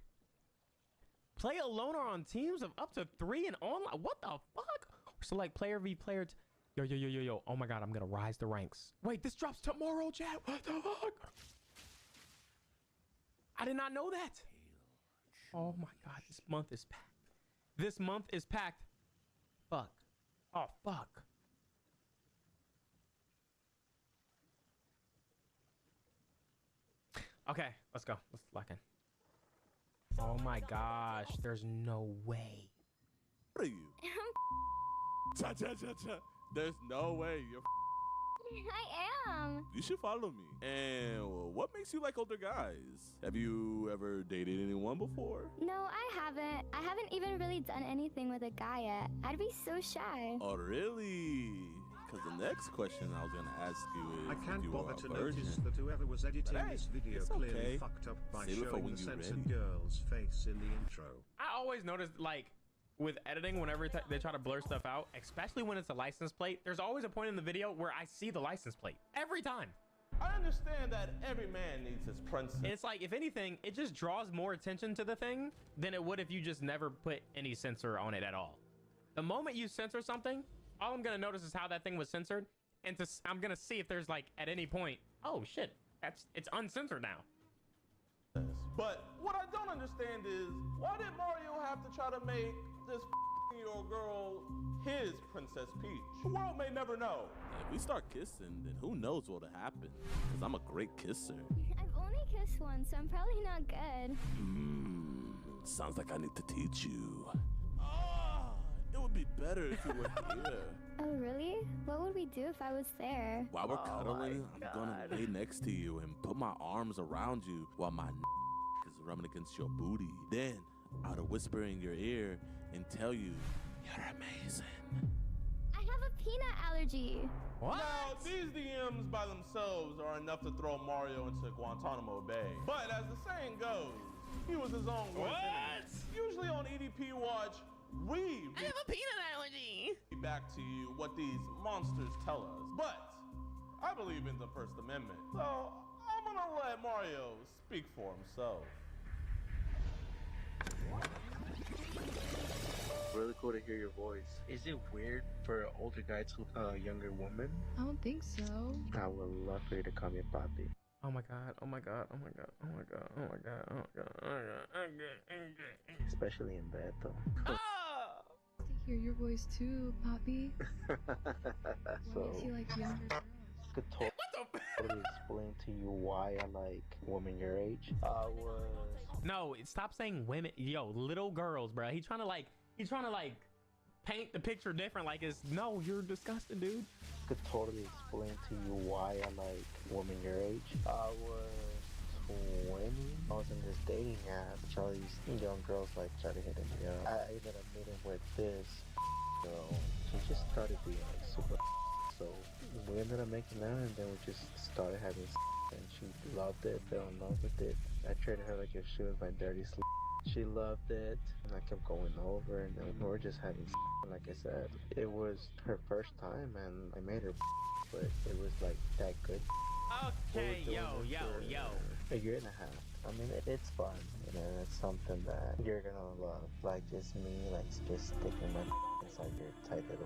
Play alone or on teams of up to 3 and online. What the fuck? Select player v player. Yo, yo, yo, yo, yo. Oh my God, I'm gonna rise the ranks. Wait, this drops tomorrow, chat. What the fuck? I did not know that. Oh my God, this month is packed. This month is packed. Fuck. Oh, fuck. Okay, let's go. Let's lock in. Oh my gosh, there's no way. What are you? Cha cha cha cha. There's no way you're. I am. You should follow me. And what makes you like older guys? Have you ever dated anyone before? No, I haven't. I haven't even really done anything with a guy yet. I'd be so shy. Oh, really? Because the next question I was gonna ask you is, I if can't you were bother a to virgin. notice that whoever was editing But hey, this video it's clearly okay. fucked up by Save it for showing when the you censored ready. girl's face in the intro. I always notice, like, with editing, whenever they try to blur stuff out, especially when it's a license plate, there's always a point in the video where I see the license plate. Every time. I understand that every man needs his princess. And it's like, if anything, it just draws more attention to the thing than it would if you just never put any censor on it at all. The moment you censor something, all I'm gonna notice is how that thing was censored, and I'm gonna see if there's, like, at any point, oh shit, it's uncensored now. But what I don't understand is, why did Mario have to try to make this year old girl his Princess Peach? The world may never know. If we start kissing, then who knows what'll happen? Because I'm a great kisser. I've only kissed once, so I'm probably not good. Sounds like I need to teach you. It would be better if you were here. Oh, really? What would we do if I was there? While we're cuddling, I'm gonna lay next to you and put my arms around you while my is rubbing against your booty. Then I'll whisper in your ear and tell you, you're amazing. I have a peanut allergy. What? Now, these DMs by themselves are enough to throw Mario into Guantanamo Bay. But as the saying goes, he was his own worst enemy. Usually on EDP Watch, we I have a peanut allergy. back to you what these monsters tell us. But I believe in the First Amendment, so I'm gonna let Mario speak for himself. Really cool to hear your voice. Is it weird for an older guy to a younger woman? I don't think so. I would love for you to call me Papi. Oh my God, oh my God, oh my God, oh my God, oh my God, oh my God, oh my God. Especially in bed, though. To hear your voice too, Poppy. So, Makes you like younger girls. could totally explain to you why I like women your age. No, stop saying women. Yo, little girls, bro. He's trying to like paint the picture different. Like it's, no, you're disgusting, dude. Could totally explain to you why I like women your age. I was 20. I was in this dating app. All these young girls like try to hit me up. I ended up meeting with this girl. She just started being like super. So we ended up making out, and then we just started having and she loved it, fell in love with it. I treated her like if she was my dirty sleep. She loved it, and I kept going over, and then we were just having like I said. It was her first time, and I made her, but it was like that good. Okay, yo. A year and a half. I mean, it's fun, you know, it's something that you're gonna love. Like, just me, like, just sticking my inside your tight little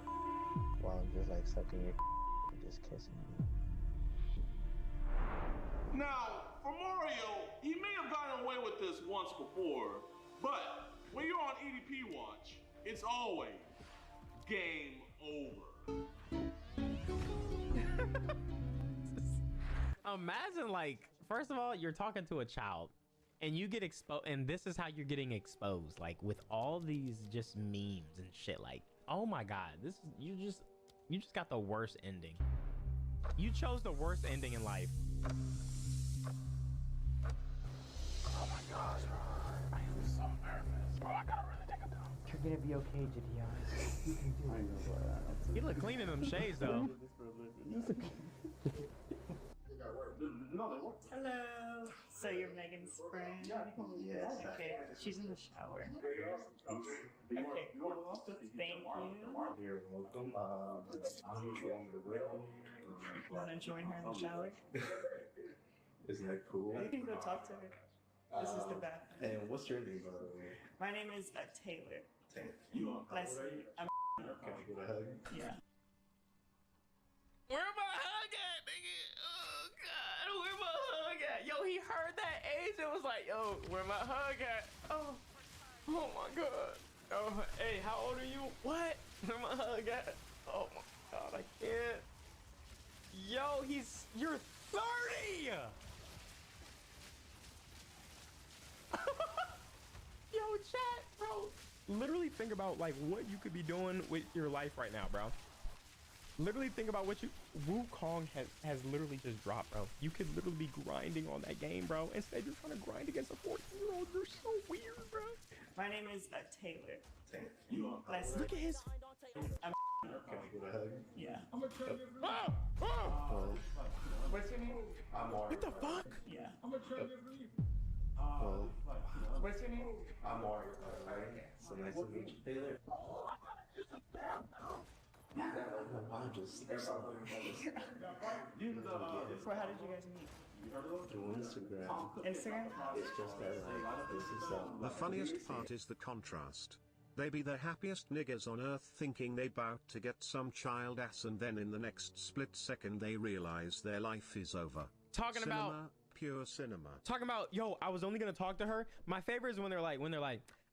while I'm just, like, sucking your and just kissing you. Now, for Mario, he may have gotten away with this once before, but when you're on EDP Watch, it's always game over. Imagine, like, first of all, you're talking to a child and you get exposed, and this is how you're getting exposed, like with all these just memes and shit. Like, oh my God, this is, you just got the worst ending. You chose the worst ending in life. Oh my gosh, bro. I am so nervous. Bro, I gotta really take a dump. You're gonna be okay, Gideon. You can do it. He look clean in them shades, though. Hello. So you're Megan's friend? Yeah. Okay. She's in the shower. Okay, cool. Thank you. You're welcome. You want to join her in the shower? Isn't that cool? You can go talk to her. This is the bathroom. And what's your name, by the way? My name is Taylor. Nice to meet you. I'm Can I get a hug? yeah. was like, yo, where my hug at? Oh my god. Oh, hey, how old are you? What? Where my hug at? Oh my god, I can't. Yo, you're 30! Yo, chat, bro. Literally think about like what you could be doing with your life right now, bro. Literally think about what Wukong has literally just dropped, bro. You could literally be grinding on that game, bro. Instead, you're trying to grind against a 14-year-old. You're so weird, bro. My name is Taylor. Look at his. I'm yeah. What's your name? What the fuck? Yeah. What's your name? I'm Mario. So nice to meet you, Taylor. So how did you guys meet? Through Instagram. Instagram? It's just that like this is The funniest part is the contrast. They be the happiest niggas on earth thinking they bout to get some child ass and then in the next split second they realize their life is over. Talking Cinema, about pure cinema. talking about, yo, I was only gonna talk to her. My favorite is when they're like,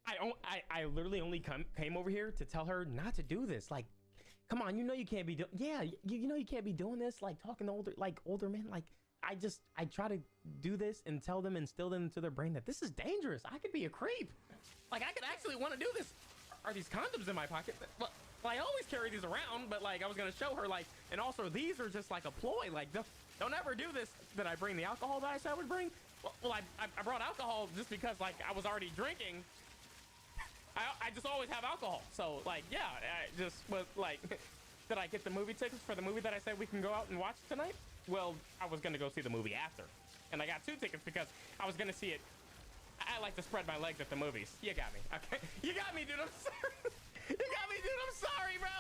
I literally only came over here to tell her not to do this. Like, come on, you know you can't be doing. Yeah, you know you can't be doing this. Like talking to older men. Like I try to do this and instill them into their brain that this is dangerous. I could be a creep. Like I could actually want to do this. Are these condoms in my pocket? Well, I always carry these around, but like I was gonna show her like, and also these are just like a ploy. Like don't ever do this. Did I bring the alcohol that I said I would bring? Well, I brought alcohol just because like I was already drinking. I just always have alcohol. So like, yeah, I just was like, did I get the movie tickets for the movie that I said we can go out and watch tonight? Well, I was gonna go see the movie after, and I got 2 tickets because I was gonna see it. I like to spread my legs at the movies. You got me. Okay, you got me, dude. I'm sorry. You got me, dude. I'm sorry, bro.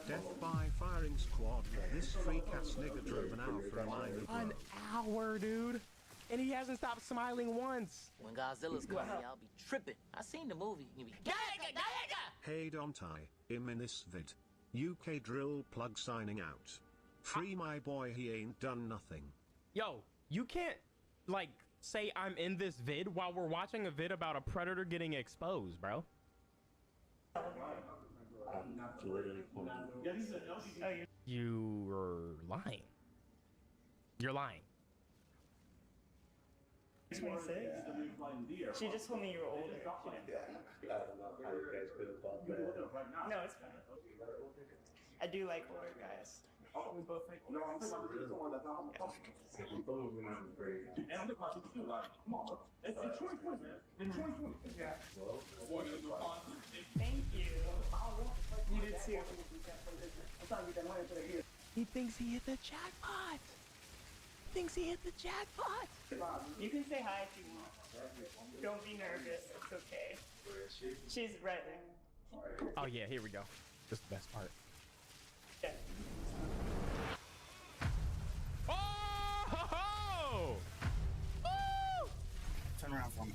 Death by firing squad. This freak ass nigga drove an hour for a minor. An hour, dude. And he hasn't stopped smiling once. When Godzilla's coming, I'll be tripping. I seen the movie. You be Hey Dontai, I'm in this vid. UK drill plug signing out. Free my boy, he ain't done nothing. Yo, you can't like say I'm in this vid while we're watching a vid about a predator getting exposed, bro. You're lying. You're lying. 26? She just told me you were older. I don't know how you guys feel about that. No, it's fine. I do like older guys. We both like older guys. Thank you. You did too. He thinks he hit the jackpot. Thinks he hit the jackpot. You can say hi if you want. Don't be nervous. It's okay. She's right there. Oh yeah, here we go. This is the best part. Yeah. Oh! Woo! Turn around for me.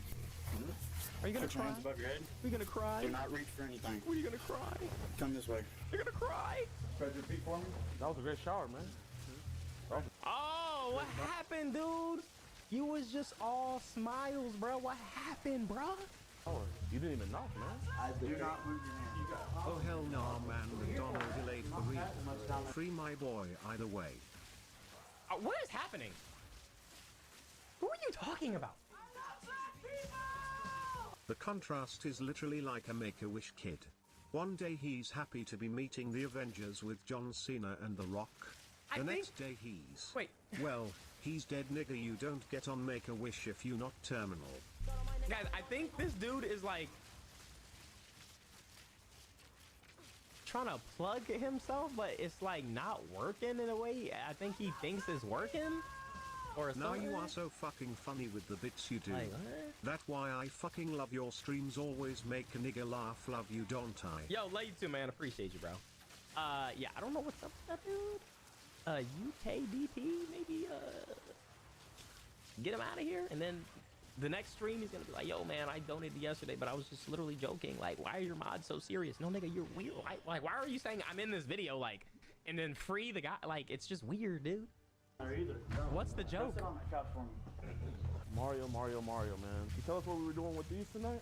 Are you gonna Put your cry? hands above your head. Are you gonna cry? Do not reach for anything. What are you gonna cry? Come this way. You're gonna cry? Spread your feet for me. That was a great shower, man. Oh, what happened, dude? You was just all smiles, bro. What happened, bro? Oh, you didn't even knock, man. Do not move your hands. Oh hell no, man. McDonald delayed for real. Free my boy either way. What is happening? Who are you talking about? The contrast is literally like a Make-A-Wish kid. One day he's happy to be meeting the Avengers with John Cena and The Rock. The next day he's... Wait. Well, he's dead nigga. You don't get on Make-A-Wish if you not terminal. Guys, I think this dude is like trying to plug himself, but it's like not working in a way. I think he thinks it's working. Or now something. you are so fucking funny with the bits you do. Like, what? That's why I fucking love your streams. Always make a nigga laugh. Love you, don't I? Yo, love you too, man. Appreciate you, bro. Yeah, I don't know what's up with that dude. UKDP, maybe, get him out of here. And then the next stream, he's gonna be like, yo, man, I donated yesterday, but I was just literally joking. Like, why are your mods so serious? No, nigga, you're weird. Like, why are you saying I'm in this video? Like, and then free the guy? Like, it's just weird, dude. Or either. What's the joke? Sit on that couch for me. Mario, man. Can you tell us what we were doing with these tonight?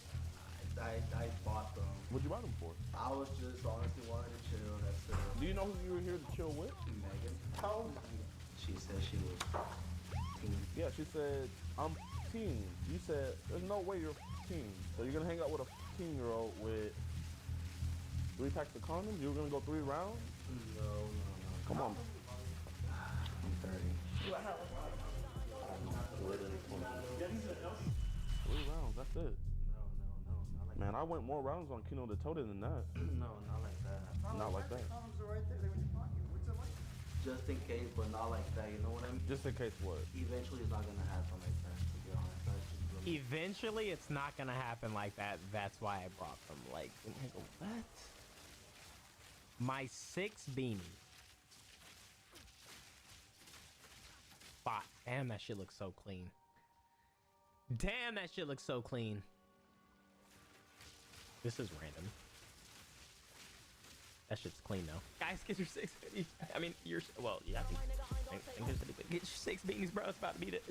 I bought them. What'd you buy them for? I was just honestly wanting to chill. That's it. Do you know who you were here to chill with? Megan. How? She said she was teen. Yeah, she said, I'm teen. You said, there's no way you're teen. So you're gonna hang out with a 15-year-old with 3 packs of condoms? You were gonna go 3 rounds? No. Come on. I'm 30. I'm literally 20. 3 rounds, that's it. Man, I went more rounds on Kino de Tote than that. No, not like that. Not like that. Condoms are right there. They were in your pocket. What's it like? Just in case, but not like that. You know what I mean? Just in case what? Eventually, it's not gonna happen like that. To be honest, that's just really... Eventually, it's not gonna happen like that. That's why I brought them. Like, what? My 6 beanie. Spot. Damn, that shit looks so clean. Damn, that shit looks so clean. This is random. That shit's clean though. Guys, get your 6 beanies. I mean, well, yeah. Get your 6 beanies, bro. It's about to be that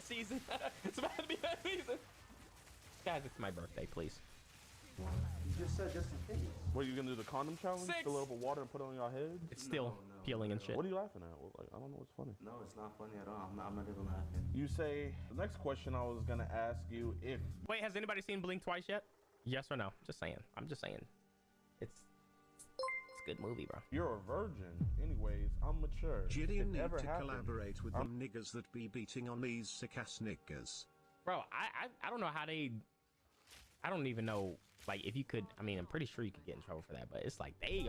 season. It's about to be that season. Guys, it's my birthday, please. You just said just in case. What, you gonna do the condom challenge? 6. Fill it up with water and put it on your head? It's still peeling and shit. What are you laughing at? Well, like, I don't know what's funny. No, it's not funny at all. I'm not even laughing. You say, the next question I was gonna ask you if... Wait, has anybody seen Blink twice yet? Yes or no? Just saying. I'm just saying. It's a good movie, bro. You're a virgin. Anyways, I'm mature. Gideon need ever to happened, collaborate with them niggas that be beating on these sick-ass niggas. Bro, I don't know how they... I don't even know, like, if you could... I mean, I'm pretty sure you could get in trouble for that, but it's like, they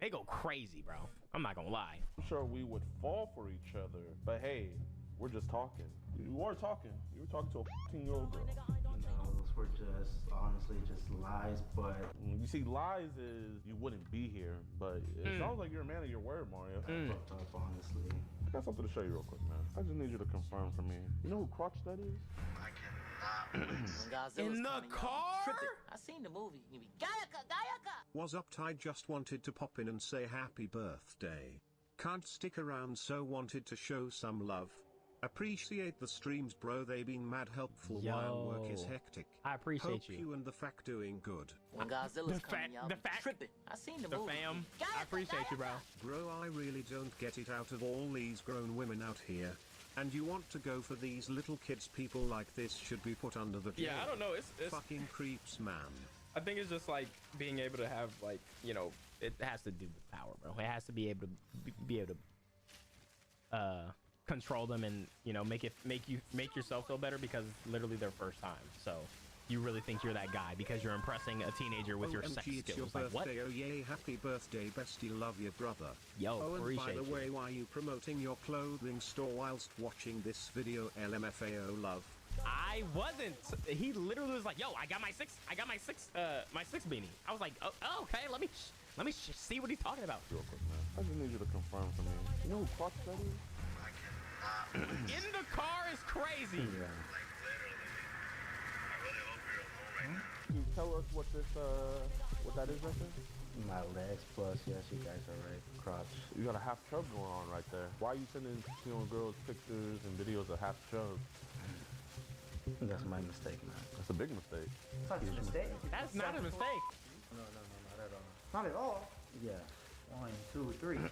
go crazy, bro. I'm not gonna lie. I'm sure we would fall for each other, but hey, we're just talking. You were talking. You were talking to a 15-year-old girl. No, those were just, honestly, just lies, but... You see, lies is you wouldn't be here, but it sounds like you're a man of your word, Mario. I fucked up, honestly. I got something to show you real quick, man. I just need you to confirm for me. You know who Crotch that is? In the car? I seen the movie. You be Gayaka. Was uptight, just wanted to pop in and say happy birthday. Can't stick around, so wanted to show some love. Appreciate the streams, bro. They been mad helpful while work is hectic. I appreciate Hope you and the fact doing good. When Godzilla's coming, y'all be tripping. I seen the movie. Fam. I appreciate you, bro. Bro, I really don't get it out of all these grown women out here. And you want to go for these little kids? People like this should be put under the jail. Yeah, I don't know. It's fucking creeps, man. I think it's just like being able to have, like, you know, It has to do with power, bro. It has to be able to be able to control them and, you know, make yourself feel better because it's literally their first time. So you really think you're that guy because you're impressing a teenager with your sex OMG, it's skills. your Like, what? birthday. Oh yay, happy birthday, bestie, love you, brother. Yo, oh, and appreciate by the you. way, why are you promoting your clothing store whilst watching this video? LMFAO love. I wasn't. He literally was like, "Yo, I got my six beanie." I was like, "Oh, okay. Let me see what he's talking about." Real quick, man. I just need you to confirm for me. You know who Crotch that is? In the car is crazy. Yeah. Can you tell us what this, what that is right there? My legs plus, yes, you guys are right. Crotch. You got a half chub going on right there. Why are you sending, you know, girls pictures and videos of half chub? That's my mistake, man. That's a big mistake. It's not a mistake. That's not a mistake. No, not at all. Not at all. Yeah. 1, 2, 3. You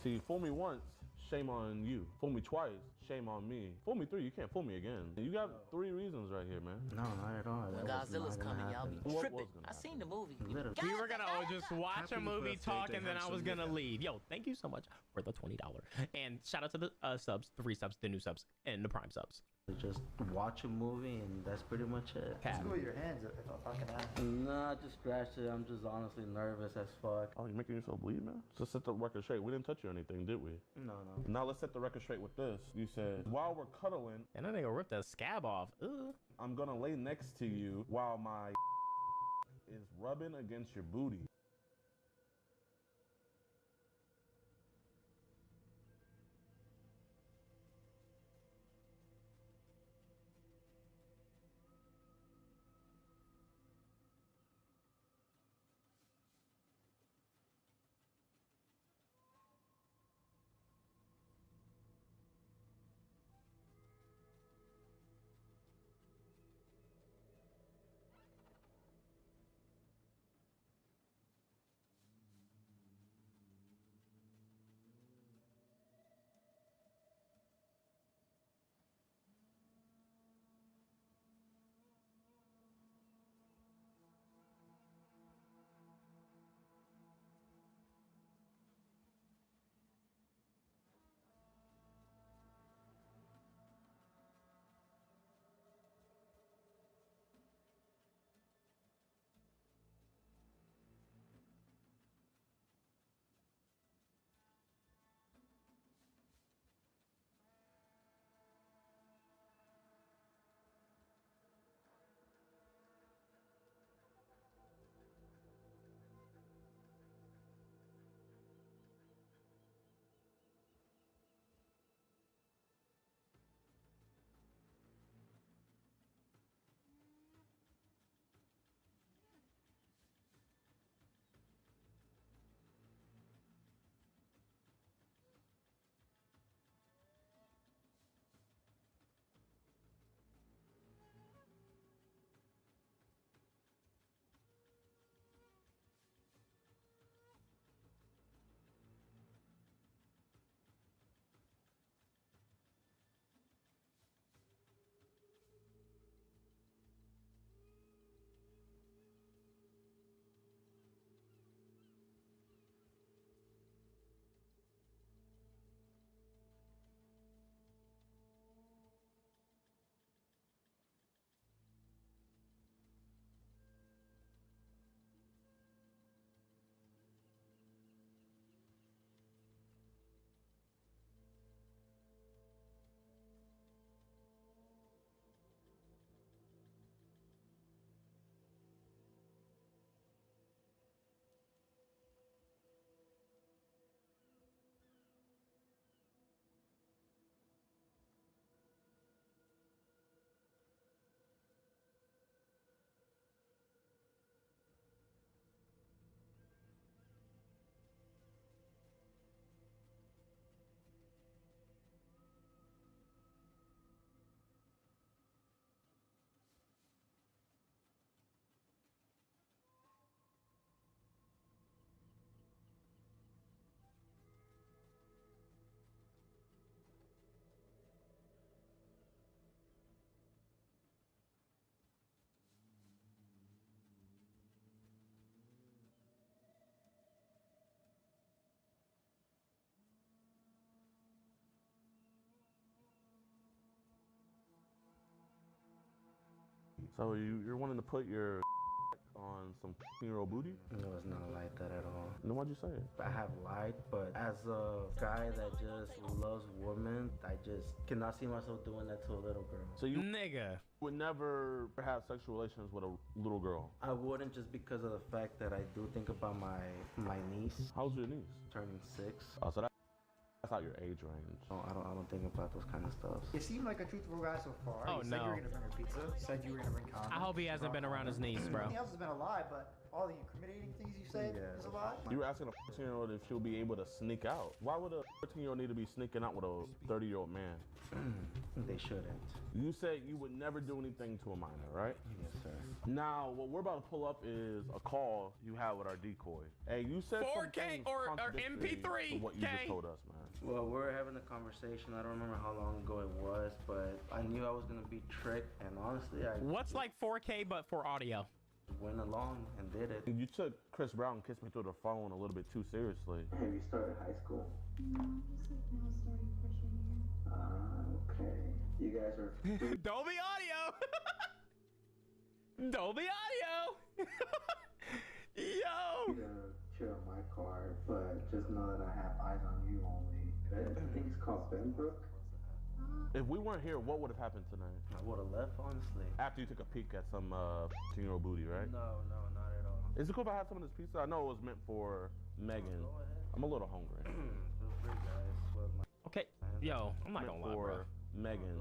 see, fool me once, shame on you. Fool me twice, shame on me. Fool me 3, you can't fool me again. You got 3 reasons right here, man. No, not at all. When That was Godzilla's not gonna coming, y'all happen. be What tripping. was gonna I seen the movie. Literally. We were gonna just watch a Happy movie, birthday, talk, and then I was handsome gonna nigga. leave. Yo, thank you so much for the $20. And shout out to the subs, the free subs, the new subs, and the prime subs. Just watch a movie and that's pretty much it. Just go with your hands if I can ask. Nah, just scratched it. I'm just honestly nervous as fuck. Oh, you making yourself bleed, man? Just set the record straight. We didn't touch you or anything, did we? No. Now let's set the record straight with this. You said, while we're cuddling, And then they gonna rip the scab off. Ugh. I'm gonna lay next to you while my is rubbing against your booty. So you're wanting to put your on some 15-year-old booty? No, it's not like that at all. Then why'd you say it? I have lied, but as a guy that just loves women, I just cannot see myself doing that to a little girl. So you nigga would never have sexual relations with a little girl? I wouldn't, just because of the fact that I do think about my niece. How's your niece? Turning 6. Oh, so that's out your age range. Oh, I don't think about those kind of stuff. You seem like a truthful guy so far. Oh, you said you no. were gonna bring her pizza. You said you were gonna bring condoms. I hope he hasn't been around his niece, bro. Everything else has been a lie, but all the incriminating things you said is a lie. You were asking a 14-year-old if she'll be able to sneak out. Why would a 14-year-old need to be sneaking out with a 30-year-old man? They shouldn't. You said you would never do anything to a minor, right? Yes, sir. Now, what we're about to pull up is a call you had with our decoy. Hey, you said 4K or MP3. What you just told us, man. Well, we were having a conversation. I don't remember how long ago it was, but I knew I was gonna be tricked, and honestly, What's like 4K but for audio? Went along and did it. You took Chris Brown and Kiss Me Through the Phone a little bit too seriously. Have you started high school? No, I'm just like now starting freshman year. Okay. You guys are. Dolby audio. Dolby audio. Yo. Chill my car, but just know that I have eyes on you only. I think it's called Benbrook. If we weren't here, what would have happened tonight? I would have left, honestly. After you took a peek at some 15-year-old booty, right? No, not at all. Is it cool if I have some of this pizza? I know it was meant for Megan. Go ahead. I'm a little hungry. Feel free, guys. Well, Okay, yo, I'm not gonna lie, bro. Megan,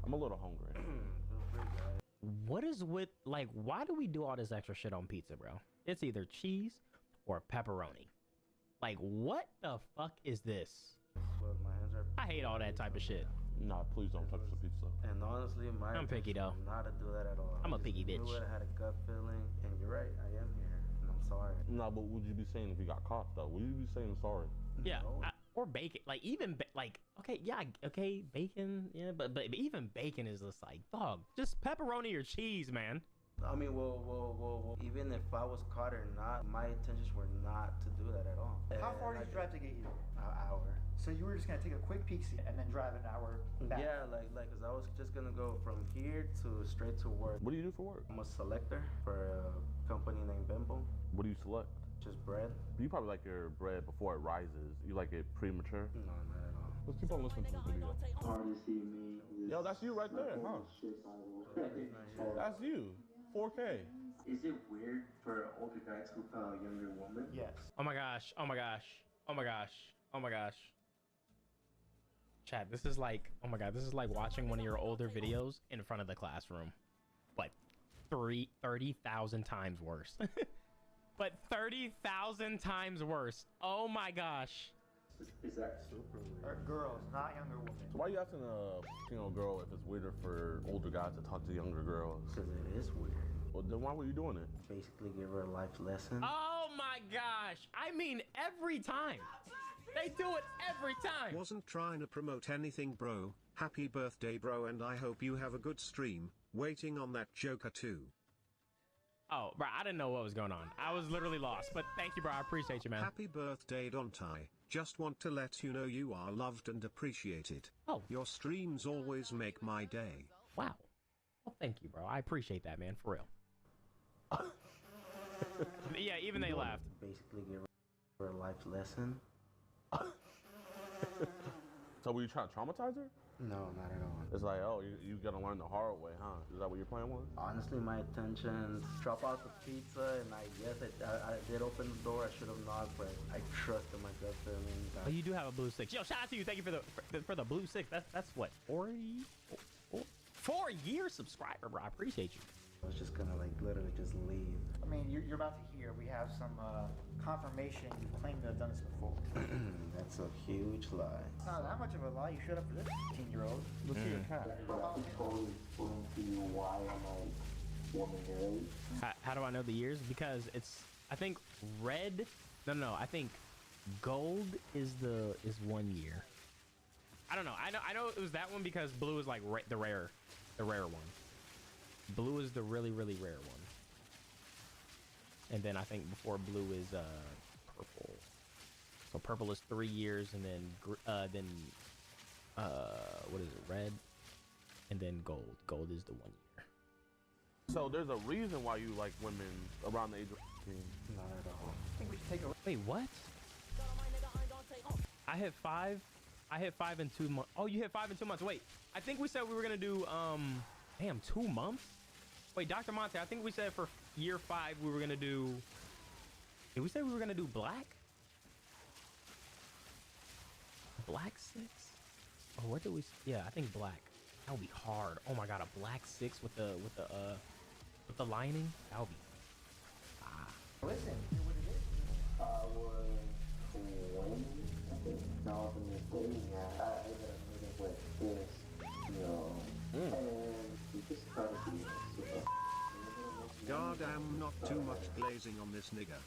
I'm a little hungry. Feel free, guys. What is with, like, why do we do all this extra shit on pizza, bro? It's either cheese or pepperoni. Like, what the fuck is this? Well, my hands are. I hate all that type of shit. Nah, please don't touch the pizza. And honestly, I'm picky, though. Not to do that at all. I'm a picky I bitch. knew it, I had a gut feeling, and you're right. I am here, and I'm sorry. Nah, but would you be saying if you got caught though? Would you be saying sorry? Yeah, No. or bacon. Like, even like, okay, yeah, okay, bacon, yeah, but even bacon is just like, dog, just pepperoni or cheese, man. I mean, well, even if I was caught or not, my intentions were not to do that at all. How far did you drive to get here? An hour. So you were just gonna take a quick peek and then drive an hour back? Yeah, cause I was just gonna go from here to straight to work. What do you do for work? I'm a selector for a company named Bimbo. What do you select? Just bread. You probably like your bread before it rises. You like it premature? No, not at all. Let's keep on listening to this video. Hard to see me. Yo, that's you right there, huh? That's you. 4K. Is it weird for older guys to hook a younger woman? Yes. Oh my gosh, oh my gosh, oh my gosh, oh my gosh. Chat, this is like, oh my god, this is like watching one of your older videos in front of the classroom. But 30,000 times worse. But 30,000 times worse. Oh my gosh. Is that super weird? Girls, not younger women. So why are you asking a girl if it's weirder for older guys to talk to younger girls? Because it is weird. Well, then why were you doing it? Basically, give her a life lesson. Oh my gosh. I mean, every time. They do it every time. Wasn't trying to promote anything, bro. Happy birthday, bro, and I hope you have a good stream. Waiting on that Joker too. Oh, bro, I didn't know what was going on. I was literally lost, but thank you, bro. I appreciate you, man. Happy birthday, Dontai. Just want to let you know you are loved and appreciated. Oh. Your streams always make my day. Wow. Well, thank you, bro. I appreciate that, man, for real. Yeah, even they laughed. Basically, give her a life lesson. So were you trying to traumatize her? No, not at all. It's like, oh, you gotta learn the hard way, huh? Is that what your plan was? Honestly, my intentions, drop out the pizza, and I did open the door. I should have knocked, but I trusted my gut feelings. Oh, you do have a blue 6. Yo, shout out to you. Thank you for the blue 6. That's what, 4 year subscriber, bro. I appreciate you. I was just gonna literally just leave. I mean, you're about to hear. We have some confirmation you claimed to have done this before. That's a huge lie. It's not that much of a lie. You showed up for this 15-year-old. Look at your cat. I'm totally explaining to you why I'm like woman your age. How do I know the years? Because it's, I think red. No. I think gold is 1 year. I don't know. I know it was that one because blue is like the rare one. Blue is the really, really rare one. And then I think before blue is purple. So purple is 3 years, and then what is it? Red, and then gold. Gold is the 1 year. So there's a reason why you like women around the age of 15. Not at all. I think we should take a. Wait, what? I hit 5. I hit 5 in 2 months. Oh, you hit 5 in 2 months. Wait, I think we said we were gonna do damn, 2 months. Wait, Dr. Monte, I think we said for year 5 we were gonna do. Did we say we were gonna do black? Black 6? Oh, what did we? Yeah, I think black. That would be hard. Oh my god, a black 6 with the lining. That would be. Listen, hear what it is. I was 20, I think. I was in this dating app. I ended up meeting with this, and he just tried to be super. Goddamn, not too much glazing on this nigga.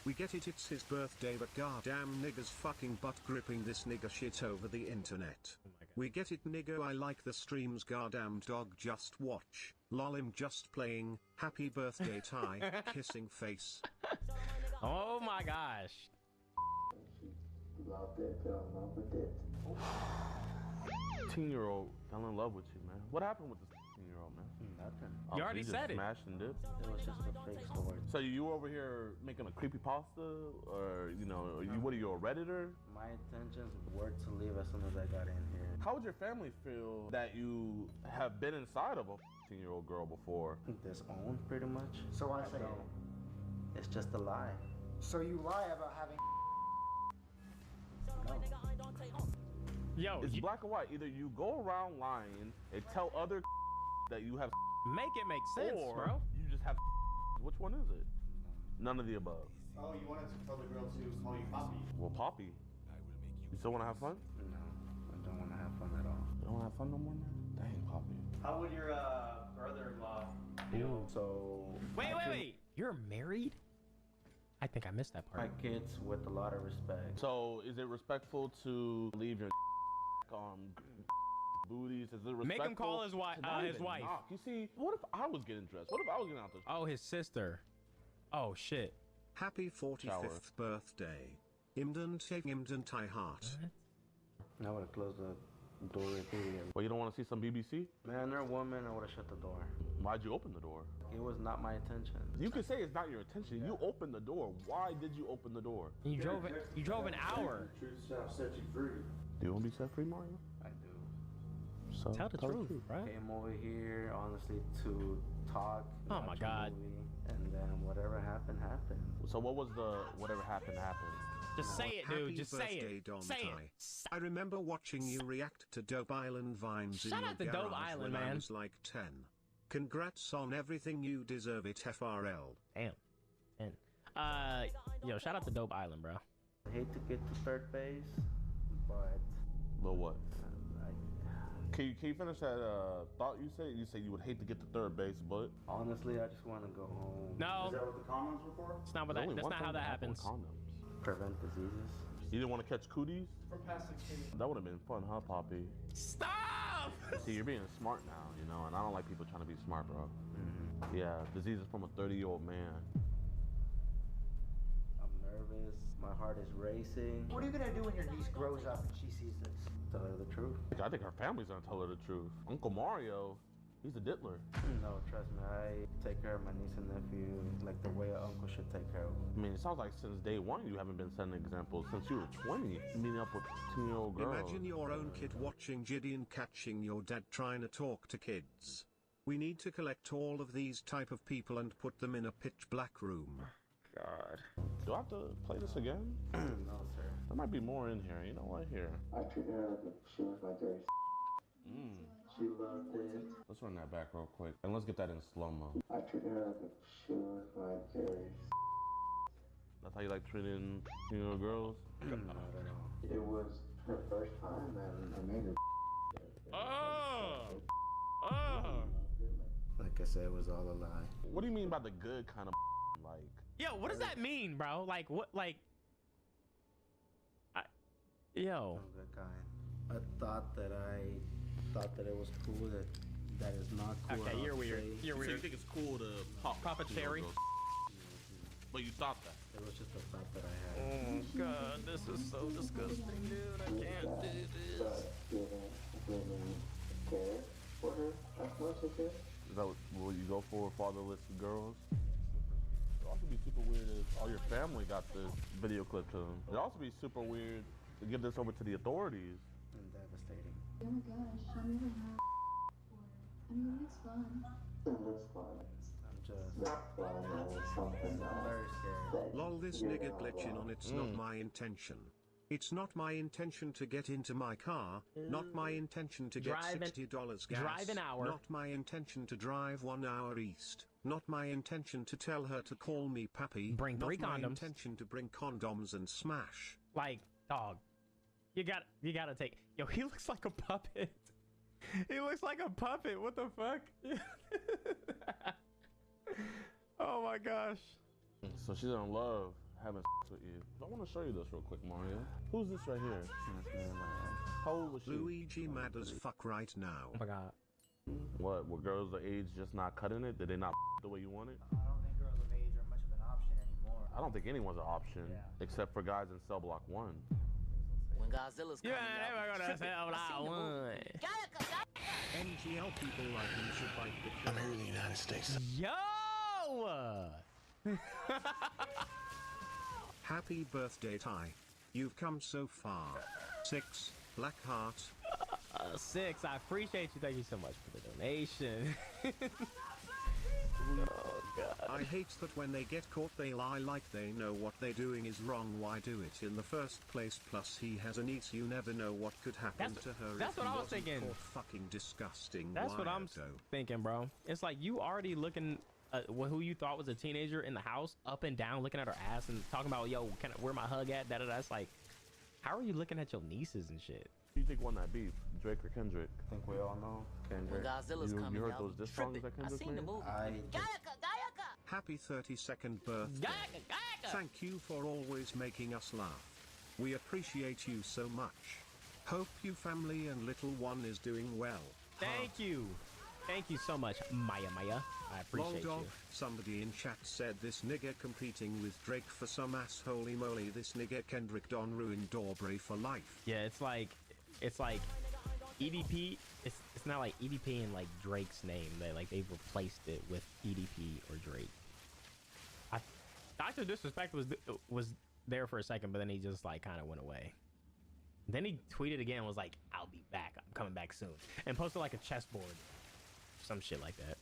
We get it, it's his birthday, but goddamn niggas fucking butt gripping this nigga shit over the internet. We get it, nigga, I like the streams, goddamn dog, just watch. Lol, him just playing. Happy birthday, Ty. Kissing face. Oh my gosh. Loved it, fell in love with it. 15-year-old fell in love with you, man. What happened with this 15-year-old, man? Nothing. You already just said it. Smashed and dipped. It was just a fake story. So you over here making a creepy pasta, or what are you, a Redditor? My intentions were to leave as soon as I got in here. How would your family feel that you have been inside of a 15-year-old girl before? Disowned, pretty much. So I say it. It's just a lie. So you lie about having. Yo, It's black and white. Either you go around lying and tell other that you have, make it make sense, or bro. you just have. Which one is it? None of the above. Oh, you wanted to tell the girl to call you Poppy? Well, Poppy. You still want to have fun? No, I don't want to have fun at all. You don't want to have fun no more, man? Dang, Poppy. How would your brother-in-law feel? So. Wait. You're married? I think I missed that part. My kids with a lot of respect. So, is it respectful to leave your booties? Is it respectful? Make him call his wife. to not His even wife. knock? You see, what if I was getting dressed? What if I was getting out the Oh, his sister. Oh shit. Happy 45th Shower. birthday. Imdant Ty Heart. I would have closed the door immediately. Well, you don't want to see some BBC? Man or woman, I would have shut the door. Why'd you open the door? It was not my intention. You can say it's not your intention. You opened the door. Why did you open the door? You drove it. You drove an hour. Truth shall set you free. Do you want to be set free, Mario? I do. So Tell the truth, right? Came over here, honestly, to talk. Oh watch my a God. movie, and then whatever happened, happened. So what was the whatever happened happened? Just say it, dude. Happy Just say birthday, it. Don Say Ty. it. I remember watching you react to Dope Island vines Shout in out to your Dope garage Island, when I man. was like 10. Congrats on everything, you deserve it, FRL. Damn. And yo, shout out to Dope Island, bro. I hate to get to third base, but But what? Can you finish that thought you said? You said you would hate to get to third base, but honestly, I just want to go home. No, Is that what the condoms were for? it's not what that. That's not how that happens. Condoms. Prevent diseases. You didn't want to catch cooties? From past 16. That would have been fun, huh, Poppy? Stop! See, you're being smart now, and I don't like people trying to be smart, bro. Yeah, diseases from a 30-year-old man. I'm nervous. My heart is racing. What are you gonna do when your niece grows up and she sees this? Tell her the truth. I think her family's gonna tell her the truth. Uncle Mario, he's a diddler. No, trust me. I take care of my niece and nephew like the way an uncle should take care of them. I mean, it sounds like since day one you haven't been setting examples. Since you were 20, meeting up with 15-year-old girls. Imagine your own kid watching Gideon catching your dad trying to talk to kids. We need to collect all of these type of people and put them in a pitch black room. God. Do I have to play this again? No, sir. There might be more in here. You know what? Here. I treated her like she was my dirty. She loved it. Let's run that back real quick. And let's get that in slow-mo. I treated her like she was my dirty. That's how you like treating, girls? Not at all. It was her first time and I made her. Like I said, it was all a lie. What do you mean by the good kind of like? Yo, what does that mean, bro? Like what? Like, yo. I'm a good guy. I thought that it was cool. That is not cool. Okay, you're weird. You're So you weird. think it's cool to Pop a cherry? But you thought that. It was just a thought that I had. Oh God, this is so disgusting, dude. I can't do this. But didn't care for her as much as it. Is that what you go for, fatherless girls? It'd also be super weird if all your family got this video clip to them. It'd also be super weird to give this over to the authorities. And devastating. Oh my gosh, I never had. I mean, it's fun. I'm very scared. Lol, this nigga glitching on it's not my intention. It's not my intention to get into my car, not my intention to get $60 gas, drive an hour. not my intention to drive 1 hour east, not my intention to tell her to call me pappy, Bring not 3 my condoms. intention to bring condoms and smash. Like, dog, you gotta take. Yo, he looks like a puppet. He looks like a puppet. What the fuck? Oh my gosh. So she's in love having sex with you. I want to show you this real quick, Mario. Who's this right here? How old was she? Luigi mad as fuck right now. Oh my god. What? Were girls the age just not cutting it? Did they not the way you want it? I don't think girls of age are much of an option anymore. I don't think anyone's an option except for guys in cell block 1. When Godzilla's coming never gonna sell that one. NGL people like him should bite the I'm here in the United States. Yo! Happy birthday, Ty. You've come so far. 6, black heart. 6, I appreciate you. Thank you so much for the donation. Oh god. I hate that when they get caught they lie like they know what they're doing is wrong. Why do it in the first place? Plus he has a niece, you never know what could happen to her. That's if what he I was wasn't thinking. caught fucking disgusting. That's what I'm wacko. thinking, bro. It's like you already looking who you thought was a teenager in the house up and down looking at her ass and talking about, yo, where my hug at? That's like, how are you looking at your nieces and shit? Who you think won that beef, Drake or Kendrick? I think we all know When Kendrick. Godzilla's coming, you heard y'all those be diss songs tripping. that I Kendrick seen the made? movie. Happy 32nd birthday. Thank you for always making us laugh. We appreciate you so much. Hope you family and little one is doing well. Thank you. Thank you so much, Maya. I appreciate Lol dog, you. somebody in chat said this nigga competing with Drake for some ass. Holy moly, this nigga Kendrick Don ruined Aubrey for life. Yeah, it's like EDP. It's not like EDP and like Drake's name. They've replaced it with EDP or Drake. Dr. Disrespect was there for a second, but then he just like kind of went away. Then he tweeted again and was like, I'll be back. I'm coming back soon. And posted like a chessboard. Some shit like that.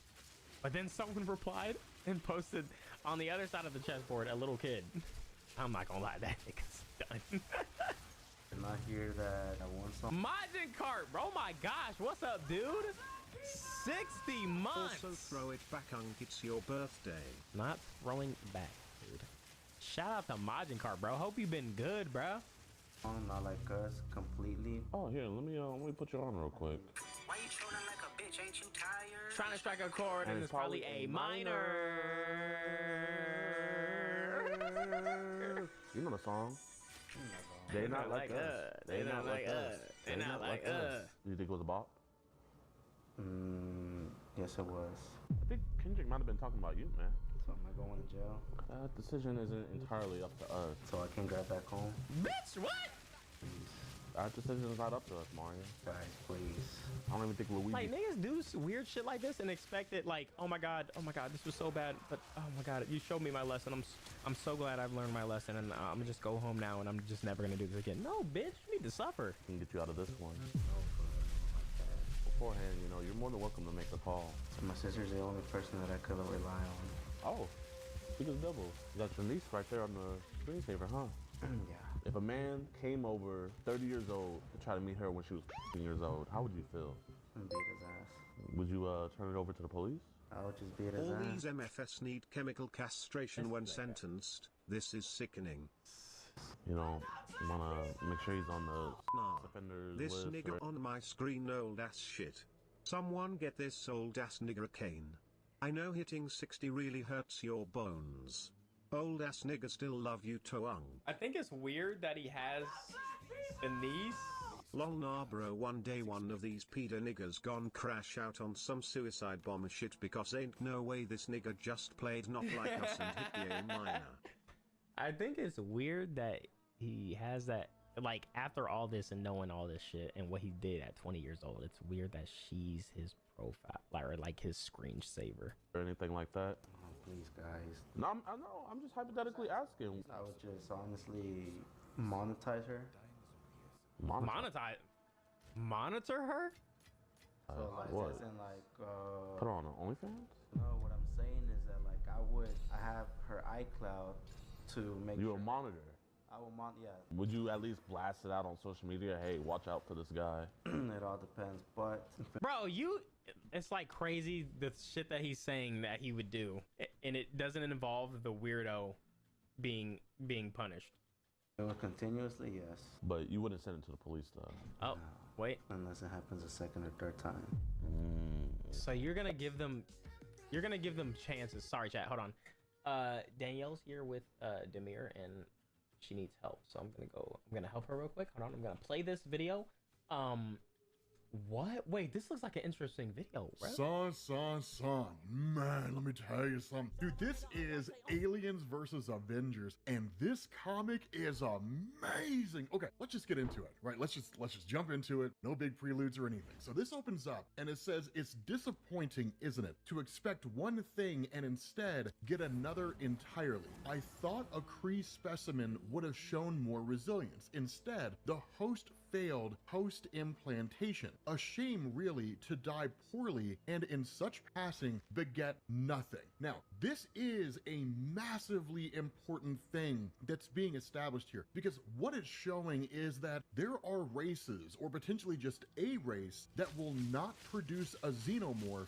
But then someone replied and posted on the other side of the chessboard a little kid. I'm not gonna lie, that nigga's done. And I hear that I won some. Majin Cart, bro. Oh my gosh, what's up, dude? 60 months. Also throw it back, it's your birthday. Not throwing back, dude. Shout out to Majin Cart, bro. Hope you've been good, bro. Not like us completely. Oh, here, let me put you on real quick. Why you trolling like a bitch? Ain't you tired? Trying to strike a chord, and it's probably A minor. You know the song. They not like us. They not like us. They not like us. Do you think it was a bop? Yes, it was. I think Kendrick might have been talking about you, man. So am I going to jail? That decision isn't entirely up to us. So I can grab back home? Bitch, what? That decision is not up to us, Mario. Guys, please. I don't even think Luigi. Like, niggas do weird shit like this and expect it, like, oh my god, this was so bad, but oh my god, you showed me my lesson. I'm so glad I've learned my lesson, and I'm gonna just go home now, and I'm just never gonna do this again. No, bitch, you need to suffer. Can get you out of this one. Beforehand, you know, you're more than welcome to make the call. So my sister's the only person that I could rely on. Oh, because double. You got your niece right there on the screensaver, huh? Yeah. If a man came over 30 years old to try to meet her when she was 15 years old, how would you feel? I'd beat his ass. Would you turn it over to the police? I would just beat his All ass. these MFS need chemical castration when sentenced. This is sickening. You know, you wanna make sure he's on the Nah, offenders this list. nigga or... on my screen old ass shit. Someone get this old ass nigga a cane. I know hitting 60 really hurts your bones. Old ass nigga still love you Toang. I think it's weird that he has a niece. Lol nah bro, one day one of these pedo niggas gone crash out on some suicide bomber shit because ain't no way this nigga just played not like us and hit the A minor. I think it's weird that he has that like after all this and knowing all this shit and what he did at 20 years old, it's weird that she's his profile, or like his screensaver or anything like that. Oh, please, guys. No, I know. I'm just hypothetically asking. I would just honestly monetize her. Monitor her? So like, what? as in like, Put her on an OnlyFans? no, what I'm saying is that like I have her iCloud to make You sure. a monitor? I will yeah. Would you at least blast it out on social media? Hey, watch out for this guy. It all depends, but Bro, it's like crazy the shit that he's saying that he would do, and it doesn't involve the weirdo being punished. Continuously, yes. But you wouldn't send it to the police though. Oh, wait. Unless it happens a second or third time. So you're gonna give them chances. Sorry, chat. Hold on. Danielle's here with Demir, and she needs help. So I'm gonna help her real quick. Hold on. I'm gonna play this video. What? Wait, this looks like an interesting video, bro. Son. Man, let me tell you something. Dude, this is Aliens versus Avengers, and this comic is amazing. Okay, let's just get into it, right? Let's just jump into it. No big preludes or anything. So this opens up, and it says, it's disappointing, isn't it, to expect one thing and instead get another entirely. I thought a Kree specimen would have shown more resilience. Instead, the host failed post-implantation. A shame, really, to die poorly and in such passing beget nothing. Now, this is a massively important thing that's being established here, because what it's showing is that there are races, or potentially just a race, that will not produce a xenomorph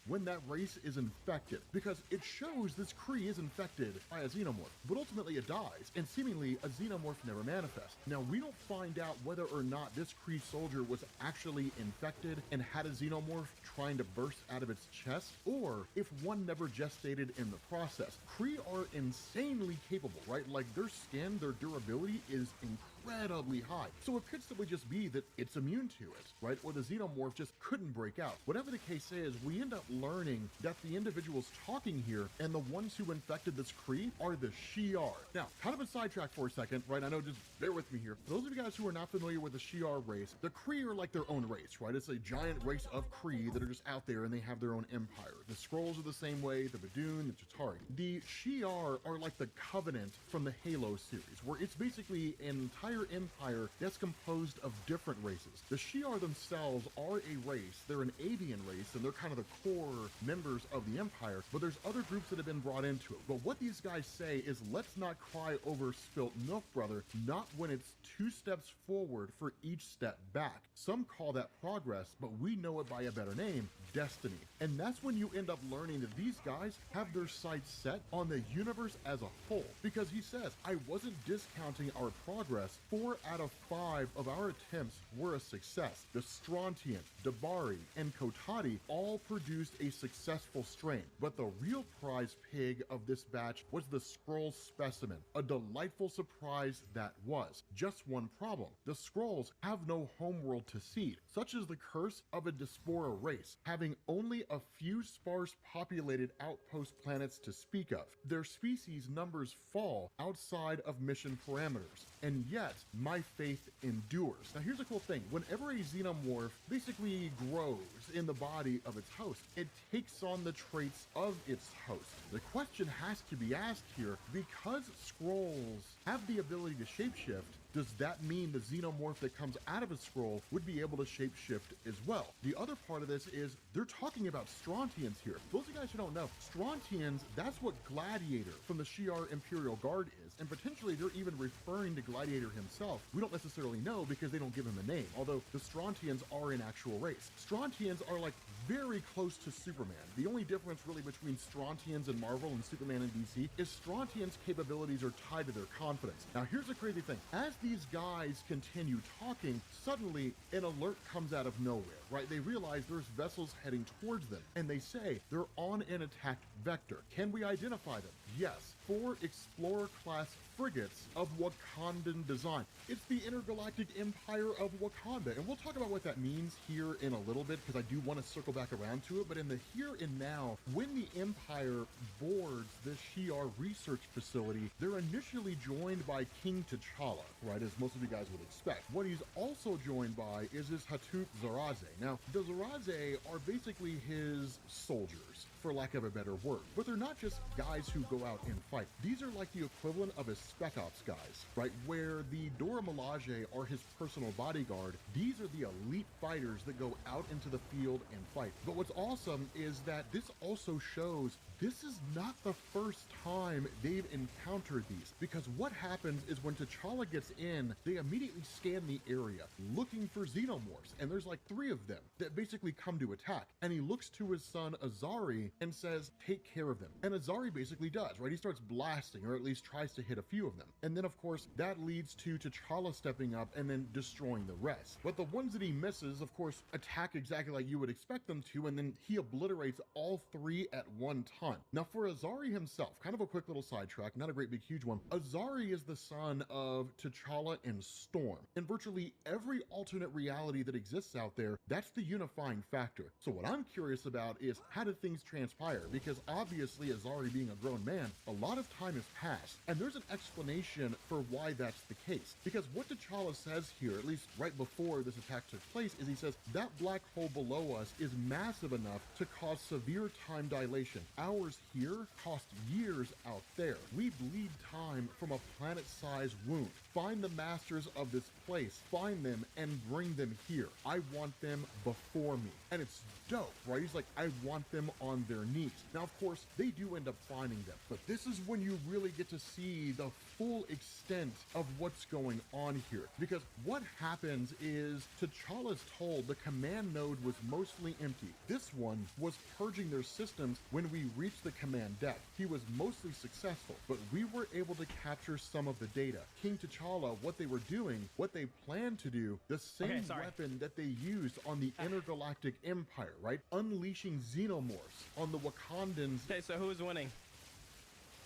when that race is infected, because it shows this Kree is infected by a xenomorph, but ultimately it dies, and seemingly a xenomorph never manifests. Now, we don't find out whether or not this Kree soldier was actually infected and had a xenomorph trying to burst out of its chest, or if one never gestated in the process. Kree are insanely capable, right? Like, their skin, their durability is incredibly high. So it could simply just be that it's immune to it, right? Or the xenomorph just couldn't break out. Whatever the case is, we end up learning that the individuals talking here and the ones who infected this Kree are the Shi'ar. Now, kind of a sidetrack for a second, right? I know, just bear with me here. For those of you guys who are not familiar with the Shi'ar race, the Kree are like their own race, right? It's a giant race of Kree that are just out there and they have their own empire. The Skrulls are the same way, the Badoon, the Chitauri. The Shi'ar are like the Covenant from the Halo series, where it's basically an entire empire that's composed of different races. The Shi'ar themselves are a race. They're an avian race, and they're kind of the core members of the empire, but there's other groups that have been brought into it. But what these guys say is, let's not cry over spilt milk, brother, not when it's 2 steps forward for each step back. Some call that progress, but we know it by a better name, destiny. And that's when you end up learning that these guys have their sights set on the universe as a whole. Because he says, I wasn't discounting our progress. 4 out of 5 of our attempts were a success. The Strontian, Dabari, and Kotati all produced a successful strain. But the real prize pig of this batch was the Skrull specimen. A delightful surprise that was. Just one problem. The Skrulls have no homeworld to seed, such as the curse of a Diaspora race, having only a few sparse populated outpost planets to speak of. Their species numbers fall outside of mission parameters, and yet my faith endures. Now here's a cool thing. Whenever a xenomorph basically grows in the body of its host, it takes on the traits of its host. The question has to be asked here, because Skrulls have the ability to shapeshift, does that mean the xenomorph that comes out of a Skrull would be able to shapeshift as well? The other part of this is they're talking about Strontians here. Those of you guys who don't know, Strontians, that's what Gladiator from the Shi'ar Imperial Guard is, and potentially they're even referring to Gladiator himself. We don't necessarily know because they don't give him a name, although the Strontians are an actual race. Strontians are like very close to Superman. The only difference really between Strontians in Marvel and Superman in DC is Strontians' capabilities are tied to their confidence. Now here's the crazy thing. As these guys continue talking, suddenly an alert comes out of nowhere, right? They realize there's vessels heading towards them, and they say they're on an attack vector. Can we identify them? Yes. 4 Explorer-class frigates of Wakandan design. It's the Intergalactic Empire of Wakanda, and we'll talk about what that means here in a little bit, because I do want to circle back around to it. But in the here and now, when the Empire boards this Shi'ar research facility, they're initially joined by King T'Challa, right, as most of you guys would expect. What he's also joined by is his Hatut Zaraze. Now, the Zaraze are basically his soldiers, for lack of a better word. But they're not just guys who go out and fight. These are like the equivalent of his Spec Ops guys, right? Where the Dora Milaje are his personal bodyguard. These are the elite fighters that go out into the field and fight. But what's awesome is that this also shows this is not the first time they've encountered these, because what happens is when T'Challa gets in, they immediately scan the area looking for xenomorphs, and there's like 3 of them that basically come to attack, and he looks to his son Azari and says, take care of them. And Azari basically does, right? He starts blasting, or at least tries to hit a few of them. And then of course that leads to T'Challa stepping up and then destroying the rest. But the ones that he misses, of course, attack exactly like you would expect them to, and then he obliterates all 3 at one time. Now for Azari himself, kind of a quick little sidetrack, not a great big huge one. Azari is the son of T'Challa and Storm. In virtually every alternate reality that exists out there, that's the unifying factor. So what I'm curious about is, how did things transpire? Because obviously Azari being a grown man, a lot of time has passed, and there's an explanation for why that's the case. Because what T'Challa says here, at least right before this attack took place, is he says that black hole below us is massive enough to cause severe time dilation. Hours here cost years out there. We bleed time from a planet-sized wound. Find the masters of this place, find them, and bring them here. I want them before me. And it's dope, right? He's like, I want them on their knees. Now, of course, they do end up finding them, but this is when you really get to see the full extent of what's going on here. Because what happens is T'Challa's told the command node was mostly empty. This one was purging their systems when we reached the command deck. He was mostly successful, but we were able to capture some of the data. King T'Challa, what they were doing, what they planned to do, the same weapon that they used on the Intergalactic Empire, right? Unleashing xenomorphs on the Wakandans. Okay, so who's winning?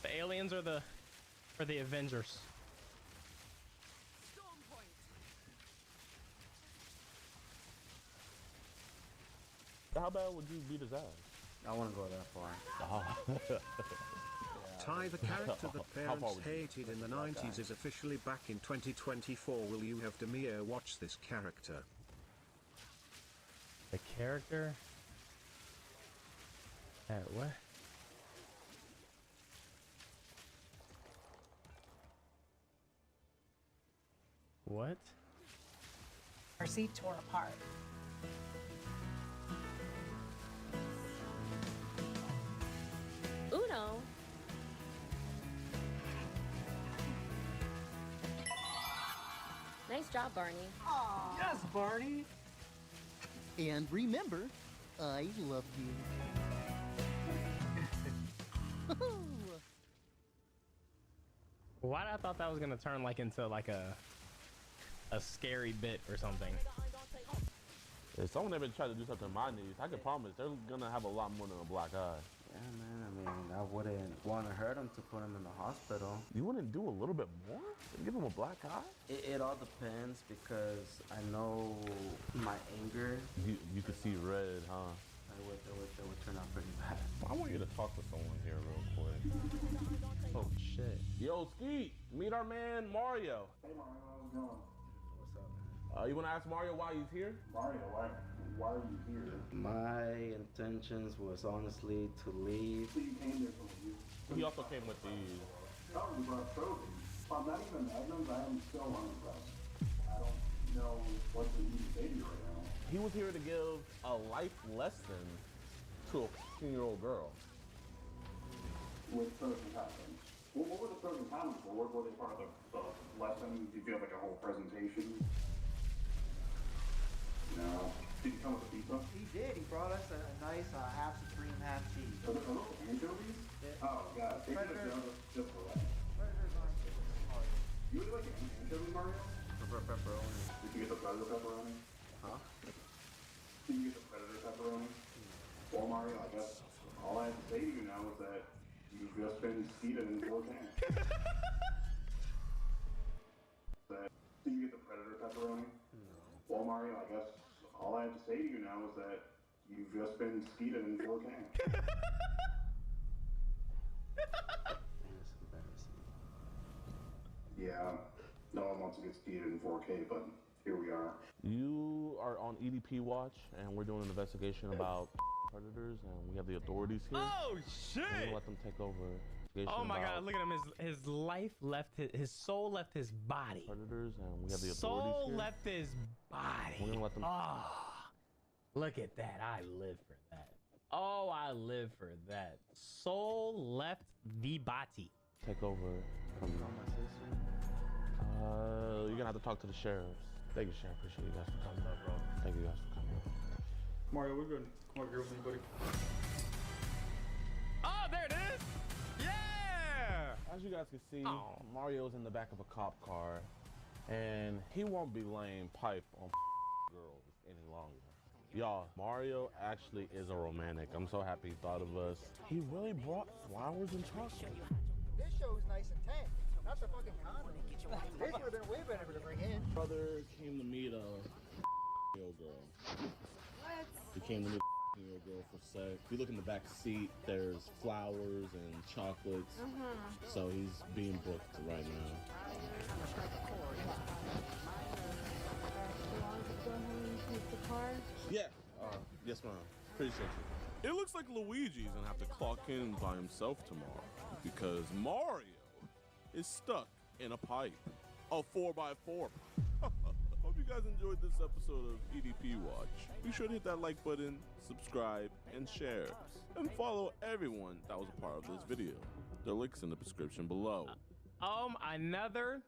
The aliens or the Avengers? How bad would you beat his ass? I want to go that far. Ty, the character that parents hated in the 90s, is officially back in 2024. Will you have Demir watch this character? The character? What? What? Our seat tore apart. Uno. Nice job, Barney. Aww. Yes, Barney. And remember, I love you. Why I thought that was gonna turn like into like a scary bit or something. If someone ever tried to do something to my niece, I can promise they're gonna have a lot more than a black eye. Yeah, man, I mean, I wouldn't want to hurt him to put him in the hospital. You wouldn't do a little bit more? Give him a black eye? It all depends, because I know my anger. You could see red, huh? It would turn out pretty bad. I want you to talk to someone here real quick. Oh shit. Yo, Skeet, meet our man Mario. Hey Mario, how's it going? What's up, man? You want to ask Mario why he's here? Mario, why are you here? My intentions was honestly to leave. So you came there for you. He also came with these. Oh, you brought trophies. I'm not even magnums, I am still unimpressed. I don't know what to even say to you right now. He was here to give a life lesson to a 15-year-old girl. With pros and cons. What were the pros and cons? What were they part of the lesson? Did you have like a whole presentation? No. Did he come with a pizza? He did. He brought us a nice half supreme, half cheese. Are those anchovies? Yeah. Oh, God. They could have done it just for that. Predator's on Mario. You would like an anchovy, Mario? Prefer pepperoni. Did you get the Predator pepperoni? Huh? Did you get the Predator pepperoni? Well, Mario, I guess all I have to say to you now is that you've just been seated in 4 tanks. that. Do you get the Predator pepperoni? No. Well, Mario, I guess all I have to say to you now is that you've just been skeeted in 4K. Yeah, no one wants to get skeeted in 4K, but here we are. You are on EDP watch, and we're doing an investigation about predators, and we have the authorities here. Oh shit! We're gonna let them take over. Oh my god, look at him. His life left his soul left his body. Predators, and we have the authorities Soul here. left his body. We're gonna let them. Oh, look at that. I live for that. Oh, I live for that. Soul left the body. Take over from my sister. You're gonna have to talk to the sheriffs. Thank you, Sheriff. Appreciate you guys for coming. Bro. Thank you guys for coming. Mario, we're good. Come on, girl, me, buddy. Oh, there it is. Yeah. As you guys can see, Mario's in the back of a cop car, and he won't be laying pipe on girls any longer. Y'all, Mario actually is a romantic. I'm so happy he thought of us. He really brought flowers and chocolate. This show is nice and tank, not the fucking condom. This would have been way better to bring in. Brother came to meet a girl. What? He came to meet a girl for sex. If you look in the back seat, there's flowers and chocolates. So he's being booked right now. Yeah. Yes, ma'am. Appreciate you. It looks like Luigi's gonna have to clock in by himself tomorrow because Mario is stuck in a pipe. A 4x4. Hope you guys enjoyed this episode of EDP Watch. Be sure to hit that like button, subscribe, and share. And follow everyone that was a part of this video. The link's in the description below. Another.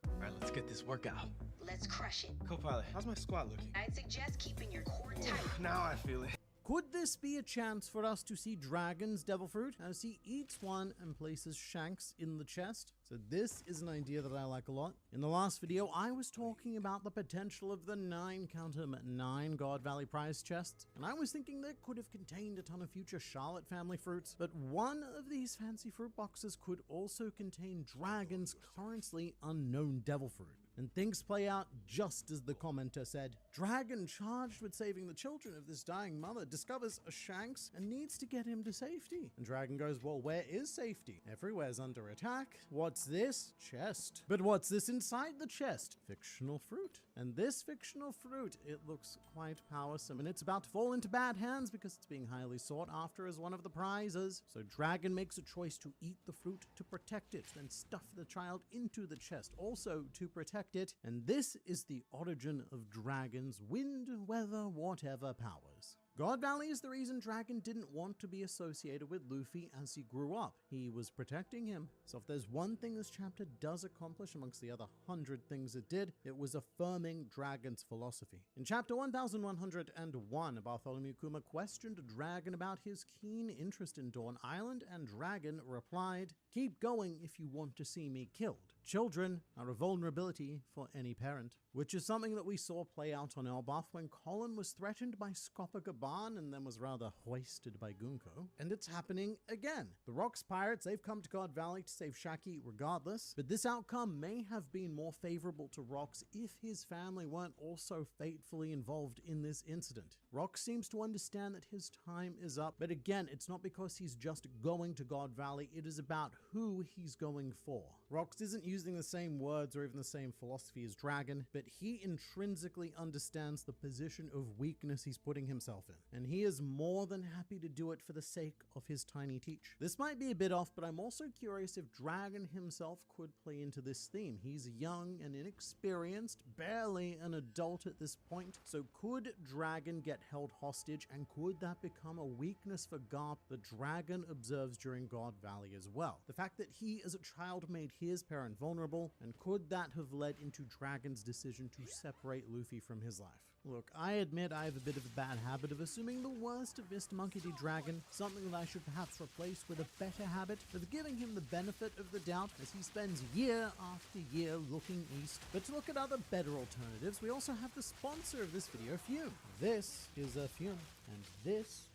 All right, let's get this workout. Let's crush it. Co-pilot, how's my squat looking? I'd suggest keeping your core tight. Now I feel it. Could this be a chance for us to see Dragon's devil fruit as he eats one and places Shanks in the chest? So this is an idea that I like a lot. In the last video, I was talking about the potential of the 9 God Valley prize chests, and I was thinking they could have contained a ton of future Charlotte family fruits, but one of these fancy fruit boxes could also contain Dragon's currently unknown devil fruit. And things play out just as the commenter said. Dragon, charged with saving the children of this dying mother, discovers a Shanks and needs to get him to safety. And Dragon goes, well, where is safety? Everywhere's under attack. What's this? Chest. But what's this inside the chest? Fictional fruit. And this fictional fruit, it looks quite powersome, and it's about to fall into bad hands because it's being highly sought after as one of the prizes. So Dragon makes a choice to eat the fruit to protect it, then stuff the child into the chest, also to protect it. And this is the origin of Dragon's wind, weather, whatever powers. God Valley is the reason Dragon didn't want to be associated with Luffy as he grew up. He was protecting him. So if there's one thing this chapter does accomplish amongst the other 100 things it did, it was affirming Dragon's philosophy. In chapter 1101, Bartholomew Kuma questioned Dragon about his keen interest in Dawn Island, and Dragon replied, "Keep going if you want to see me killed. Children are a vulnerability for any parent," which is something that we saw play out on Elbaf when Colin was threatened by Copacabana and then was rather hoisted by Gunko. And it's happening again. The Rocks Pirates, they've come to God Valley to save Shaki regardless, but this outcome may have been more favorable to Rocks if his family weren't also fatefully involved in this incident. Rocks seems to understand that his time is up, but again, it's not because he's just going to God Valley, it is about who he's going for. Rocks isn't using the same words or even the same philosophy as Dragon, but he intrinsically understands the position of weakness he's putting himself in, and he is more than happy to do it for the sake of his tiny teach. This might be a bit off, but I'm also curious if Dragon himself could play into this theme. He's young and inexperienced, barely an adult at this point, so could Dragon get held hostage, and could that become a weakness for Garp that Dragon observes during God Valley as well? The fact that he as a child made his parent vulnerable, and could that have led into Dragon's decision to separate Luffy from his life? Look, I admit I have a bit of a bad habit of assuming the worst of Mr. Monkey D. Dragon, something that I should perhaps replace with a better habit of giving him the benefit of the doubt as he spends year after year looking east. But to look at other better alternatives, we also have the sponsor of this video, Fume. This is a Fume, and this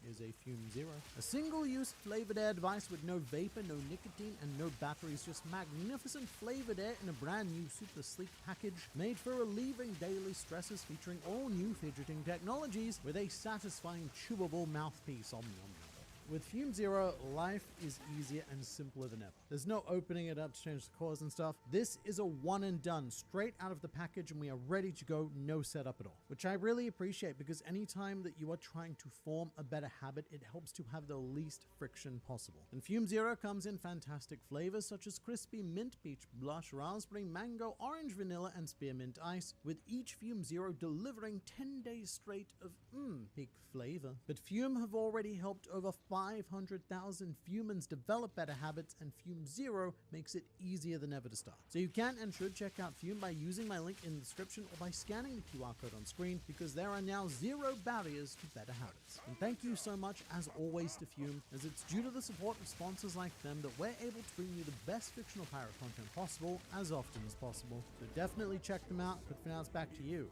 is a Fume Zero. A single-use flavored air device with no vapor, no nicotine, and no batteries, just magnificent flavored air in a brand new super sleek package made for relieving daily stresses, featuring all new fidgeting technologies with a satisfying chewable mouthpiece. With Fume Zero, life is easier and simpler than ever. There's no opening it up to change the cores and stuff. This is a one and done, straight out of the package, and we are ready to go, no setup at all. Which I really appreciate, because anytime that you are trying to form a better habit, it helps to have the least friction possible. And Fume Zero comes in fantastic flavors such as crispy mint, peach blush, raspberry, mango, orange, vanilla, and spearmint ice, with each Fume Zero delivering 10 days straight of peak flavor. But Fume have already helped over 500,000 Fumans develop better habits, and Fume Zero makes it easier than ever to start. So you can and should check out Fume by using my link in the description or by scanning the QR code on screen, because there are now zero barriers to better habits. And thank you so much, as always, to Fume, as it's due to the support of sponsors like them that we're able to bring you the best fictional pirate content possible as often as possible. So definitely check them out, but for now it's back to you.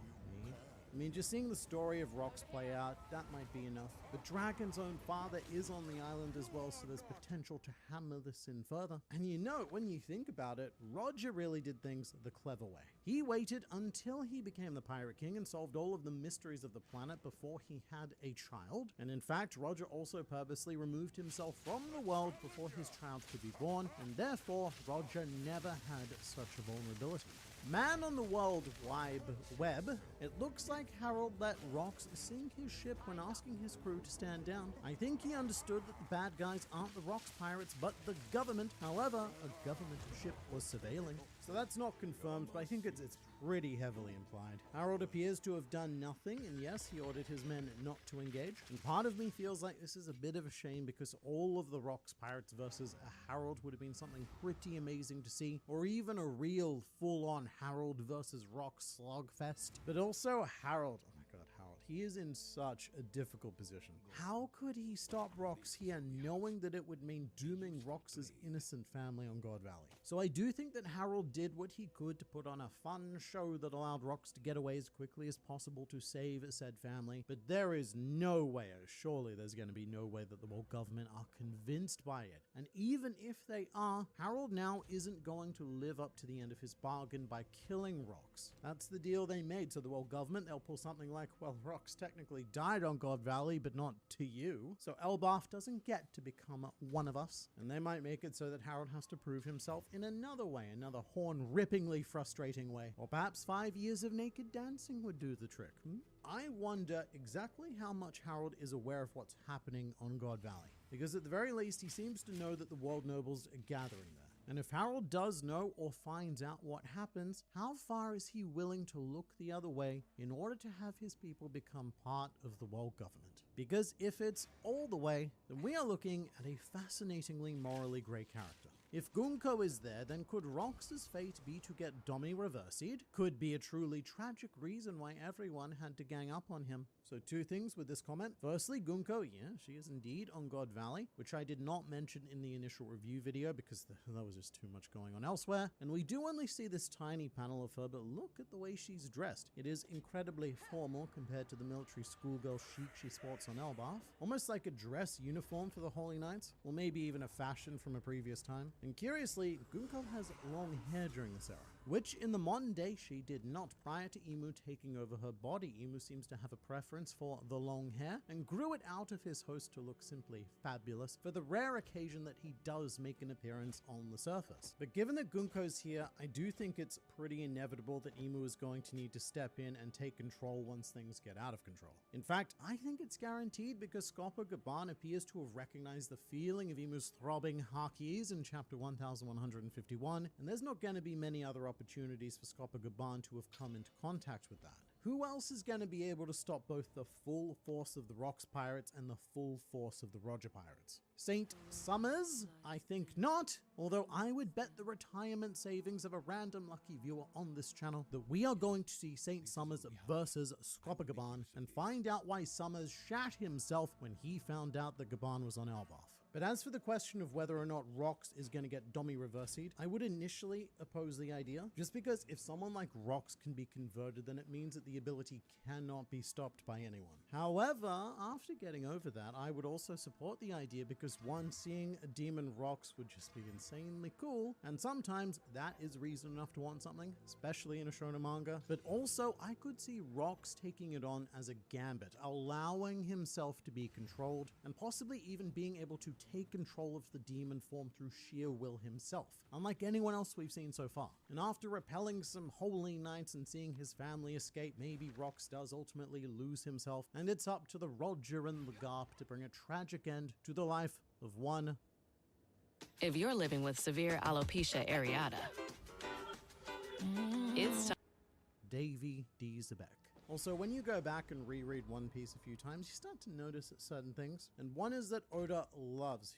I mean, just seeing the story of Rox play out, that might be enough. But Dragon's own father is on the island as well, so there's potential to hammer this in further. And you know, when you think about it, Roger really did things the clever way. He waited until he became the Pirate King and solved all of the mysteries of the planet before he had a child. And in fact, Roger also purposely removed himself from the world before his child could be born, and therefore, Roger never had such a vulnerability. Man on the World Web, it looks like Harold let Rox sink his ship when asking his crew to stand down. I think he understood that the bad guys aren't the Rox pirates, but the government. However, a government ship was surveilling. So that's not confirmed, but I think it's pretty heavily implied. Harold appears to have done nothing, and yes, he ordered his men not to engage. And part of me feels like this is a bit of a shame, because all of the Rox pirates versus a Harold would have been something pretty amazing to see, or even a real full-on Harold versus Rox slogfest. But also Harold, oh my god, Harold, he is in such a difficult position. How could he stop Rox here, knowing that it would mean dooming Rox's innocent family on God Valley? So I do think that Harold did what he could to put on a fun show that allowed Rox to get away as quickly as possible to save said family, but there is no way, surely there's going to be no way that the world government are convinced by it. And even if they are, Harold now isn't going to live up to the end of his bargain by killing Rox. That's the deal they made. So the world government, they'll pull something like, well, Rox technically died on God Valley, but not to you. So Elbaf doesn't get to become one of us. And they might make it so that Harold has to prove himself in another way, another horn-rippingly frustrating way. Or perhaps 5 years of naked dancing would do the trick. I wonder exactly how much Harold is aware of what's happening on God Valley. Because at the very least, he seems to know that the world nobles are gathering there. And if Harold does know or finds out what happens, how far is he willing to look the other way in order to have his people become part of the world government? Because if it's all the way, then we are looking at a fascinatingly morally grey character. If Gunko is there, then could Rox's fate be to get Domi reversied? Could be a truly tragic reason why everyone had to gang up on him. So two things with this comment. Firstly, Gunko, yeah, she is indeed on God Valley, which I did not mention in the initial review video because there was just too much going on elsewhere. And we do only see this tiny panel of her, but look at the way she's dressed. It is incredibly formal compared to the military schoolgirl chic she sports on Elbaf. Almost like a dress uniform for the Holy Knights, or maybe even a fashion from a previous time. And curiously, Gunko has long hair during this era, which in the modern day she did not. Prior to Emu taking over her body, Emu seems to have a preference for the long hair and grew it out of his host to look simply fabulous for the rare occasion that he does make an appearance on the surface. But given that Gunko's here, I do think it's pretty inevitable that Emu is going to need to step in and take control once things get out of control. In fact, I think it's guaranteed because Scopo Gaban appears to have recognized the feeling of Emu's throbbing Harkeys in chapter 1151, and there's not going to be many other opportunities for Scopo Gaban to have come into contact with that. Who else is going to be able to stop both the full force of the Rox Pirates and the full force of the Roger Pirates? Saint Summers? I think not, although I would bet the retirement savings of a random lucky viewer on this channel that we are going to see Saint Summers versus Scopo Gaban and find out why Summers shat himself when he found out that Gaban was on Elbaf. But as for the question of whether or not Rox is going to get Domi reversied, I would initially oppose the idea, just because if someone like Rox can be converted, then it means that the ability cannot be stopped by anyone. However, after getting over that, I would also support the idea because one, seeing a demon Rox would just be insanely cool, and sometimes that is reason enough to want something, especially in a shonen manga. But also, I could see Rox taking it on as a gambit, allowing himself to be controlled, and possibly even being able to take control of the demon form through sheer will himself, unlike anyone else we've seen so far. And after repelling some holy knights and seeing his family escape, maybe Rox does ultimately lose himself, and it's up to the Roger and the Garp to bring a tragic end to the life of one. If you're living with severe alopecia areata, it's time. Davy D. Zebek. Also, when you go back and reread One Piece a few times, you start to notice certain things. And one is that Oda loves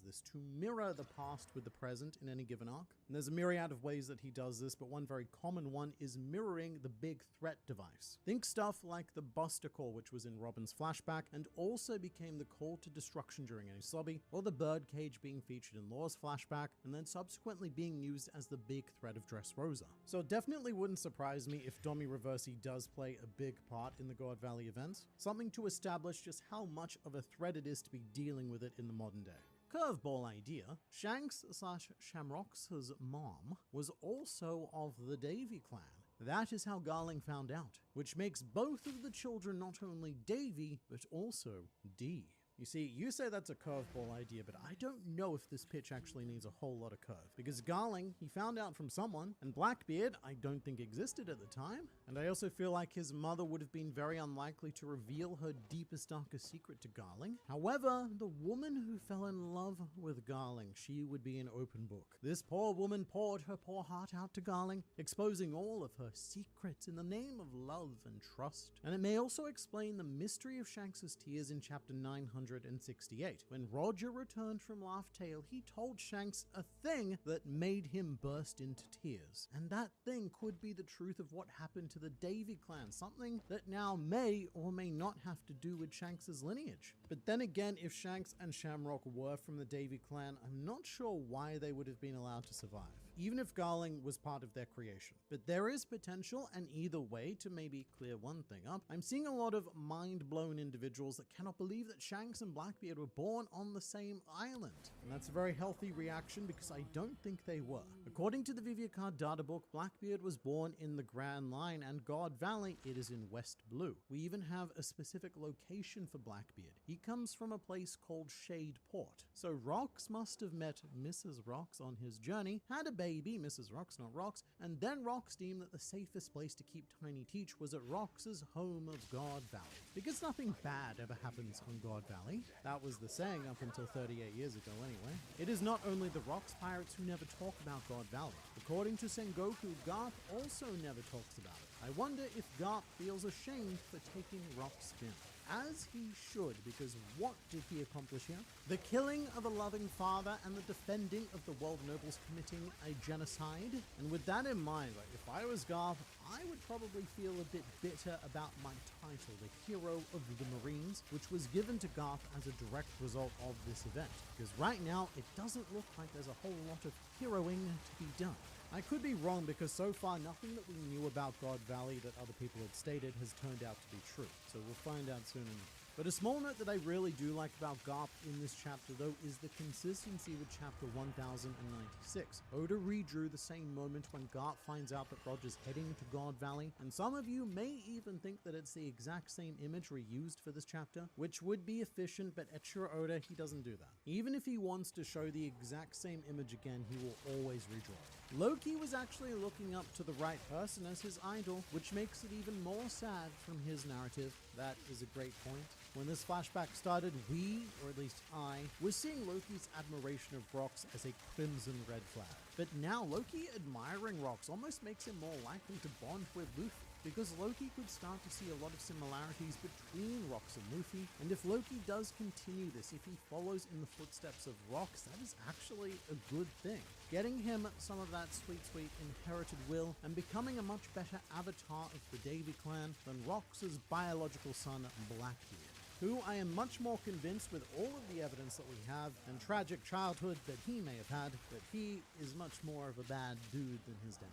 this, to mirror the past with the present in any given arc. And there's a myriad of ways that he does this, but one very common one is mirroring the big threat device. Think stuff like the Buster Call, which was in Robin's flashback, and also became the call to destruction during Enisobi, or the birdcage being featured in Law's flashback, and then subsequently being used as the big threat of Dressrosa. So it definitely wouldn't surprise me if Domi Reversi does play a big part in the God Valley events, something to establish just how much of a threat it is to be dealing with it in the modern day. Curveball idea, Shanks/Shamrock's mom was also of the Davy clan. That is how Garling found out, which makes both of the children not only Davy, but also D. You see, you say that's a curveball idea, but I don't know if this pitch actually needs a whole lot of curve. Because Garling, he found out from someone, and Blackbeard, I don't think existed at the time. And I also feel like his mother would have been very unlikely to reveal her deepest, darkest secret to Garling. However, the woman who fell in love with Garling, she would be an open book. This poor woman poured her poor heart out to Garling, exposing all of her secrets in the name of love and trust. And it may also explain the mystery of Shanks' tears in chapter 968. When Roger returned from Laugh Tale, he told Shanks a thing that made him burst into tears. And that thing could be the truth of what happened to the Davy clan, something that now may or may not have to do with Shanks' lineage. But then again, if Shanks and Shamrock were from the Davy clan, I'm not sure why they would have been allowed to survive, even if Garling was part of their creation. But there is potential, and either way, to maybe clear one thing up, I'm seeing a lot of mind-blown individuals that cannot believe that Shanks and Blackbeard were born on the same island. And that's a very healthy reaction because I don't think they were. According to the Viviacard data book, Blackbeard was born in the Grand Line, and God Valley, it is in West Blue. We even have a specific location for Blackbeard. He comes from a place called Shade Port. So Rox must have met Mrs. Rox on his journey, had a baby, Mrs. Rox, not Rox, and then Rox deemed that the safest place to keep Tiny Teach was at Rox's home of God Valley. Because nothing bad ever happens on God Valley. That was the saying up until 38 years ago anyway. It is not only the Rox pirates who never talk about God Valley. According to Sengoku, Garp also never talks about it. I wonder if Garp feels ashamed for taking Rox's spin. As he should, because what did he accomplish here? The killing of a loving father and the defending of the world nobles committing a genocide. And with that in mind, like, if I was Garp, I would probably feel a bit bitter about my title, the Hero of the Marines, which was given to Garp as a direct result of this event. Because right now, it doesn't look like there's a whole lot of heroing to be done. I could be wrong because so far nothing that we knew about God Valley that other people had stated has turned out to be true. So we'll find out soon enough. But a small note that I really do like about Garp in this chapter though is the consistency with chapter 1096. Oda redrew the same moment when Garp finds out that Roger's heading to God Valley, and some of you may even think that it's the exact same image reused for this chapter, which would be efficient, but Echiro Oda, he doesn't do that. Even if he wants to show the exact same image again, he will always redraw it. Loki was actually looking up to the right person as his idol, which makes it even more sad from his narrative. That is a great point. When this flashback started, we, or at least I, was seeing Loki's admiration of Rox as a crimson red flag. But now Loki admiring Rox almost makes him more likely to bond with Luffy, because Loki could start to see a lot of similarities between Rox and Luffy, and if Loki does continue this, if he follows in the footsteps of Rox, that is actually a good thing. Getting him some of that sweet, sweet inherited will, and becoming a much better avatar of the Davy clan than Rox's biological son, Blackbeard. who I am much more convinced with all of the evidence that we have and tragic childhood that he may have had, that he is much more of a bad dude than his dad.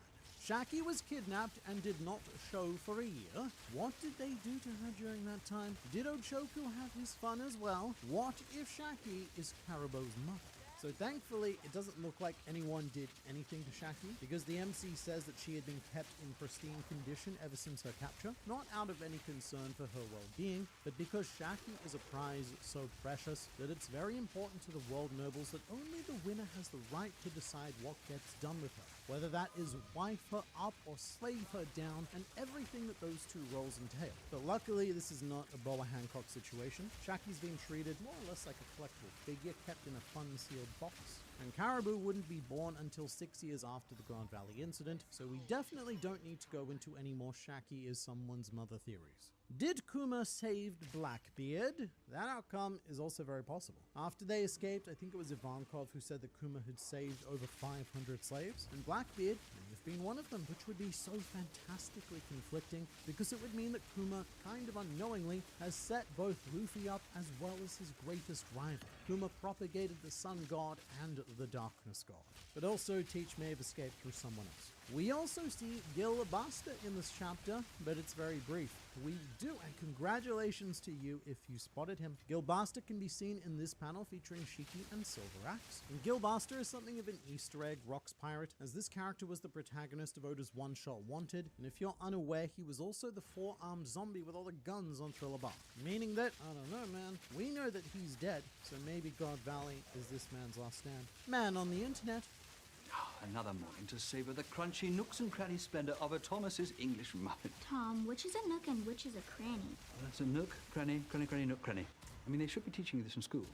Shaki was kidnapped and did not show for a year. What did they do to her during that time? Did Ochoku have his fun as well? What if Shaki is Karabo's mother? So thankfully, it doesn't look like anyone did anything to Shaki, because the MC says that she had been kept in pristine condition ever since her capture, not out of any concern for her well-being, but because Shaki is a prize so precious that it's very important to the world nobles that only the winner has the right to decide what gets done with her, whether that is wife her up or slave her down, and everything that those two roles entail. But luckily, this is not a Boa Hancock situation. Shaki's being treated more or less like a collectible figure kept in a fun-sealed box. And Caribou wouldn't be born until 6 years after the Grand Valley incident, so we definitely don't need to go into any more Shaki is someone's mother theories. Did Kuma save Blackbeard? That outcome is also very possible. After they escaped, I think it was Ivankov who said that Kuma had saved over 500 slaves, and Blackbeard may have been one of them, which would be so fantastically conflicting because it would mean that Kuma, kind of unknowingly, has set both Luffy up as well as his greatest rival. Kuma propagated the Sun God and the Darkness God, but also Teach may have escaped through someone else. We also see Gil Basta in this chapter, but it's very brief. We do, and congratulations to you if you spotted him. Gil Basta can be seen in this panel featuring Shiki and Silver Axe. And Gil Basta is something of an Easter egg Rocks pirate, as this character was the protagonist of Oda's one-shot Wanted, and if you're unaware, he was also the four-armed zombie with all the guns on Thriller Bark. Meaning that, I don't know man, we know that he's dead, so maybe God Valley is this man's last stand. Man on the internet. Another morning to savor the crunchy nooks and cranny splendor of a Thomas's English muffin. Tom, which is a nook and which is a cranny? Well, that's a nook, cranny, cranny, cranny, nook, cranny. I mean, they should be teaching you this in school.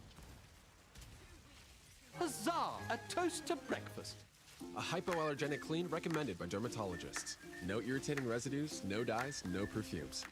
Huzzah! A toast to breakfast. A hypoallergenic clean recommended by dermatologists. No irritating residues, no dyes, no perfumes.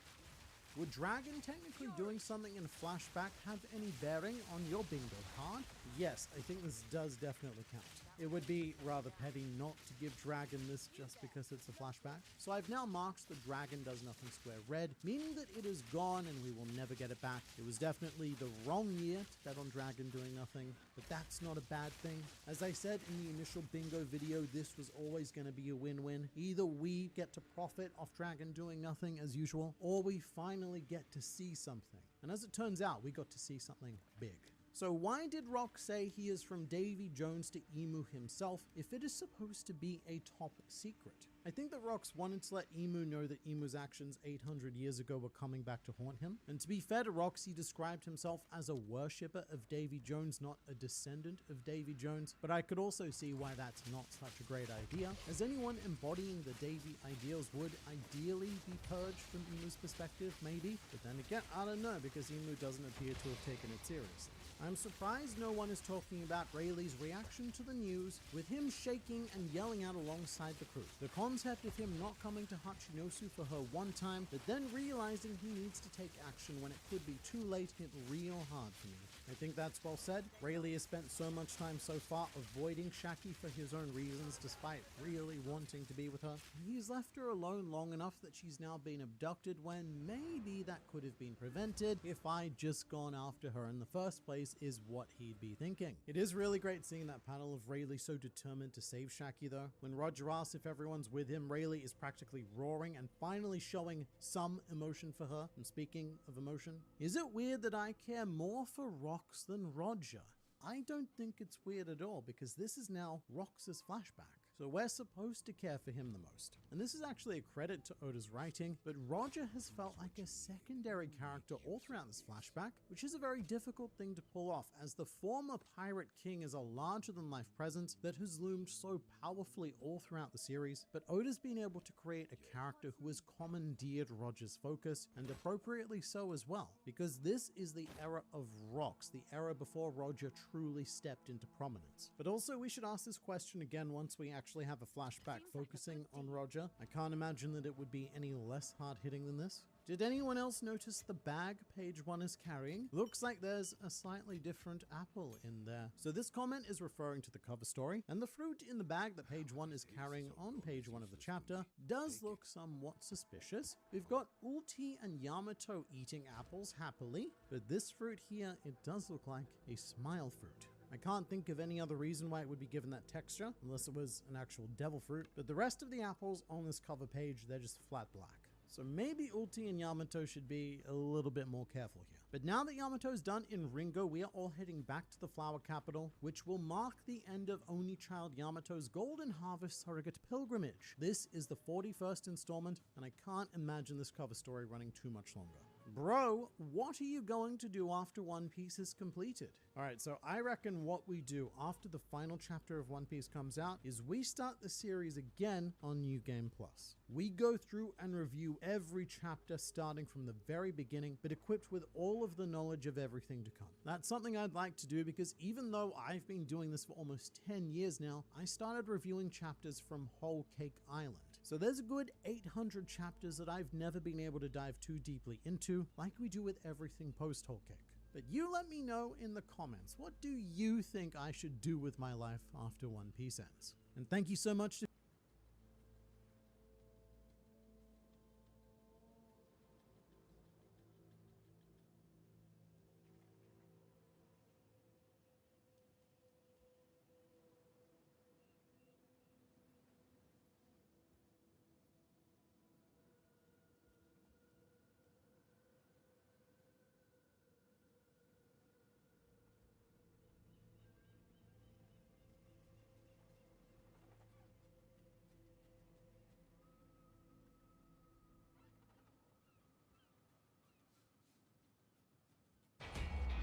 Would Dragon technically doing something in flashback have any bearing on your bingo card? Yes, I think this does definitely count. It would be rather petty not to give Dragon this just because it's a flashback. So I've now marked the Dragon Does Nothing Square red, meaning that it is gone and we will never get it back. It was definitely the wrong year to bet on Dragon doing nothing, but that's not a bad thing. As I said in the initial bingo video, this was always going to be a win-win. Either we get to profit off Dragon doing nothing as usual, or we finally get to see something. And as it turns out, we got to see something big. So why did Rock say he is from Davy Jones to Emu himself if it is supposed to be a top secret? I think that Rox wanted to let Emu know that Emu's actions 800 years ago were coming back to haunt him. And to be fair to Rox, he described himself as a worshipper of Davy Jones, not a descendant of Davy Jones. But I could also see why that's not such a great idea, as anyone embodying the Davy ideals would ideally be purged from Emu's perspective, maybe. But then again, I don't know, because Emu doesn't appear to have taken it seriously. I'm surprised no one is talking about Rayleigh's reaction to the news, with him shaking and yelling out alongside the crew. The concept of him not coming to Hachinosu for her one time, but then realizing he needs to take action when it could be too late, hit real hard for me. I think that's well said. Rayleigh has spent so much time so far avoiding Shaki for his own reasons, despite really wanting to be with her. He's left her alone long enough that she's now been abducted, when maybe that could have been prevented if I'd just gone after her in the first place, is what he'd be thinking. It is really great seeing that panel of Rayleigh so determined to save Shaki though. When Roger asks if everyone's with him, Rayleigh is practically roaring and finally showing some emotion for her. And speaking of emotion, is it weird that I care more for Rox than Roger? I don't think it's weird at all, because this is now Rox's flashback. So we're supposed to care for him the most. And this is actually a credit to Oda's writing, but Roger has felt like a secondary character all throughout this flashback, which is a very difficult thing to pull off, as the former Pirate King is a larger-than-life presence that has loomed so powerfully all throughout the series, but Oda's been able to create a character who has commandeered Roger's focus, and appropriately so as well, because this is the era of Rox, the era before Roger truly stepped into prominence. But also, we should ask this question again once we actually have a flashback focusing on Roger. I can't imagine that it would be any less hard-hitting than this. Did anyone else notice the bag page 1 is carrying? Looks like there's a slightly different apple in there. So this comment is referring to the cover story, and the fruit in the bag that page 1 is carrying on page 1 of the chapter does look somewhat suspicious. We've got Ulti and Yamato eating apples happily, but this fruit here, it does look like a smile fruit. I can't think of any other reason why it would be given that texture, unless it was an actual devil fruit, but the rest of the apples on this cover page, they're just flat black. So maybe Ulti and Yamato should be a little bit more careful here. But now that Yamato's done in Ringo, we are all heading back to the flower capital, which will mark the end of Only Child Yamato's Golden Harvest Surrogate Pilgrimage. This is the 41st installment, and I can't imagine this cover story running too much longer. Bro, what are you going to do after One Piece is completed? Alright, so I reckon what we do after the final chapter of One Piece comes out is we start the series again on New Game Plus. We go through and review every chapter starting from the very beginning, but equipped with all of the knowledge of everything to come. That's something I'd like to do because even though I've been doing this for almost 10 years now, I started reviewing chapters from Whole Cake Island. So there's a good 800 chapters that I've never been able to dive too deeply into, like we do with everything post Whole Cake. But you let me know in the comments, what do you think I should do with my life after One Piece ends? And thank you so much to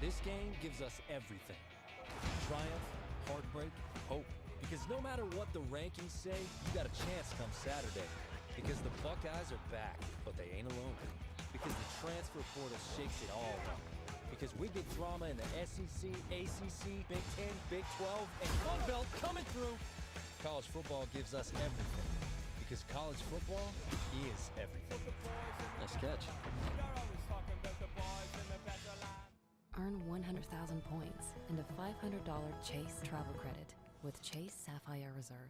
This game gives us everything. Triumph, heartbreak, hope. Because no matter what the rankings say, you got a chance come Saturday. Because the Buckeyes are back, but they ain't alone. Because the transfer portal shakes it all up. Because we get drama in the SEC, ACC, Big Ten, Big 12, and Sun Belt coming through. College football gives us everything. Because college football is everything. Nice catch. Earn 100,000 points and a $500 Chase travel credit with Chase Sapphire Reserve.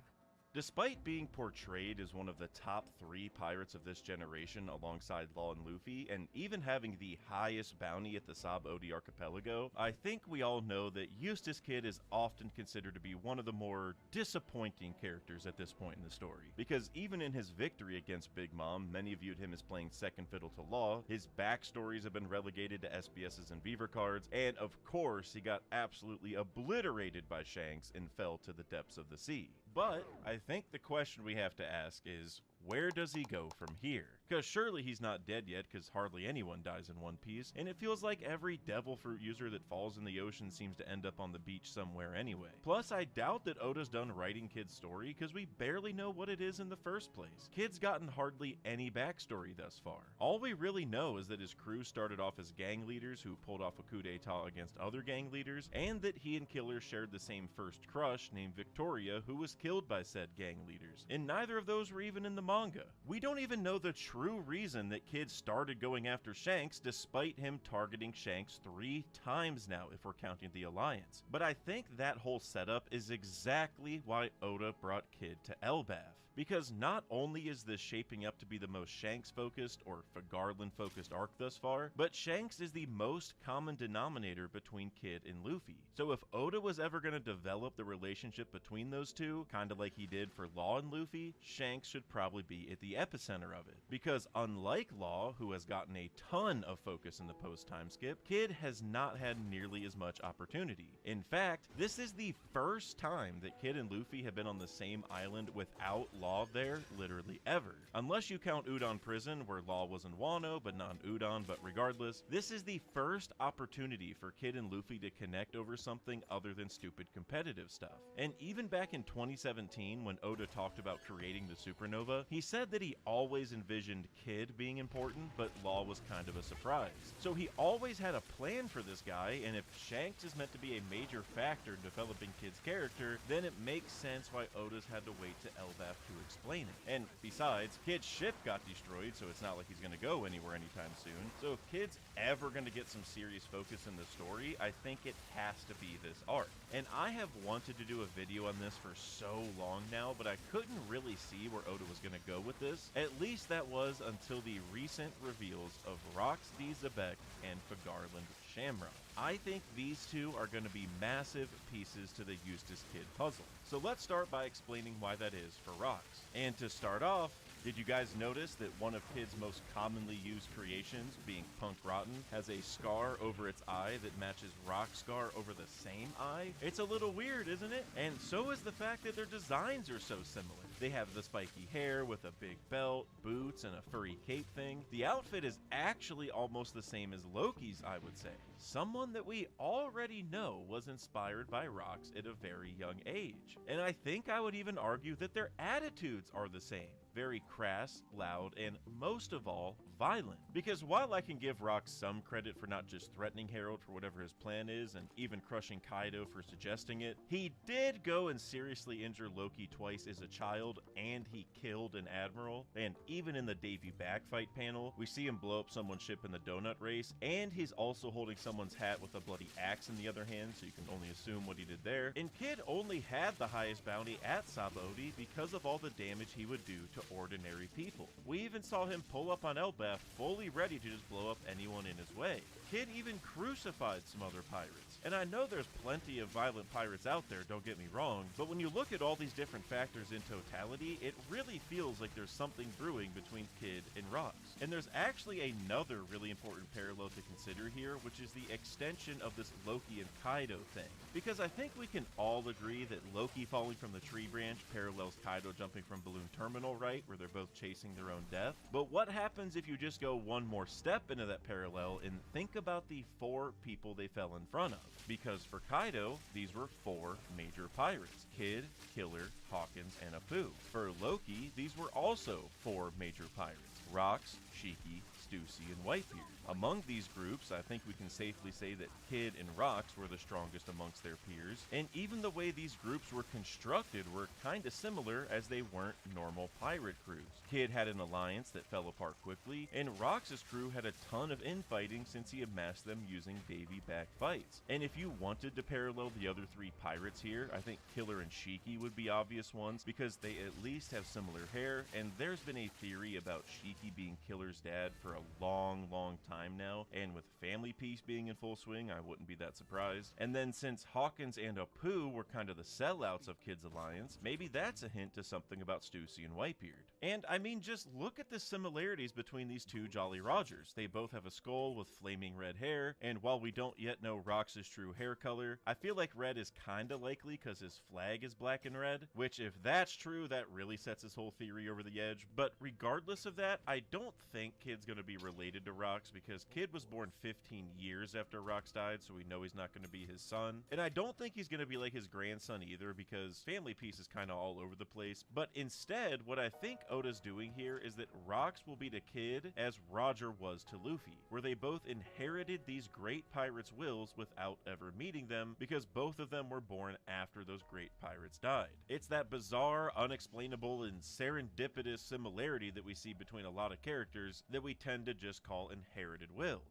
Despite being portrayed as one of the top 3 pirates of this generation alongside Law and Luffy, and even having the highest bounty at the Sab-Odi Archipelago, I think we all know that Eustace Kid is often considered to be one of the more disappointing characters at this point in the story. Because even in his victory against Big Mom, many viewed him as playing second fiddle to Law, his backstories have been relegated to SBS's and Viva cards, and of course he got absolutely obliterated by Shanks and fell to the depths of the sea. But I think the question we have to ask is, where does he go from here? Because surely he's not dead yet, because hardly anyone dies in One Piece, and it feels like every devil fruit user that falls in the ocean seems to end up on the beach somewhere anyway. Plus, I doubt that Oda's done writing Kid's story, because we barely know what it is in the first place. Kid's gotten hardly any backstory thus far. All we really know is that his crew started off as gang leaders who pulled off a coup d'etat against other gang leaders, and that he and Killer shared the same first crush named Victoria, who was killed by said gang leaders. And neither of those were even in the manga. We don't even know the true reason that Kid started going after Shanks, despite him targeting Shanks 3 times now if we're counting the Alliance. But I think that whole setup is exactly why Oda brought Kid to Elbaf. Because not only is this shaping up to be the most Shanks-focused or Fagarland-focused arc thus far, but Shanks is the most common denominator between Kid and Luffy. So if Oda was ever going to develop the relationship between those two, kinda like he did for Law and Luffy, Shanks should probably be at the epicenter of it. Because unlike Law, who has gotten a ton of focus in the post-time skip, Kid has not had nearly as much opportunity. In fact, this is the first time that Kid and Luffy have been on the same island without Law there, literally ever. Unless you count Udon Prison, where Law was in Wano, but not in Udon, but regardless, this is the first opportunity for Kid and Luffy to connect over something other than stupid competitive stuff. And even back in 2017, when Oda talked about creating the supernova, he said that he always envisioned Kid being important, but Law was kind of a surprise. So he always had a plan for this guy, and if Shanks is meant to be a major factor in developing Kid's character, then it makes sense why Oda's had to wait to Elbaf to to explain it. And besides, Kid's ship got destroyed, so it's not like he's going to go anywhere anytime soon. So if Kid's ever going to get some serious focus in the story, I think it has to be this arc. And I have wanted to do a video on this for so long now, but I couldn't really see where Oda was going to go with this. At least that was until the recent reveals of Rox D. Zebek and Fagarland Shamrock. I think these two are going to be massive pieces to the Eustace Kid puzzle. So let's start by explaining why that is for Rox. And to start off, did you guys notice that one of Kid's most commonly used creations, being Punk Rotten, has a scar over its eye that matches Rock's scar over the same eye? It's a little weird, isn't it? And so is the fact that their designs are so similar. They have the spiky hair with a big belt, boots, and a furry cape thing. The outfit is actually almost the same as Loki's, I would say. Someone that we already know was inspired by Rox at a very young age. And I think I would even argue that their attitudes are the same. Very crass, loud, and most of all, violent. Because while I can give Rox some credit for not just threatening Harold for whatever his plan is, and even crushing Kaido for suggesting it, he did go and seriously injure Loki twice as a child, and he killed an admiral. And even in the Davy Backfight panel, we see him blow up someone's ship in the donut race, and he's also holding someone's hat with a bloody axe in the other hand, so you can only assume what he did there. And Kid only had the highest bounty at Sabaody because of all the damage he would do to ordinary people. We even saw him pull up on Elbaf fully ready to just blow up anyone in his way. Kid even crucified some other pirates. And I know there's plenty of violent pirates out there, don't get me wrong, but when you look at all these different factors in totality, it really feels like there's something brewing between Kid and Rox. And there's actually another really important parallel to consider here, which is the extension of this Loki and Kaido thing. Because I think we can all agree that Loki falling from the tree branch parallels Kaido jumping from Balloon Terminal, right? Where they're both chasing their own death. But what happens if you just go one more step into that parallel and think about the 4 people they fell in front of? Because for Kaido, these were 4 major pirates: Kid, Killer, Hawkins, and Apu. For Loki, these were also 4 major pirates: Rox, Shiki, Stussy, and Whitebeard. Among these groups, I think we can safely say that Kid and Rox were the strongest amongst their peers, and even the way these groups were constructed were kinda similar, as they weren't normal pirate crews. Kid had an alliance that fell apart quickly, and Rox's crew had a ton of infighting since he amassed them using Davy back fights. And if you wanted to parallel the other 3 pirates here, I think Killer and Shiki would be obvious ones, because they at least have similar hair, and there's been a theory about Shiki being Killer's dad for a long time now, and with Family Peace being in full swing, I wouldn't be that surprised. And then since Hawkins and Apu were kind of the sellouts of Kid's alliance, maybe that's a hint to something about Stussy and Whitebeard. And I mean, just look at the similarities between these 2 Jolly Rogers. They both have a skull with flaming red hair, and while we don't yet know Rox's true hair color, I feel like red is kinda likely because his flag is black and red, which if that's true, that really sets his whole theory over the edge. But regardless of that, I don't think Kid's gonna be related to Rox, because Kid was born 15 years after Rox died, so we know he's not going to be his son. And I don't think he's going to be like his grandson either, because Family Peace is kind of all over the place. But instead, what I think Oda's doing here is that Rox will be to Kid as Roger was to Luffy, where they both inherited these great pirates' wills without ever meeting them, because both of them were born after those great pirates died. It's that bizarre, unexplainable, and serendipitous similarity that we see between a lot of characters that we tend to just call inherited will.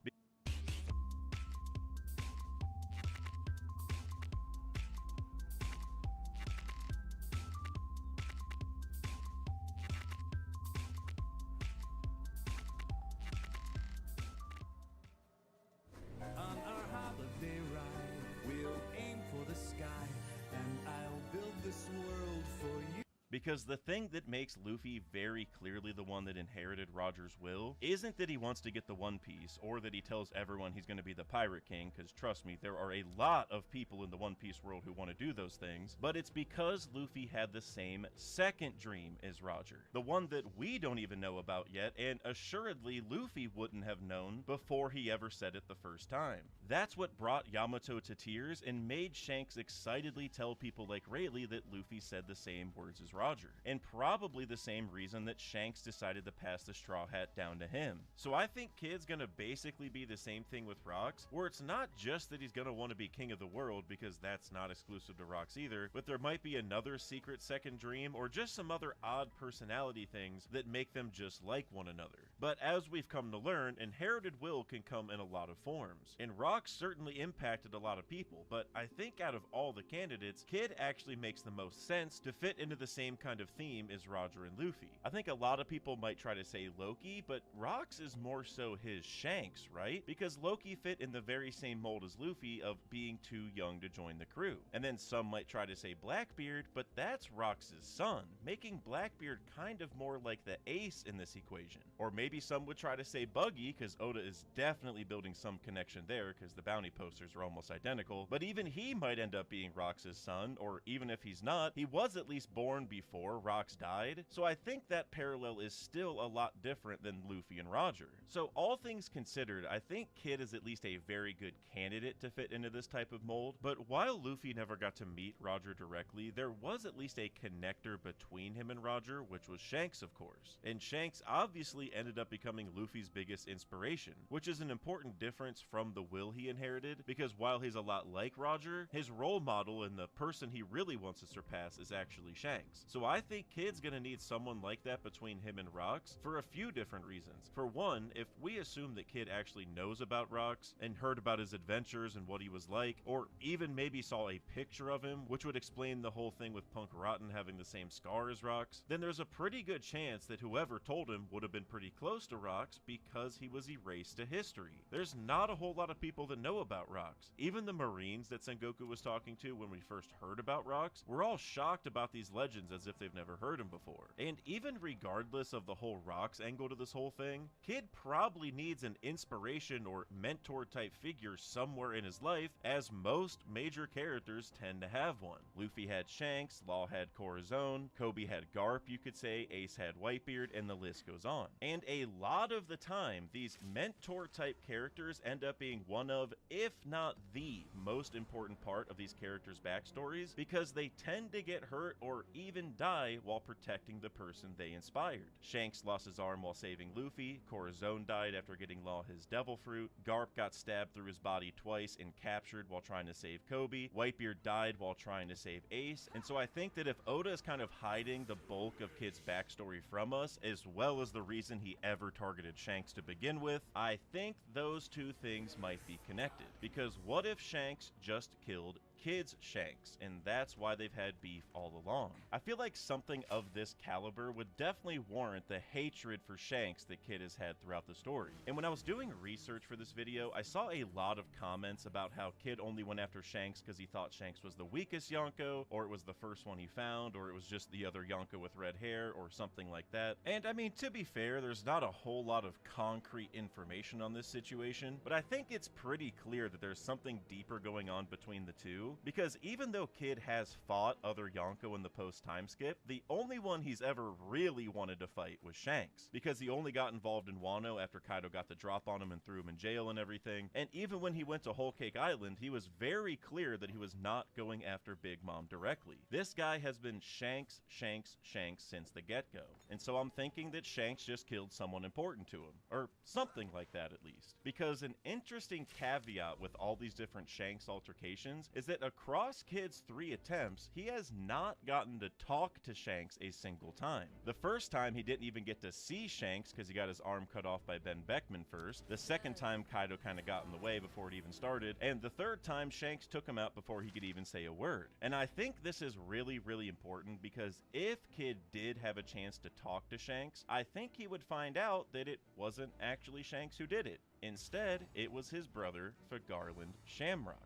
On our holiday ride, we'll aim for the sky, and I'll build this world for you. Because the thing that makes Luffy very clearly the one that inherited Roger's will isn't that he wants to get the One Piece, or that he tells everyone he's going to be the Pirate King, because trust me, there are a lot of people in the One Piece world who want to do those things, but it's because Luffy had the same second dream as Roger. The one that we don't even know about yet, and assuredly Luffy wouldn't have known before he ever said it the first time. That's what brought Yamato to tears and made Shanks excitedly tell people like Rayleigh that Luffy said the same words as Roger. Roger, and probably the same reason that Shanks decided to pass the straw hat down to him. So I think Kid's gonna basically be the same thing with Rox, where it's not just that he's gonna want to be king of the world, because that's not exclusive to Rox either, but there might be another secret second dream, or just some other odd personality things that make them just like one another. But as we've come to learn, inherited will can come in a lot of forms, and Rox certainly impacted a lot of people, but I think out of all the candidates, Kid actually makes the most sense to fit into the same kind of theme as Roger and Luffy. I think a lot of people might try to say Loki, but Rox is more so his Shanks, right? Because Loki fit in the very same mold as Luffy of being too young to join the crew. And then some might try to say Blackbeard, but that's Rox's son, making Blackbeard kind of more like the ace in this equation. Or maybe some would try to say Buggy, because Oda is definitely building some connection there, because the bounty posters are almost identical, but even he might end up being Rox's son, or even if he's not, he was at least born before Rox died, so I think that parallel is still a lot different than Luffy and Roger. So all things considered, I think Kid is at least a very good candidate to fit into this type of mold, but while Luffy never got to meet Roger directly, there was at least a connector between him and Roger, which was Shanks, of course. And Shanks obviously ended up becoming Luffy's biggest inspiration, which is an important difference from the will he inherited, because while he's a lot like Roger, his role model and the person he really wants to surpass is actually Shanks. So I think Kid's gonna need someone like that between him and Rox for a few different reasons. For one, if we assume that Kid actually knows about Rox and heard about his adventures and what he was like, or even maybe saw a picture of him, which would explain the whole thing with Punk Rotten having the same scar as Rox, then there's a pretty good chance that whoever told him would have been pretty close to Rox because he was erased to history. There's not a whole lot of people that know about Rox. Even the Marines that Sengoku was talking to when we first heard about Rox were all shocked about these legends as if they've never heard him before. And even regardless of the whole Rox angle to this whole thing, Kid probably needs an inspiration or mentor type figure somewhere in his life, as most major characters tend to have one. Luffy had Shanks, Law had Corazon, Kobe had Garp, you could say, Ace had Whitebeard, and the list goes on. And a lot of the time, these mentor type characters end up being one of, if not the most important part of these characters' backstories, because they tend to get hurt or even die while protecting the person they inspired. Shanks lost his arm while saving Luffy, Corazon died after getting Law his Devil Fruit, Garp got stabbed through his body twice and captured while trying to save Kobe, Whitebeard died while trying to save Ace, and so I think that if Oda is kind of hiding the bulk of Kid's backstory from us, as well as the reason he ever targeted Shanks to begin with, I think those two things might be connected. Because what if Shanks just killed Kid's Shanks, and that's why they've had beef all along? I feel like something of this caliber would definitely warrant the hatred for Shanks that Kid has had throughout the story. And when I was doing research for this video, I saw a lot of comments about how Kid only went after Shanks because he thought Shanks was the weakest Yonko, or it was the first one he found, or it was just the other Yonko with red hair, or something like that. And I mean, to be fair, there's not a whole lot of concrete information on this situation, but I think it's pretty clear that there's something deeper going on between the two, because even though Kid has fought other Yonko in the post-time skip, the only one he's ever really wanted to fight was Shanks, because he only got involved in Wano after Kaido got the drop on him and threw him in jail and everything, and even when he went to Whole Cake Island, he was very clear that he was not going after Big Mom directly. This guy has been Shanks, Shanks, Shanks since the get-go, and so I'm thinking that Shanks just killed someone important to him, or something like that at least. Because an interesting caveat with all these different Shanks altercations is that across Kid's 3 attempts, he has not gotten to talk to Shanks a single time. The first time, he didn't even get to see Shanks because he got his arm cut off by Ben Beckman first. The second time, Kaido kind of got in the way before it even started. And the third time, Shanks took him out before he could even say a word. And I think this is really, really important, because if Kid did have a chance to talk to Shanks, I think he would find out that it wasn't actually Shanks who did it. Instead, it was his brother, Garland Shamrock.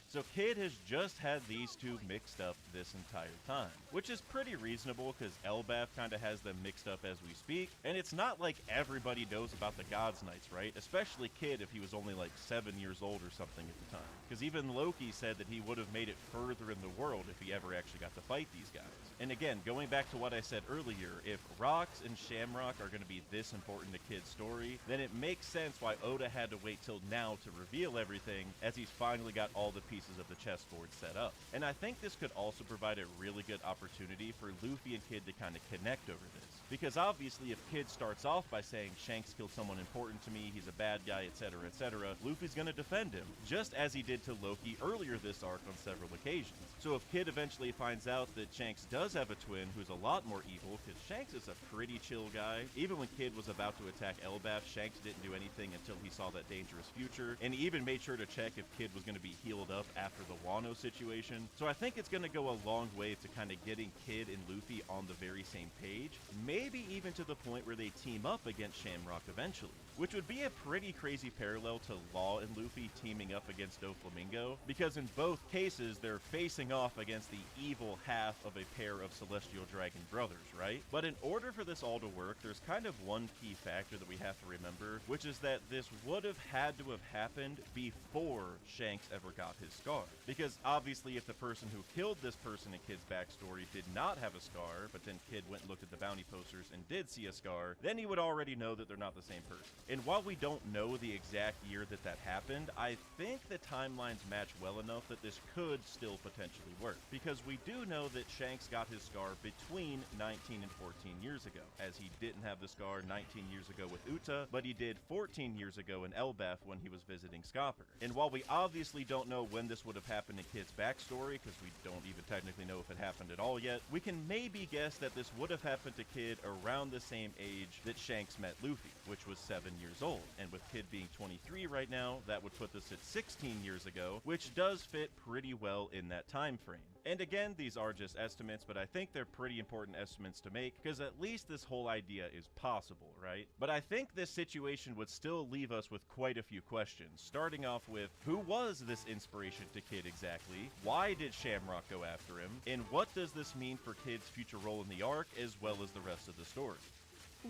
So Kid has just had these two mixed up this entire time, which is pretty reasonable because Elbaf kind of has them mixed up as we speak, and it's not like everybody knows about the Gods Knights, right? Especially Kid if he was only like 7 years old or something at the time, because even Loki said that he would have made it further in the world if he ever actually got to fight these guys. And again, going back to what I said earlier, if Rox and Shamrock are going to be this important to Kid's story, then it makes sense why Oda had to wait till now to reveal everything, as he's finally got all the pieces of the chess chessboard set up. And I think this could also provide a really good opportunity for Luffy and Kid to kind of connect over this. Because obviously if Kid starts off by saying Shanks killed someone important to me, he's a bad guy, etc., etc., Luffy's gonna defend him, just as he did to Loki earlier this arc on several occasions. So if Kid eventually finds out that Shanks does have a twin who's a lot more evil, because Shanks is a pretty chill guy. Even when Kid was about to attack Elbaf, Shanks didn't do anything until he saw that dangerous future, and he even made sure to check if Kid was going to be healed up after the Wano situation. So I think it's going to go a long way to kind of getting Kid and Luffy on the very same page, maybe even to the point where they team up against Shamrock eventually, which would be a pretty crazy parallel to Law and Luffy teaming up against Doflamingo, because in both cases they're facing off against the evil half of a pair of Celestial Dragon brothers, right? But in order for this all to work, there's kind of one key factor that we have to remember, which is that this would have had to have happened before Shanks ever got his scar. Because obviously if the person who killed this person in Kid's backstory did not have a scar, but then Kid went and looked at the bounty posters and did see a scar, then he would already know that they're not the same person. And while we don't know the exact year that that happened, I think the timelines match well enough that this could still potentially work. Because we do know that Shanks got his scar between 19 and 14 years ago, as he didn't have the scar 19 years ago with Uta, but he did 14 years ago in Elbaf when he was visiting Scopper. And while we obviously don't know when this would have happened in Kid's backstory, because we don't even technically know if it happened at all yet, we can maybe guess that this would have happened to Kid around the same age that Shanks met Luffy, which was 7 years old. And with Kid being 23 right now, that would put this at 16 years ago, which does fit pretty well in that time frame. And again, these are just estimates, but I think they're pretty important estimates to make, because at least this whole idea is possible, right? But I think this situation would still leave us with quite a few questions, starting off with, who was this inspiration to Kid exactly? Why did Shamrock go after him? And what does this mean for Kid's future role in the arc, as well as the rest of the story?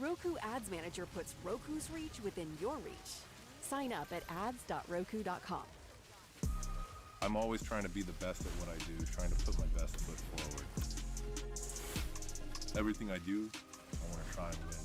Roku Ads Manager puts Roku's reach within your reach. Sign up at ads.roku.com. I'm always trying to be the best at what I do, trying to put my best foot forward. Everything I do, I want to try and win.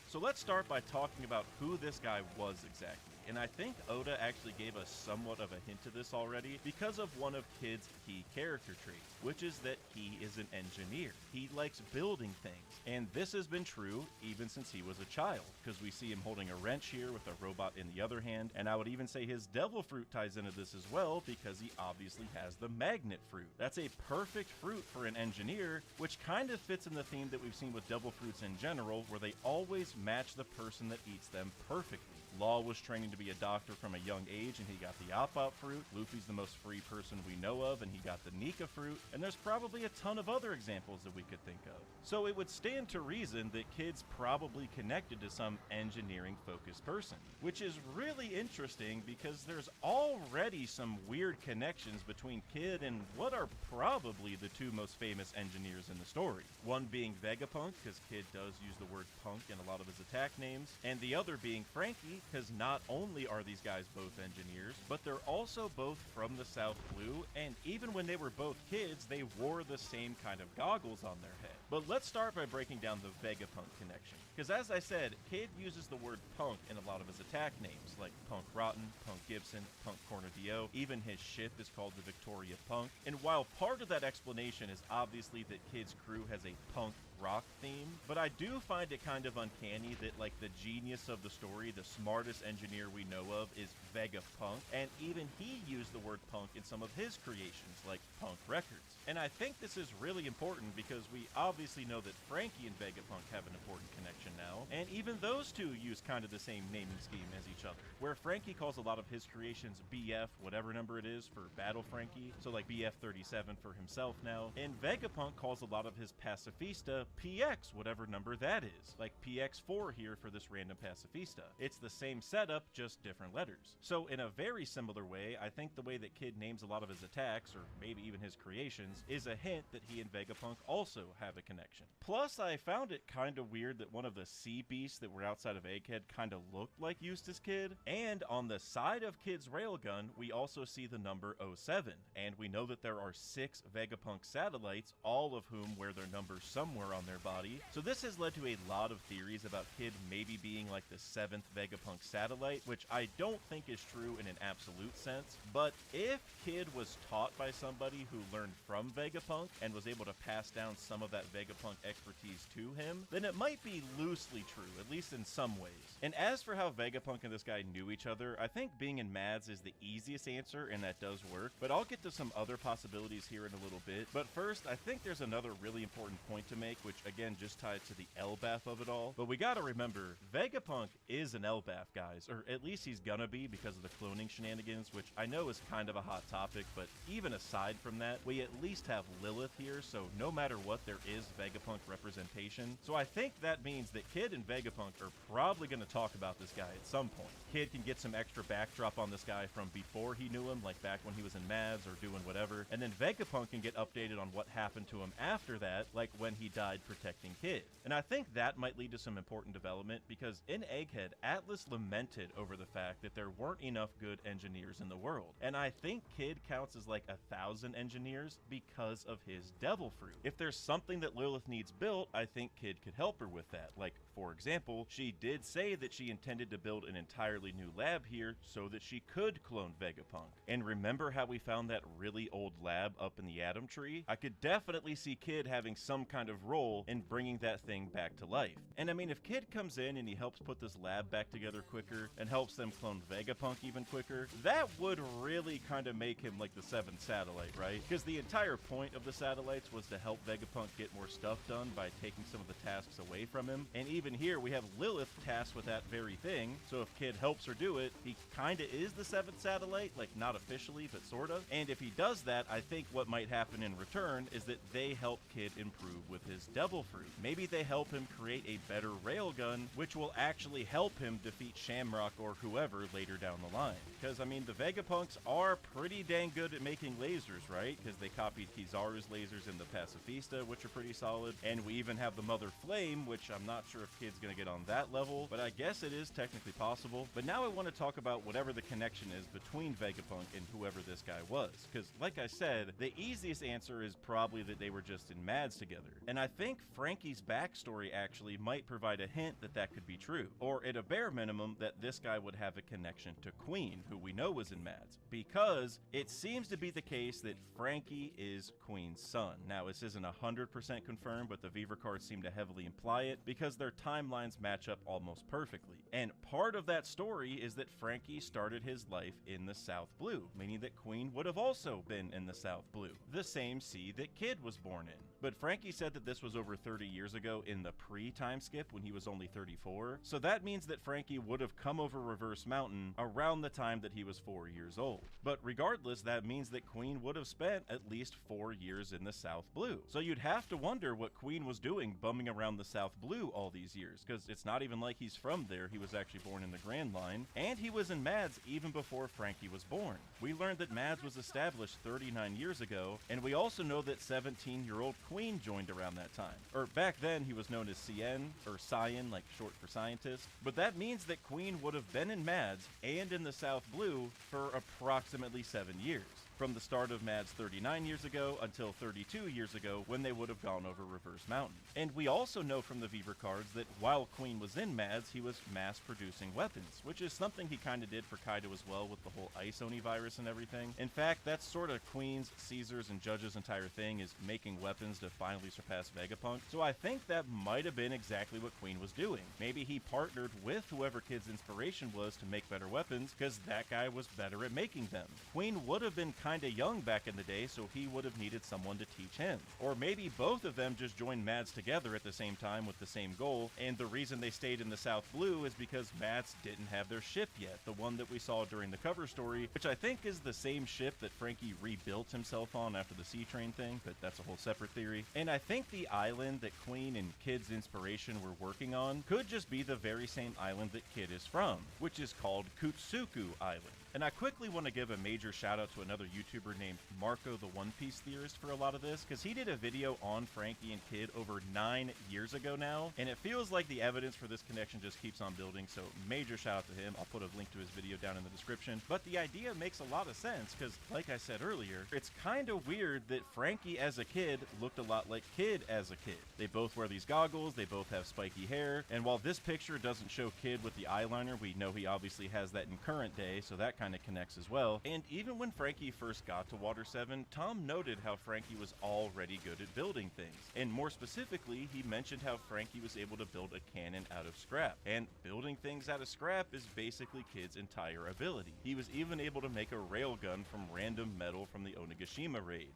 So let's start by talking about who this guy was exactly. And I think Oda actually gave us somewhat of a hint to this already because of one of Kid's key character traits, which is that he is an engineer. He likes building things. And this has been true even since he was a child, because we see him holding a wrench here with a robot in the other hand, and I would even say his devil fruit ties into this as well, because he obviously has the magnet fruit. That's a perfect fruit for an engineer, which kind of fits in the theme that we've seen with devil fruits in general, where they always match the person that eats them perfectly. Law was training to be a doctor from a young age, and he got the Op-Op fruit. Luffy's the most free person we know of, and he got the Nika fruit. And there's probably a ton of other examples that we could think of. So it would stand to reason that Kid's probably connected to some engineering-focused person, which is really interesting because there's already some weird connections between Kid and what are probably the two most famous engineers in the story. One being Vegapunk, because Kid does use the word punk in a lot of his attack names, and the other being Frankie, because not only are these guys both engineers, but they're also both from the South Blue, and even when they were both kids, they wore the same kind of goggles on their head. But let's start by breaking down the Vegapunk connection, because as I said, Kid uses the word punk in a lot of his attack names, like Punk Rotten, Punk Gibson, Punk Cornadillo, even his ship is called the Victoria Punk. And while part of that explanation is obviously that Kid's crew has a punk rock theme, but I do find it kind of uncanny that like the genius of the story, the smartest engineer we know of, is Vegapunk, and even he used the word punk in some of his creations, like Punk Records. And I think this is really important because we obviously know that Frankie and Vegapunk have an important connection now, and even those two use kind of the same naming scheme as each other, where Frankie calls a lot of his creations BF, whatever number it is, for Battle Frankie, so like BF-37 for himself now, and Vegapunk calls a lot of his Pacifista PX, whatever number that is, like PX4 here for this random Pacifista. It's the same setup, just different letters. So in a very similar way, I think the way that Kid names a lot of his attacks, or maybe even his creations, is a hint that he and Vegapunk also have a connection. Plus, I found it kind of weird that one of the sea beasts that were outside of Egghead kind of looked like Eustace Kid, and on the side of Kid's railgun, we also see the number 07, and we know that there are 6 Vegapunk satellites, all of whom wear their numbers somewhere on their body. So this has led to a lot of theories about Kid maybe being like the 7th Vegapunk satellite, which I don't think is true in an absolute sense. But if Kid was taught by somebody who learned from Vegapunk and was able to pass down some of that Vegapunk expertise to him, then it might be loosely true, at least in some ways. And as for how Vegapunk and this guy knew each other, I think being in Mads is the easiest answer, and that does work, but I'll get to some other possibilities here in a little bit. But first, I think there's another really important point to make, which again just ties to the Elbaf of it all. But we gotta remember, Vegapunk is an Elbaf, guys, or at least he's gonna be because of the cloning shenanigans, which I know is kind of a hot topic, but even aside from that, we at least have Lilith here, so no matter what, there is Vegapunk representation. So I think that means that Kid and Vegapunk are probably gonna talk about this guy at some point. Kid can get some extra backdrop on this guy from before he knew him, like back when he was in Mads or doing whatever, and then Vegapunk can get updated on what happened to him after that, like when he died protecting Kid. And I think that might lead to some important development, because in Egghead, Atlas lamented over the fact that there weren't enough good engineers in the world. And I think Kid counts as like 1,000 engineers because of his devil fruit. If there's something that Lilith needs built, I think Kid could help her with that. Like, for example, she did say that she intended to build an entirely new lab here so that she could clone Vegapunk. And remember how we found that really old lab up in the Atom Tree? I could definitely see Kid having some kind of role in bringing that thing back to life. And I mean, if Kid comes in and he helps put this lab back together quicker and helps them clone Vegapunk even quicker, that would really kind of make him like the 7th satellite, right? Because the entire point of the satellites was to help Vegapunk get more stuff done by taking some of the tasks away from him. And even here, we have Lilith tasked with that very thing, so if Kid helps her do it, he kinda is the 7th satellite, like not officially, but sorta. And if he does that, I think what might happen in return is that they help Kid improve with his devil fruit. Maybe they help him create a better railgun, which will actually help him defeat Shamrock or whoever later down the line. Because, I mean, the Vegapunks are pretty dang good at making lasers, right? Because they copied Kizaru's lasers in the Pacifista, which are pretty solid. And we even have the Mother Flame, which I'm not sure if Kid's gonna get on that level, but I guess it is technically possible. But now I want to talk about whatever the connection is between Vegapunk and whoever this guy was. Because, like I said, the easiest answer is probably that they were just in Mads together. And I think Frankie's backstory actually might provide a hint that that could be true. Or at a bare minimum, that this guy would have a connection to Queen, who we know was in Mads. Because it seems to be the case that Frankie is Queen's son. Now, this isn't 100% confirmed, but the Viver cards seem to heavily imply it because their timelines match up almost perfectly. And part of that story is that Frankie started his life in the South Blue, meaning that Queen would have also been in the South Blue, the same sea that Kid was born in. But Frankie said that this was over 30 years ago in the pre-time skip when he was only 34, so that means that Frankie would have come over Reverse Mountain around the time that he was 4 years old. But regardless, that means that Queen would have spent at least 4 years in the South Blue. So you'd have to wonder what Queen was doing bumming around the South Blue all these years, because it's not even like he's from there. He was actually born in the Grand Line, and he was in Mads even before Frankie was born. We learned that Mads was established 39 years ago, and we also know that 17-year-old Queen joined around that time. Or back then he was known as Cien, or Cyan, like short for scientist. But that means that Queen would have been in Mads and in the South Blue for approximately 7 years. From the start of Mads 39 years ago until 32 years ago when they would have gone over Reverse Mountain. And we also know from the Viver cards that while Queen was in Mads, he was mass producing weapons, which is something he kind of did for Kaido as well with the whole Ice Oni virus and everything. In fact, that's sort of Queen's, Caesar's, and Judge's entire thing, is making weapons to finally surpass Vegapunk. So I think that might have been exactly what Queen was doing. Maybe he partnered with whoever Kid's inspiration was to make better weapons because that guy was better at making them. Queen would have been kind of young back in the day, so he would have needed someone to teach him. Or maybe both of them just joined Mads together at the same time with the same goal, and the reason they stayed in the South Blue is because Mads didn't have their ship yet, the one that we saw during the cover story, which I think is the same ship that Frankie rebuilt himself on after the Sea Train thing, but that's a whole separate theory. And I think the island that Queen and Kid's inspiration were working on could just be the very same island that Kid is from, which is called Kutsuku Island. And I quickly want to give a major shout out to another YouTuber named Marco the One Piece Theorist for a lot of this, because he did a video on Frankie and Kid over 9 years ago now, and it feels like the evidence for this connection just keeps on building, so major shout out to him. I'll put a link to his video down in the description. But the idea makes a lot of sense, because like I said earlier, it's kind of weird that Frankie as a kid looked a lot like Kid as a kid. They both wear these goggles, they both have spiky hair, and while this picture doesn't show Kid with the eyeliner, we know he obviously has that in current day, so that kind of connects as well. And even when Frankie first got to Water 7, Tom noted how Frankie was already good at building things. And more specifically, he mentioned how Frankie was able to build a cannon out of scrap. And building things out of scrap is basically Kid's entire ability. He was even able to make a railgun from random metal from the Onigashima raid.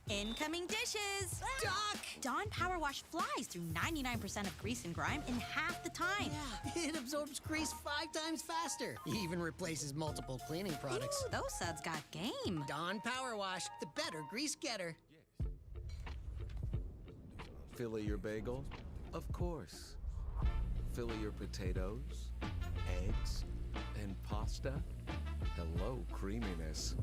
Incoming dishes! Doc! Dawn Power Wash flies through 99% of grease and grime in half the time. Yeah, it absorbs grease 5 times faster. He even replaces multiple cleaning products. Ooh, those suds got game. Dawn Power Wash, the better grease getter. Fillet your bagel? Of course. Fillet your potatoes, eggs, and pasta? Hello, creaminess.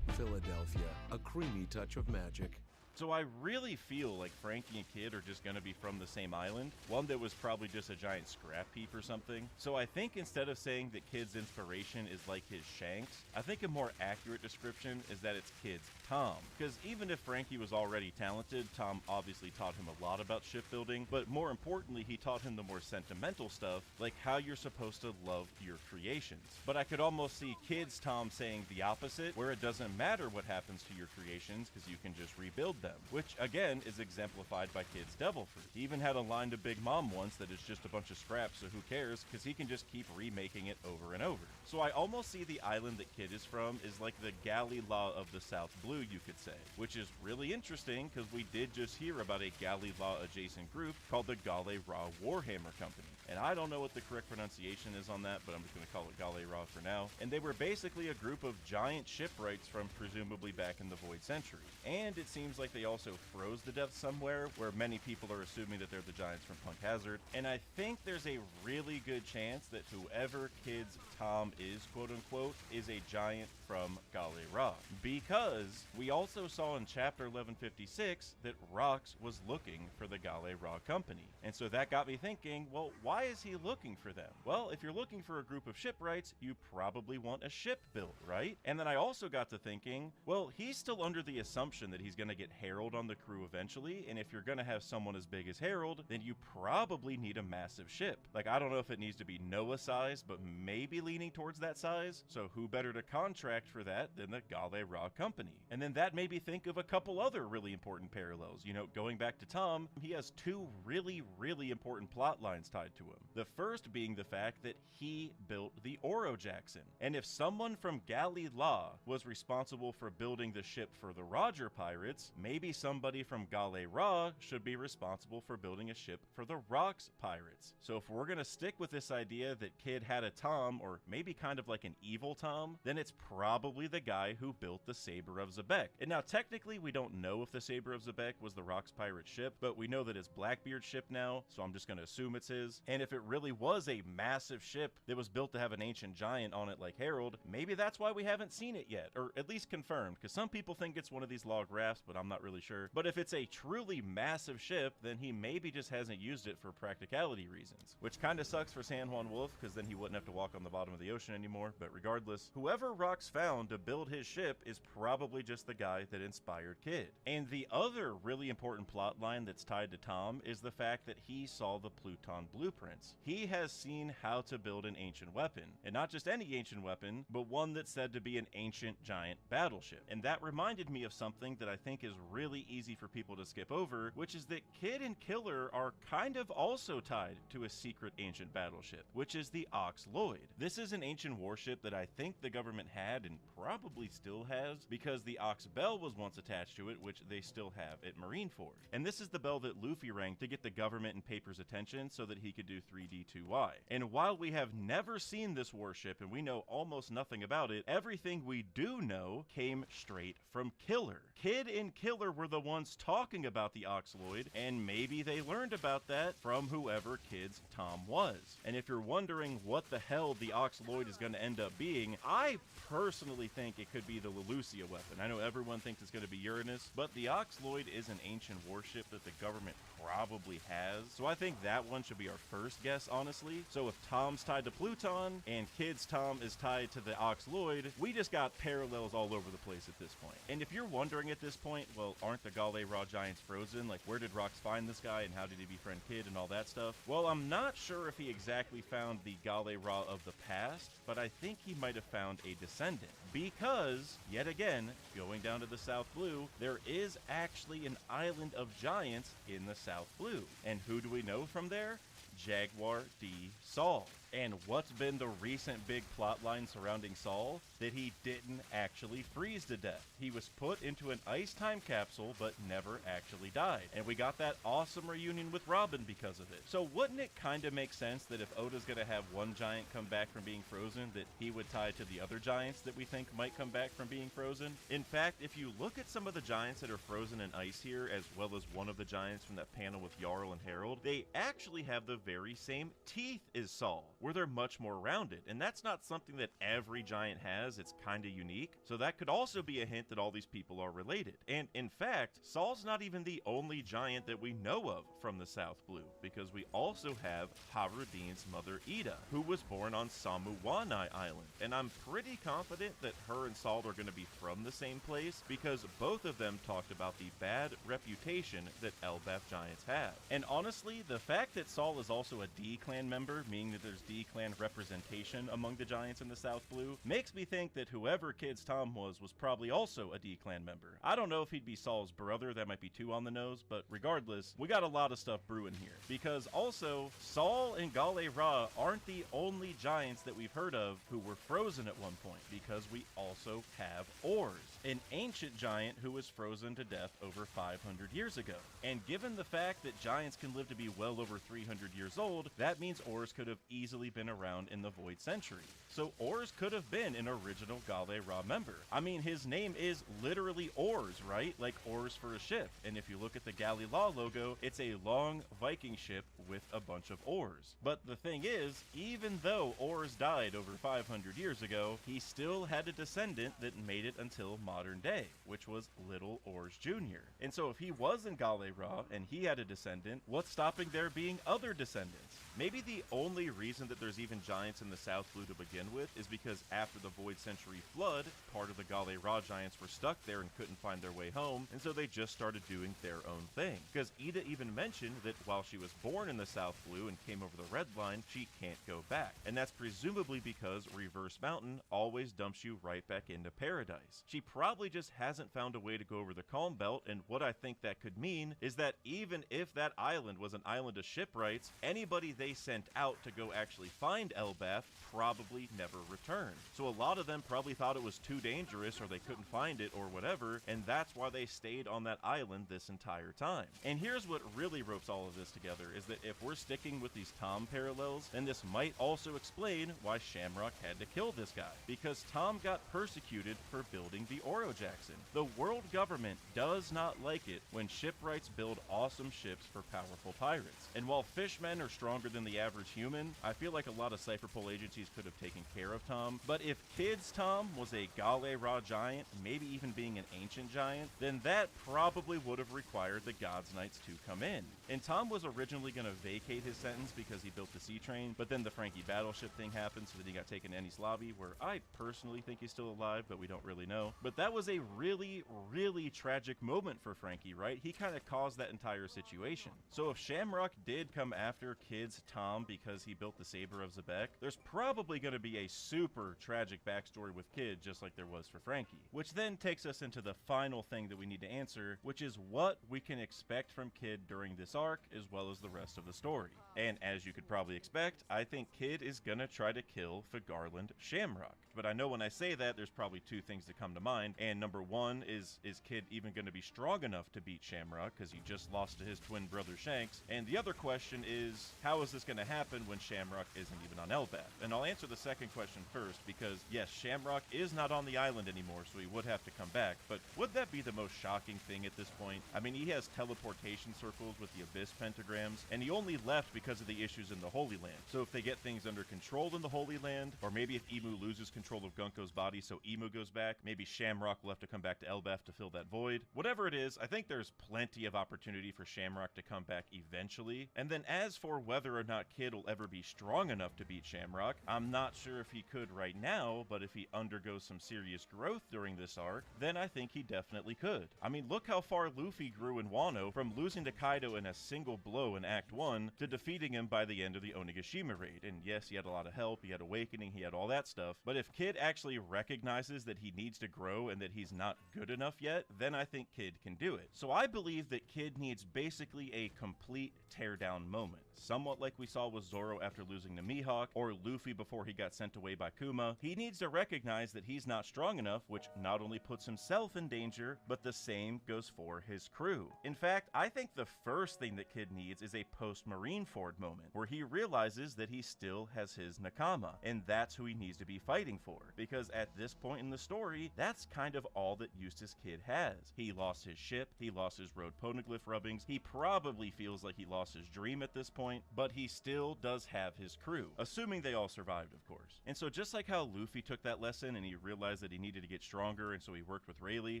Philadelphia, a creamy touch of magic. So I really feel like Frankie and Kid are just going to be from the same island, one that was probably just a giant scrap heap or something. So I think instead of saying that Kid's inspiration is like his Shanks, I think a more accurate description is that it's Kid's Tom. Because even if Frankie was already talented, Tom obviously taught him a lot about shipbuilding, but more importantly, he taught him the more sentimental stuff, like how you're supposed to love your creations. But I could almost see Kid's Tom saying the opposite, where it doesn't matter what happens to your creations because you can just rebuild them, which again is exemplified by Kid's Devil Fruit. He even had a line to Big Mom once that is just a bunch of scraps, so who cares, because he can just keep remaking it over and over. So I almost see the island that Kid is from is like the Galley Law of the South Blue, you could say, which is really interesting because we did just hear about a Galley Law adjacent group called the Gale Ra Warhammer Company. And I don't know what the correct pronunciation is on that, but I'm just going to call it Gale Ra for now. And they were basically a group of giant shipwrights from presumably back in the Void Century. And it seems like they also froze to death somewhere, where many people are assuming that they're the giants from Punk Hazard. And I think there's a really good chance that whoever Kid's Tom is, quote unquote, is a giant from Gale Ra. Because we also saw in chapter 1156 that Rox was looking for the Gale Ra company. And so that got me thinking, well, why is he looking for them? Well, if you're looking for a group of shipwrights, you probably want a ship built, right? And then I also got to thinking, well, he's still under the assumption that he's going to get Harold on the crew eventually, and if you're going to have someone as big as Harold, then you probably need a massive ship. Like, I don't know if it needs to be Noah size, but maybe leaning towards that size. So who better to contract for that than the Gale Ra company? And then that made me think of a couple other really important parallels. You know, going back to Tom, he has 2 really, really important plot lines tied to him. The first being the fact that he built the Oro Jackson. And if someone from Gale La was responsible for building the ship for the Roger Pirates, maybe somebody from Gale Ra should be responsible for building a ship for the Rox Pirates. So if we're gonna stick with this idea that Kid had a Tom, or maybe kind of like an evil Tom, then it's probably the guy who built the Saber of Zebek. And now technically we don't know if the Saber of Zebek was the Rox Pirate ship, but we know that it's Blackbeard's ship now, so I'm just gonna assume it's his. And if it really was a massive ship that was built to have an ancient giant on it like Harold, maybe that's why we haven't seen it yet, or at least confirmed, because some people think it's one of these log rafts, but I'm not really sure. But if it's a truly massive ship, then he maybe just hasn't used it for practicality reasons, which kind of sucks for San Juan Wolf, because then he wouldn't have to walk on the bottom of the ocean anymore. But regardless, whoever Rox found to build his ship is probably just the guy that inspired Kid. And the other really important plot line that's tied to Tom is the fact that he saw the Pluton blueprints. He has seen how to build an ancient weapon, and not just any ancient weapon, but one that's said to be an ancient giant battleship. And that reminded me of something that I think is really easy for people to skip over, which is that Kid and Killer are kind of also tied to a secret ancient battleship, which is the Ox Lloyd. This is an ancient warship that I think the government had and probably still has, because the Ox Bell was once attached to it, which they still have at Marineford. And this is the bell that Luffy rang to get the government and Paper's attention so that he could do 3D2Y. And while we have never seen this warship and we know almost nothing about it, everything we do know came straight from Killer. Kid and Killer were the ones talking about the Oxloid, and maybe they learned about that from whoever Kid's Tom was. And if you're wondering what the hell the Oxloid is going to end up being, I personally think it could be the Lelucia weapon. I know everyone thinks it's going to be Uranus, but the Oxloid is an ancient warship that the government probably has, so I think that one should be our first guess, honestly. So if Tom's tied to Pluton and Kid's Tom is tied to the Oxloid, we just got parallels all over the place at this point. And if you're wondering at this point, well, aren't the Gale Ra Giants frozen? Like, where did Rox find this guy and how did he befriend Kid and all that stuff? Well, I'm not sure if he exactly found the Gale Ra of the past, but I think he might have found a descendant. Because, yet again, going down to the South Blue, there is actually an island of giants in the South Blue. And who do we know from there? Jaguar D. Saul. And what's been the recent big plot line surrounding Saul? That he didn't actually freeze to death. He was put into an ice time capsule but never actually died. And we got that awesome reunion with Robin because of it. So wouldn't it kind of make sense that if Oda's gonna have one giant come back from being frozen, that he would tie to the other giants that we think might come back from being frozen? In fact, if you look at some of the giants that are frozen in ice here, as well as one of the giants from that panel with Jarl and Harold, they actually have the very same teeth as Saul, where they're much more rounded. And that's not something that every giant has. It's kind of unique. So that could also be a hint that all these people are related. And in fact, Saul's not even the only giant that we know of from the South Blue, because we also have Harudin's mother Ida, who was born on Samuwanai Island. And I'm pretty confident that her and Saul are going to be from the same place, because both of them talked about the bad reputation that Elbaf giants have. And honestly, the fact that Saul is also a D-Clan member, meaning that there's D-Clan representation among the giants in the South Blue, makes me think that whoever Kid's Tom was probably also a D-Clan member. I don't know if he'd be Saul's brother, that might be too on the nose, but regardless, we got a lot of stuff brewing here. Because also, Saul and Gale Ra aren't the only giants that we've heard of who were frozen at one point, because we also have Ors, an ancient giant who was frozen to death over 500 years ago. And given the fact that giants can live to be well over 300 years old, that means Ors could have easily been around in the Void Century. So Ors could have been an original Gale Ra member. I mean, his name is literally Ors, right? Like oars for a ship. And if you look at the Galileo logo, it's a long Viking ship with a bunch of oars. But the thing is, even though Ors died over 500 years ago, he still had a descendant that made it until modern day, which was Little Ors Jr. And so if he was in Gale Ra and he had a descendant, what's stopping there being other descendants? Maybe the only reason that there's even giants in the South Blue to begin with is because after the Void Century flood, part of the Gale Ra giants were stuck there and couldn't find their way home, and so they just started doing their own thing. Because Ida even mentioned that while she was born in the South Blue and came over the Red Line, she can't go back. And that's presumably because Reverse Mountain always dumps you right back into paradise. She probably just hasn't found a way to go over the Calm Belt, and what I think that could mean is that even if that island was an island of shipwrights, anybody they sent out to go actually find Elbaf probably never returned. So a lot of them probably thought it was too dangerous or they couldn't find it or whatever, and that's why they stayed on that island this entire time. And here's what really ropes all of this together, is that if we're sticking with these Tom parallels, then this might also explain why Shamrock had to kill this guy. Because Tom got persecuted for building the Oro Jackson. The world government does not like it when shipwrights build awesome ships for powerful pirates. And while fishmen are stronger than the average human, I feel like a lot of Cypherpole agencies could have taken care of Tom. But if Kid's Tom was a Gale Ra giant, maybe even being an ancient giant, then that probably would have required the God's Knights to come in. And Tom was originally going to vacate his sentence because he built the Sea Train, but then the Frankie battleship thing happened, so then he got taken to Enies Lobby, where I personally think he's still alive, but we don't really know. But that was a really, really tragic moment for Frankie, right? He kind of caused that entire situation. So if Shamrock did come after Kid's Tom because he built the Saber of Zebek, there's probably going to be a super tragic backstory with Kid, just like there was for Frankie. Which then takes us into the final thing that we need to answer, which is what we can expect from Kid during this arc, as well as the rest of the story. And as you could probably expect, I think Kid is going to try to kill Garland Shamrock. But I know when I say that, there's probably two things that come to mind. And number one is Kid even going to be strong enough to beat Shamrock, because he just lost to his twin brother Shanks? And the other question is, how is this going to happen when Shamrock isn't even on Elbaf? And I'll answer the second question first, because yes, Shamrock is not on the island anymore, so he would have to come back. But would that be the most shocking thing at this point? I mean, he has teleportation circles with the Abyss pentagrams, and he only left because of the issues in the Holy Land. So if they get things under control in the Holy Land, or maybe if Emu loses control of Gunko's body so Emu goes back, maybe Shamrock will have to come back to Elbaf to fill that void. Whatever it is, I think there's plenty of opportunity for Shamrock to come back eventually. And then as for whether or not Kid will ever be strong enough to beat Shamrock, I'm not sure if he could right now, but if he undergoes some serious growth during this arc, then I think he definitely could. I mean, look how far Luffy grew in Wano, from losing to Kaido in a single blow in Act 1 to defeating him by the end of the Onigashima raid. And yes, he had a lot of help, he had Awakening, he had all that stuff, but if Kid actually recognizes that he needs to grow and that he's not good enough yet, then I think Kid can do it. So I believe that Kid needs basically a complete teardown moment, somewhat like we saw with Zoro after losing to Mihawk, or Luffy before he got sent away by Kuma. He needs to recognize that he's not strong enough, which not only puts himself in danger, but the same goes for his crew. In fact, I think the first thing that Kid needs is a post-Marineford moment, where he realizes that he still has his Nakama, and that's who he needs to be fighting for, because at this point in the story, that's kind of all that Eustace Kid has. He lost his ship, he lost his road poneglyph rubbings, he probably feels like he lost his dream at this point, but he still does have his crew, assuming they all survived, of course. And so just like how Luffy took that lesson and he realized that he needed to get stronger, and so he worked with Rayleigh,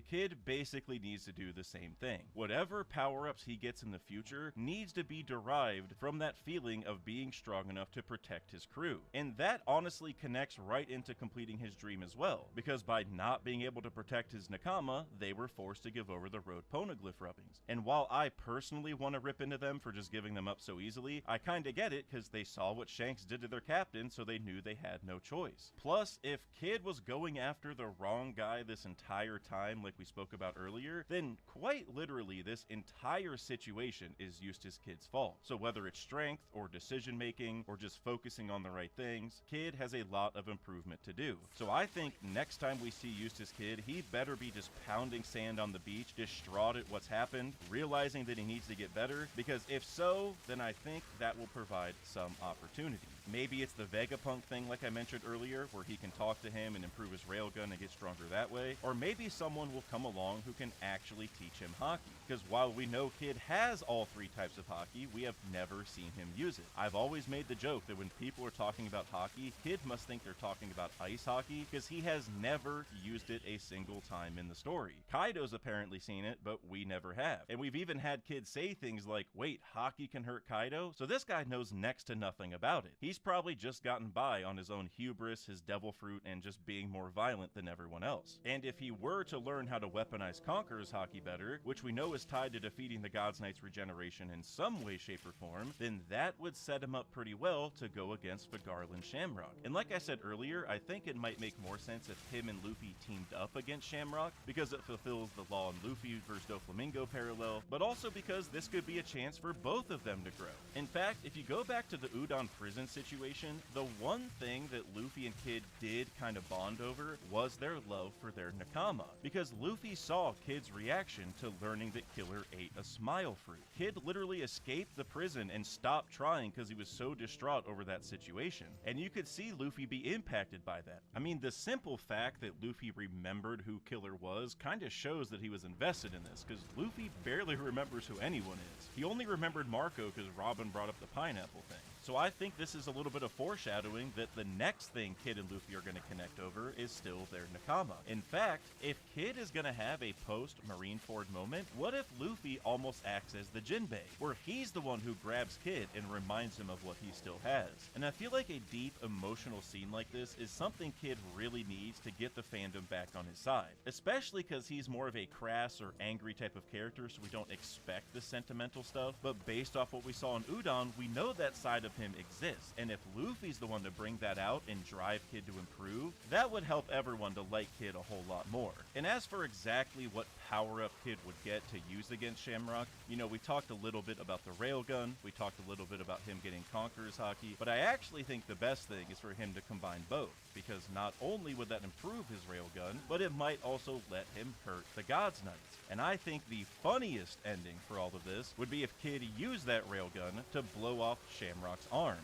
Kid basically needs to do the same thing. Whatever power-ups he gets in the future needs to be derived from that feeling of being strong enough to protect his crew. And that honestly connects right into completing his dream as well, because by not being able to protect his Nakama, they were forced to give over the road poneglyph rubbings. And while I personally want to rip into them for just giving them up so easily, I kinda get it, because they saw what Shanks did to their captain, so they knew they had no choice. Plus, if Kid was going after the wrong guy this entire time, like we spoke about earlier, then quite literally this entire situation is Eustace Kid's fault. So whether it's strength, or decision making, or just focusing on the right things, Kid has a lot of improvement to do. So I think next time we see Eustace Kid, he better be just pounding sand on the beach, distraught at what's happened, realizing that he needs to get better, because if so, then I think that will provide some opportunity. Maybe it's the Vegapunk thing like I mentioned earlier, where he can talk to him and improve his railgun and get stronger that way, or maybe someone will come along who can actually teach him hockey, because while we know Kid has all three types of hockey, we have never seen him use it. I've always made the joke that when people are talking about hockey, Kid must think they're talking about ice hockey, because he has never used it a single time in the story. Kaido's apparently seen it, but we never have. And we've even had Kid say things like, wait, hockey can hurt Kaido? So this guy knows next to nothing about it. He's probably just gotten by on his own hubris, his devil fruit, and just being more violent than everyone else. And if he were to learn how to weaponize Conqueror's hockey better, which we know is tied to defeating the God's Knight's regeneration in some way, shape, or form, then that would set him up pretty well to go against Garland Shamrock. And like I said earlier, I think it might make more sense if him and Luffy teamed up against Shamrock, because it fulfills the Law and Luffy versus Doflamingo parallel, but also because this could be a chance for both of them to grow. In fact, if you go back to the Udon prison situation, the one thing that Luffy and Kid did kind of bond over was their love for their Nakama, because Luffy saw Kid's reaction to learning that Killer ate a smile fruit. Kid literally escaped the prison and stopped trying because he was so distraught over that situation, and you could see Luffy be impacted by that. I mean, the simple fact that Luffy remembered who Killer was kind of shows that he was invested in this, because Luffy barely remembers who anyone is. He only remembered Marco because Robin brought up the pineapple thing. So I think this is a little bit of foreshadowing that the next thing Kid and Luffy are going to connect over is still their Nakama. In fact, if Kid is going to have a post-Marineford moment, what if Luffy almost acts as the Jinbei, where he's the one who grabs Kid and reminds him of what he still has? And I feel like a deep, emotional scene like this is something Kid really needs to get the fandom back on his side, especially because he's more of a crass or angry type of character, so we don't expect the sentimental stuff, but based off what we saw in Udon, we know that side of him exists. exists. And if Luffy's the one to bring that out and drive Kid to improve, that would help everyone to like Kid a whole lot more. And as for exactly what power-up Kid would get to use against Shamrock, you know, we talked a little bit about the railgun, we talked a little bit about him getting Conqueror's Haki, but I actually think the best thing is for him to combine both, because not only would that improve his railgun, but it might also let him hurt the God's Knights. And I think the funniest ending for all of this would be if Kid used that railgun to blow off Shamrock's arm,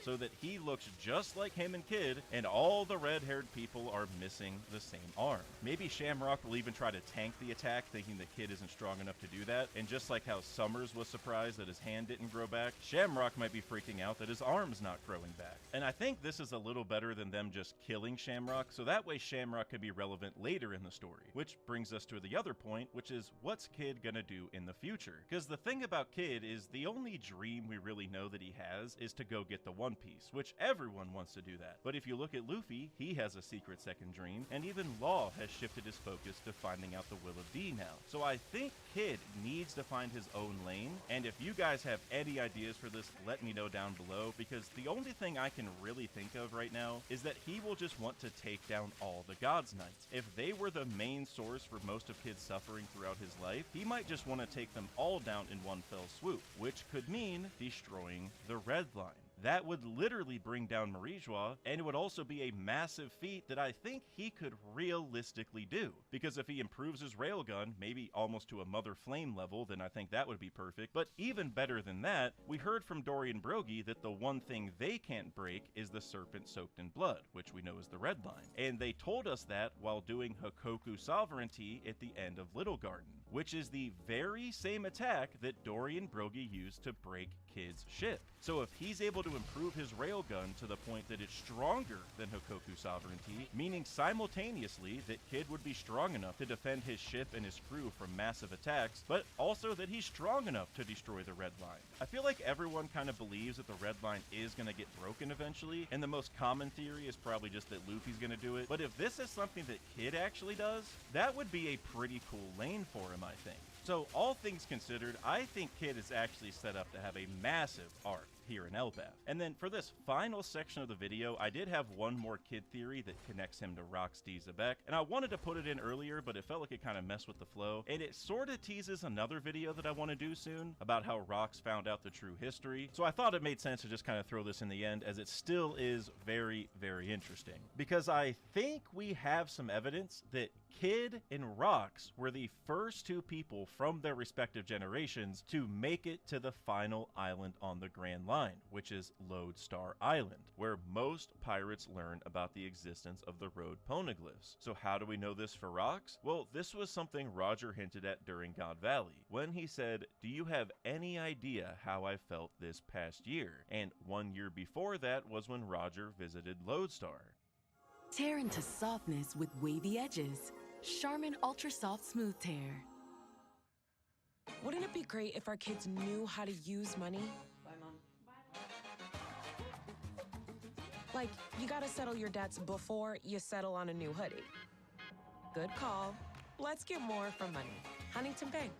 so that he looks just like him and Kid, and all the red-haired people are missing the same arm. Maybe Shamrock will even try to tank the attack, thinking that Kid isn't strong enough to do that, and just like how Summers was surprised that his hand didn't grow back, Shamrock might be freaking out that his arm's not growing back. And I think this is a little better than them just killing Shamrock, so that way Shamrock could be relevant later in the story. Which brings us to the other point, which is what's Kid gonna do in the future? Because the thing about Kid is the only dream we really know that he has is to go get the One Piece, which everyone wants to do that. But if you look at Luffy, he has a secret second dream, and even Law has shifted his focus to finding out the Will of D now. So I think Kid needs to find his own lane, and if you guys have any ideas for this, let me know down below, because the only thing I can really think of right now is that he will just want to take down all the God's Knights. If they were the main source for most of Kid's suffering throughout his life, he might just want to take them all down in one fell swoop, which could mean destroying the Red Line. That would literally bring down Marijois, and it would also be a massive feat that I think he could realistically do. Because if he improves his railgun, maybe almost to a Mother Flame level, then I think that would be perfect. But even better than that, we heard from Dorian Brogy that the one thing they can't break is the serpent soaked in blood, which we know is the Red Line. And they told us that while doing Hakoku Sovereignty at the end of Little Garden, which is the very same attack that Dorian Brogy used to break Kid's ship. So if he's able to improve his railgun to the point that it's stronger than Hakoku Sovereignty, meaning simultaneously that Kid would be strong enough to defend his ship and his crew from massive attacks, but also that he's strong enough to destroy the Red Line. I feel like everyone kind of believes that the Red Line is going to get broken eventually, and the most common theory is probably just that Luffy's going to do it. But if this is something that Kid actually does, that would be a pretty cool lane for him, I think. So all things considered, I think Kid is actually set up to have a massive arc here in Elbaf. And then for this final section of the video, I did have one more Kid theory that connects him to Rox D. Zebek, and I wanted to put it in earlier, but it felt like it kind of messed with the flow, and it sort of teases another video that I want to do soon about how Rox found out the true history. So I thought it made sense to just kind of throw this in the end, as it still is very, very interesting. Because I think we have some evidence that Kid and Rox were the first two people from their respective generations to make it to the final island on the Grand Line, which is Lodestar Island, where most pirates learn about the existence of the road poneglyphs. So how do we know this for Rox? Well, this was something Roger hinted at during God Valley, when he said, "Do you have any idea how I felt this past year?" And 1 year before that was when Roger visited Lodestar. Tear into softness with wavy edges. Charmin Ultra Soft Smooth Tear. Wouldn't it be great if our kids knew how to use money? Bye, Mom. Like, you gotta settle your debts before you settle on a new hoodie. Good call. Let's get more for money. Huntington Bank.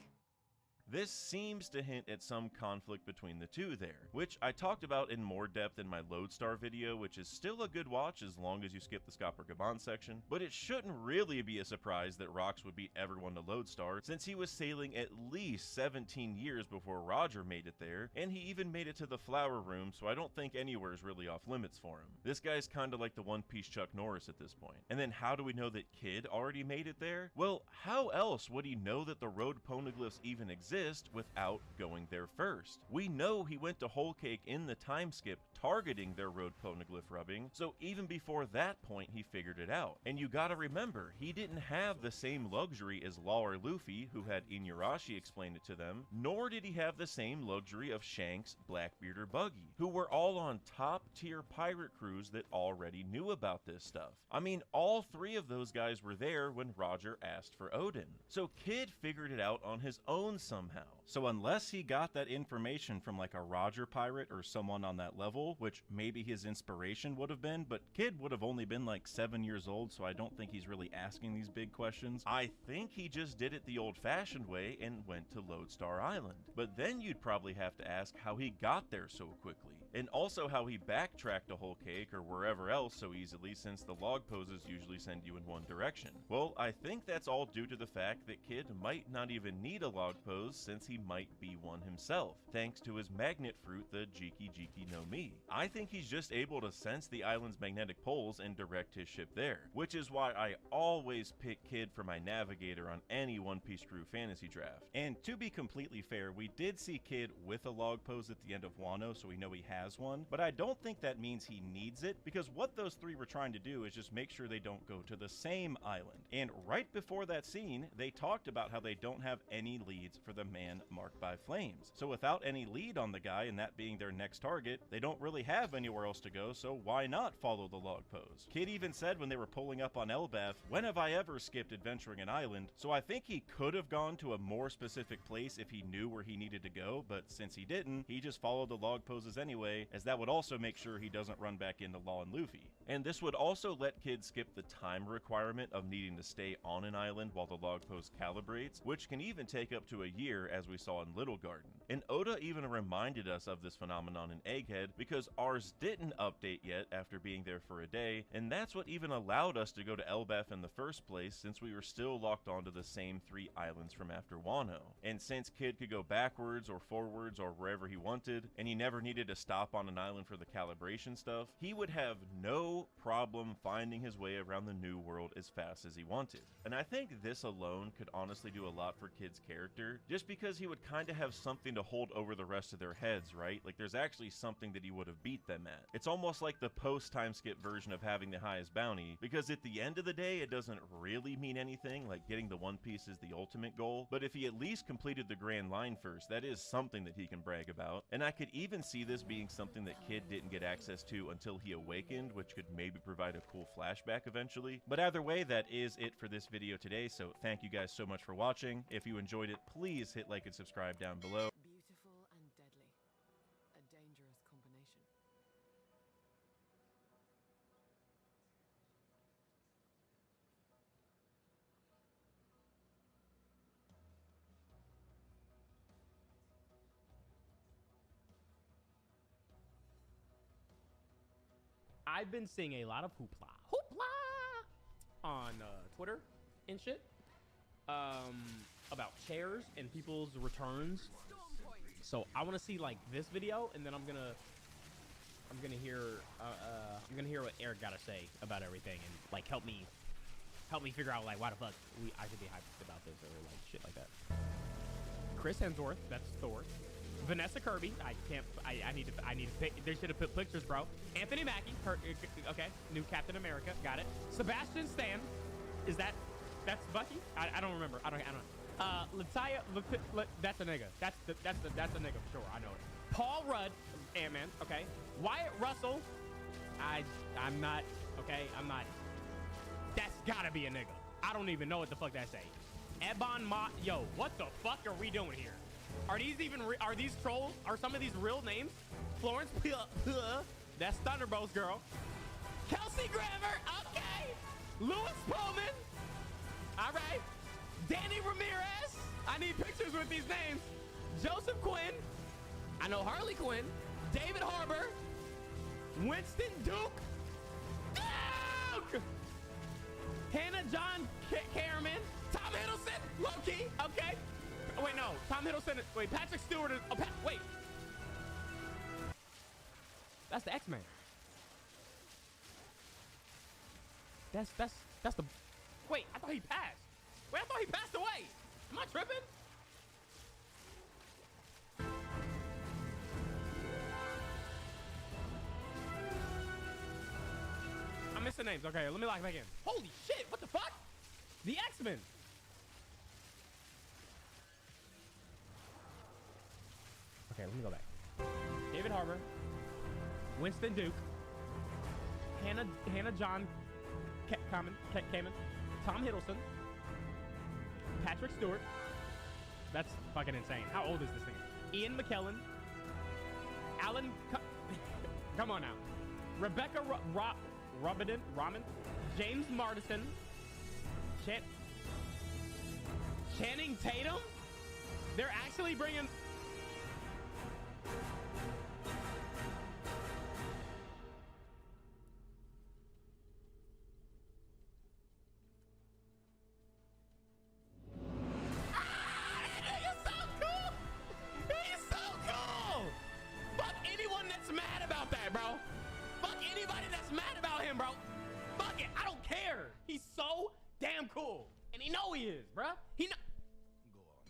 This seems to hint at some conflict between the two there, which I talked about in more depth in my Lodestar video, which is still a good watch as long as you skip the Scopper Gabon section, but it shouldn't really be a surprise that Rox would beat everyone to Lodestar, since he was sailing at least 17 years before Roger made it there, and he even made it to the Flower Room, so I don't think anywhere is really off limits for him. This guy's kinda like the One Piece Chuck Norris at this point. And then how do we know that Kid already made it there? Well, how else would he know that the road poneglyphs even exist without going there first? We know he went to Whole Cake in the time skip targeting their road poneglyph rubbing, so even before that point he figured it out. And you gotta remember, he didn't have the same luxury as Law or Luffy, who had Inuyasha explain it to them, nor did he have the same luxury of Shanks, Blackbeard, or Buggy, who were all on top tier pirate crews that already knew about this stuff. I mean, all three of those guys were there when Roger asked for Odin. So Kid figured it out on his own somehow. So unless he got that information from like a Roger pirate or someone on that level, pole, which maybe his inspiration would have been, but Kid would have only been like 7 years old, so I don't think he's really asking these big questions. I think he just did it the old-fashioned way and went to Lodestar Island. But then you'd probably have to ask how he got there so quickly, and also how he backtracked a whole cake or wherever else so easily, since the log poses usually send you in one direction. Well, I think that's all due to the fact that Kid might not even need a log pose, since he might be one himself, thanks to his magnet fruit, the Jiki Jiki no Mi. I think he's just able to sense the island's magnetic poles and direct his ship there, which is why I always pick Kid for my navigator on any One Piece Crew fantasy draft. And to be completely fair, we did see Kid with a log pose at the end of Wano, so we know he has one, but I don't think that means he needs it, because what those three were trying to do is just make sure they don't go to the same island. And right before that scene, they talked about how they don't have any leads for the man marked by flames. So without any lead on the guy, and that being their next target, they don't really have anywhere else to go, so why not follow the log pose? Kid even said when they were pulling up on Elbaf, "When have I ever skipped adventuring an island?" So I think he could have gone to a more specific place if he knew where he needed to go, but since he didn't, he just followed the log poses anyway, as that would also make sure he doesn't run back into Law and Luffy. And this would also let Kid skip the time requirement of needing to stay on an island while the log pose calibrates, which can even take up to a year, as we saw in Little Garden. And Oda even reminded us of this phenomenon in Egghead, because ours didn't update yet after being there for a day, and that's what even allowed us to go to Elbaf in the first place, since we were still locked onto the same 3 islands from after Wano. And since Kid could go backwards or forwards or wherever he wanted, and he never needed to stop on an island for the calibration stuff, he would have no problem finding his way around the new world as fast as he wanted. And I think this alone could honestly do a lot for Kid's character, just because he would kind of have something to hold over the rest of their heads, right? Like there's actually something that he would have beat them at. It's almost like the post-time skip version of having the highest bounty, because at the end of the day, it doesn't really mean anything, like getting the One Piece is the ultimate goal, but if he at least completed the Grand Line first, that is something that he can brag about. And I could even see this being something that Kid didn't get access to until he awakened, which could maybe provide a cool flashback eventually. But either way, that is it for this video today, so thank you guys so much for watching. If you enjoyed it, please hit like and subscribe down below. Beautiful and deadly. A dangerous combination. I've been seeing a lot of hoopla on Twitter and shit about chairs and people's returns. So I want to see like this video, and then I'm gonna hear what Eric got to say about everything, and like help me figure out like why the fuck I should be hyped about this or like shit like that. Chris Hemsworth, that's Thor. Vanessa Kirby, I need to pick. They should have put pictures, bro. Anthony Mackie, okay, new Captain America, got it. Sebastian Stan, that's Bucky? I don't remember. I don't. Latalia, that's a nigga. That's a nigga for sure. I know it. Paul Rudd, Ant-Man, okay. Wyatt Russell, I'm not. That's gotta be a nigga. I don't even know what the fuck that say. Ebon Ma, yo, what the fuck are we doing here? Are these even are these trolls? Are some of these real names? Florence, that's Thunderbolt's girl. Kelsey Grammer, okay. Louis Pullman, all right. Danny Ramirez, I need pictures with these names. Joseph Quinn, I know Harley Quinn. David Harbour, Winston Duke, Hannah John Cameron, Tom Hiddleston, low-key, okay. Wait, no, Tom Hiddleston, wait, Patrick Stewart is, wait. That's the X-Men. That's the, wait, I thought he passed. Wait, I thought he passed away. Am I tripping? I'm missing names. Okay, let me lock back in. Holy shit, what the fuck? The X-Men. Okay, let me go back. David Harbour, Winston Duke, Hannah John Kamen, Tom Hiddleston, Patrick Stewart. That's fucking insane. How old is this thing? Ian McKellen, Alan Come on now. Rebecca Raman, James Marsden, Channing Tatum. They're actually bringing.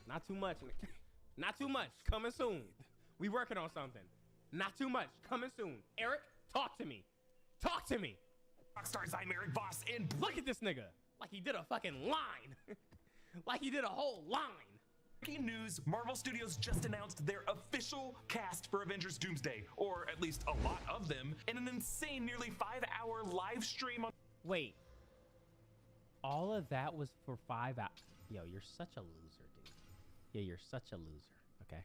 Not too much. Not too much. Coming soon. We working on something. Not too much. Coming soon. Eric, talk to me. Talk to me. Rockstars, I'm Eric Voss, and look at this nigga. Like he did a fucking line. Like he did a whole line. Breaking news, Marvel Studios just announced their official cast for Avengers Doomsday, or at least a lot of them, in an insane nearly 5-hour live stream on— Wait. All of that was for 5 hours. Yo, you're such a loser, dude. Yeah, you're such a loser, okay?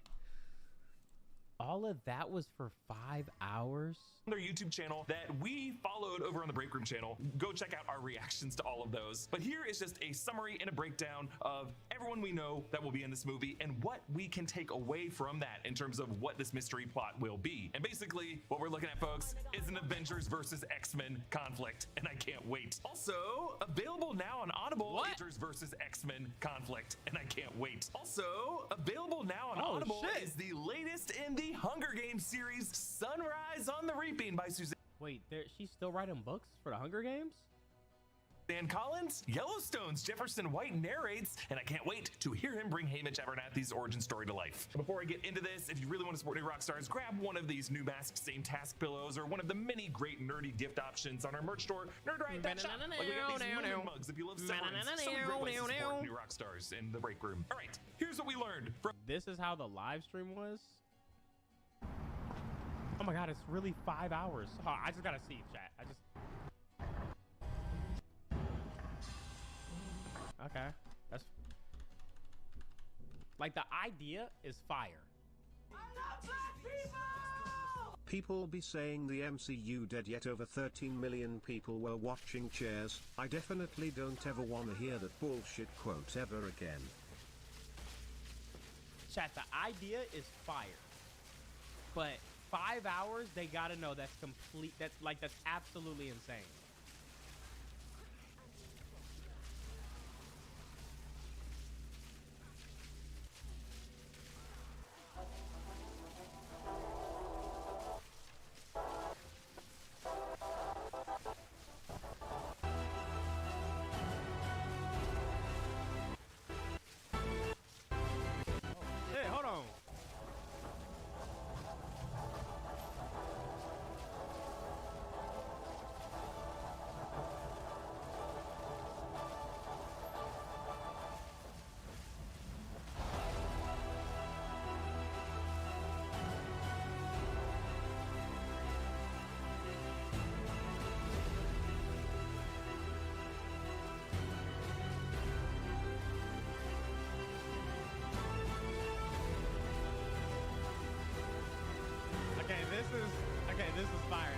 All of that was for 5 hours? Their YouTube channel that we followed over on the Break Room channel. Go check out our reactions to all of those. But here is just a summary and a breakdown of everyone we know that will be in this movie and what we can take away from that in terms of what this mystery plot will be. And basically, what we're looking at, folks, is an Avengers versus X-Men conflict, and I can't wait. Also, available now on Audible, Avengers versus X-Men conflict, and I can't wait. Also, available now on Audible is the latest in the Hunger Games series, Sunrise on the Reaping by Suzanne. Wait, she's still writing books for the Hunger Games? Dan Collins, Yellowstone's Jefferson White narrates, and I can't wait to hear him bring Hamish Abernathy's origin story to life. Before I get into this, if you really want to support new rock stars, grab one of these new Mask Same Task pillows or one of the many great nerdy gift options on our merch store, nerdriot.shop. Like we got these Lumen mugs if you love severance. So many great ways to support new rock stars in the break room. All right, here's what we learned from— This is how the live stream was? Oh my god, it's really 5 hours. Oh, I just gotta see it, chat. Okay, that's like the idea is fire. I love black people! People be saying the MCU dead, yet over 13 million people were watching Cheers. I definitely don't ever want to hear that bullshit quote ever again. Chat, the idea is fire, but 5 hours, they gotta know that's complete. That's absolutely insane. Hey, hold on. This is fire now.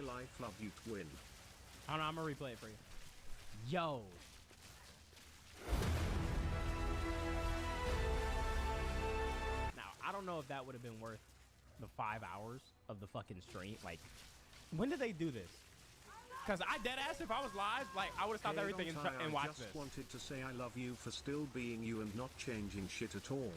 Life, love you, twin. I don't know, I'm gonna replay it for you. Yo. Now, I don't know if that would have been worth the 5 hours of the fucking stream. Like, when did they do this? Because I dead ass, if I was live, like, I would have stopped everything and watched this. I just wanted to say I love you for still being you and not changing shit at all.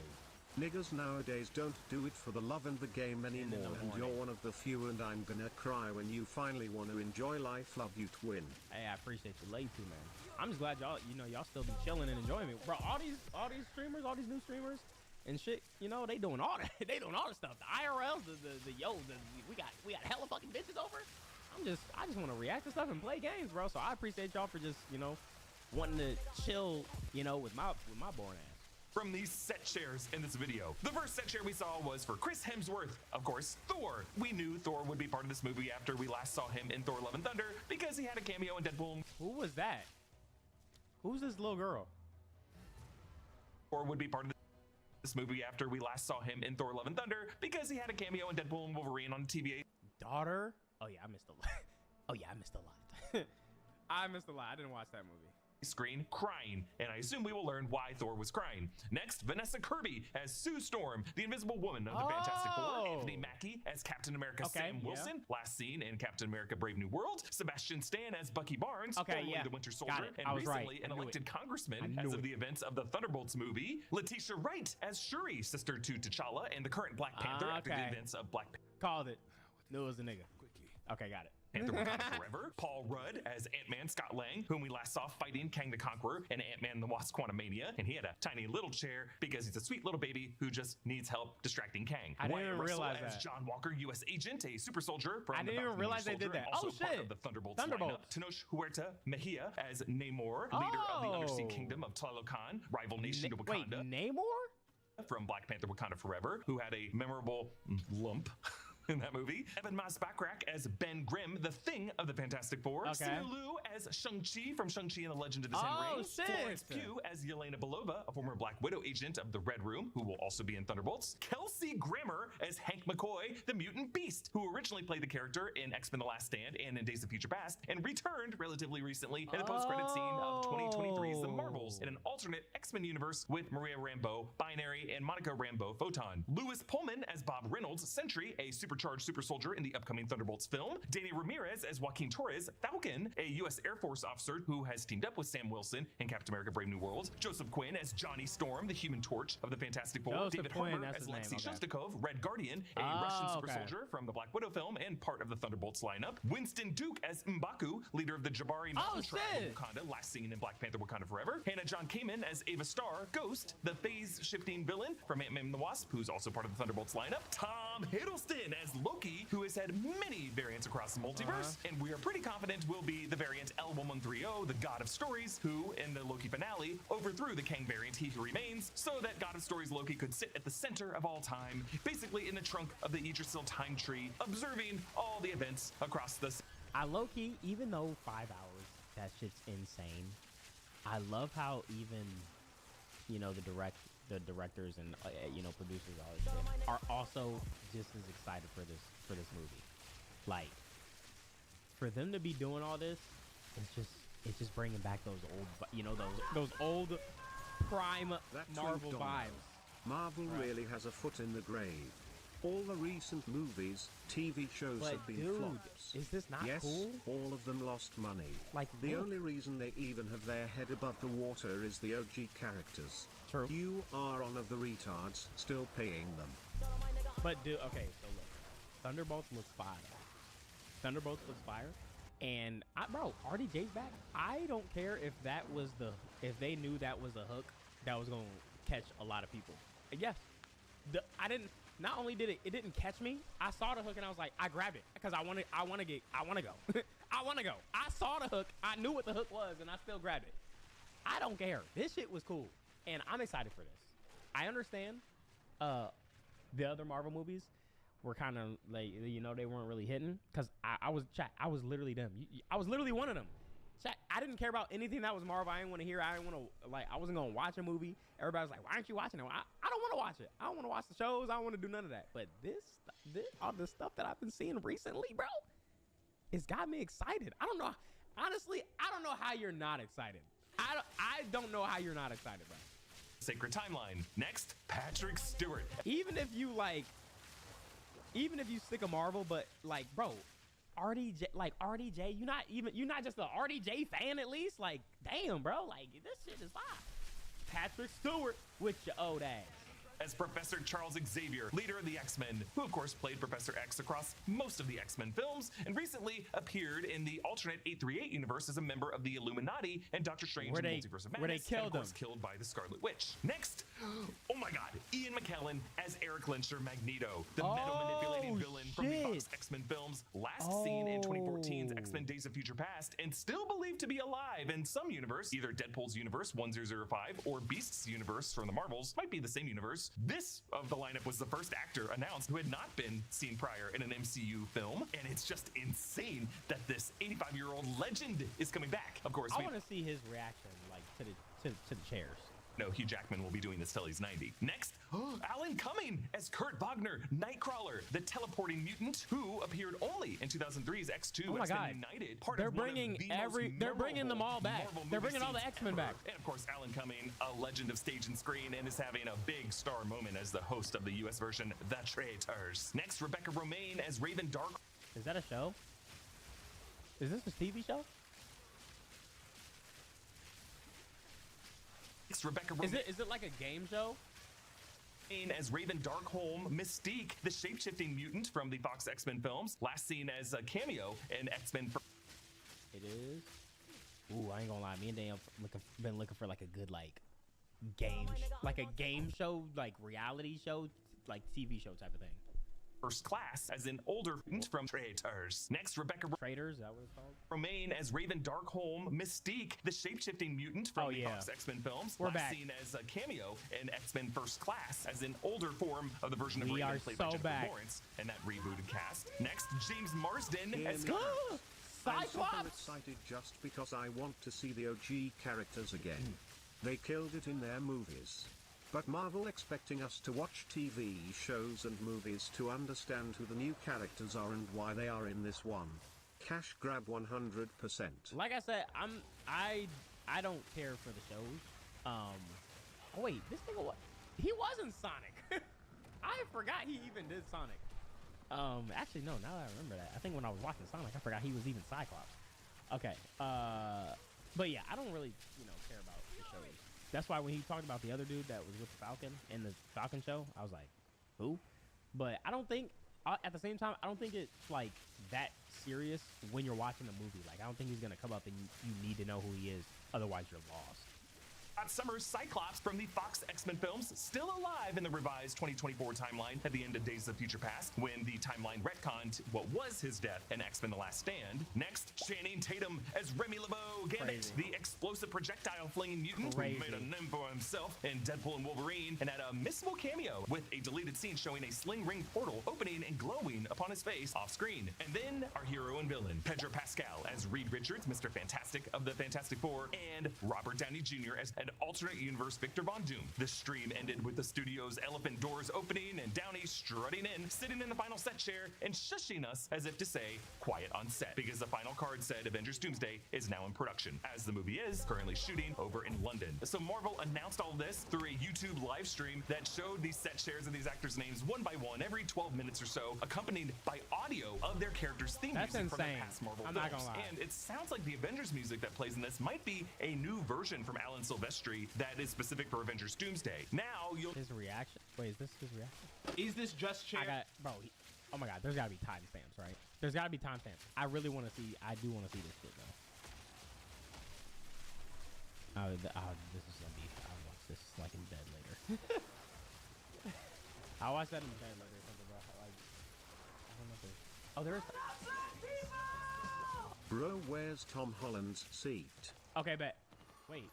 Niggas nowadays don't do it for the love and the game anymore, and you're one of the few, and I'm gonna cry when you finally want to enjoy life. Love you, twin. Hey, I appreciate you late too, man. I'm just glad y'all, y'all still be chilling and enjoying me, bro. All these streamers, all these new streamers and shit, they doing all that. They doing all the stuff. The IRLs, we got hella fucking bitches over. I just want to react to stuff and play games, bro. So I appreciate y'all for just, wanting to chill, with my boring ass. from these set shares in this video. The first set share we saw was for Chris Hemsworth, of course, Thor. We knew Thor would be part of this movie after we last saw him in Thor Love and Thunder because he had a cameo in Deadpool. Who was that? Who's this little girl? Thor would be part of this movie after we last saw him in Thor Love and Thunder because he had a cameo in Deadpool and Wolverine on TVA. Daughter? Oh yeah, I missed a lot. Oh yeah, I missed a lot. I missed a lot. I didn't watch that movie. Screen crying, and I assume we will learn why Thor was crying. Next, Vanessa Kirby as Sue Storm, the Invisible Woman of the Fantastic Four. Anthony Mackie as Captain America Sam Wilson, last seen in Captain America Brave New World. Sebastian Stan as Bucky Barnes, formerly the Winter Soldier, and recently an elected congressman as of the events of the Thunderbolts movie. Letitia Wright as Shuri, sister to T'Challa and the current Black Panther after the events of Black Panther. Called it. Knew it was a nigga. Okay, got it. Panther Wakanda Forever. Paul Rudd as Ant-Man Scott Lang, whom we last saw fighting Kang the Conqueror in Ant-Man and the Wasp Quantumania, and he had a tiny little chair because he's a sweet little baby who just needs help distracting Kang. I didn't even realize as that. John Walker, U.S. agent, a super soldier from I didn't even realize they did that. Also Oh part shit! of the Thunderbolts lineup. Tenoch Huerta Mejia as Namor, leader of the Undersea Kingdom of Talokan, rival nation to Wakanda. Wait, Namor? From Black Panther Wakanda Forever, who had a memorable lump in that movie. Evan Mas-Backrack as Ben Grimm, the Thing of the Fantastic Four. Simu Liu as Shang-Chi from Shang-Chi and the Legend of the Ten Rings. Florence Pugh as Yelena Belova, a former Black Widow agent of the Red Room, who will also be in Thunderbolts. Kelsey Grammer as Hank McCoy, the Mutant Beast, who originally played the character in X-Men The Last Stand and in Days of Future Past, and returned relatively recently in the post-credit scene of 2023's The Marvels, in an alternate X-Men universe with Maria Rambeau, Binary, and Monica Rambeau, Photon. Louis Pullman as Bob Reynolds, Sentry, a supercharged super soldier in the upcoming Thunderbolts film. Danny Ramirez as Joaquin Torres, Falcon, a U.S. Air Force officer who has teamed up with Sam Wilson in Captain America Brave New World. Joseph Quinn as Johnny Storm, the Human Torch of the Fantastic Four. Joseph David Quinn, Harbour as Lexi Shostakov, Red Guardian, a Russian super soldier from the Black Widow film and part of the Thunderbolts lineup. Winston Duke as M'Baku, leader of the Jabari Mountain Tribe of Wakanda, last seen in Black Panther Wakanda Forever. Hannah John Kamen as Ava Starr, Ghost, the phase-shifting villain from Ant-Man and the Wasp, who's also part of the Thunderbolts lineup. Tom Hiddleston as Loki, who has had many variants across the multiverse, and we are pretty confident will be the variant L130, the God of Stories, who, in the Loki finale, overthrew the Kang variant He Who Remains, so that God of Stories Loki could sit at the center of all time, basically in the trunk of the Yggdrasil time tree, observing all the events across the... I low-key, even though 5 hours, that shit's insane, I love how even, you know, the directors and you know, producers all this shit are also just as excited for this movie. Like, for them to be doing all this, it's just bringing back those old, you know, those old prime Marvel vibes. Marvel really has a foot in the grave. All the recent movies, TV shows have been flops. Is this not cool? All of them lost money. Like, the only reason they even have their head above the water is the OG characters. True. You are one of the retards still paying them. But dude, okay, so look, Thunderbolts looks fire. Thunderbolts looks fire, and bro, RDJ's back. I don't care if if they knew that was a hook that was gonna catch a lot of people. Yes, I didn't. Not only did it didn't catch me. I saw the hook and I was like, I grabbed it because I want to go. I want to go. I saw the hook. I knew what the hook was, and I still grabbed it. I don't care. This shit was cool, and I'm excited for this. I understand. The other Marvel movies were kind of like, you know, they weren't really hitting because I was literally them. I was literally one of them. Chat, I didn't care about anything that was Marvel. I didn't want to hear. I didn't want to, like, I wasn't gonna watch a movie. Everybody was like, why aren't you watching it? I don't want to watch it. I don't want to watch the shows. I don't want to do none of that. But all the stuff that I've been seeing recently, bro, it's got me excited. I don't know. Honestly, I don't know how you're not excited. I don't know how you're not excited, bro. Sacred Timeline. Next, Patrick Stewart. Even if you stick a Marvel, but like, bro, RDJ, you're not just a RDJ fan at least. Like, damn, bro, like this shit is fire. Patrick Stewart with your old ass. as Professor Charles Xavier, leader of the X-Men, who of course played Professor X across most of the X-Men films, and recently appeared in the alternate 838 universe as a member of the Illuminati and Doctor Strange in Multiverse of Madness, where they killed and of course him. killed by the Scarlet Witch. Next, oh my god, Ian McKellen as Eric Lyncher Magneto, the metal-manipulating villain from the Fox X-Men films, last seen in 2014's X-Men Days of Future Past, and still believed to be alive in some universe, either Deadpool's universe 1005 or Beast's universe from the Marvels, might be the same universe. This of the lineup was the first actor announced who had not been seen prior in an MCU film, and it's just insane that this 85-year-old legend is coming back. Of course, I want to see his reaction, like to the chairs. No, Hugh Jackman will be doing this till he's 90. Next, Alan Cumming as Kurt Wagner, Nightcrawler, the teleporting mutant who appeared only in 2003's X2 Oh my X-Men God. United. They're bringing they're bringing them all back. They're bringing all the X-Men back. And of course, Alan Cumming, a legend of stage and screen, and is having a big star moment as the host of the US version, The Traitors. Next, Rebecca Romaine as Raven Dark. Is that a show? Is this a TV show? Rebecca Romaine. Is it like a game show? As Raven Darkholm Mystique, the shape-shifting mutant from the Fox X-Men films, last seen as a cameo in X-Men. It is. Ooh, I ain't gonna lie. Me and Dan been looking for like a good game show, like reality show, like TV show type of thing. First Class as an older mutant from Traitors. Next, Rebecca Traitors, is that what it's called? Romaine as Raven Darkholm Mystique, the shape-shifting mutant from the Fox X-Men films. We're last back. seen as a cameo in X-Men First Class as an older form of the version of We Raven are played so by Jennifer back. Lawrence in that rebooted cast. Next, James Marsden as I'm super excited just because I want to see the OG characters again. They killed it in their movies. But Marvel expecting us to watch TV shows and movies to understand who the new characters are and why they are in this one. Cash grab 100%. Like I said, I don't care for the shows. Oh wait, this nigga he wasn't Sonic. I forgot he even did Sonic. Actually no, now that I remember that. I think when I was watching Sonic, I forgot he was even Cyclops. Okay. But yeah, I don't really, care about the shows. That's why when he talked about the other dude that was with the Falcon in the Falcon show, I was like, who? But I don't think, at the same time, I don't think it's like that serious when you're watching the movie. Like, I don't think he's going to come up and you need to know who he is. Otherwise, you're lost. Summer's Cyclops from the Fox X-Men films, still alive in the revised 2024 timeline at the end of Days of Future Past, when the timeline retconned what was his death in X-Men The Last Stand. Next, Channing Tatum as Remy LeBeau Gambit, the explosive projectile-flinging mutant who made a name for himself in Deadpool and Wolverine, and had a missable cameo with a deleted scene showing a sling ring portal opening and glowing upon his face off-screen. And then, our hero and villain, Pedro Pascal as Reed Richards, Mr. Fantastic of the Fantastic Four, and Robert Downey Jr. as an alternate universe Victor Von Doom. The stream ended with the studio's elephant doors opening and Downey strutting in, sitting in the final set chair and shushing us as if to say, quiet on set, because the final card said Avengers Doomsday is now in production, as the movie is currently shooting over in London. So Marvel announced all this through a YouTube live stream that showed these set shares of these actors' names one by one every 12 minutes or so, accompanied by audio of their characters' theme music from the past Marvel films. Not gonna lie. And it sounds like the Avengers music that plays in this might be a new version from Alan Silvestri that is specific for Avengers Doomsday. Now you'll his reaction. Wait, is this his reaction? Is this just chair? Oh my god, there's gotta be timestamps, right? There's gotta be timestamps. I really want to see. I do want to see this shit though. This is gonna be. I'll watch this like in bed later. I'll watch that in bed later or something, bro. Like, I don't know if there's. Oh, there is. Bro, where's Tom Holland's seat? Okay, bet. Wait.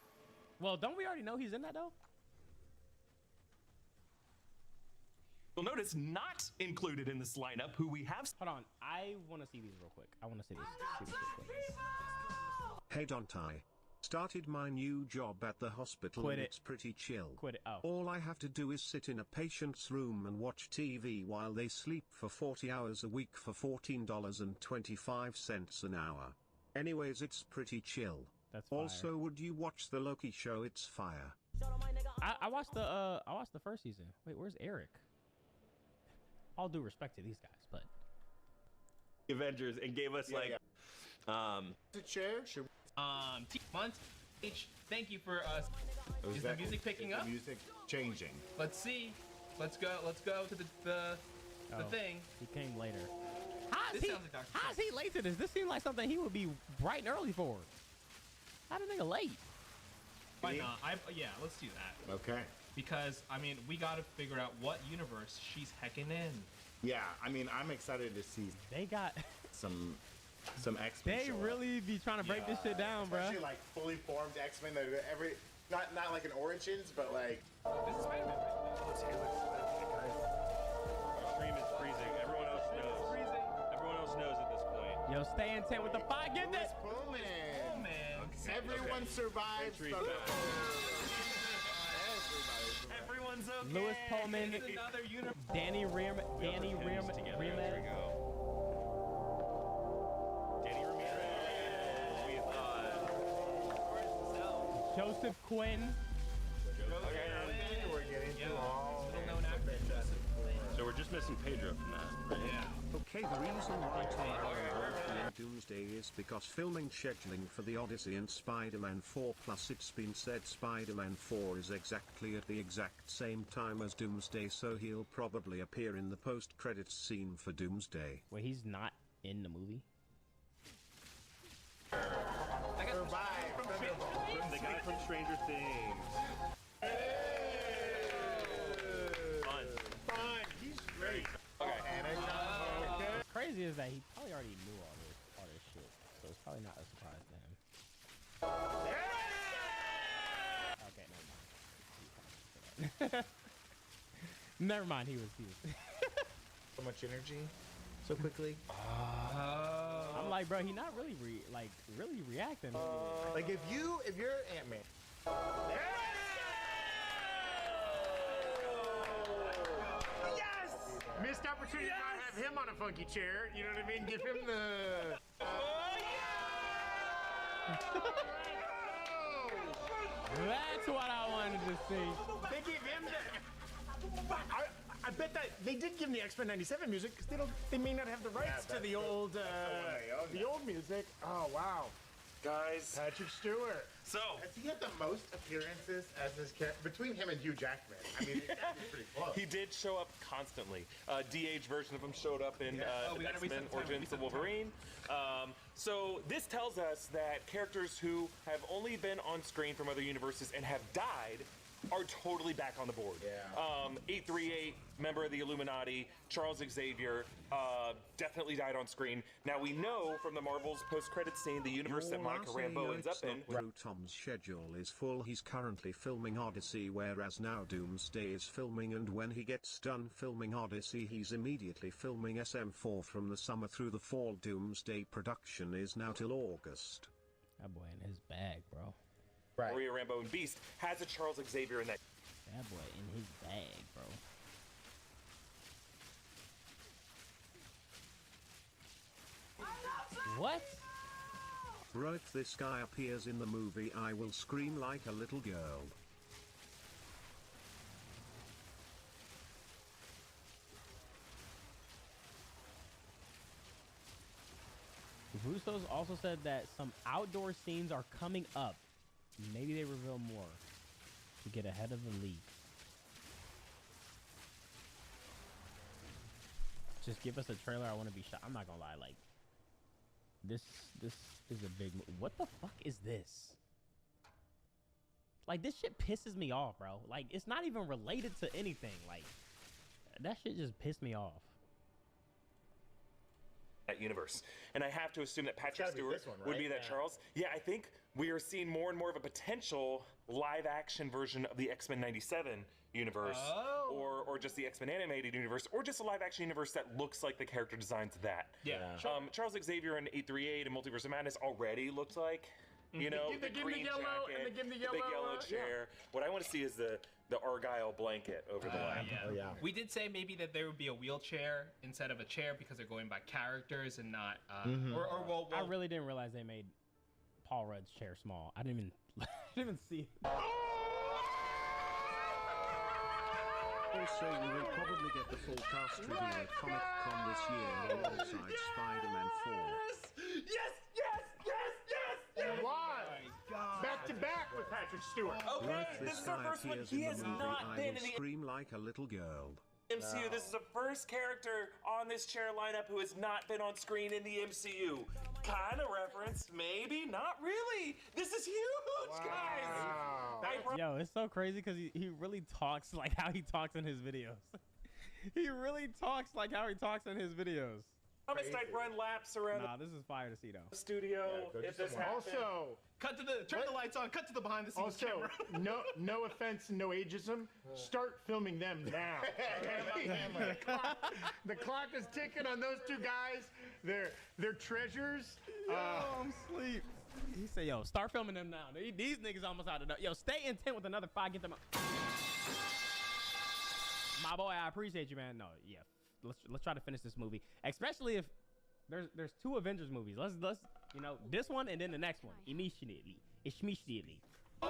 Well, don't we already know he's in that though? You'll notice not included in this lineup who we have. Hold on, I want to see these real quick. I want to see this real quick. Hey, don't I? Started my new job at the hospital Quit and it. it's pretty chill. Quit it. Oh. All I have to do is sit in a patient's room and watch TV while they sleep for 40 hours a week for $14.25 an hour. Anyways, it's pretty chill. That's fire. Also, would you watch the Loki show? It's fire. I watched the first season. Wait, where's Eric? All due respect to these guys, but Avengers and gave us The chair? Should months. Thank you for is the music picking up? Music changing. Let's see. Let's go to the thing. He came later. This sounds like Dr. How is he late to this? This seems like something he would be bright and early for. How the nigga late? Why not? Yeah, let's do that. Okay. Because I mean, we got to figure out what universe she's hecking in. Yeah, I mean, I'm excited to see. They got some X-Men. They really be trying to break this shit down, bro. Especially like fully formed X-Men that are not like an Origins, but like. This is Spider-Man. Our stream is freezing. Everyone else knows. Everyone else knows at this point. Yo, stay intent with the fire. Get this. Everyone survives. Everyone's okay. Lewis Pullman, Danny Rim, Danny Rim, There we go. Danny Ramirez. Joseph Quinn. We're getting through all. So we're just missing Pedro from that, right? Yeah. Okay, the reason why Tom Holland won't be in Doomsday is because filming scheduling for the Odyssey and Spider-Man 4, plus it's been said Spider-Man 4 is exactly at the exact same time as Doomsday, so he'll probably appear in the post-credits scene for Doomsday. Wait, he's not in the movie? The guy from Stranger Things. Fun. He's great. What's crazy is that he probably already knew all this shit, so it's probably not a surprise to him. Okay, never mind. Never mind. He was. So much energy, so quickly. I'm like, bro, he not really really reacting. Like if you're Ant-Man. Yes! Missed opportunity to not have him on a funky chair. You know what I mean? Give him the. That's what I wanted to see. They gave him the. I bet that they did give him the X-Men '97 music because they may not have the rights to the old music. Oh wow, Guys, Patrick Stewart. so Has he had the most appearances as this character between him and Hugh Jackman? I mean, it's pretty close. he did show up constantly. De-aged version of him showed up in we gotta X-Men reset the time, Origins of Wolverine. So this tells us that characters who have only been on screen from other universes and have died are totally back on the board. Yeah. 838, member of the Illuminati, Charles Xavier, definitely died on screen. Now we know from the Marvel's post-credit scene, the universe that Monica Rambeau ends up in. Tom's schedule is full. He's currently filming Odyssey, whereas now Doomsday is filming, and when he gets done filming Odyssey, he's immediately filming SM4 from the summer through the fall. Doomsday production is now till August. That boy in his bag, bro. Right. Maria Rambeau and Beast has a Charles Xavier in that. That boy in his bag, bro. What? Bro, if this guy appears in the movie, I will scream like a little girl. Russo's also said that some outdoor scenes are coming up. Maybe they reveal more to get ahead of the leak. Just give us a trailer. I want to be shot. I'm not gonna lie, like this is a big what the fuck is this? Like, this shit pisses me off, bro. Like, it's not even related to anything. Like, that shit just pissed me off. That universe, and I have to assume that Patrick Stewart this one, would be right? that Yeah. Charles. Yeah, I think we are seeing more and more of a potential live-action version of the X-Men '97 universe, or just the X-Men animated universe, or just a live-action universe that looks like the character designs of that. Yeah. Charles Xavier in 838 and Multiverse of Madness already looks like, you know, They the give him the green yellow, jacket, and they give him the big yellow, yellow chair. What I want to see is the Argyle blanket over the lap. Yeah. Oh, yeah. We did say maybe that there would be a wheelchair instead of a chair because they're going by characters and not. Well, I really didn't realize they made Paul Rudd's chair small. I didn't even see it. Also, we will probably get the full cast reveal at Comic-Con this year alongside Spider-Man 4. Yes! Why? Back to back with Patrick Patrick Stewart. Okay, this is our first one. He has not been in the scream like a little girl. MCU. This is the first character on this chair lineup who has not been on screen in the MCU. Kind of reference, maybe, not really. This is huge, guys. Yo, it's so crazy because he really talks like how he talks in his videos. He really talks like how he talks in his videos. Thomas I'd run laps around Nah, this is fire to see though. the studio if this happened. Also, turn the lights on, cut to the behind the scenes camera. no offense, no ageism. Start filming them now. The clock is ticking on those two guys. They're treasures. Yo, I'm asleep. He said, yo, start filming them now. These niggas almost out of the. Yo, stay intent with another 5. Get them up. My boy, I appreciate you, man. No, yeah. Let's try to finish this movie, especially if there's 2 Avengers movies. Let's this one and then the next one immediately. I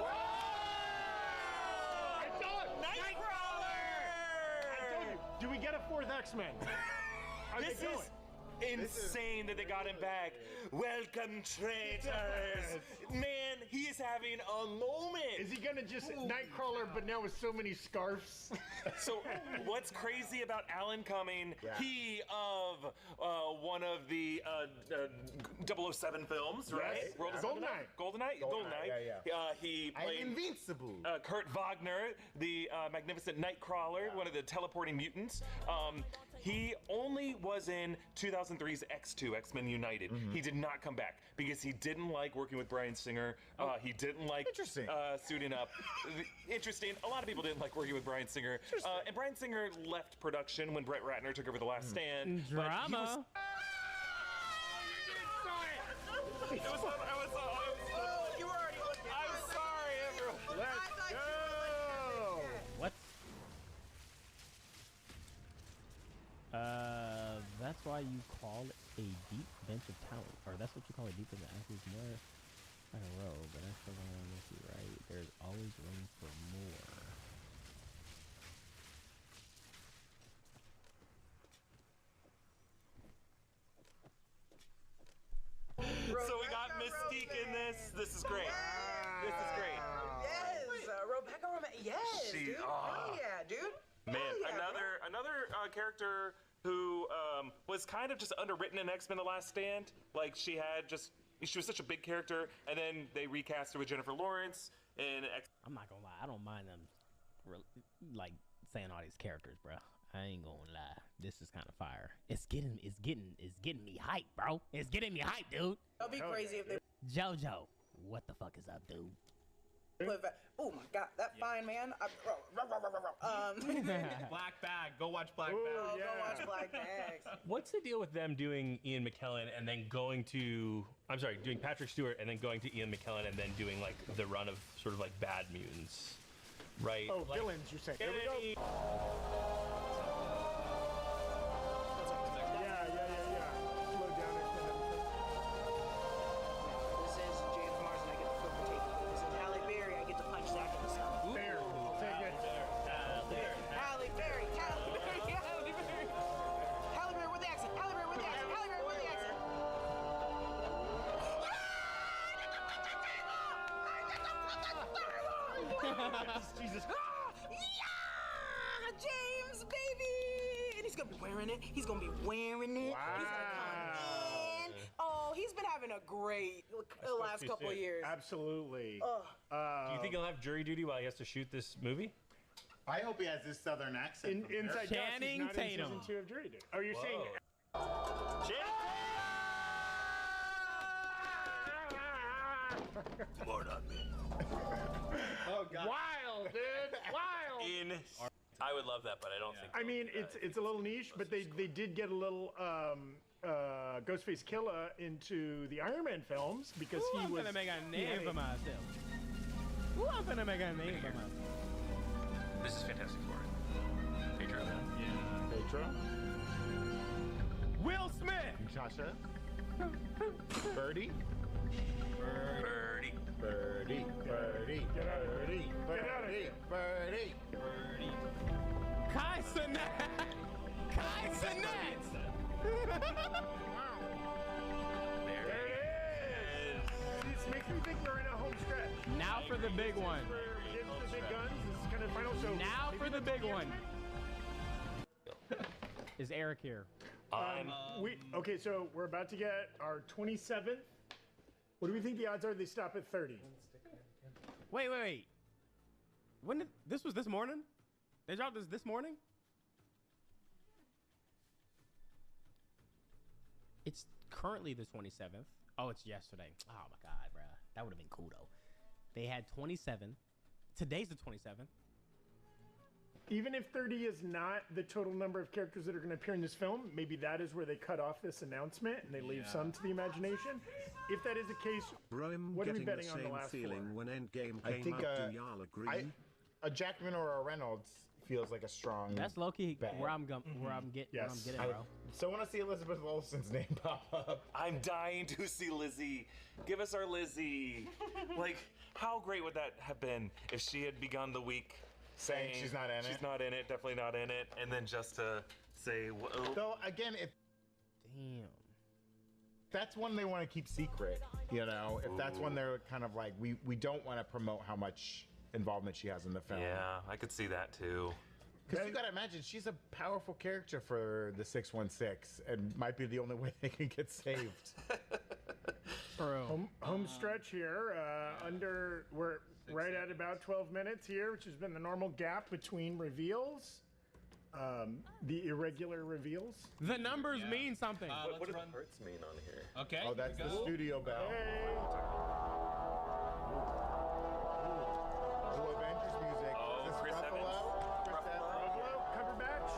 told you. Do we get a 4th X-Men? This is insane that they got him back. Welcome, traitors. Man, he is having a moment. Is he gonna just Nightcrawler, but now with so many scarves? So, what's crazy about Alan Cumming? He of one of the 007 films, right? Yes. Goldeneye. He played I'm invincible. Kurt Wagner, the magnificent Nightcrawler, one of the teleporting mutants. He only was in 2003's X2, X-Men United. He did not come back because he didn't like working with Bryan Singer. He didn't like suiting up. Interesting. A lot of people didn't like working with Bryan Singer. And Bryan Singer left production when Brett Ratner took over The Last Stand. Drama. You were already looking. I'm sorry, everyone. Let's go. What? That's why you call it a deep bench of talent, or that's what you call a deep bench of athletes. More like a row, but that's the one I see, right? There's always room for more. So we got Mystique in this. This is great. This is great. Yes, Rebecca Romijn. Yes, dude. Hell yeah, dude. Man, yeah, another character who was kind of just underwritten in X-Men: The Last Stand. Like she was such a big character, and then they recast her with Jennifer Lawrence. And I'm not gonna lie, I don't mind them like saying all these characters, bro. I ain't gonna lie, this is kind of fire. It's getting me hype, bro. It's getting me hype, dude. That'd be crazy if they. JoJo, what the fuck is up, dude? Oh my god, that fine man. Black Bag. Go watch Black Bag. Go watch Black Bags. What's the deal with them doing Ian McKellen and then doing Patrick Stewart and then going to Ian McKellen and then doing like the run of sort of like Bad Mutants, right? Oh, like, villains, you say. Here we go. Slow down it. This is James Marsden. I get the flip potato. This is Halle Berry. I get to punch Zach in the stomach. There, I'll take it. Halle Berry. Halle Berry with the accent. Halle Berry with the accent. Halle Berry with the accent. Jesus. Yeah, James, baby. And he's gonna be wearing it. He's gonna be wearing it. Wow. He's gonna come in. Oh, he's been having a great last couple of years. Absolutely. Do you think he'll have jury duty while he has to shoot this movie? I hope he has this southern accent. Inside Channing Joss, he's not Tatum. in season 2 of Jury Duty. Oh, you're saying. More on me. Oh God. Wild, dude. Wild. I would love that, but I don't think. I mean, it's a little niche, but they did get a little Ghostface Killer into the Iron Man films because he was. I'm gonna make a name for myself. I'm gonna make a name for myself. This is Fantastic Four. Pedro. Yeah. Pedro. Will Smith. Sasha. Birdie. Birdie. Birdie. Birdie. Get out of here. Get out of here. Birdie. Birdie. Kai Cenat. Kai Cenat. There it is. This makes me think we're in a home stretch. Now for the big one. We get the big guns. This is kind of final. So Now maybe for the that's big one. Is Eric here? Okay, so we're about to get our 27th. What do we think the odds are they stop at 30? Wait. When did this was this morning? They dropped this morning? It's currently the 27th. Oh, it's yesterday. Oh my god, bruh. That would have been cool though. They had 27. Today's the 27th. Even if 30 is not the total number of characters that are going to appear in this film, maybe that is where they cut off this announcement and they leave some to the imagination. If that is the case, Bro, I'm what are we getting betting the on the same last feeling four? when Endgame I came think out. Do y'all agree? a Jackman or a Reynolds feels like a strong. That's low key bet. where I'm getting, bro. So want to see Elizabeth Olsen's name pop up. I'm dying to see Lizzie. Give us our Lizzie. Like, how great would that have been if she had begun the week Saying she's not in it? She's not in it, definitely not in it, and then just to say, well, Though again, if damn, that's one they want to keep secret, you know, if that's one they're kind of like, we don't want to promote how much involvement she has in the film. yeah, I could see that too. Because you gotta imagine she's a powerful character for the 616, and might be the only way they can get saved. Home stretch here. We're right at about 12 minutes here, which has been the normal gap between reveals. The irregular reveals. The numbers mean something. What does Hertz mean on here? Okay. Oh, that's the studio bell. Oh, Avengers music. Oh, Is this Chris Ruffalo? Evans. Chris Evans? Ruffalo, Cumberbatch.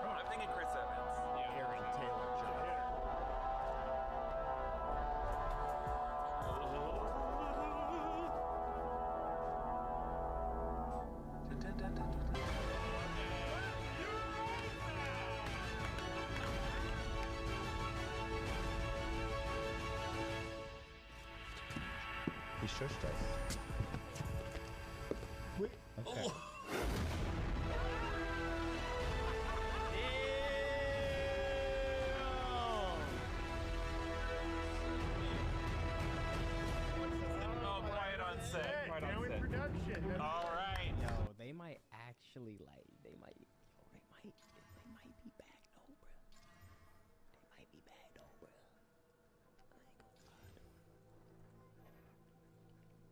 I'm thinking Chris Evans. Aaron Taylor-Johnson. He shushed us. Wait. Okay. Oh, quiet on set. Quiet Now on in set. production. All right. Yo, they might actually they might be back though, bro. They might be back though, bro.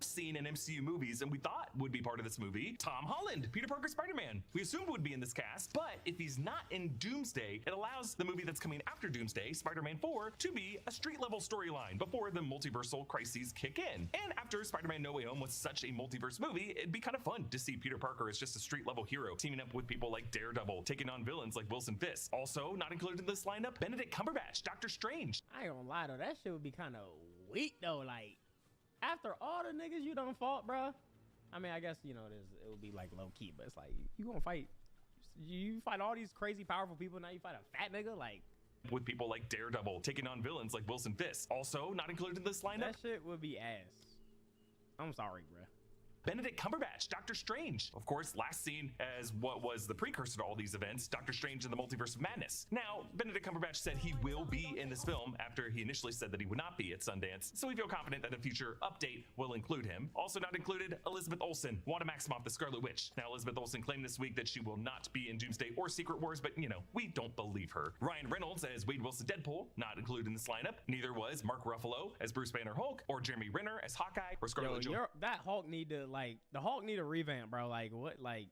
Seen in MCU movies and we thought would be part of this movie, Tom Holland, Peter Parker Spider-Man. We assumed would be in this cast, but if he's not in Doomsday, it allows the movie that's coming after Doomsday, Spider-Man 4, to be a street-level storyline before the multiversal crises kick in. And after Spider-Man No Way Home was such a multiverse movie, it'd be kind of fun to see Peter Parker as just a street-level hero, teaming up with people like Daredevil, taking on villains like Wilson Fisk. Also, not included in this lineup, Benedict Cumberbatch, Doctor Strange. I ain't gonna lie though, that shit would be kind of weak though. Like after all the niggas you done fought, bro. I mean, I guess you know it would be like low key, but it's like you gonna fight. You fight all these crazy powerful people. Now you fight a fat nigga, like. With people like Daredevil, taking on villains like Wilson Fisk. Also, not included in this lineup, That shit would be ass. I'm sorry, bruh. Benedict Cumberbatch, Doctor Strange. Of course, last seen as what was the precursor to all these events, Doctor Strange in the Multiverse of Madness. Now, Benedict Cumberbatch said he will be in this film after he initially said that he would not be at Sundance, so we feel confident that a future update will include him. Also not included, Elizabeth Olsen, Wanda Maximoff, the Scarlet Witch. Now, Elizabeth Olsen claimed this week that she will not be in Doomsday or Secret Wars, but, you know, we don't believe her. Ryan Reynolds as Wade Wilson Deadpool, not included in this lineup. Neither was Mark Ruffalo as Bruce Banner Hulk, or Jeremy Renner as Hawkeye, or Scarlett Johansson. That Hulk need to the Hulk need a revamp, bro. Like what? Like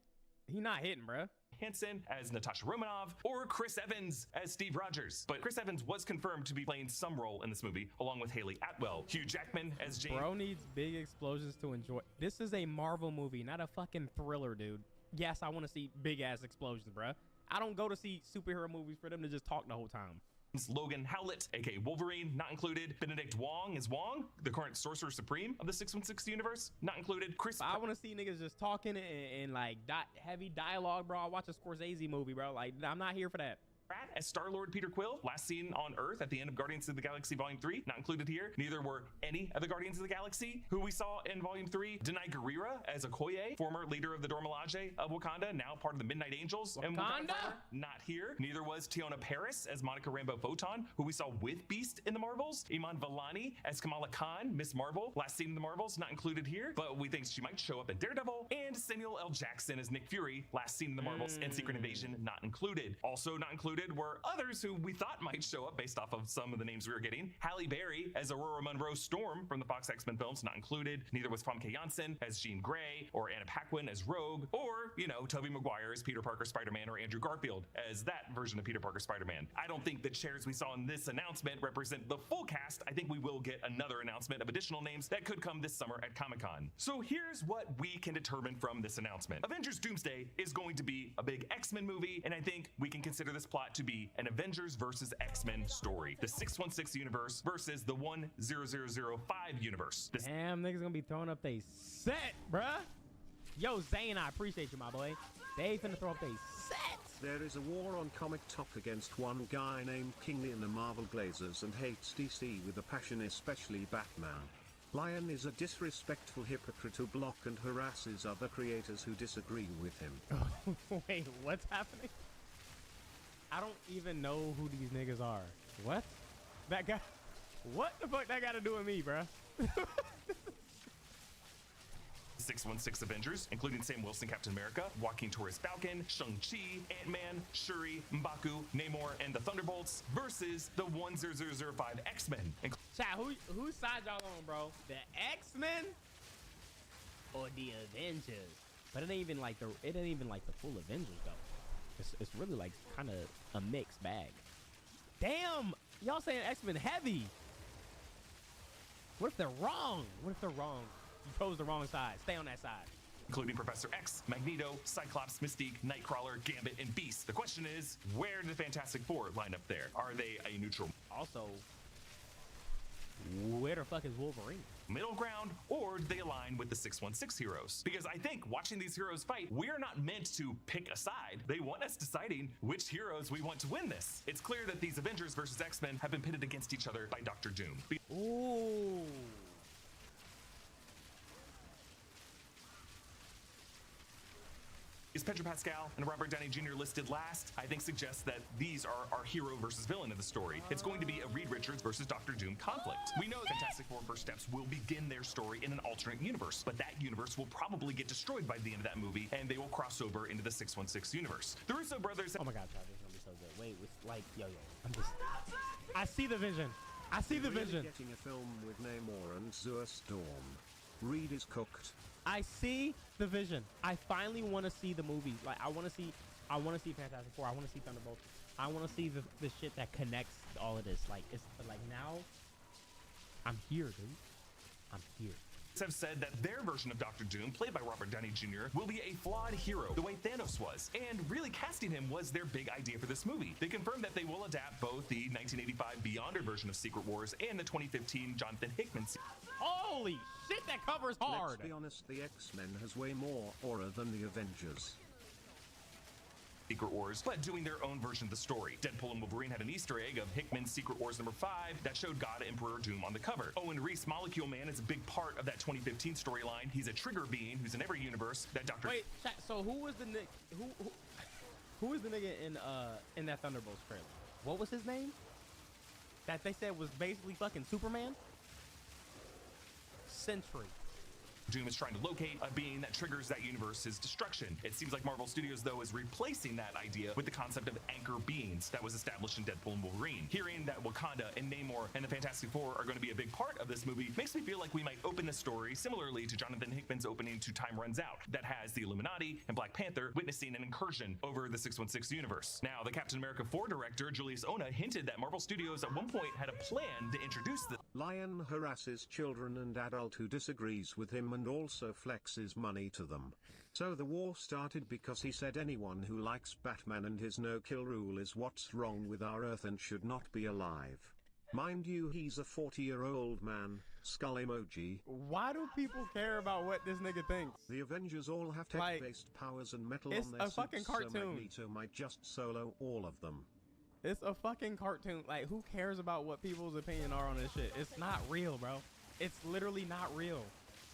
he not hitting, bro. Hansen as Natasha Romanoff, or Chris Evans as Steve Rogers. But Chris Evans was confirmed to be playing some role in this movie, along with Haley Atwell. Hugh Jackman as James. Bro needs big explosions to enjoy. This is a Marvel movie, not a fucking thriller, dude. Yes, I want to see big ass explosions, bro. I don't go to see superhero movies for them to just talk the whole time. Logan Howlett, aka Wolverine, not included. Benedict Wong as Wong, the current Sorcerer Supreme of the 616 universe, not included. Chris. I want to see niggas just talking and like heavy dialogue, bro. I watch a Scorsese movie, bro. Like I'm not here for that. Pratt as Star-Lord Peter Quill, last seen on Earth at the end of Guardians of the Galaxy Volume 3, not included here. Neither were any of the Guardians of the Galaxy who we saw in Volume 3. Denai Guerrera as Okoye, former leader of the Dora Milaje of Wakanda, now part of the Midnight Angels. And Wakanda? Not here. Neither was Tiona Paris as Monica Rambeau Photon, who we saw with Beast in the Marvels. Iman Vellani as Kamala Khan, Miss Marvel, last seen in the Marvels, not included here, but we think she might show up in Daredevil. And Samuel L. Jackson as Nick Fury, last seen in the Marvels and Secret Invasion, not included. Also not included were others who we thought might show up based off of some of the names we were getting. Halle Berry as Aurora Monroe Storm from the Fox X-Men films, not included. Neither was Famke Janssen as Jean Grey, or Anna Paquin as Rogue, or, you know, Tobey Maguire as Peter Parker Spider-Man, or Andrew Garfield as that version of Peter Parker Spider-Man. I don't think the chairs we saw in this announcement represent the full cast. I think we will get another announcement of additional names that could come this summer at Comic-Con. So here's what we can determine from this announcement. Avengers Doomsday is going to be a big X-Men movie, and I think we can consider this plot to be an Avengers versus X-Men story. The 616 universe versus the 10005 universe. Damn, niggas gonna be throwing up they set, bruh. Yo, Zane, I appreciate you, my boy. They finna throw up they set. There is a war on comic talk against one guy named Kingly in the Marvel Glazers and hates DC with a passion, especially Batman. Lion is a disrespectful hypocrite who block and harasses other creators who disagree with him. Wait, what's happening? I don't even know who these niggas are. What? That guy? What the fuck that got to do with me, bruh? 616 Avengers, including Sam Wilson, Captain America, Joaquin Torres Falcon, Shang-Chi, Ant-Man, Shuri, M'Baku, Namor, and the Thunderbolts versus the 10005 X-Men. Chat, whose side y'all on, bro? The X-Men or the Avengers? But it ain't even like the full Avengers though. It's really like kind of a mixed bag. Damn, y'all saying X-Men heavy. What if they're wrong? What if they're wrong? You chose the wrong side. Stay on that side. Including Professor X, Magneto, Cyclops, Mystique, Nightcrawler, Gambit, and Beast. The question is, where do the Fantastic Four line up there? Are they a neutral? Also, where the fuck is Wolverine? Middle ground, or do they align with the 616 heroes? Because I think watching these heroes fight, we're not meant to pick a side. They want us deciding which heroes we want to win this. It's clear that these Avengers versus X-Men have been pitted against each other by Dr. Doom. Ooh. Is Pedro Pascal and Robert Downey Jr. listed last? I think suggests that these are our hero versus villain of the story. It's going to be a Reed Richards versus Dr. Doom conflict. We know Fantastic Four First Steps will begin their story in an alternate universe, but that universe will probably get destroyed by the end of that movie, and they will cross over into the 616 universe. The Russo brothers. Oh my God, Chad, this is gonna be so good. Wait, it's like, yo, I see the vision. I see the vision. Getting a film with Namor and Zua Storm. Reed is cooked. I see the vision. I finally want to see the movie. Like, I want to see Fantastic Four. I want to see Thunderbolts. I want to see the shit that connects all of this. Like, it's like now, I'm here, dude. I'm here. Have said that their version of Dr. Doom, played by Robert Downey Jr., will be a flawed hero, the way Thanos was. And really casting him was their big idea for this movie. They confirmed that they will adapt both the 1985 Beyonder version of Secret Wars and the 2015 Jonathan Hickman series. Holy shit, that cover's hard. Let's be honest, the X-Men has way more aura than the Avengers. Secret Wars, but doing their own version of the story. Deadpool and Wolverine had an Easter egg of Hickman's Secret Wars #5 that showed God Emperor Doom on the cover. Owen Reese, Molecule Man, is a big part of that 2015 storyline. He's a trigger being who's in every universe that Dr. Wait, so who was the who was the nigga in that Thunderbolts trailer? What was his name? That they said was basically fucking Superman? Sentry. Doom is trying to locate a being that triggers that universe's destruction. It seems like Marvel Studios, though, is replacing that idea with the concept of anchor beings that was established in Deadpool and Wolverine. Hearing that Wakanda and Namor and the Fantastic Four are going to be a big part of this movie makes me feel like we might open the story similarly to Jonathan Hickman's opening to Time Runs Out, that has the Illuminati and Black Panther witnessing an incursion over the 616 universe. Now, the Captain America 4 director, Julius Ona, hinted that Marvel Studios at one point had a plan to introduce the Lion harasses children and adult who disagrees with him and also flexes money to them. So the war started because he said anyone who likes Batman and his no-kill rule is what's wrong with our Earth and should not be alive. Mind you, he's a 40-year-old man. Skull emoji. Why do people care about what this nigga thinks? The Avengers all have tech-based powers and metal on their a fucking suits, cartoon. so Magneto might just solo all of them. It's a fucking cartoon. Like, who cares about what people's opinion are on this shit? It's not real, bro. It's literally not real.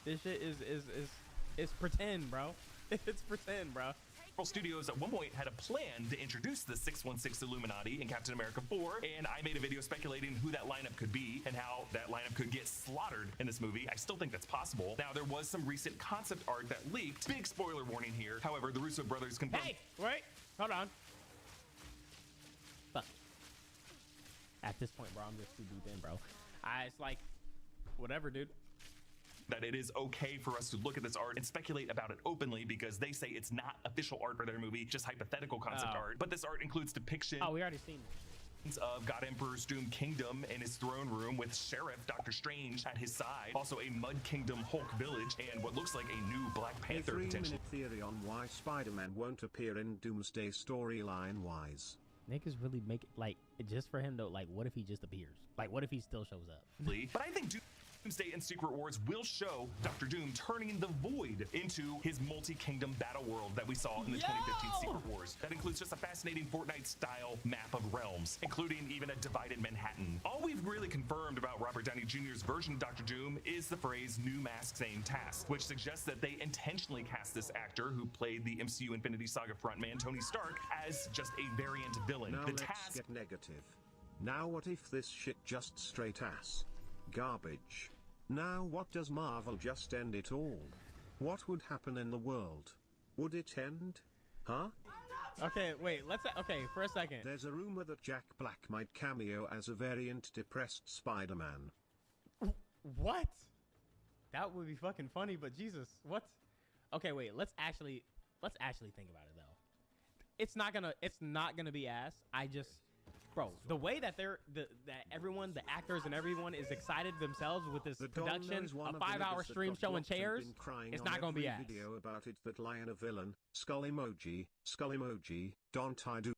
This shit is pretend, bro. It's pretend, bro. Marvel Studios at one point had a plan to introduce the 616 Illuminati in Captain America 4, and I made a video speculating who that lineup could be and how that lineup could get slaughtered in this movie. I still think that's possible. Now, there was some recent concept art that leaked. Big spoiler warning here. However, the Russo brothers confirmed— Hey, wait, hold on. Fuck. At this point, bro, I'm just too deep in, bro. It's like, whatever, dude. that it is okay for us to look at this art and speculate about it openly, because they say it's not official art for their movie, just hypothetical concept art. But this art includes depiction— Oh, we already seen it. —of God Emperor's doomed kingdom in his throne room with Sheriff Doctor Strange at his side, also a Mud Kingdom Hulk village, and what looks like a new Black Panther A potential. 3-minute theory on why Spider-Man won't appear in Doomsday storyline-wise. Niggas really make it, like, just for him though, like, what if he just appears? Like, what if he still shows up? But I think Doomsday and Secret Wars will show Doctor Doom turning the Void into his multi-kingdom battle world that we saw in the 2015 Secret Wars. That includes just a fascinating Fortnite-style map of realms, including even a divided Manhattan. All we've really confirmed about Robert Downey Jr.'s version of Doctor Doom is the phrase "new mask, same task," which suggests that they intentionally cast this actor, who played the MCU Infinity Saga frontman Tony Stark, as just a variant villain. Now The let's task— get negative. Now what if this shit just straight ass garbage? Now what does Marvel just end it all? What would happen in the world? Would it end? Huh? Okay, wait, okay, for a second. There's a rumor that Jack Black might cameo as a variant depressed Spider-Man. What? That would be fucking funny, but Jesus, what? Okay, wait, let's actually think about it though. It's not gonna be ass. Bro, the way that everyone, the actors and everyone is excited themselves with this production, a 5-hour stream showing chairs, it's not gonna be ass. Video about it that lion a villain, skull emoji, don't I do